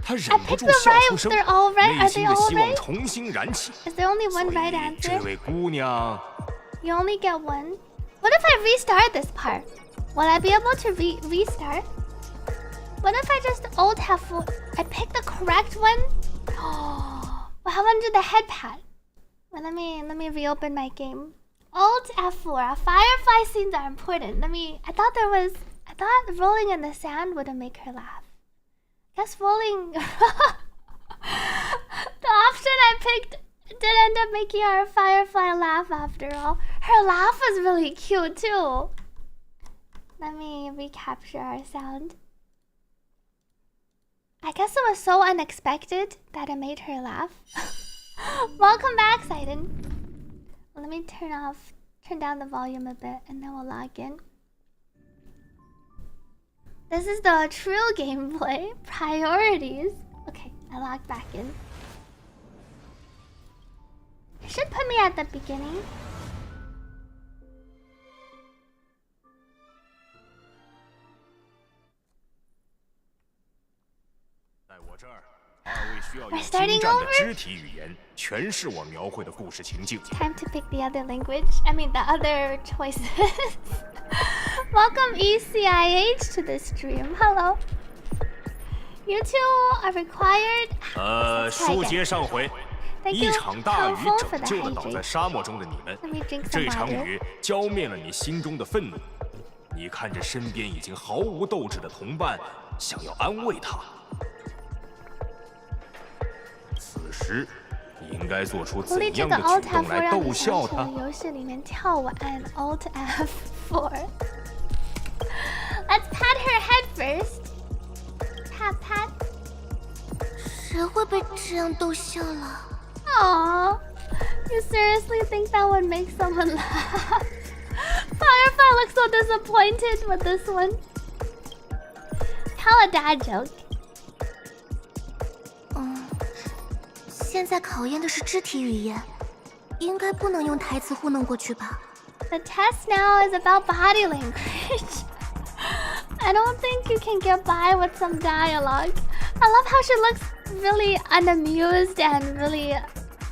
他忍不住笑出声，内心的希望重新燃起。Is there only one right answer? 这位姑娘 You only get one? What if I restart this part? Will I be able to restart? What if I just Alt F4? I picked the correct one? Oh, what happened to the head pat? Well, let me reopen my game. Alt F4. Firefly scenes are important. I thought rolling in the sand would make her laugh. Guess rolling. The option I picked did end up making our Firefly laugh after all. Her laugh was really cute too. Let me recapture our sound. I guess it was so unexpected that it made her laugh. Welcome back, Sidon. Let me turn down the volume a bit, and then we'll log in. This is the true gameplay. Priorities. Okay, I logged back in. It should put me at the beginning. We're starting over? Time to pick the other language. I mean, the other choices. Welcome ECIH to the stream. Hello. You two are required. 书接上回，一场大雨拯救了倒在沙漠中的你们。这场雨浇灭了你心中的愤怒。你看着身边已经毫无斗志的同伴，想要安慰他。 此时，你应该做出怎样的举动来逗笑他？游戏里面跳舞按 Alt F4. Let's pat her head first. Pat pat. 谁会被这样逗笑了？ Aww, you seriously think that would make someone laugh? Firefly looks so disappointed with this one. Tell a dad joke. 现在考验的是肢体语言，应该不能用台词糊弄过去吧 The test now is about body language. I don't think you can get by with some dialogue. I love how she looks really unamused and really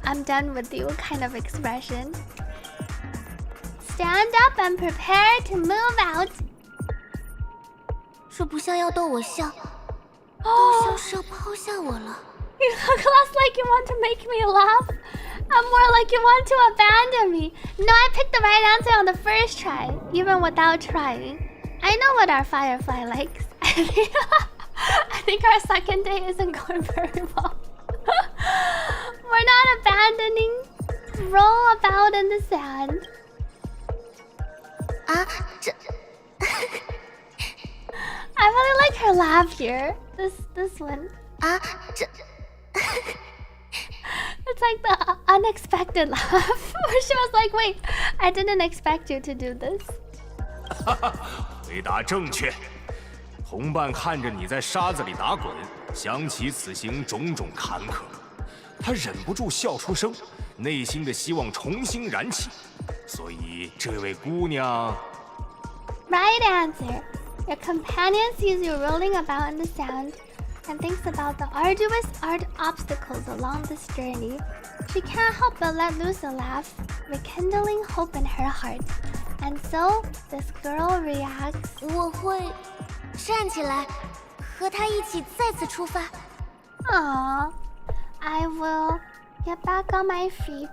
I'm done with you kind of expression. Stand up and prepare to move out. 这不像要逗我笑，都像是要抛下我了。 You look less like you want to make me laugh and more like you want to abandon me. No, I picked the right answer on the first try, even without trying. I know what our Firefly likes. I think our second day isn't going very well. We're not abandoning. Roll about in the sand. I really like her laugh here. This one. It's like the unexpected laugh where she was like, wait, I didn't expect you to do this. 回答正确。同伴看着你在沙子里打滚，想起此行种种坎坷，他忍不住笑出声，内心的希望重新燃起。所以，这位姑娘。Right answer. Your companion sees you rolling about in the sand and thinks about the arduous obstacles along this journey. She can't help but let loose a laugh, rekindling hope in her heart. And so, this girl reacts. 我会站起来，和他一起再次出发。Aww. I will get back on my feet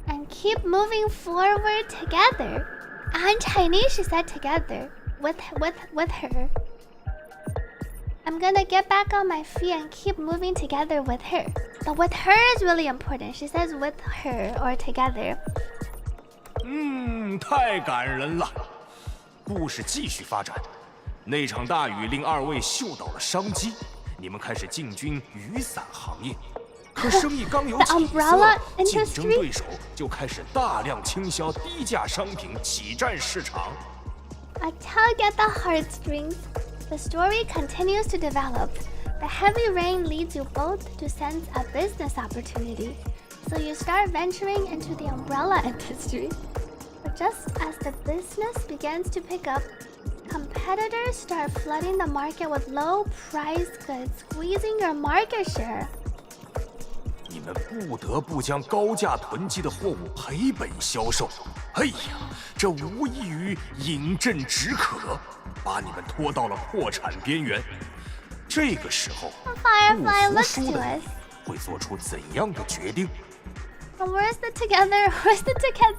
and keep moving forward together. In Chinese, she said together with her. I'm gonna get back on my feet and keep moving together with her. But with her is really important. She says with her or together. 太感人了。故事继续发展，那场大雨令二位嗅到了商机，你们开始进军雨伞行业。可生意刚有起色，竞争对手就开始大量倾销低价商品，挤占市场。A tug at the heartstrings. The story continues to develop. The heavy rain leads you both to sense a business opportunity, so you start venturing into the umbrella industry. But just as the business begins to pick up, competitors start flooding the market with low-priced goods, squeezing your market share. 你们不得不将高价囤积的货物赔本销售。哎呀，这无异于饮鸩止渴，把你们拖到了破产边缘。这个时候，不服输的人会做出怎样的决定 ？Where's the together? Where's the together?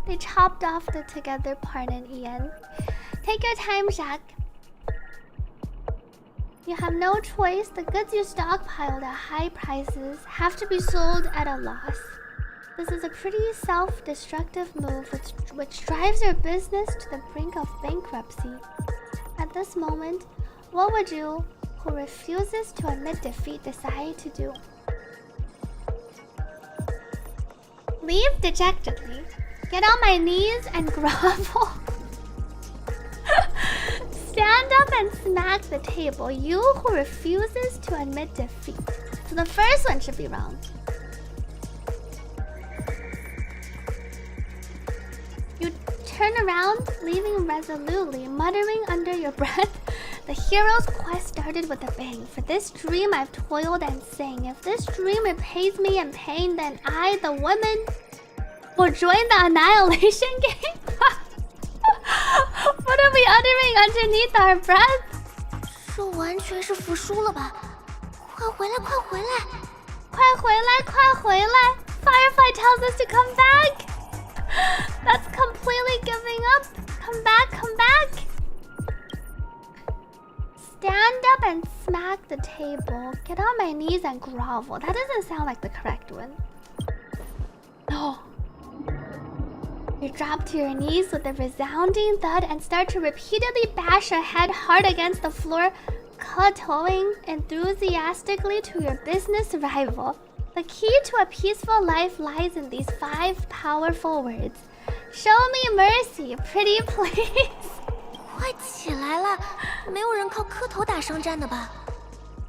They chopped off the together part in Ian. Take your time, Jacques. You have no choice. The goods you stockpiled at high prices have to be sold at a loss. This is a pretty self-destructive move which drives your business to the brink of bankruptcy. At this moment, what would you, who refuses to admit defeat, decide to do? Leave dejectedly. Get on my knees and grovel. Stand up and smack the table. You who refuses to admit defeat. So the first one should be wrong. You turn around, leaving resolutely, muttering under your breath. The hero's quest started with a bang. For this dream I've toiled and sang. If this dream repays me in pain, then I, the woman, will join the annihilation game. What are we uttering underneath our breath? 这完全是服输了吧！快回来，快回来！快回来，快回来！ Firefly tells us to come back. That's completely giving up. Come back, come back. Stand up and smack the table. Get on my knees and grovel. That doesn't sound like the correct one. No. You drop to your knees with a resounding thud and start to repeatedly bash your head hard against the floor, kowtowing enthusiastically to your business rival. The key to a peaceful life lies in these 5 powerful words. Show me mercy, pretty please. 快起来了，没有人靠磕头打商战的吧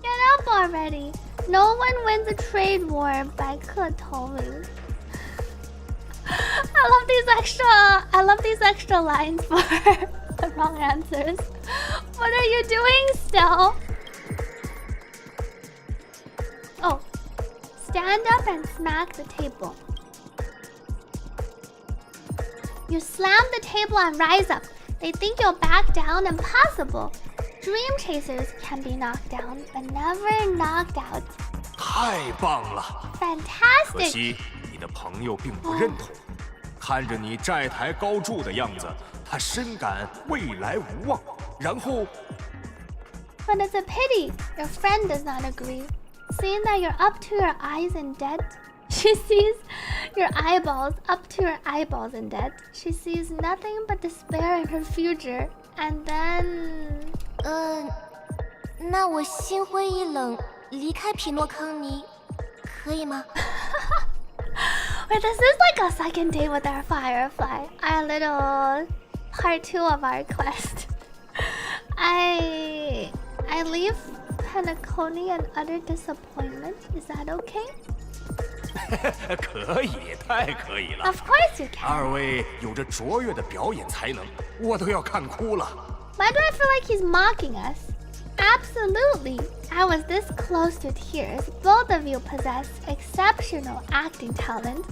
Get up already. No one wins a trade war by 磕头. I love these extra lines for the wrong answers. What are you doing still? Oh. Stand up and smack the table. You slam the table and rise up. They think you'll back down. Impossible. Dream chasers can be knocked down, but never knocked out. 太棒了 Fantastic. 可惜你的朋友并不认同，看着你债台高筑的样子，他深感未来无望，然后 But it's a pity your friend does not agree. Seeing that you're up to your eyes in debt, she sees your eyeballs up to your eyeballs in debt. She sees nothing but despair in her future. And then... 那我心灰意冷，离开匹诺康尼，可以吗？ Wait, this is like a second date with our Firefly. Our little part 2 of our quest. I leave Penacony and utter disappointment. Is that okay? 可以，太可以了。Of course you can. 二位有着卓越的表演才能，我都要看哭了。Why do I feel like he's mocking us? Absolutely. I was this close to tears. Both of you possess exceptional acting talent.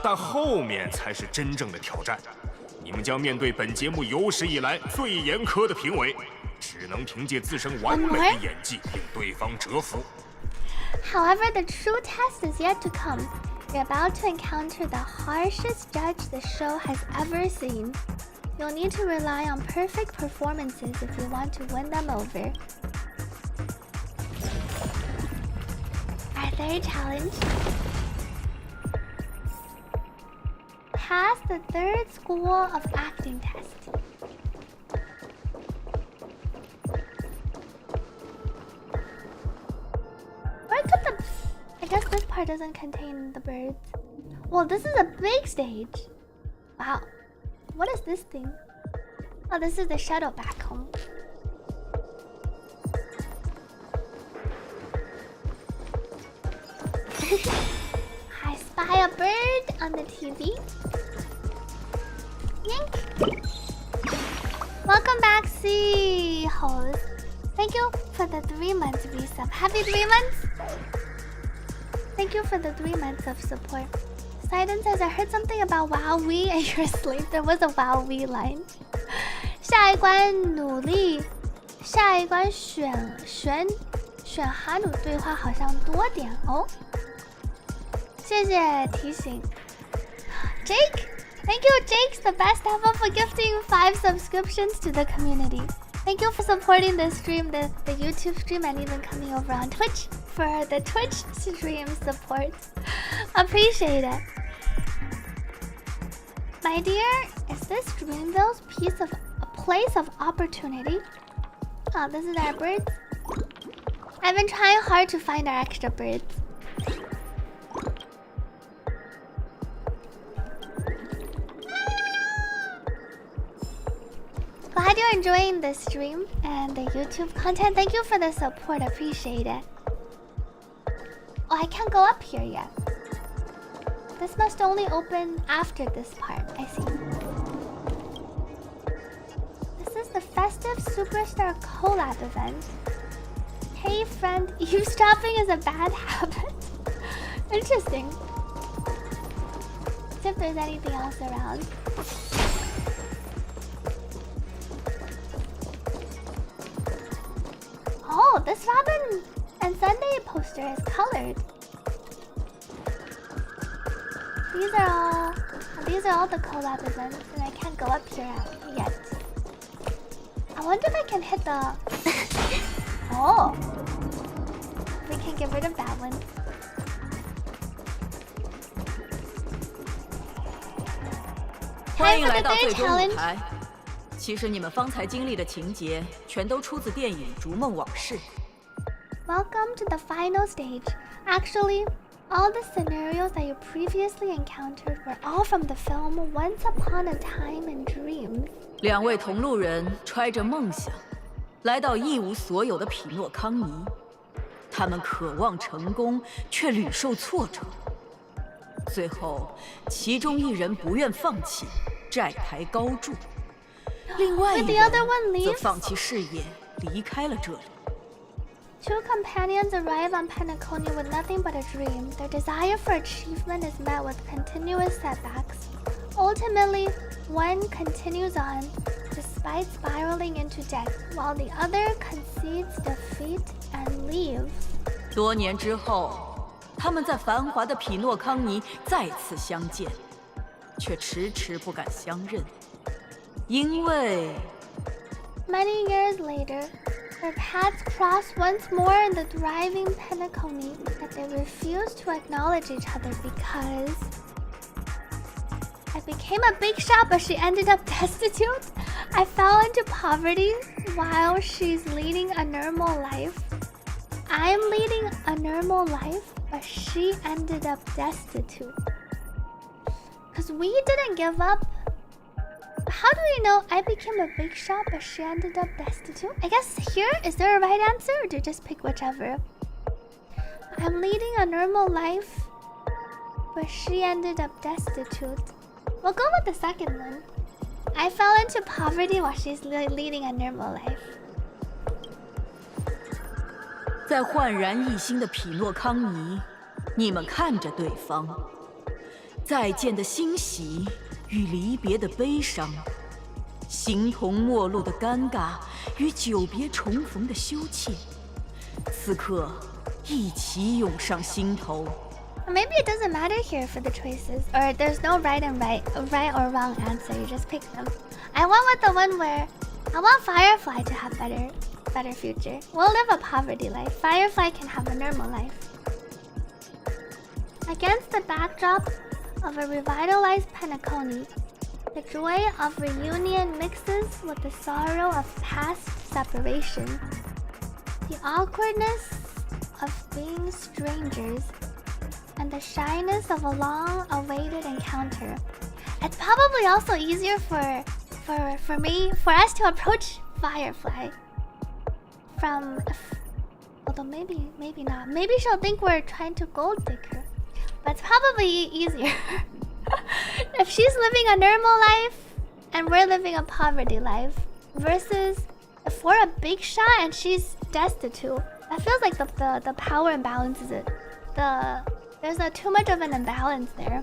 但后面才是真正的挑战。你们将面对本节目有史以来最严苛的评委，只能凭借自身完美的演技令对方折服。However, the true test is yet to come. You're about to encounter the harshest judge the show has ever seen. You'll need to rely on perfect performances if you want to win them over. Our third challenge. Pass the third school of acting test. Where could the... I guess this part doesn't contain the birds. Well, this is a big stage. Wow. What is this thing? Oh, this is the shuttle back home. I spy a bird on the TV. Yink. Welcome back, Sea Host. Thank you for the 3 months resub. Happy 3 months. Thank you for the 3 months of support. Sidon says, I heard something about WoW-wee and you're asleep. There was a WoW-wee line. 下一关努力，下一关选哈努对话好像多点哦。谢谢提醒。Jake, thank you, Jake's the best ever for gifting 5 subscriptions to the community. Thank you for supporting the stream, the YouTube stream, and even coming over on Twitch for the Twitch stream support. Appreciate it. My dear, is this Dreamville's place of opportunity? Oh, this is our birds. I've been trying hard to find our extra birds. Glad you're enjoying the stream and the YouTube content. Thank you for the support. Appreciate it. Oh, I can't go up here yet. This must only open after this part. I see. This is the Festive Superstar collab event. Hey friend, eavesdropping is a bad habit. Interesting. See if there's anything else around. Oh, this Robin and Sunday poster is colored. These are all the collab events, and I can't go up here yet. I wonder if I can hit the... Oh! We can get rid of that one. 欢迎来到最终舞台。其实你们方才经历的情节，全都出自电影《逐梦往事》。Welcome to the final stage. Actually, all the scenarios that you previously encountered were all from the film Once Upon a Time in Dreams. 2位同路人揣着梦想，来到一无所有的匹诺康尼。他们渴望成功，却屡受挫折。最后，其中一人不愿放弃，债台高筑；另外一人则放弃事业，离开了这里。 Two companions arrive on Penacony with nothing but a dream. Their desire for achievement is met with continuous setbacks. Ultimately, one continues on, despite spiraling into debt, while the other concedes defeat and leaves. 多年之后，他们在繁华的匹诺康尼再次相见，却迟迟不敢相认，因为 Many years later, their paths cross once more in the thriving Penacony, but they refuse to acknowledge each other because I became a big shot, but she ended up destitute. I fell into poverty while she's leading a normal life. I'm leading a normal life, but she ended up destitute. Because we didn't give up. how do we know I became a big shot but she ended up destitute? I guess here, is there a right answer or do you just pick whichever? I'm leading a normal life but she ended up destitute. We'll go with the second one. I fell into poverty while she's leading a normal life. 在焕然一新的匹诺康尼，你们看着对方，再见的欣喜与离别的悲伤，形同陌路的尴尬与久别重逢的羞怯，此刻一起涌上心头。 Maybe it doesn't matter here for the choices, or there's no right or wrong answer. You just pick them. I went with the one where I want Firefly to have better future. We'll live a poverty life. Firefly can have a normal life. Against the backdrop of a revitalized Penacony, the joy of reunion mixes with the sorrow of past separation. The awkwardness of being strangers and the shyness of a long-awaited encounter. It's probably also easier for us to approach Firefly from, although maybe not. Maybe she'll think we're trying to gold dig her, but it's probably easier if she's living a normal life and we're living a poverty life versus if we're a big shot and she's destitute. That feels like the power imbalance is it. There's too much of an imbalance there.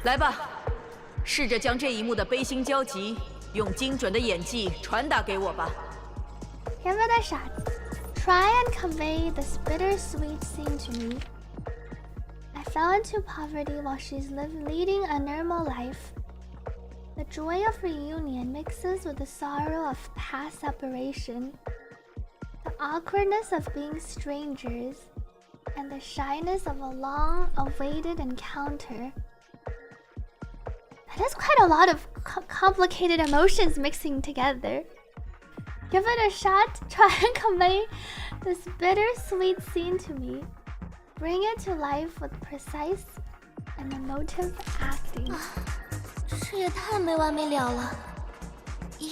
来吧，试着将这一幕的悲心交集，用精准的演技传达给我吧。Give it a shot. Try and convey this bittersweet scene to me. I fell into poverty while she's leading a normal life. The joy of reunion mixes with the sorrow of past separation. The awkwardness of being strangers and the shyness of a long-awaited encounter. That is quite a lot of complicated emotions mixing together. Give it a shot. Try and convey this bittersweet scene to me. Bring it to life with precise and emotive acting. 这也太没完没了了。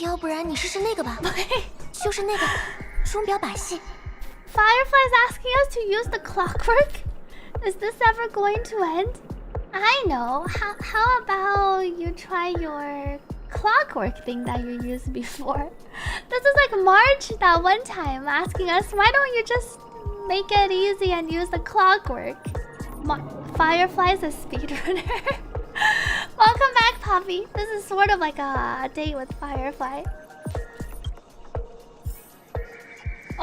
要不然你试试那个吧，就是那个。 钟表把戏 Firefly's asking us to use the clockwork? Is this ever going to end? I know. How about you try your clockwork thing that you used before? This is like March that one time asking us, why don't you just make it easy and use the clockwork? Firefly's a speedrunner. Welcome back, Poppy. This is sort of like a date with Firefly.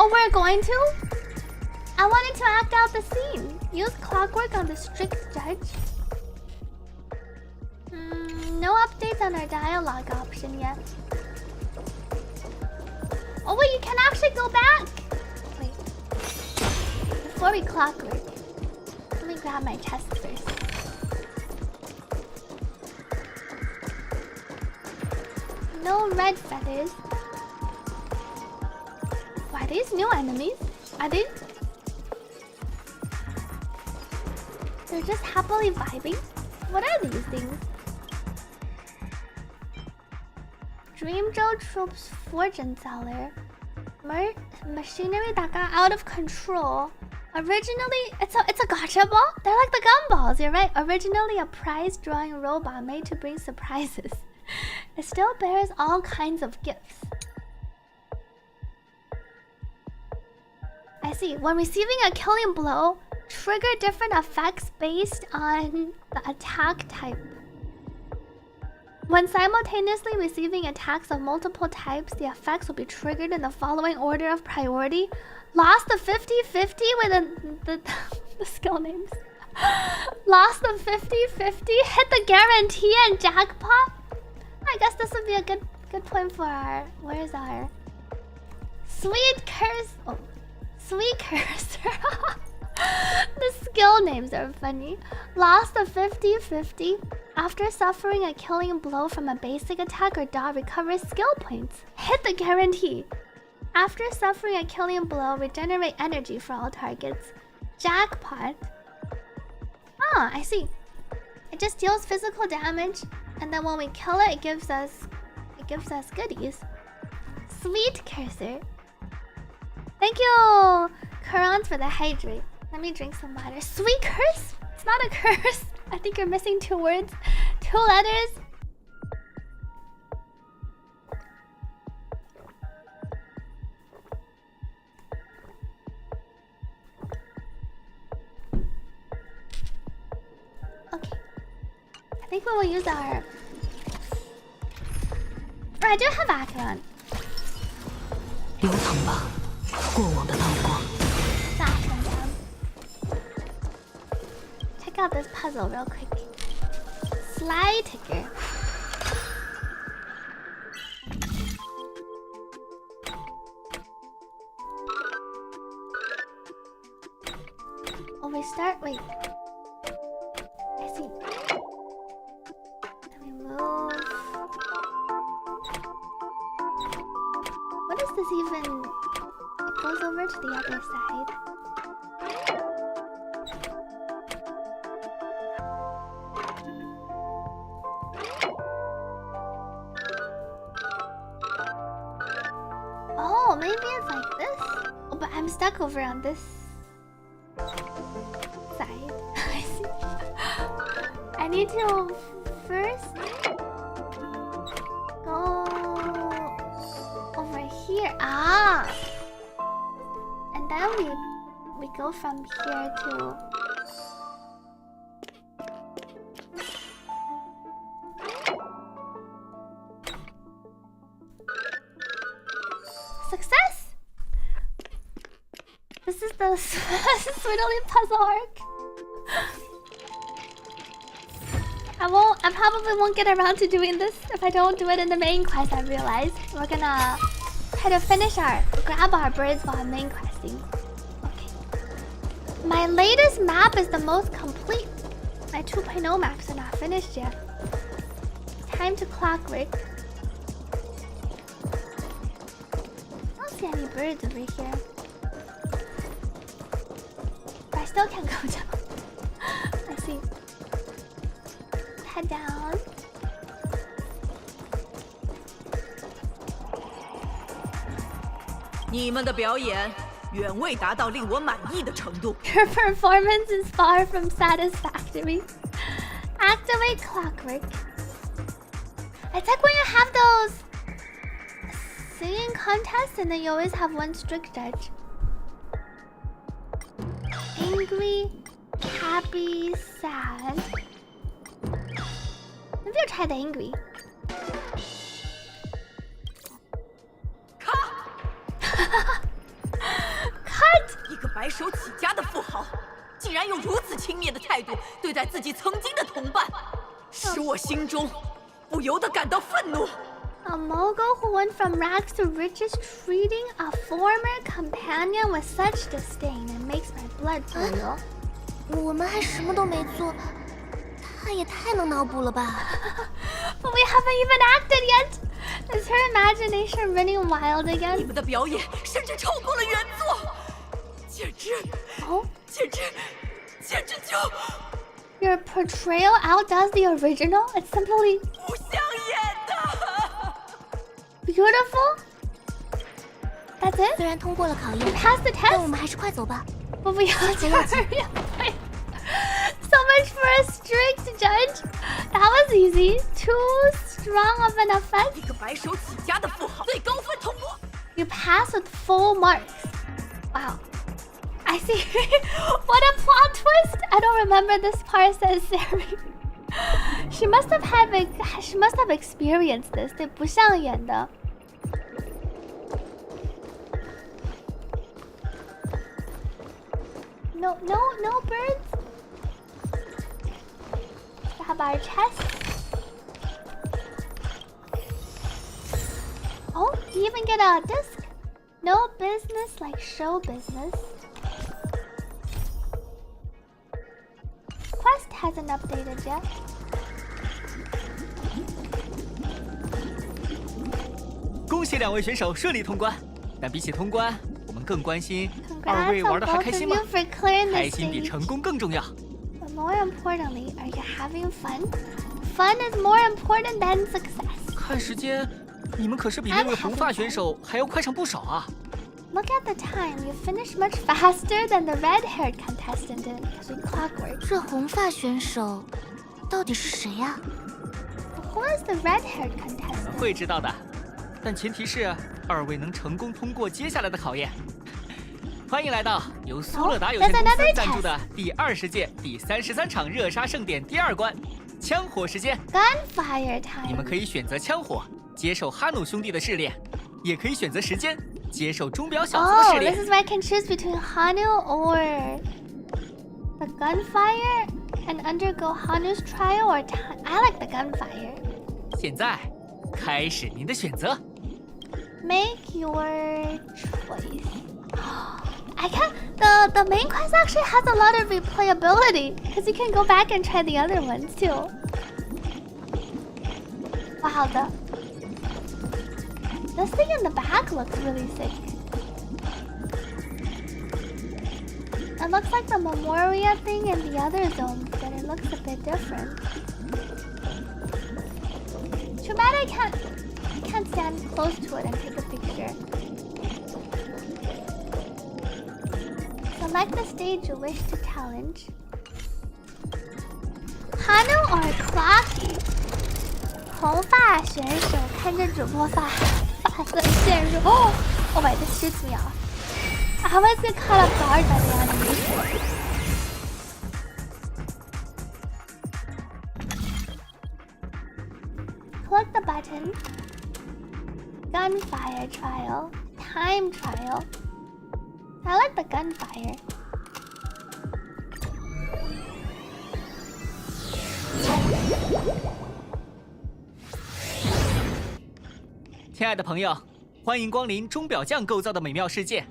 Oh, we're going to? I wanted to act out the scene. Use clockwork on the strict judge. No updates on our dialogue option yet. Oh wait, you can actually go back. Wait. Before we clockwork, let me grab my chest first. No red feathers. Are these new enemies? Are they? They're just happily vibing? What are these things? Dreamjo Troops Fortune Seller. Machinery that got out of control. Originally, it's a gacha ball? They're like the gumballs, you're right. Originally a prize drawing robot made to bring surprises. It still bears all kinds of gifts. I see. When receiving a killing blow, trigger different effects based on the attack type. When simultaneously receiving attacks of multiple types, the effects will be triggered in the following order of priority. Lost the 50-50 with the skill names. Lost the 50-50, hit the guarantee and jackpot. I guess this would be a good point for our... Where's our... Sweet curse... Oh. Sweet cursor. The skill names are funny. Lost a 50-50. After suffering a killing blow from a basic attack or dot, recovers skill points. Hit the guarantee. After suffering a killing blow, regenerate energy for all targets. Jackpot. Ah, I see. It just deals physical damage, and then when we kill it, it gives us goodies. Sweet cursor. Thank you, Current, for the hydrate. Let me drink some water. Sweet curse? It's not a curse. I think you're missing 2 words, 2 letters. Okay. I think we will use our... I do have Acheron. 流淌吧，过往的浪光。 Check out this puzzle real quick. Slide ticker. Oh, we start. Wait. I see. Let me move. What is this even? It goes over to the other side. Oh, maybe it's like this. Oh, but I'm stuck over on this side. I see. I need to first go over here. Ah, and then we go from here to. Success! This is the Swiddly puzzle arc. I probably won't get around to doing this if I don't do it in the main quest. I realize we're gonna try to grab our birds while main questing. Okay. My latest map is the most complete. My 2.0 maps are not finished yet. Time to clockwork. Any birds over here. But I still can't go down. I see. Head down. Your performance is far from satisfactory. Activate clockwork. It's like when you have those singing contest and then you always have one strict judge. Angry, happy, sad. Maybe I'll try the angry. Cut! 一个白手起家的富豪，竟然用如此轻蔑的态度对待自己曾经的同伴，使我心中不由得感到愤怒。 A mogul who went from rags to riches treating a former companion with such disdain. It makes my blood boil. 我们还什么都没做，他也太能脑补了吧 But we haven't even acted yet. Is her imagination running wild again? 你们的表演甚至超过了原作，简直就 Your portrayal outdoes the original? It's simply 不像演的。 beautiful? That's it? 虽然通过了考验 Pass the test? 但我们还是快走吧。 But we have to hurry up. So much for a strict judge. That was easy. Too strong of an offense. 一个白手起家的富豪，最高分通过。 You pass with full marks. Wow. I see. What a plot twist! I don't remember this part, says Sari. She must have experienced this. 对，不像演的。 No birds. Grab our chest. Oh, you even get a disc. No business like show business. Quest hasn't updated yet. 恭喜2位选手顺利通关，但比起通关，我们更关心2位玩得还开心吗？开心比成功更重要。more importantly, are you having fun? Fun is more important than success. 看时间，你们可是比那位红发选手还要快上不少啊！ Look at the time. You finished much faster than the red-haired contestant did because we clockwork. 这红发选手到底是谁呀？Who is the red-haired contestant? 会知道的，但前提是二位能成功通过接下来的考验。欢迎来到由苏乐达有限公司赞助的第20届第33场热杀盛典第2关——枪火时间。Gunfire time. 你们可以选择枪火，接受哈努兄弟的试炼，也可以选择时间，接受钟表小子的试炼。This is where I can choose between Hanu or the gunfire and undergo Hanu's trial or time. I like the gunfire. 现在开始您的选择。Make your choice. I can. The main quest actually has a lot of replayability because you can go back and try the other ones too. Wow, this thing in the back looks really sick. It looks like the Memoria thing in the other zones, but it looks a bit different. Too bad I can't stand close to it and take a picture. Select the stage you wish to challenge. Hanu or Clocky? 红发选手看着主播发色陷入。Oh my, this shoots me off. I always get caught off guard by the animation. Click the button. Gunfire trial. Time trial. I like the gunfire. 亲爱的朋友，欢迎光临钟表匠构造的美妙世界。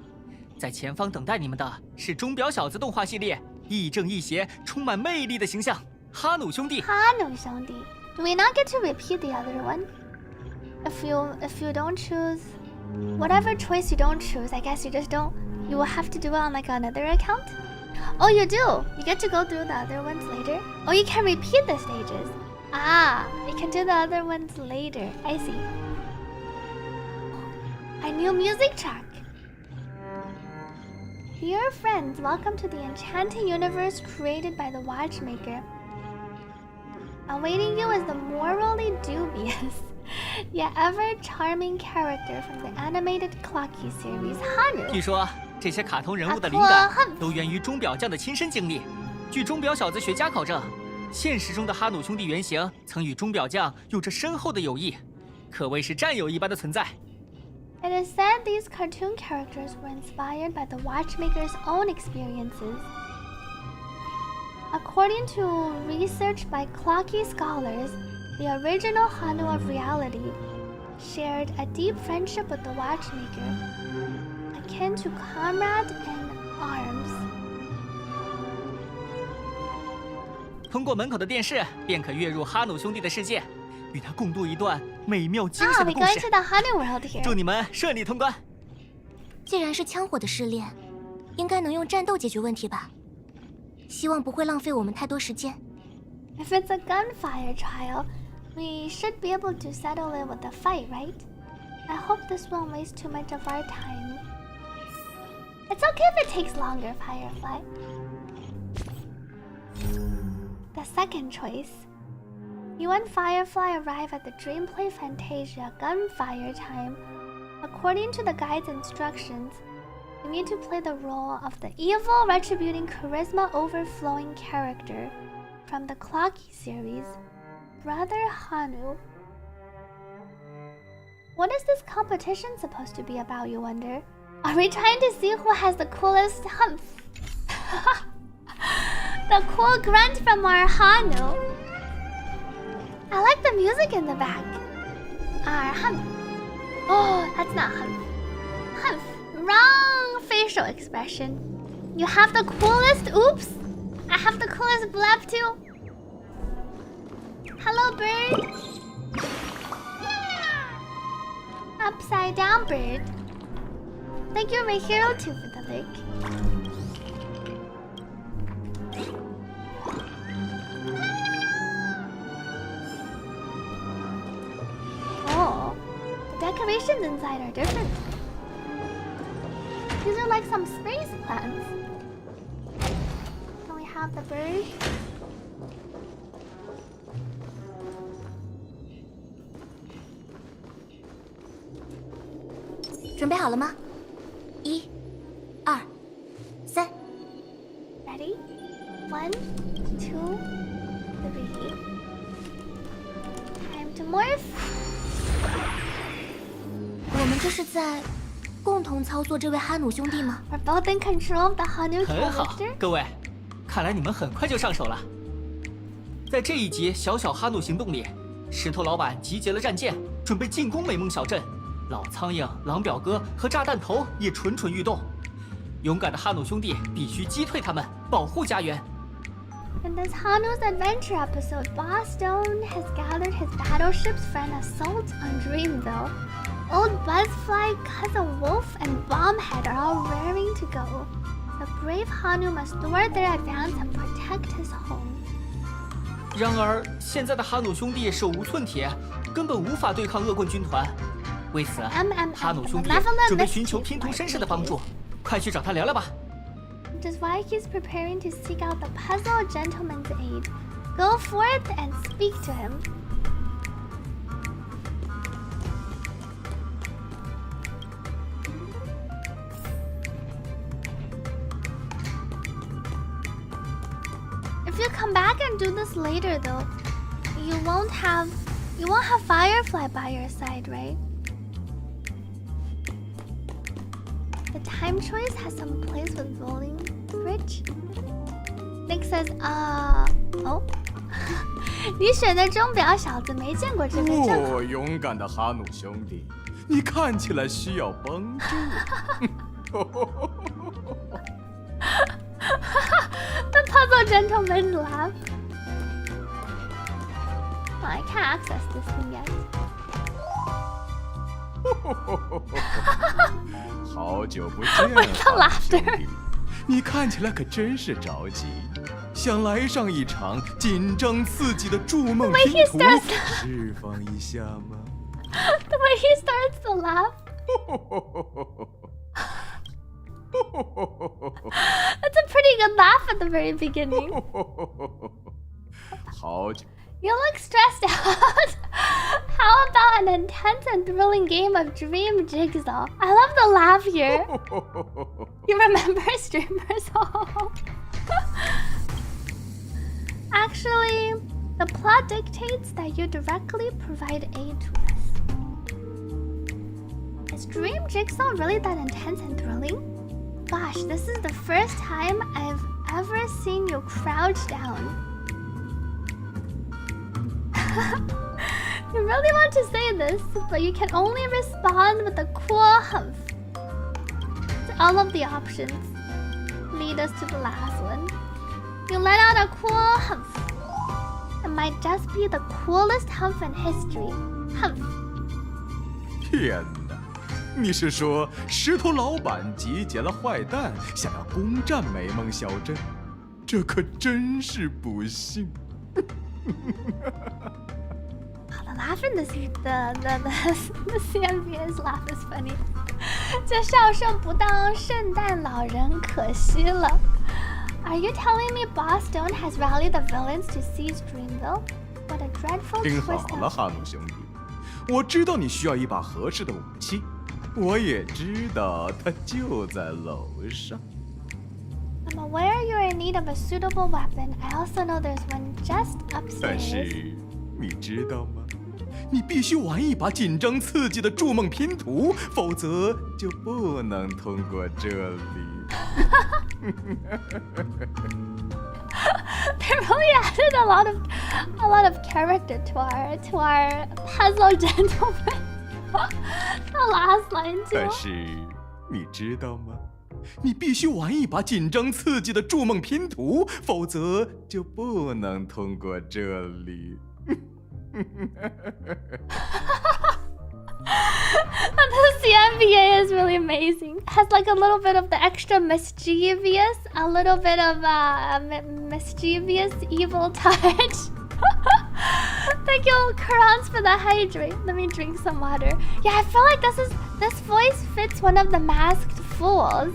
在前方等待你们的是钟表小子动画系列，亦正亦邪、充满魅力的形象——哈努兄弟。哈努兄弟 Do we not get to repeat the other one? If you don't choose whatever choice you don't choose, I guess you just don't. You will have to do it on like another account. Oh, you do. You get to go through the other ones later. Oh, you can repeat the stages. Ah, you can do the other ones later. I see. A new music track. Dear friends, welcome to the enchanting universe created by the Watchmaker. Awaiting you is the morally dubious, yet ever charming character from the animated Clocky series, Hanu. 据说这些卡通人物的灵感都源于钟表匠的亲身经历。据钟表小子学家考证，现实中的哈努兄弟原型曾与钟表匠有着深厚的友谊，可谓是战友一般的存在。It is said these cartoon characters were inspired by the Watchmaker's own experiences. According to research by Clocky scholars, the original Hanu of reality shared a deep friendship with the Watchmaker, akin to comrade in arms. 通过门口的电视，便可跃入哈努兄弟的世界，与他共度一段美妙惊险的故事。祝你们顺利通关。既然是枪火的试炼，应该能用战斗解决问题吧？希望不会浪费我们太多时间。If it's a gunfire trial, we should be able to settle it with a fight, right? I hope this won't waste too much of our time. It's okay if it takes longer, Firefly. The second choice. You and Firefly arrive at the Dreamplay Fantasia Gunfire time. According to the guide's instructions, you need to play the role of the evil, retributing, charisma overflowing character from the Clocky series, Brother Hanu. What is this competition supposed to be about, you wonder? Are we trying to see who has the coolest humph? The cool grunt from our Hanu. I like the music in the back. Our humph. Oh, that's not humph. Humph. Wrong facial expression. You have the coolest. Oops. I have the coolest blab too. Hello, bird. Upside down bird. Thank you, my hero too, for the link. decorations inside are different. These are like some space plants. And we have the bird.准备好了吗？1、2、3。Ready? 1, 2, 3. Time to morph. 我们这是在共同操作这位哈努兄弟吗？ We're both in control of the Hanu 很好， character. 各位，看来你们很快就上手了。在这一集小小哈努行动里，石头老板集结了战舰，准备进攻美梦小镇。老苍蝇、狼表哥和炸弹头也蠢蠢欲动。勇敢的哈努兄弟必须击退他们，保护家园。In this Hanu's adventure episode, Boss Stone has gathered his battleships for an assault on Dreamville. Old Buzzfly, Cousin Wolf, and Bombhead are all raring to go. The brave Hanu must thwart their advance and protect his home. 然而，现在的哈努兄弟手无寸铁，根本无法对抗恶棍军团。为此，哈努兄弟准备寻求拼图绅士的帮助，快去找他聊聊吧。Which is why he's preparing to seek out the puzzle gentleman's aid. Go forth and speak to him. If you come back and do this later, though, you won't have Firefly by your side, right? The time choice has some place with rolling bridge. Nick says, oh. 你选的钟表小子没见过这个证。勇敢的哈努兄弟，你看起来需要帮助。The puzzle gentleman laugh. Oh, I can't access this thing yet. 好久不见，哈努兄弟，你看起来可真是着急，想来上一场紧张刺激的筑梦拼图，释放一下吗？ The way he starts to laugh. That's a pretty good laugh at the very beginning. 好久。 You look stressed out. How about an intense and thrilling game of Dream Jigsaw? I love the laugh here. You remember streamers? Actually, the plot dictates that you directly provide aid to us. Is Dream Jigsaw really that intense and thrilling? Gosh, this is the first time I've ever seen you crouch down. You really want to say this, but you can only respond with a cool humph. All of the options lead us to the last one. You let out a cool humph. It might just be the coolest humph in history. Humph. 天哪！你是说石头老板集结了坏蛋，想要攻占美梦小镇？这可真是不幸。The laugh in the CMVS laugh is funny. 这笑声不当圣诞老人可惜了。Are you telling me Boss Stone has rallied the villains to seize Dreamville? What a dreadful twist. 听好了，哈努兄弟，我知道你需要一把合适的武器，我也知道它就在楼上。I'm aware you're in need of a suitable weapon. I also know there's one just upstairs. 但是你知道吗？你必须玩一把紧张刺激的筑梦拼图，否则就不能通过这里。They really added a lot of character to our puzzle gentleman. The last line too. 但是你知道吗？你必须玩一把紧张刺激的筑梦拼图，否则就不能通过这里。The CMVA is really amazing. It has like a little bit of the extra mischievous, a little bit of mischievous evil touch. Thank you, Karans, for the hydrate. Let me drink some water. Yeah, I feel like this voice fits one of the masked fools.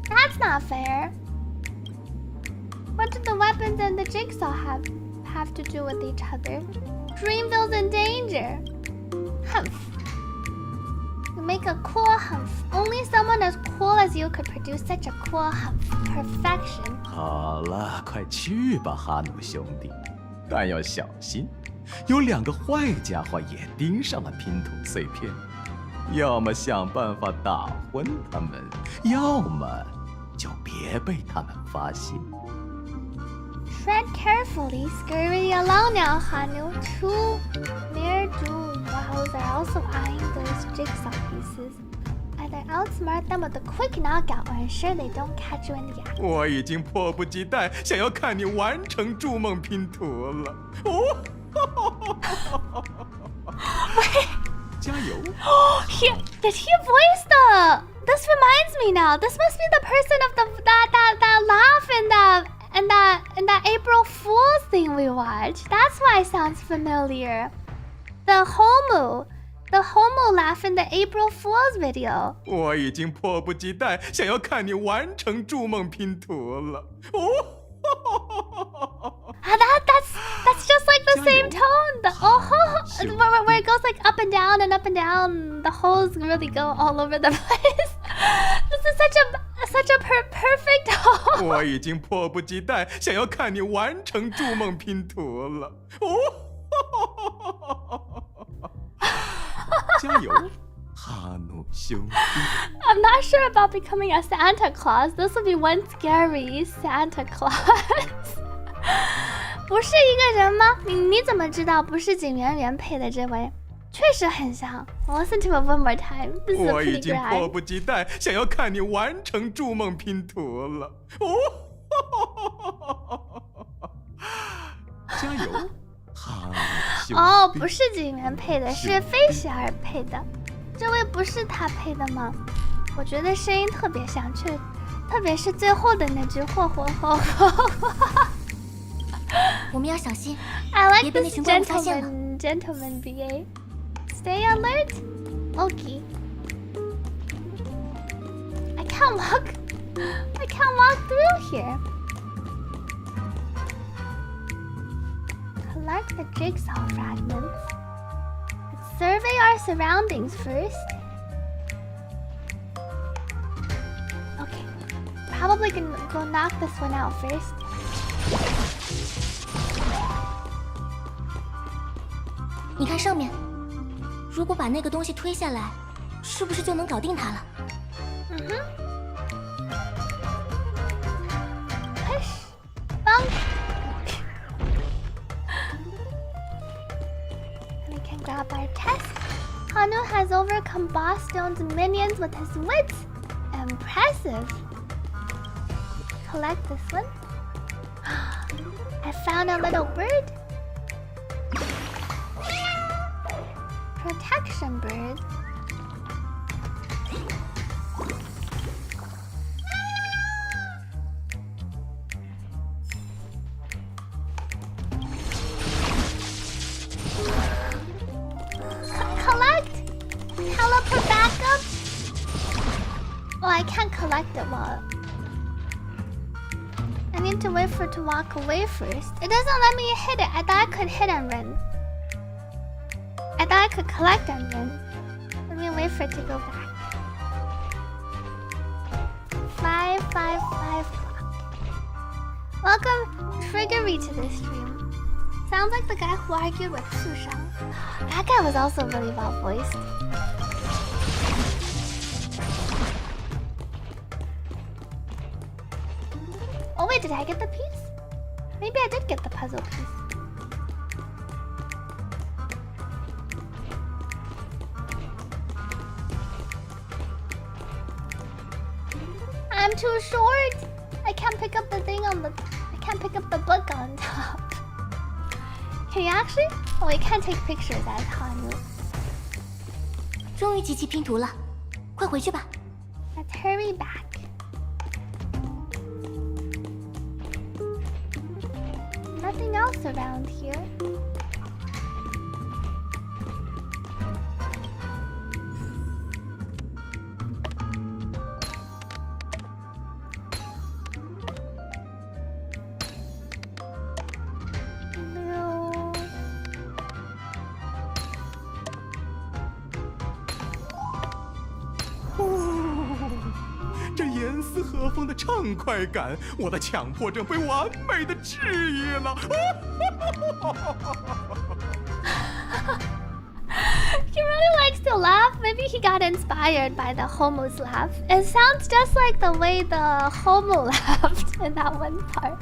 That's not fair. What do the weapons and the jigsaw have to do with each other? Dreamville's in danger. Humph. You make a cool humph. Only someone as cool as you could produce such a cool humph. Perfection. 好了，快去吧，哈努兄弟，但要小心，有2个坏家伙也盯上了拼图碎片，要么想办法打昏他们，要么就别被他们发现。Tread carefully, scurry along now, Hanu. 2 ne'er-do-wells are also eyeing those jigsaw pieces. Either outsmart them with a quick knockout or ensure they don't catch you in the act. 我已经迫不及待想要看你完成筑梦拼图了。哦，加油！ Did he voice the? This reminds me now. This must be the person of that laugh in that April Fool's thing we watched. That's why it sounds familiar. The homo laugh in the April Fool's video. 我已经迫不及待想要看你完成筑梦拼图了。哦。That's just like the same tone. Where it goes like up and down and up and down. The holes really go all over the place. This is such a perfect hole. 我已经迫不及待想要看你完成筑梦拼图了。哦。加油，哈努兄弟。I'm not sure about becoming a Santa Claus. This would be one scary Santa Claus. 不是一个人吗？你怎么知道不是景圆圆配的这位？确实很像。Listen to it one more time. This is a pretty good eye. 我已经迫不及待想要看你完成筑梦拼图了。哦。加油，哈努兄弟。哦，不是景圆配的，是飞雪儿配的。这位不是他配的吗？我觉得声音特别像，特别是最后的那句霍霍霍霍。我们要小心， I like 别被那 this 群怪物发现了。 gentleman BA. Stay alert, Loki. I can't walk through here. Collect the jigsaw fragments. Let's survey our surroundings first. Okay, probably gonna go knock this one out first. 你看上面，如果把那个东西推下来，是不是就能搞定它了？嗯哼。Push, bump. We can grab our test. Hanu has overcome Boss Stone's minions with his wits. Impressive. Collect this one. I found a little bird. Protection bird. Collect! Teleport back up? Oh, I can't collect it while... I need to wait for it to walk away first. It doesn't let me hit it. I thought I could hit and run. I thought I could collect and run. Let me wait for it to go back. 555 clock. Welcome, Triggery, to this stream. Sounds like the guy who argued with Sushang. That guy was also really well voiced. Oh wait, did I get the piece? Maybe I did get the puzzle piece. I'm too short. I can't pick up the thing on the... I can't pick up the book on top. Can you actually? Oh, you can't take pictures as Hanu. 终于集齐拼图了，快回去吧。Let's hurry back. Nothing else around here. No. 这严丝合缝的畅快感，我的强迫症被完美的治愈了。He really likes to laugh. Maybe he got inspired by the homo's laugh. It sounds just like the way the homo laughed in that one part.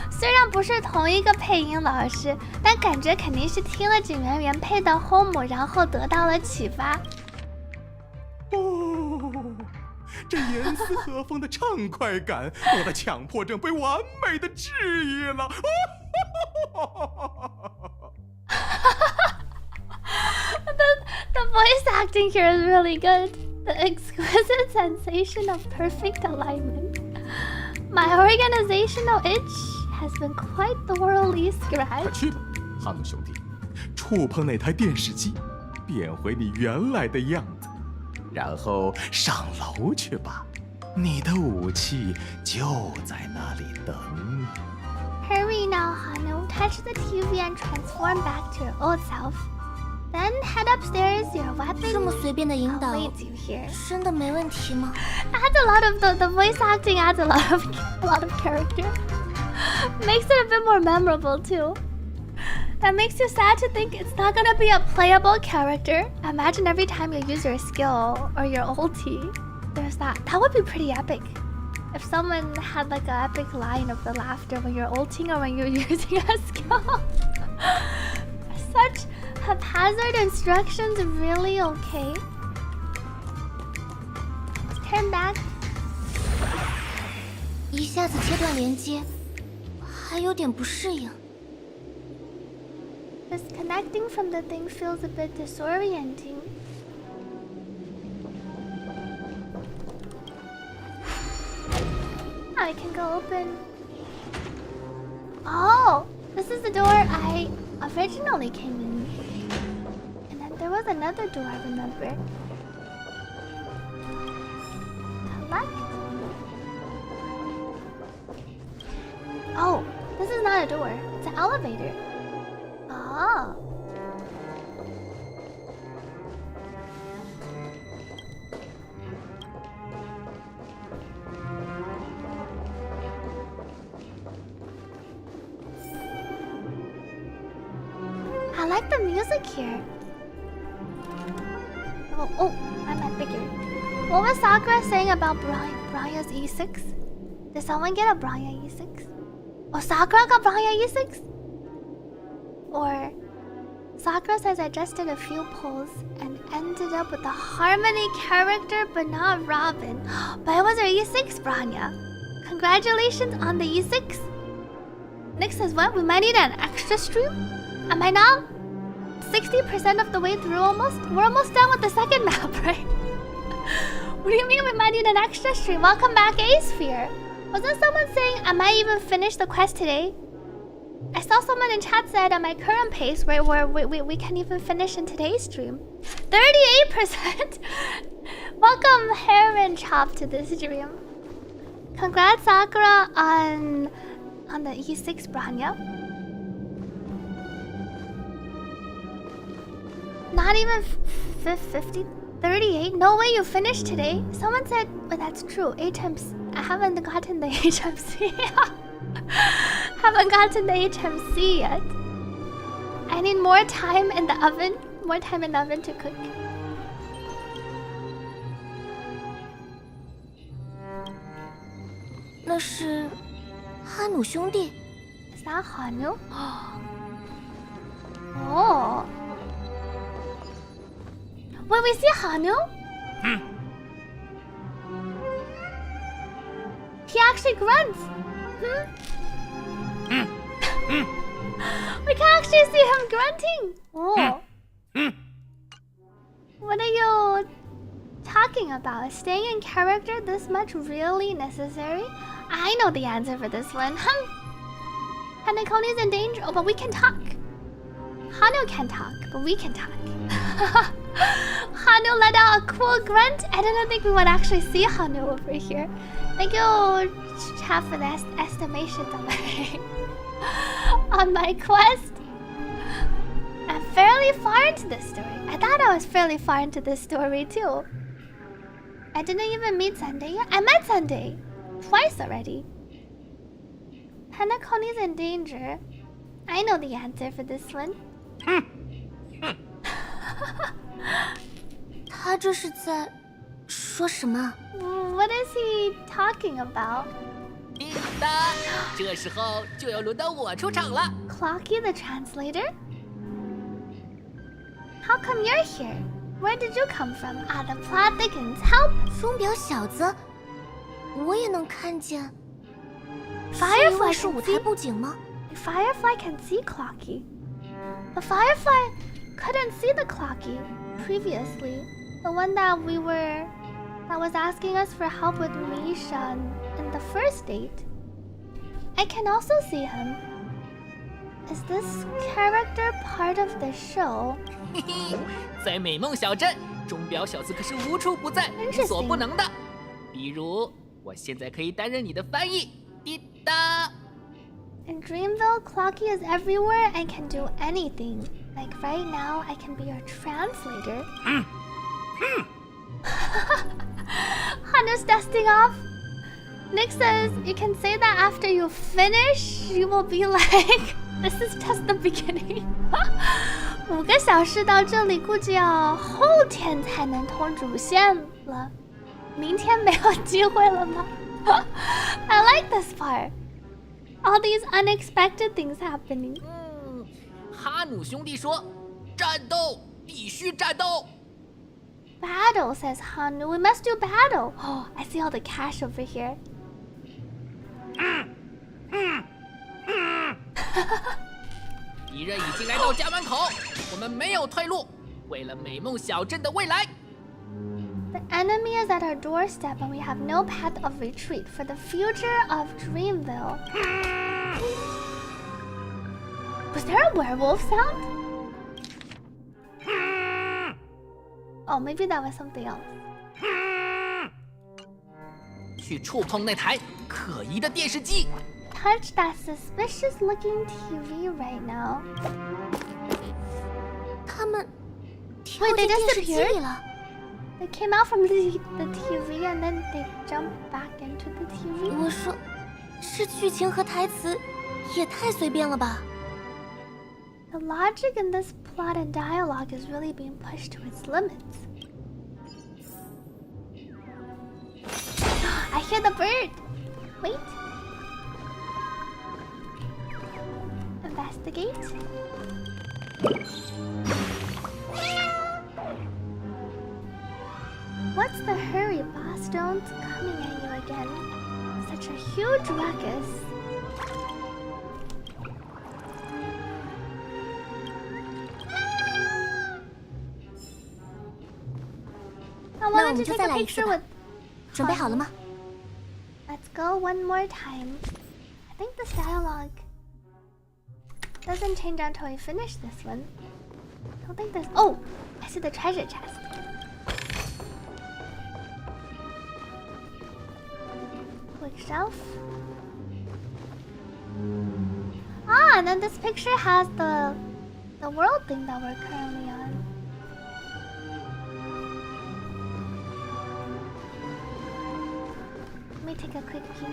虽然不是同一个配音老师，但感觉肯定是听了警员原配的 homo， 然后得到了启发。这严丝合缝的畅快感，我的强迫症被完美的治愈了。The voice acting here is really good. The exquisite sensation of perfect alignment. My organizational itch has been quite thoroughly 快 scratched. 去吧，哈努兄弟，触碰那台电视机，变回你原来的样子，然后上楼去吧。你的武器就在那里等。Hurry now, Hanu. Touch the TV and transform back to your old self. Then head upstairs. Your weapon 这么随便的引导， awaits you here. 真的没问题吗？ Adds a lot of the voice acting adds a lot of character. Makes it a bit more memorable too. That makes you sad to think it's not gonna be a playable character. Imagine every time you use your skill or your ulti, there's that. That would be pretty epic. If someone had like an epic line of the laughter when you're ulting or when you're using a skill. Such haphazard instructions, really okay? Let's turn back. 一下子切断连接，还有点不适应。 Disconnecting from the thing feels a bit disorienting. I can go open. Oh, this is the door I originally came in. And then there was another door I remember. Collect. Oh, this is not a door. It's an elevator. Oh. I like the music here. Oh, I meant bigger. What was Sakura saying about Bryanya's E6? Did someone get a Branya E6? Oh, Sakura got Branya E6? Or Sakura says I just did a few pulls and ended up with a Harmony character but not Robin. But it was her E6, Branya. Congratulations on the E6. Nick says what? We might need an extra stream? Am I not 60% of the way through almost? We're almost done with the second map, right? What do you mean we might need an extra stream? Welcome back, A-Sphere. Wasn't someone saying I might even finish the quest today? I saw someone in chat said at my current pace where we can even finish in today's stream. 38%! Welcome Hair and Chop to this stream. Congrats Sakura on the E6 Branya. Not even 50? 38? No way you finished today. Someone said, well, that's true. 8 times. I haven't gotten the HMC. Haven't gotten the HMC yet. I need more time in the oven. More time in the oven to cook. Is Hanu 兄弟? Is that Hanu? Oh. Wait, we see Hanu? He actually grunts. We can actually see him grunting. Oh. What are you talking about? Staying in character this much really necessary? I know the answer for this one. Hanakoni's in danger. Oh, but we can talk. Hanu can talk, but we can talk. Hanu let out a cool grunt. I didn't think we would actually see Hanu over here. Thank you, chat, for the estimations on my quest. I'm fairly far into this story. I thought I was fairly far into this story too. I didn't even meet Sunday yet. I met Sunday twice already. Hanakoni's in danger. I know the answer for this one. 他这是在说什么？ What is he talking about? 滴答，这时候就要轮到我出场了。Clocky the translator? How come you're here? Where did you come from? Ah, the plot thickens. Help! 钟表小子，我也能看见。 Firefly 是舞台布景吗？ Firefly can see Clocky. But Firefly couldn't see the Clocky previously. The one that was asking us for help with Misha in the first date. I can also see him. Is this character part of the show? 嘿嘿，在美梦小镇，钟表小子可是无处不在，无所不能的。比如，我现在可以担任你的翻译。滴答。 In Dreamville, Clocky is everywhere and can do anything. Like right now, I can be your translator. Hanu's dusting off. Nick says you can say that after you finish, you will be like, this is just the beginning. 5个小时到这里，估计要后天才能通主线了。明天没有机会了吗？ I like this part. All these unexpected things happening. 哈努兄弟说：“战斗，必须战斗。” Battle, says Hanu. We must do battle. Oh, I see all the cash over here. 敌人已经来到家门口，我们没有退路。为了美梦小镇的未来。 The enemy is at our doorstep and we have no path of retreat for the future of Dreamville. Was there a werewolf sound? Oh, maybe that was something else. 去触碰那台可疑的电视机。 Touch that suspicious looking TV right now. 他们跳 Wait, 进 they 电视机 disappeared? 里了。 They came out from the TV and then they jumped back into the TV. 我说，是剧情和台词也太随便了吧。 The logic in this plot and dialogue is really being pushed to its limits. I hear the bird. Wait. Investigate. What's the hurry, boss? Don't coming at you again. Such a huge ruckus. I wanted to take a picture with. 准备好了吗？ Let's go one more time. I think this dialogue doesn't change until we finish this one. I don't think there's. Oh, I see the treasure chest. Quick shelf. Ah, and then this picture has the world thing that we're currently on. Let me take a quick peek.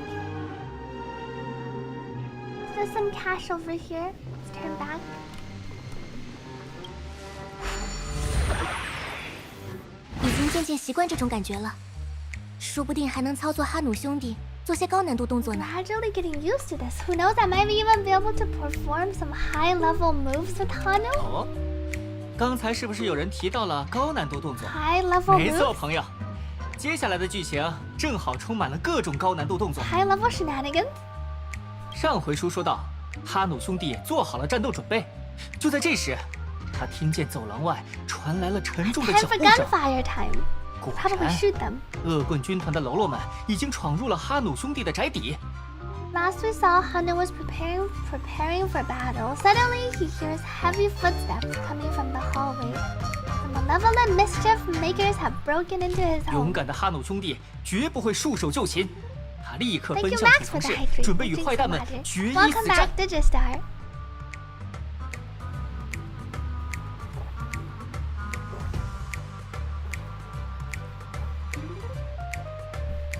There's some cash over here. Let's turn back. 已经渐渐习惯这种感觉了，说不定还能操作哈努兄弟做些高难度动作呢。 Gradually getting used to this. Who knows? I might even be able to perform some high-level moves with Hanu. 哦，刚才是不是有人提到了高难度动作？ High-level 没错， moves. 朋友。接下来的剧情正好充满了各种高难度动作。 High-level shenanigans. 上回书说到，哈努兄弟做好了战斗准备。就在这时，他听见走廊外传来了沉重的 Time 脚 for 步声。 gunfire time. 果 Probably 然， shoot them. 恶棍军团的喽啰们已经闯入了哈努兄弟的宅邸。 Last we saw, Hanu was preparing for battle. Suddenly, he hears heavy footsteps coming from the hallway. The malevolent mischief makers have broken into his 勇 home. 敢的哈努兄弟绝不会束手就擒，他立刻 Thank 奔 you, 向 Max, 储 for 藏 the 室， hydrate. 准备与坏蛋们决一死 Welcome 战 back,。Digistar.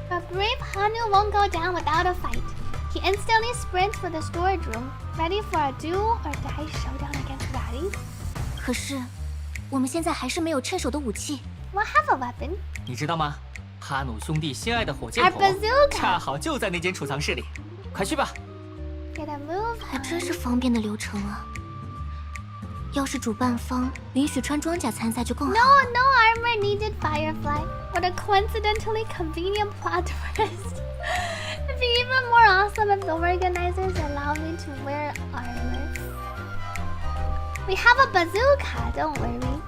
But brave Hanu won't go down without a fight. He instantly sprints for the storage room, ready for a do or die showdown against baddies. 可是，我们现在还是没有趁手的武器。 We'll have a weapon. 你知道吗？哈努兄弟心爱的火箭 Our 筒 bazooka. 恰好就在那间储藏室里，快去吧！ Get a move 还 on. 真是方便的流程啊！要是主办方允许穿装甲参赛就更好。 No armor needed, Firefly. What a coincidentally convenient plot twist. It'd be even more awesome if the organizers allow me to wear armor. We have a bazooka, don't worry.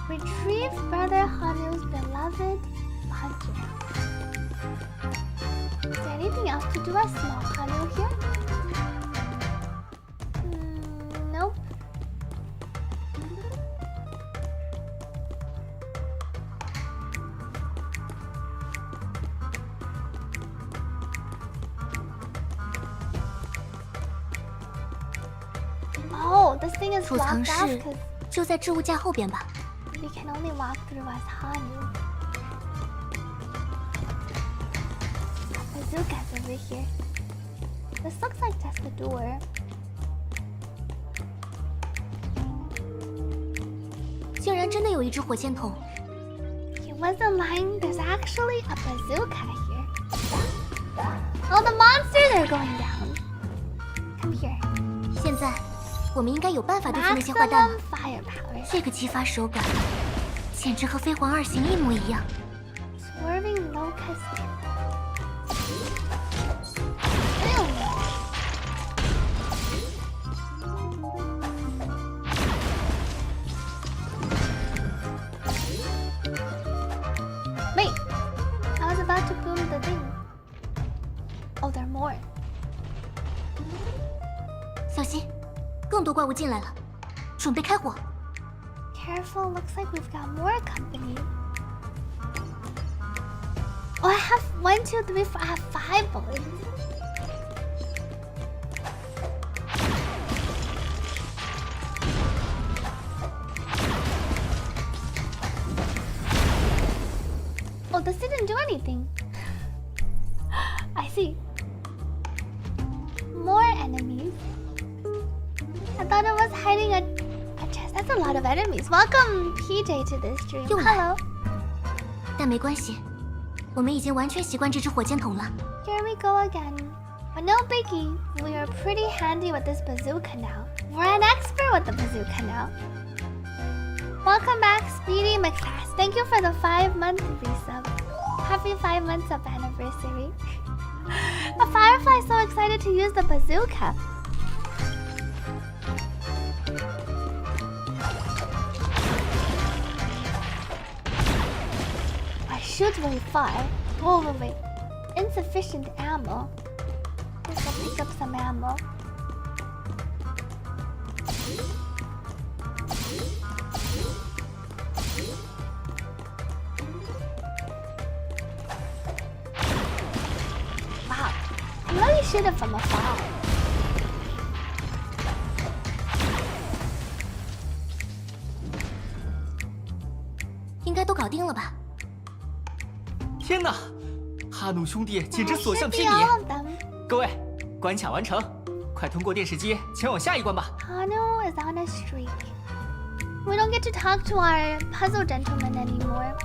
Retrieve Brother Hanu's beloved hunter. Is there anything else to do as small Hanu here? Nope. Oh, this thing is 储藏 blocked off 室 because 就在置物架后边吧。 we can only walk through as Hanu. Bazooka's over here. This looks like just the door. 竟然真的有一只火箭筒。 He wasn't lying. There's actually a bazooka here. Oh, the monsters are going down. Come here. 现在，我们应该有办法对付那些坏蛋了 Maximum。firepower. 这个激发手感，简直和飞黄二型一模一样。 Swerving locust. Ew. Wait, I was about to boom the thing. Oh, there are more. 小心，更多怪物进来了，准备开火。 Careful, looks like we've got more company. Oh, I have 1, 2, 3, 4. I have 5 bullets. Oh, this didn't do anything. I see. More enemies. I thought it was hiding a chest. That's a lot of enemies. Welcome, PJ, to this stream. 又来 Hello. 但没关系，我们已经完全习惯这只火箭筒了。 Here we go again. But no biggie. We are pretty handy with this bazooka now. We're an expert with the bazooka now. Welcome back, Speedy McClass. Thank you for the 5-month resub. Happy 5 months of anniversary. A Firefly so excited to use the bazooka. I shoot very far. Oh, wait. Insufficient ammo. Let's go pick up some ammo. Wow, I really shoot it from afar. 应该都搞定了吧？天哪，哈努兄弟简直 That 所向 should be 披 all 靡！ of them. 各位，关卡完成，快通过电视机前往下一关吧。 Hanu is on a streak. We don't get to talk to our puzzle gentleman anymore.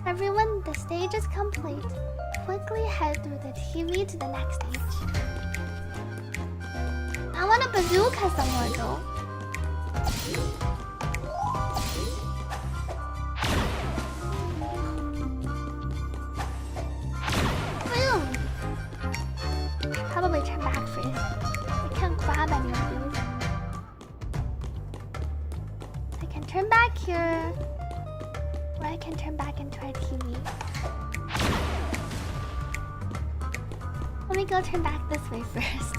Everyone, the stage is complete. Quickly head through the TV to the next stage. I want a bazooka somewhere though. Boom! Probably turn back first. We can't grab any of these. here, or I can turn back into our TV. Let me go turn back this way first.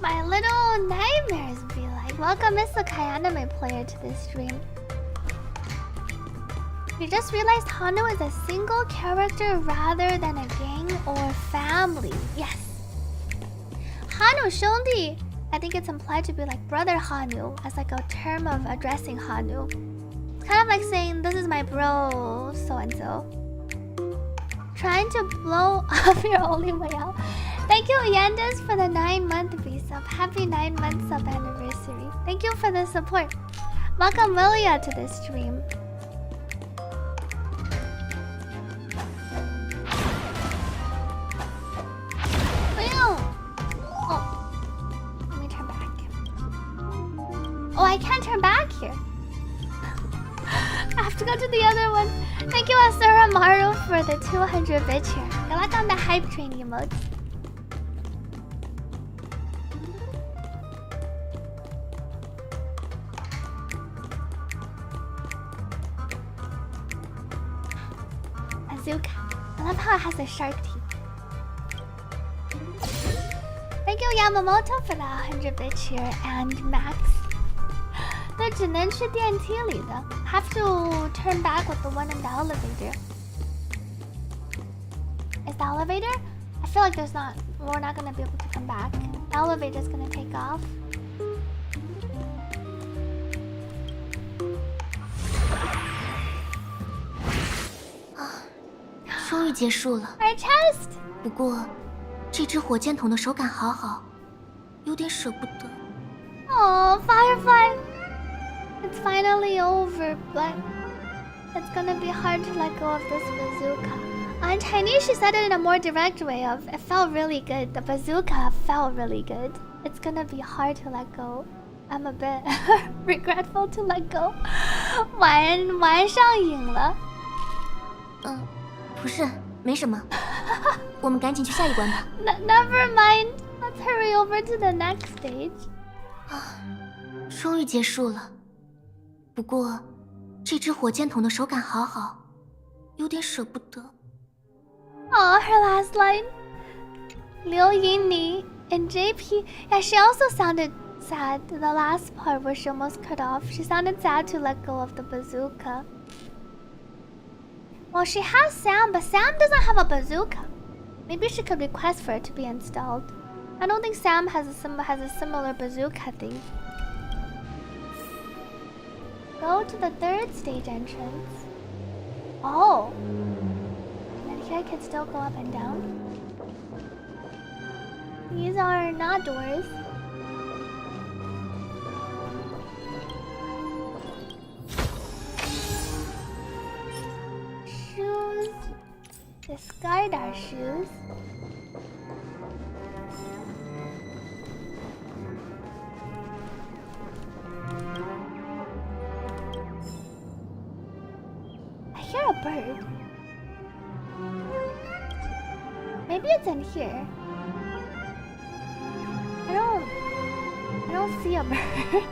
My little nightmares be like. Welcome, Isekai anime player, to this stream. We just realized Hanu is a single character rather than a gang or family. Yes. Hanu Shondi. I think it's implied to be like brother Hanu as like a term of addressing Hanu. It's kind of like saying this is my bro so and so. Trying to blow off your only way out. Thank you, Yandas, for the 9-month resub. Happy 9-month sub anniversary. Thank you for the support. Welcome, Lilia, to this stream. Oh, I can't turn back here. I have to go to the other one. Thank you, Asura Maru, for the 200 bit cheer. I like on the hype train emotes. Bazooka. I love how it has the shark teeth. Thank you, Yamamoto, for the 100 bit cheer, and Max. 那只能去电梯里的 Have to turn back with the one in the elevator. Is the elevator? I feel like we're not gonna be able to come back. The elevator's gonna take off. Ah, 终于结束了。Our chest. 不过，这支火箭筒的手感好好，有点舍不得。Oh, Firefly. It's finally over, but it's gonna be hard to let go of this bazooka. In Chinese, she said it in a more direct way of, it felt really good. The bazooka felt really good. It's gonna be hard to let go. I'm a bit regretful to let go. 玩上瘾了。不是，没什么。我们赶紧去下一关吧。Never mind. Let's hurry over to the next stage. 终于结束了。不过，这支火箭筒的手感好好，有点舍不得。Oh, her last line. Liu Yinni and JP. Yeah, she also sounded sad. The last part where she almost cut off. She sounded sad to let go of the bazooka. Well, she has Sam, but Sam doesn't have a bazooka. Maybe she could request for it to be installed. I don't think Sam has a similar bazooka thing. Go to the third stage entrance. Oh. And here I can still go up and down. These are not doors. Shoes. Discard our shoes. I hear a bird. Maybe it's in here. I don't see a bird.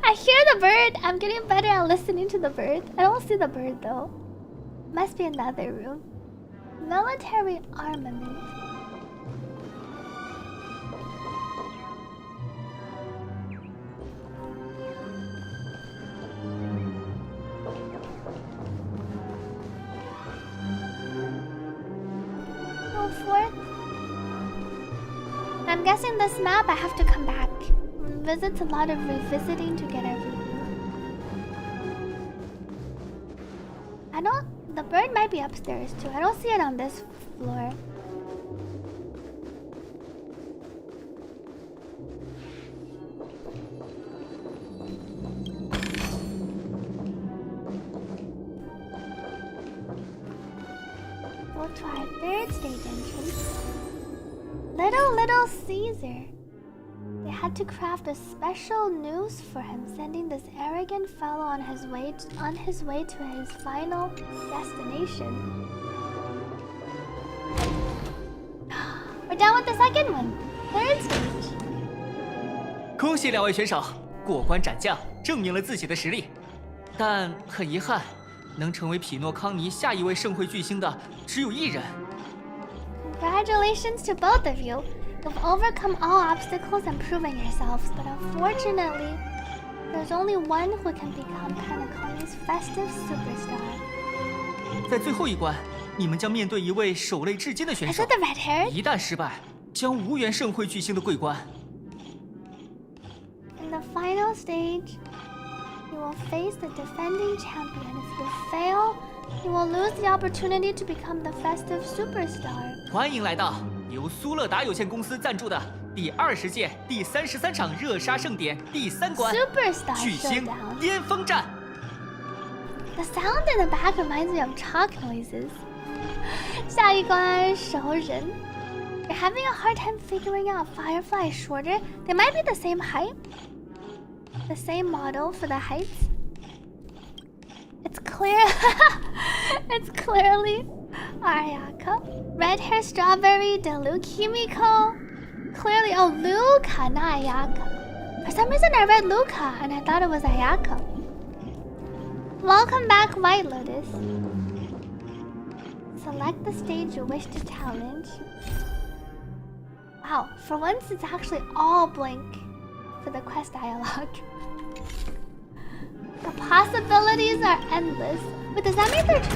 I hear the bird. I'm getting better at listening to the bird. I don't see the bird though. Must be in the other room. Military armament. Go forth. I'm guessing this map I have to come back. Visits a lot of revisiting to get everything. The bird might be upstairs too. I don't see it on this floor. Go to our third stage entrance. Little Caesar. They had to craft a special noose for him, sending this arrogant fellow on his way to his final destination. We're done with the second one. Third stage. 恭喜两位选手，过关斩将，证明了自己的实力。但很遗憾，能成为匹诺康尼下一位盛会巨星的只有1人。Congratulations to both of you. You've overcome all obstacles and proven yourselves, but unfortunately, there's only one who can become Penacony's festive superstar. 在最后一关，你们将面对一位守擂至今的选手。Is it the red-haired? 一旦失败，将无缘盛会巨星的桂冠。In the final stage, you will face the defending champion. If you fail, you will lose the opportunity to become the festive superstar. 欢迎来到由苏乐达有限公司赞助的第20届第33场热杀盛典第3关 Superstar 巨星 Showdown. 巅峰战。The sound in the back reminds me of chalk noises. 下一关熟人。You're having a hard time figuring out Firefly is shorter. They might be the same height. The same model for the heights. It's clear. It's clearly Ayaka. Red hair strawberry, Delu Kimiko. Clearly, oh, Luca, not Ayaka. For some reason I read Luca and I thought it was Ayaka. Welcome back, White Lotus. Select the stage you wish to challenge. Wow, for once it's actually all blank for the quest dialogue. The possibilities are endless. But does that mean there are 2?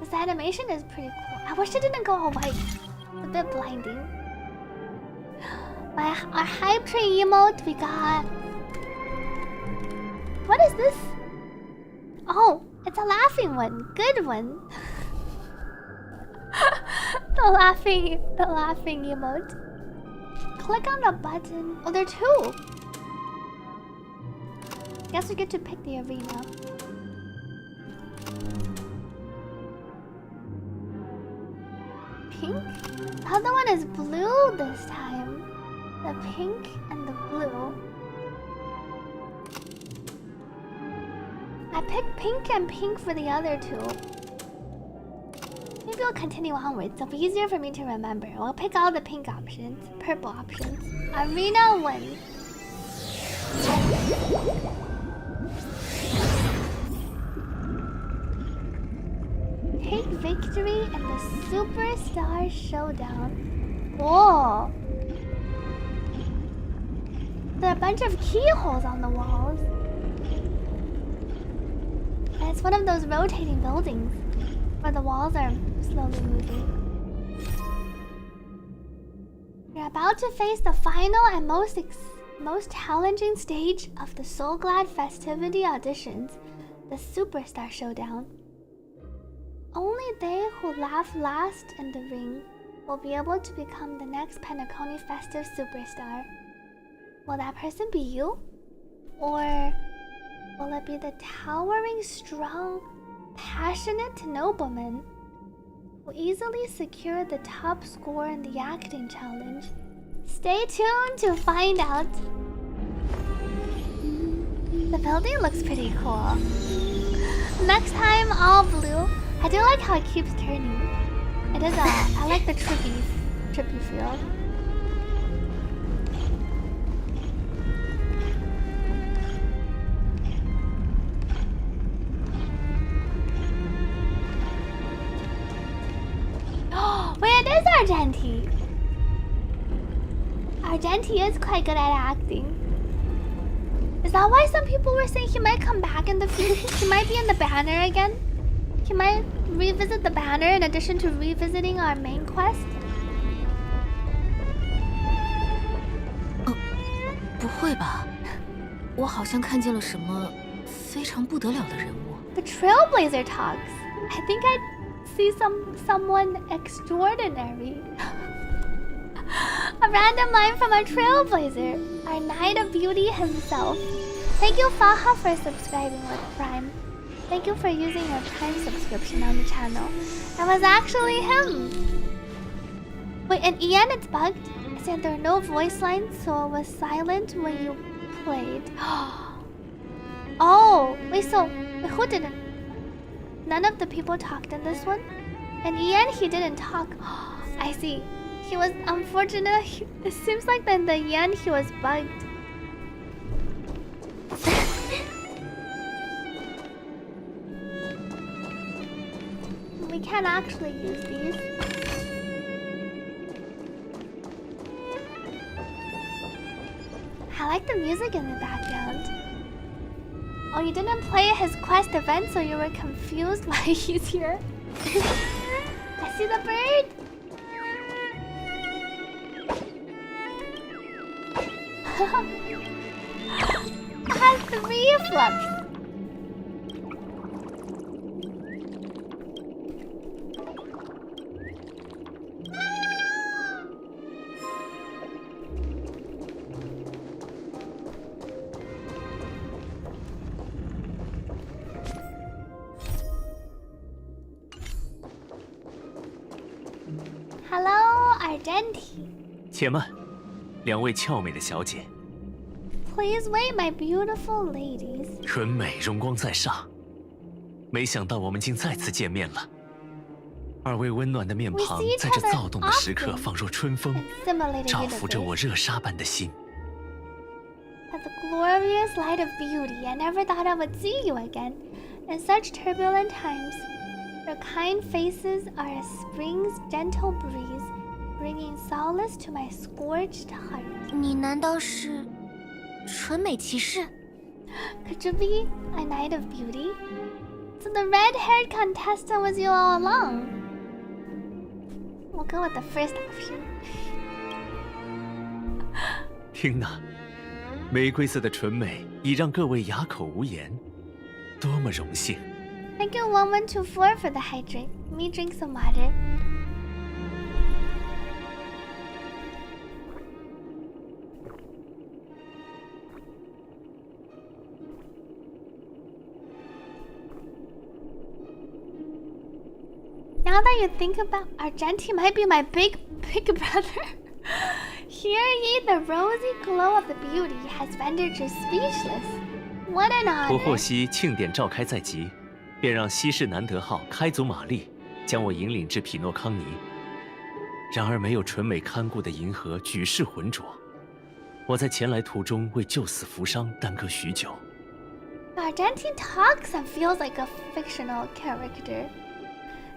This animation is pretty cool. I wish it didn't go all white. It's a bit blinding. Our hype train emote, we got... What is this? Oh, it's a laughing one. Good one. the laughing emote. Click on the button. Oh, there are 2. Guess we get to pick the arena. Pink? The other one is blue this time. The pink and the blue. I picked pink and pink for the other 2. Maybe I'll continue onwards. It'll be easier for me to remember. We'll pick all the pink options, purple options. Arena 1. Take victory in the Superstar Showdown. Whoa! There are a bunch of keyholes on the walls. And it's one of those rotating buildings where the walls are slowly moving. You're about to face the final and most challenging stage of the Soul Glad Festivity Auditions, the Superstar Showdown. Only they who laugh last in the ring will be able to become the next Penacony Festive Superstar. Will that person be you? Or will it be the towering, strong, passionate nobleman who easily secured the top score in the acting challenge? Stay tuned to find out. The building looks pretty cool. Next time, all blue. I do like how it keeps turning. It is I like the trippy feel. Wait, it is Argenti. Argenti is quite good at acting. Is that why some people were saying he might come back in the future? He might be in the banner again? He might revisit the banner in addition to revisiting our main quest? 不会吧？我好像看见了什么非常不得了的人物。 The Trailblazer talks. I think I see someone extraordinary. A random line from our Trailblazer, our Knight of Beauty himself. Thank you, Faha, for subscribing with Prime. Thank you for using your Prime subscription on the channel. That was actually him. Wait, in EN it's bugged? It said there are no voice lines, so it was silent when you played. Oh, wait, so But who didn't? None of the people talked in this one? And Ian, he didn't talk. I see. He was unfortunate. It seems like in the Ian, he was bugged. We can't actually use these. I like the music in the background. Oh, you didn't play his quest event, so you were confused why he's here? I see the bird! It has 3 flips! Hello, Argenti. 且慢，两位俏美的小姐。Please wait, my beautiful ladies. 纯美容光在上，没想到我们竟再次见面了。二位温暖的面庞在这躁动的时刻仿若春风，照拂着我热纱般的心。At the glorious light of beauty, I never thought I would see you again in such turbulent times. Your kind faces are a spring's gentle breeze, bringing solace to my scorched heart. 你难道是纯美骑士？ Could you be a knight of beauty? So the red-haired contestant was you all along. We'll go with the first option. 听呐，玫瑰色的纯美已让各位哑口无言，多么荣幸！ Thank you 1124 for the hydrate. Let me drink some water. Now that you think about, Argenti might be my big brother. Hear ye the rosy glow of the beauty has rendered you speechless. What an honor! 不获悉庆典召开在即，便让西式南德号开足马力，将我引领至匹诺康尼。然而没有纯美看顾的银河举世浑浊，我在前来途中为救死扶伤耽搁许久。Argenti talks and feels like a fictional character.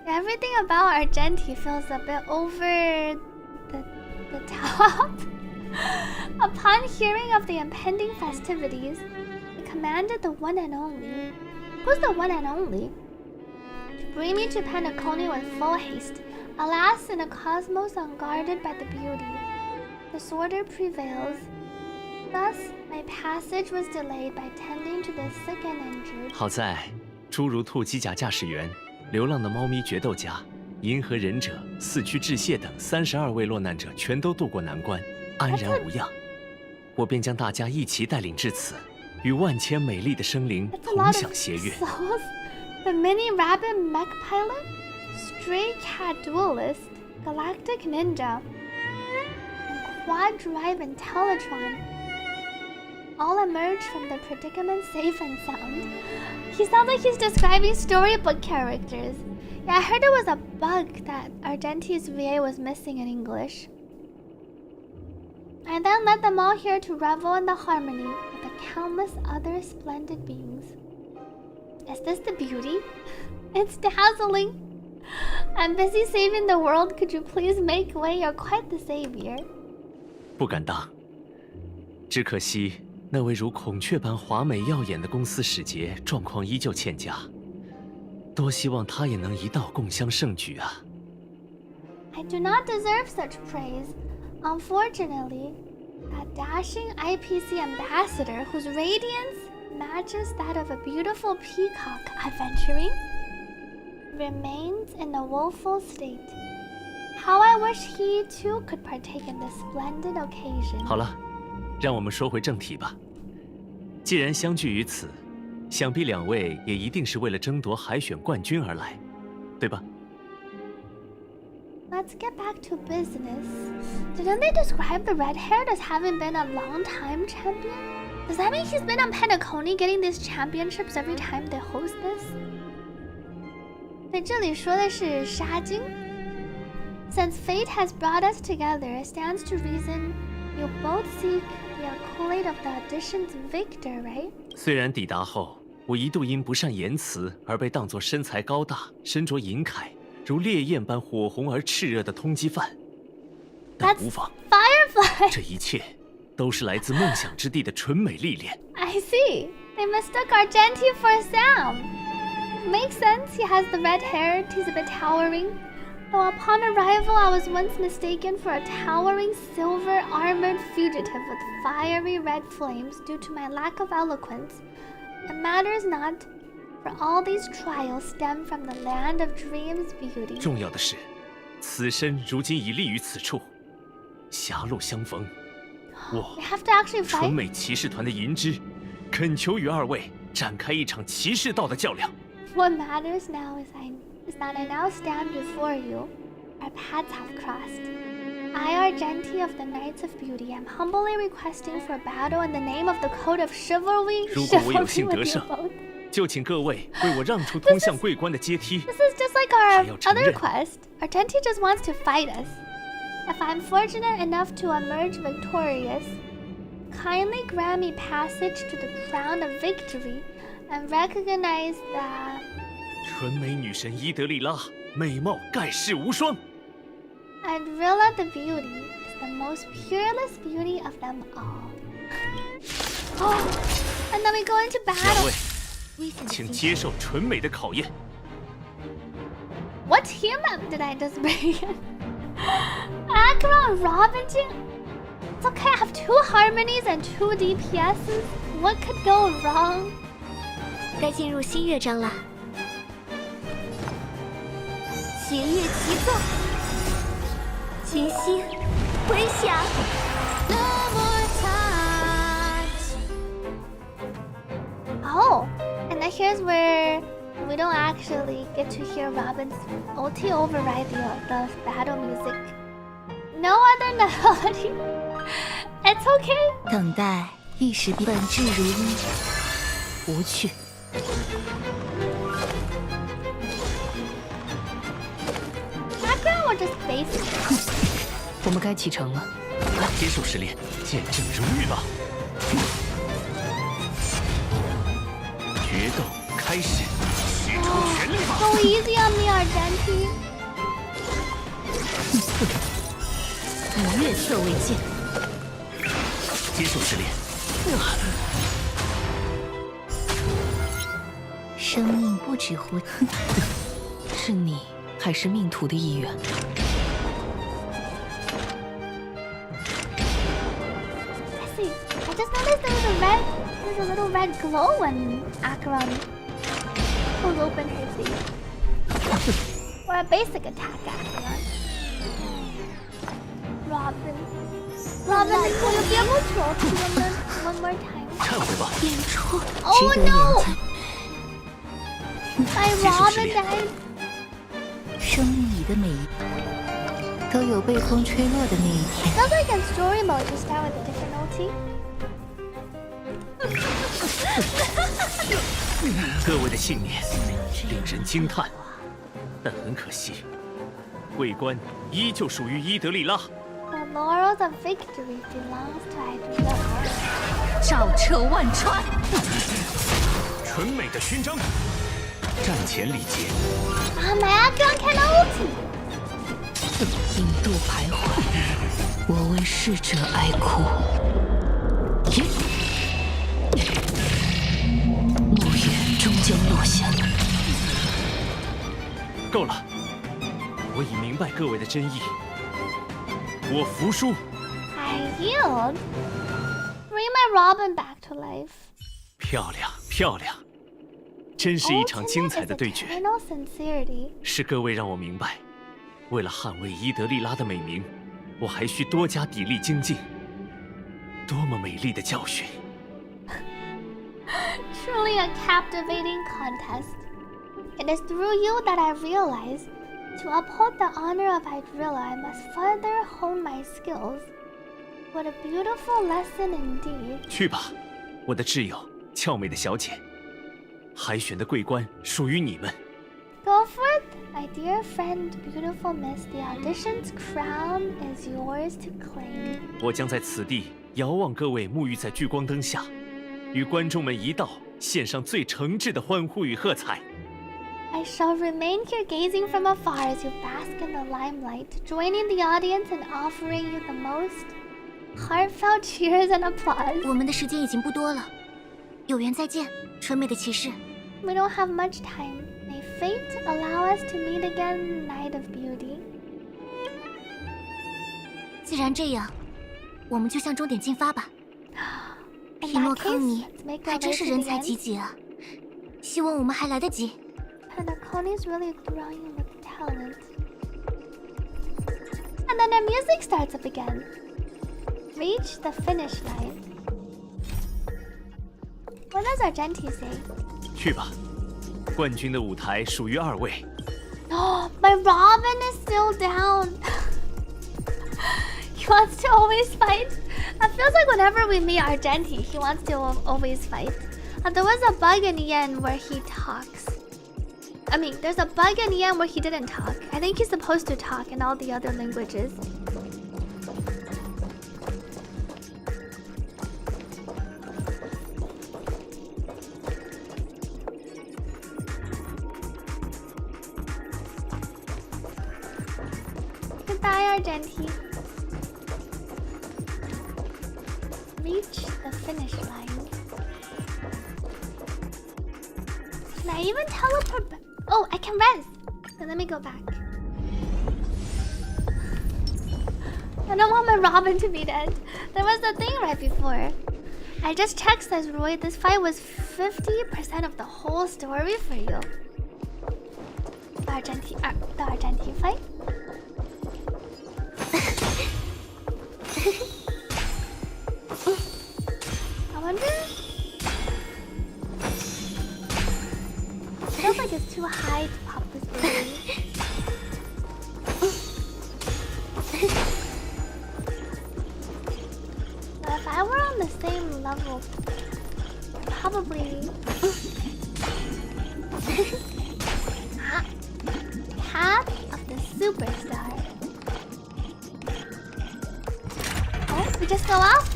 Everything about Argenti feels a bit over the top. Upon hearing of the impending festivities, he commanded the one and only. Who's the one and only? To bring me to Penacony with full haste. Alas, in a cosmos unguarded by the beauty, disorder prevails. Thus, my passage was delayed by tending to the sick and injured. 好在，诸如兔机甲驾驶员、流浪的猫咪决斗家、银河忍者、四驱致谢等32位落难者全都渡过难关，安然无恙。我便将大家一起带领至此，与万千美丽的生灵同享谐悦。The mini rabbit mech pilot, stray cat duelist, galactic ninja, and quad drive Intellatron all emerge from the predicament safe and sound. He sounds like he's describing storybook characters. Yeah, I heard it was a bug that Argenti's VA was missing in English. I then led them all here to revel in the harmony with the countless other splendid beings. Is this the beauty? It's dazzling. I'm busy saving the world. Could you please make way? You're quite the savior. 不敢当。只可惜那位如孔雀般华美耀眼的公司使节状况依旧欠佳。多希望他也能一道共襄盛举啊！ I do not deserve such praise. Unfortunately, that dashing IPC ambassador whose radiance matches that of a beautiful peacock adventuring remains in a woeful state. How I wish he too could partake in this splendid occasion. 好了，让我们说回正题吧。既然相聚于此，想必两位也一定是为了争夺海选冠军而来，对吧？ Let's get back to business. Didn't they describe the red-haired as having been a long-time champion? Does that mean he's been on Penacony getting these championships every time they host this? 对，这里说的是沙晶。Since fate has brought us together, it stands to reason you both seek the accolade of the audition's victor, right? 虽然抵达后，我一度因不善言辞而被当作身材高大、身着银铠、如烈焰般火红而炽热的通缉犯，但无妨。Firefly. 这一切都是来自梦想之地的纯美历练。I see. They mistook Argenti for Sam. Makes sense. He has the red hair. He's a bit towering. Though upon arrival, I was once mistaken for a towering silver-armored fugitive with fiery red flames due to my lack of eloquence. It matters not, for all these trials stem from the land of dreams beauty. 重要的是，此身如今已立于此处，狭路相逢。我 We have to actually fight. 纯美骑士团的银之，恳求与二位展开一场骑士道的较量。What matters now is that I now stand before you. Our paths have crossed. I, Argenti of the Knights of Beauty, am humbly requesting for battle in the name of the Code of Chivalry. 如果我有幸得胜，就请各位为我让出通向桂冠的阶梯。This is just like our other quest. Argenti just wants to fight us. If I'm fortunate enough to emerge victorious, kindly grant me passage to the crown of victory and recognize that 纯美女神伊德利拉，美貌盖世无双。Adrilla the Beauty is the most peerless beauty of them all. Oh, and then we go into 两 battle. 位，请接受纯美的考验。What team up did I just bring in? Akron, Robin, it's okay. I have 2 harmonies and 2 DPSs. What could go wrong? 该进入新乐章了。弦乐齐奏，琴心回响。Oh, and then here's where we don't actually get to hear Robin's ulti override the battle music. No other melody. It's okay. 等待一时本质如一，无趣。Background or just basic? 我们该启程了。接受试炼，见证荣誉吧。决斗开始，使出全力吧。So easy on me, Argenti. 以月色为鉴。接受试炼。生命不止乎，是你还是命途的一员？ I just noticed there's a little red glow when Akron pulls open her sleeve. Or a basic attack, Akron. Robin, will you be able to ulti them one more time? 忏悔吧。 Oh no! My Robin died. 生命里的每一都有被风吹落的那一天。 Sounds like in story mode you start with a different ulti. 各位的信念令人惊叹，但很可惜，桂冠依旧属于伊德利拉。 The laurels of victory belongs to Idrilla. 照彻万川。纯美的勋章，战前礼节。Ah, my Akron can ulti. 引渡徘徊，我为逝者哀哭。怒月终将落下。够了，我已明白各位的真意，我服输。 I yield. Bring my Robin back to life. 漂亮，漂亮，真是一场精彩的对决。 Eternal sincerity. 是各位让我明白，为了捍卫伊德利拉的美名，我还需多加砥砺精进。多么美丽的教训！ Truly a captivating contest. It is through you that I realize, to uphold the honor of Idrilla, I must further hone my skills. What a beautiful lesson indeed. 去吧，我的挚友，俏美的小姐，海选的桂冠属于你们。Go forth, my dear friend, beautiful miss. The audition's crown is yours to claim. 我将在此地遥望各位沐浴在聚光灯下，与观众们一道献上最诚挚的欢呼与喝彩。I shall remain here gazing from afar as you bask in the limelight, joining the audience and offering you the most heartfelt cheers and applause. 我们的时间已经不多了，有缘再见，纯美的骑士。We don't have much time. May fate allow us to meet again, Night of Beauty. 既然这样，我们就向终点进发吧。匹诺康尼还真是人才济济啊！希望我们还来得及。Penaconi's really growing with talent. And then the music starts up again. Reach the finish line. What does Argenti say? 去吧，冠军的舞台属于二位。Oh, my Robin is still down. He wants to always fight. It feels like whenever we meet Argenti, he wants to always fight. There was a bug in the end where he talks. I mean, there's a bug in the end where he didn't talk. I think he's supposed to talk in all the other languages. Goodbye, Argenti. Reach the finish line. Can I even teleport back? Oh, I can rest. So let me go back. I don't want my Robin to be dead. There was a thing right before. I just checked, says Roy. This fight was 50% of the whole story for you. The Argenti fight? I wonder. Feels like it's too high to pop this balloon. But if I were on the same level, probably. Path of the Superstar. Oh, we just go off?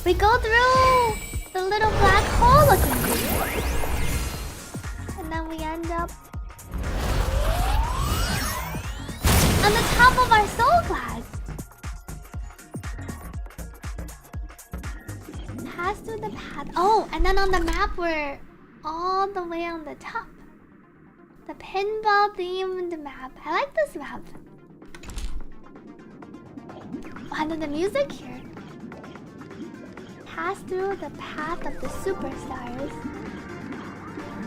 We go through the little black hole looking thing. And then we end up on the top of our soul glass. Pass through the path. Oh, and then on the map we're all the way on the top. The pinball themed map. I like this map. Oh, and then the music here. Pass through the path of the superstars.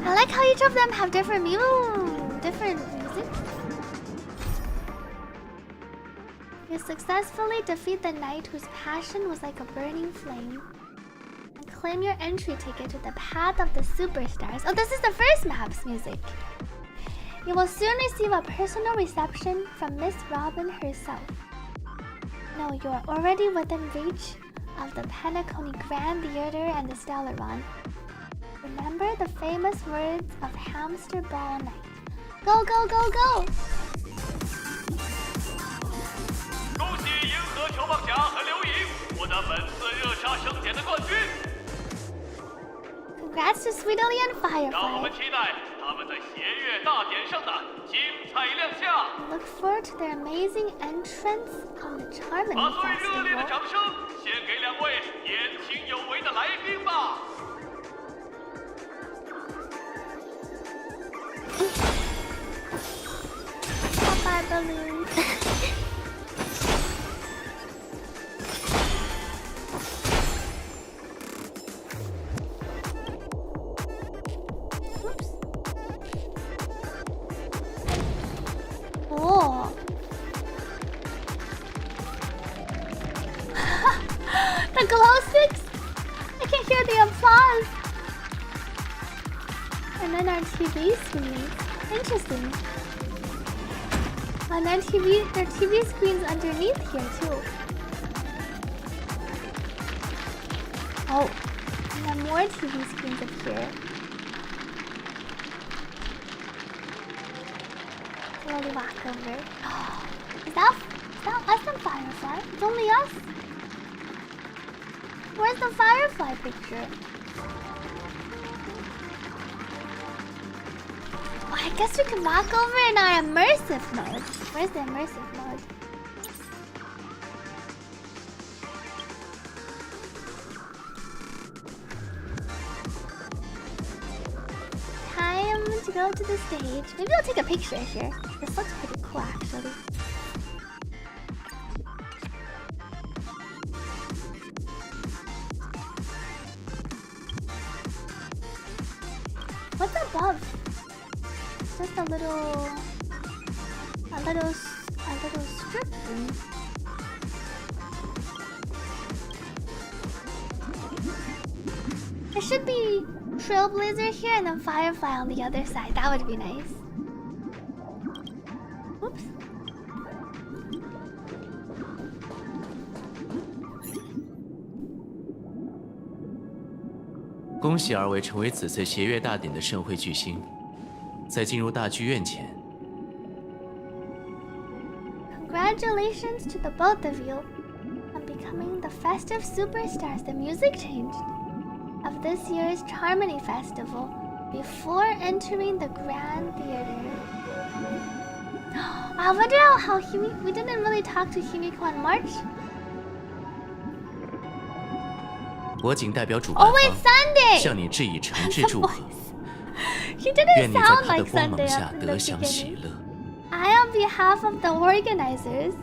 I like how each of them have different music. You successfully defeat the knight whose passion was like a burning flame. And claim your entry ticket to the path of the superstars. Oh, this is the first map's music. You will soon receive a personal reception from Miss Robin herself. No, you are already within reach of the Penacony Grand Theater and the Stellaron. Remember the famous words of Hamster Ball Night. Go, go, go, go! 恭喜银河球棒侠和刘颖获得本次热杀盛典的冠军。Congrats to Sweetly and Firefly. 让我们期待他们在弦乐大典上的精彩亮相。Look forward to their amazing entrance on the Charmony 把最热烈的 Festival. 掌声献给两位年轻有为的来宾吧。Bye, balloons. Oops. Oh. The glow sticks. I can hear the applause. And then our TV screen. Interesting. And then there are TV screens underneath here too. Oh, and then more TV screens up here. Slowly walk over. Is that us and Firefly? It's only us. Where's the Firefly picture? Oh, I guess we can walk over in our immersive mode. Where's the immersive mode? Time to go to the stage. Maybe I'll take a picture here. This looks pretty cool actually. What's above? Just a little strip thing. There should be Trailblazer here and then Firefly on the other side. That would be nice. Oops. 恭喜二位成为此次协乐大典的盛会巨星。在进入大剧院前 Congratulations to the both of you on becoming the festive superstars. The music changed of this year's Charmony Festival before entering the Grand Theater. I wonder how we didn't really talk to Himiko in March. 我仅代表主办方向你致以诚挚祝贺。愿你在他的光芒下得享喜乐。I, on behalf of the organizers,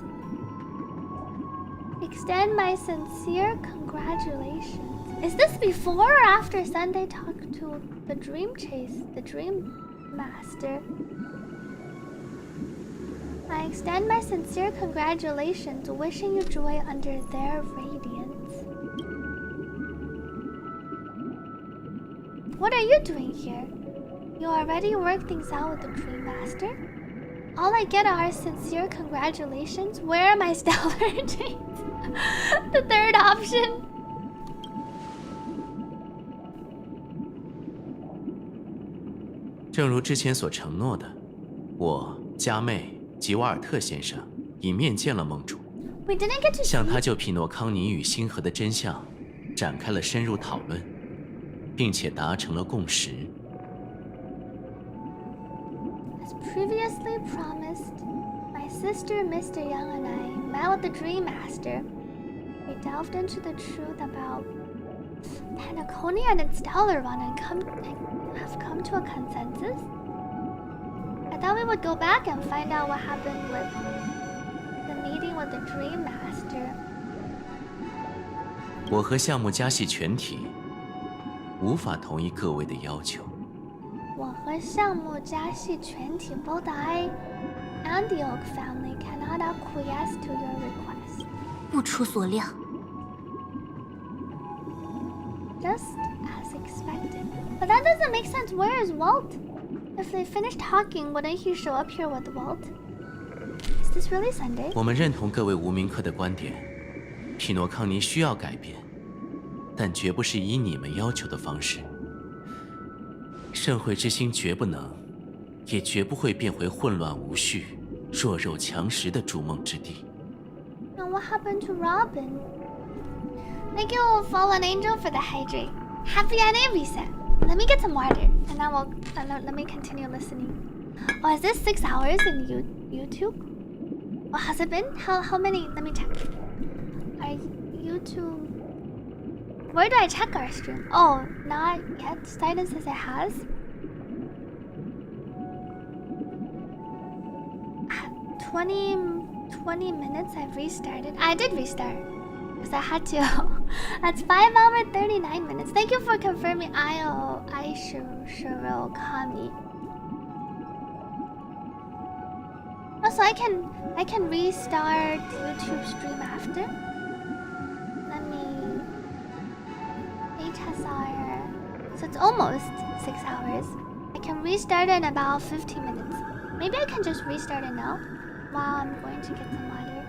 extend my sincere congratulations. Is this before or after Sunday talk to the Dream Chase, the Dream Master? I extend my sincere congratulations, wishing you joy under their radiance. What are you doing here? You already worked things out with the Dream Master? All I get are sincere congratulations. Where are my stellar traits? The third option. "正如之前所承诺的，我、加妹及瓦尔特先生已面见了梦主，向他就匹诺康尼与星河的真相展开了深入讨论，并且达成了共识。As previously promised, my sister Mr. Young and I met with the Dream Master. We delved into the truth about Panaconia and its Stellar Run and have come to a consensus. I thought we would go back and find out what happened with the meeting with the Dream Master. 我和项目家系全体无法同意各位的要求。我和项目家系全体 both I and the Oak family cannot acquiesce to your request. 不出所料。 Just as expected. But that doesn't make sense. Where is Walt? If they finished talking, wouldn't he show up here with Walt? Is this really Sunday? 我们认同各位无名客的观点，匹诺康尼需要改变，但绝不是以你们要求的方式。盛会之星绝不能，也绝不会变回混乱无序、弱肉强食的筑梦之地。 And what happened to Robin? Thank you, Fallen Angel, for the hydrate. Happy NA reset. Let me get some water, and then let me continue listening. Oh, is this 6 hours in YouTube? Oh, has it been? How many? Let me check. Our YouTube. Where do I check our stream? Oh, not yet. Titan says it has. 20 minutes. I've restarted. I did restart. Because I had to. That's 5 hours 39 minutes. Thank you for confirming. Shiro Kami. Also, I can restart YouTube stream after. Let me HSR. So it's almost 6 hours. I can restart in about 15 minutes. Maybe I can just restart it now. while I'm going to get some water.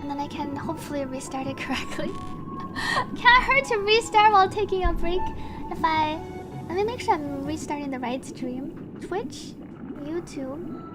And then I can hopefully restart it correctly. Can't hurt to restart while taking a break. Let me make sure I'm restarting the right stream. Twitch, YouTube.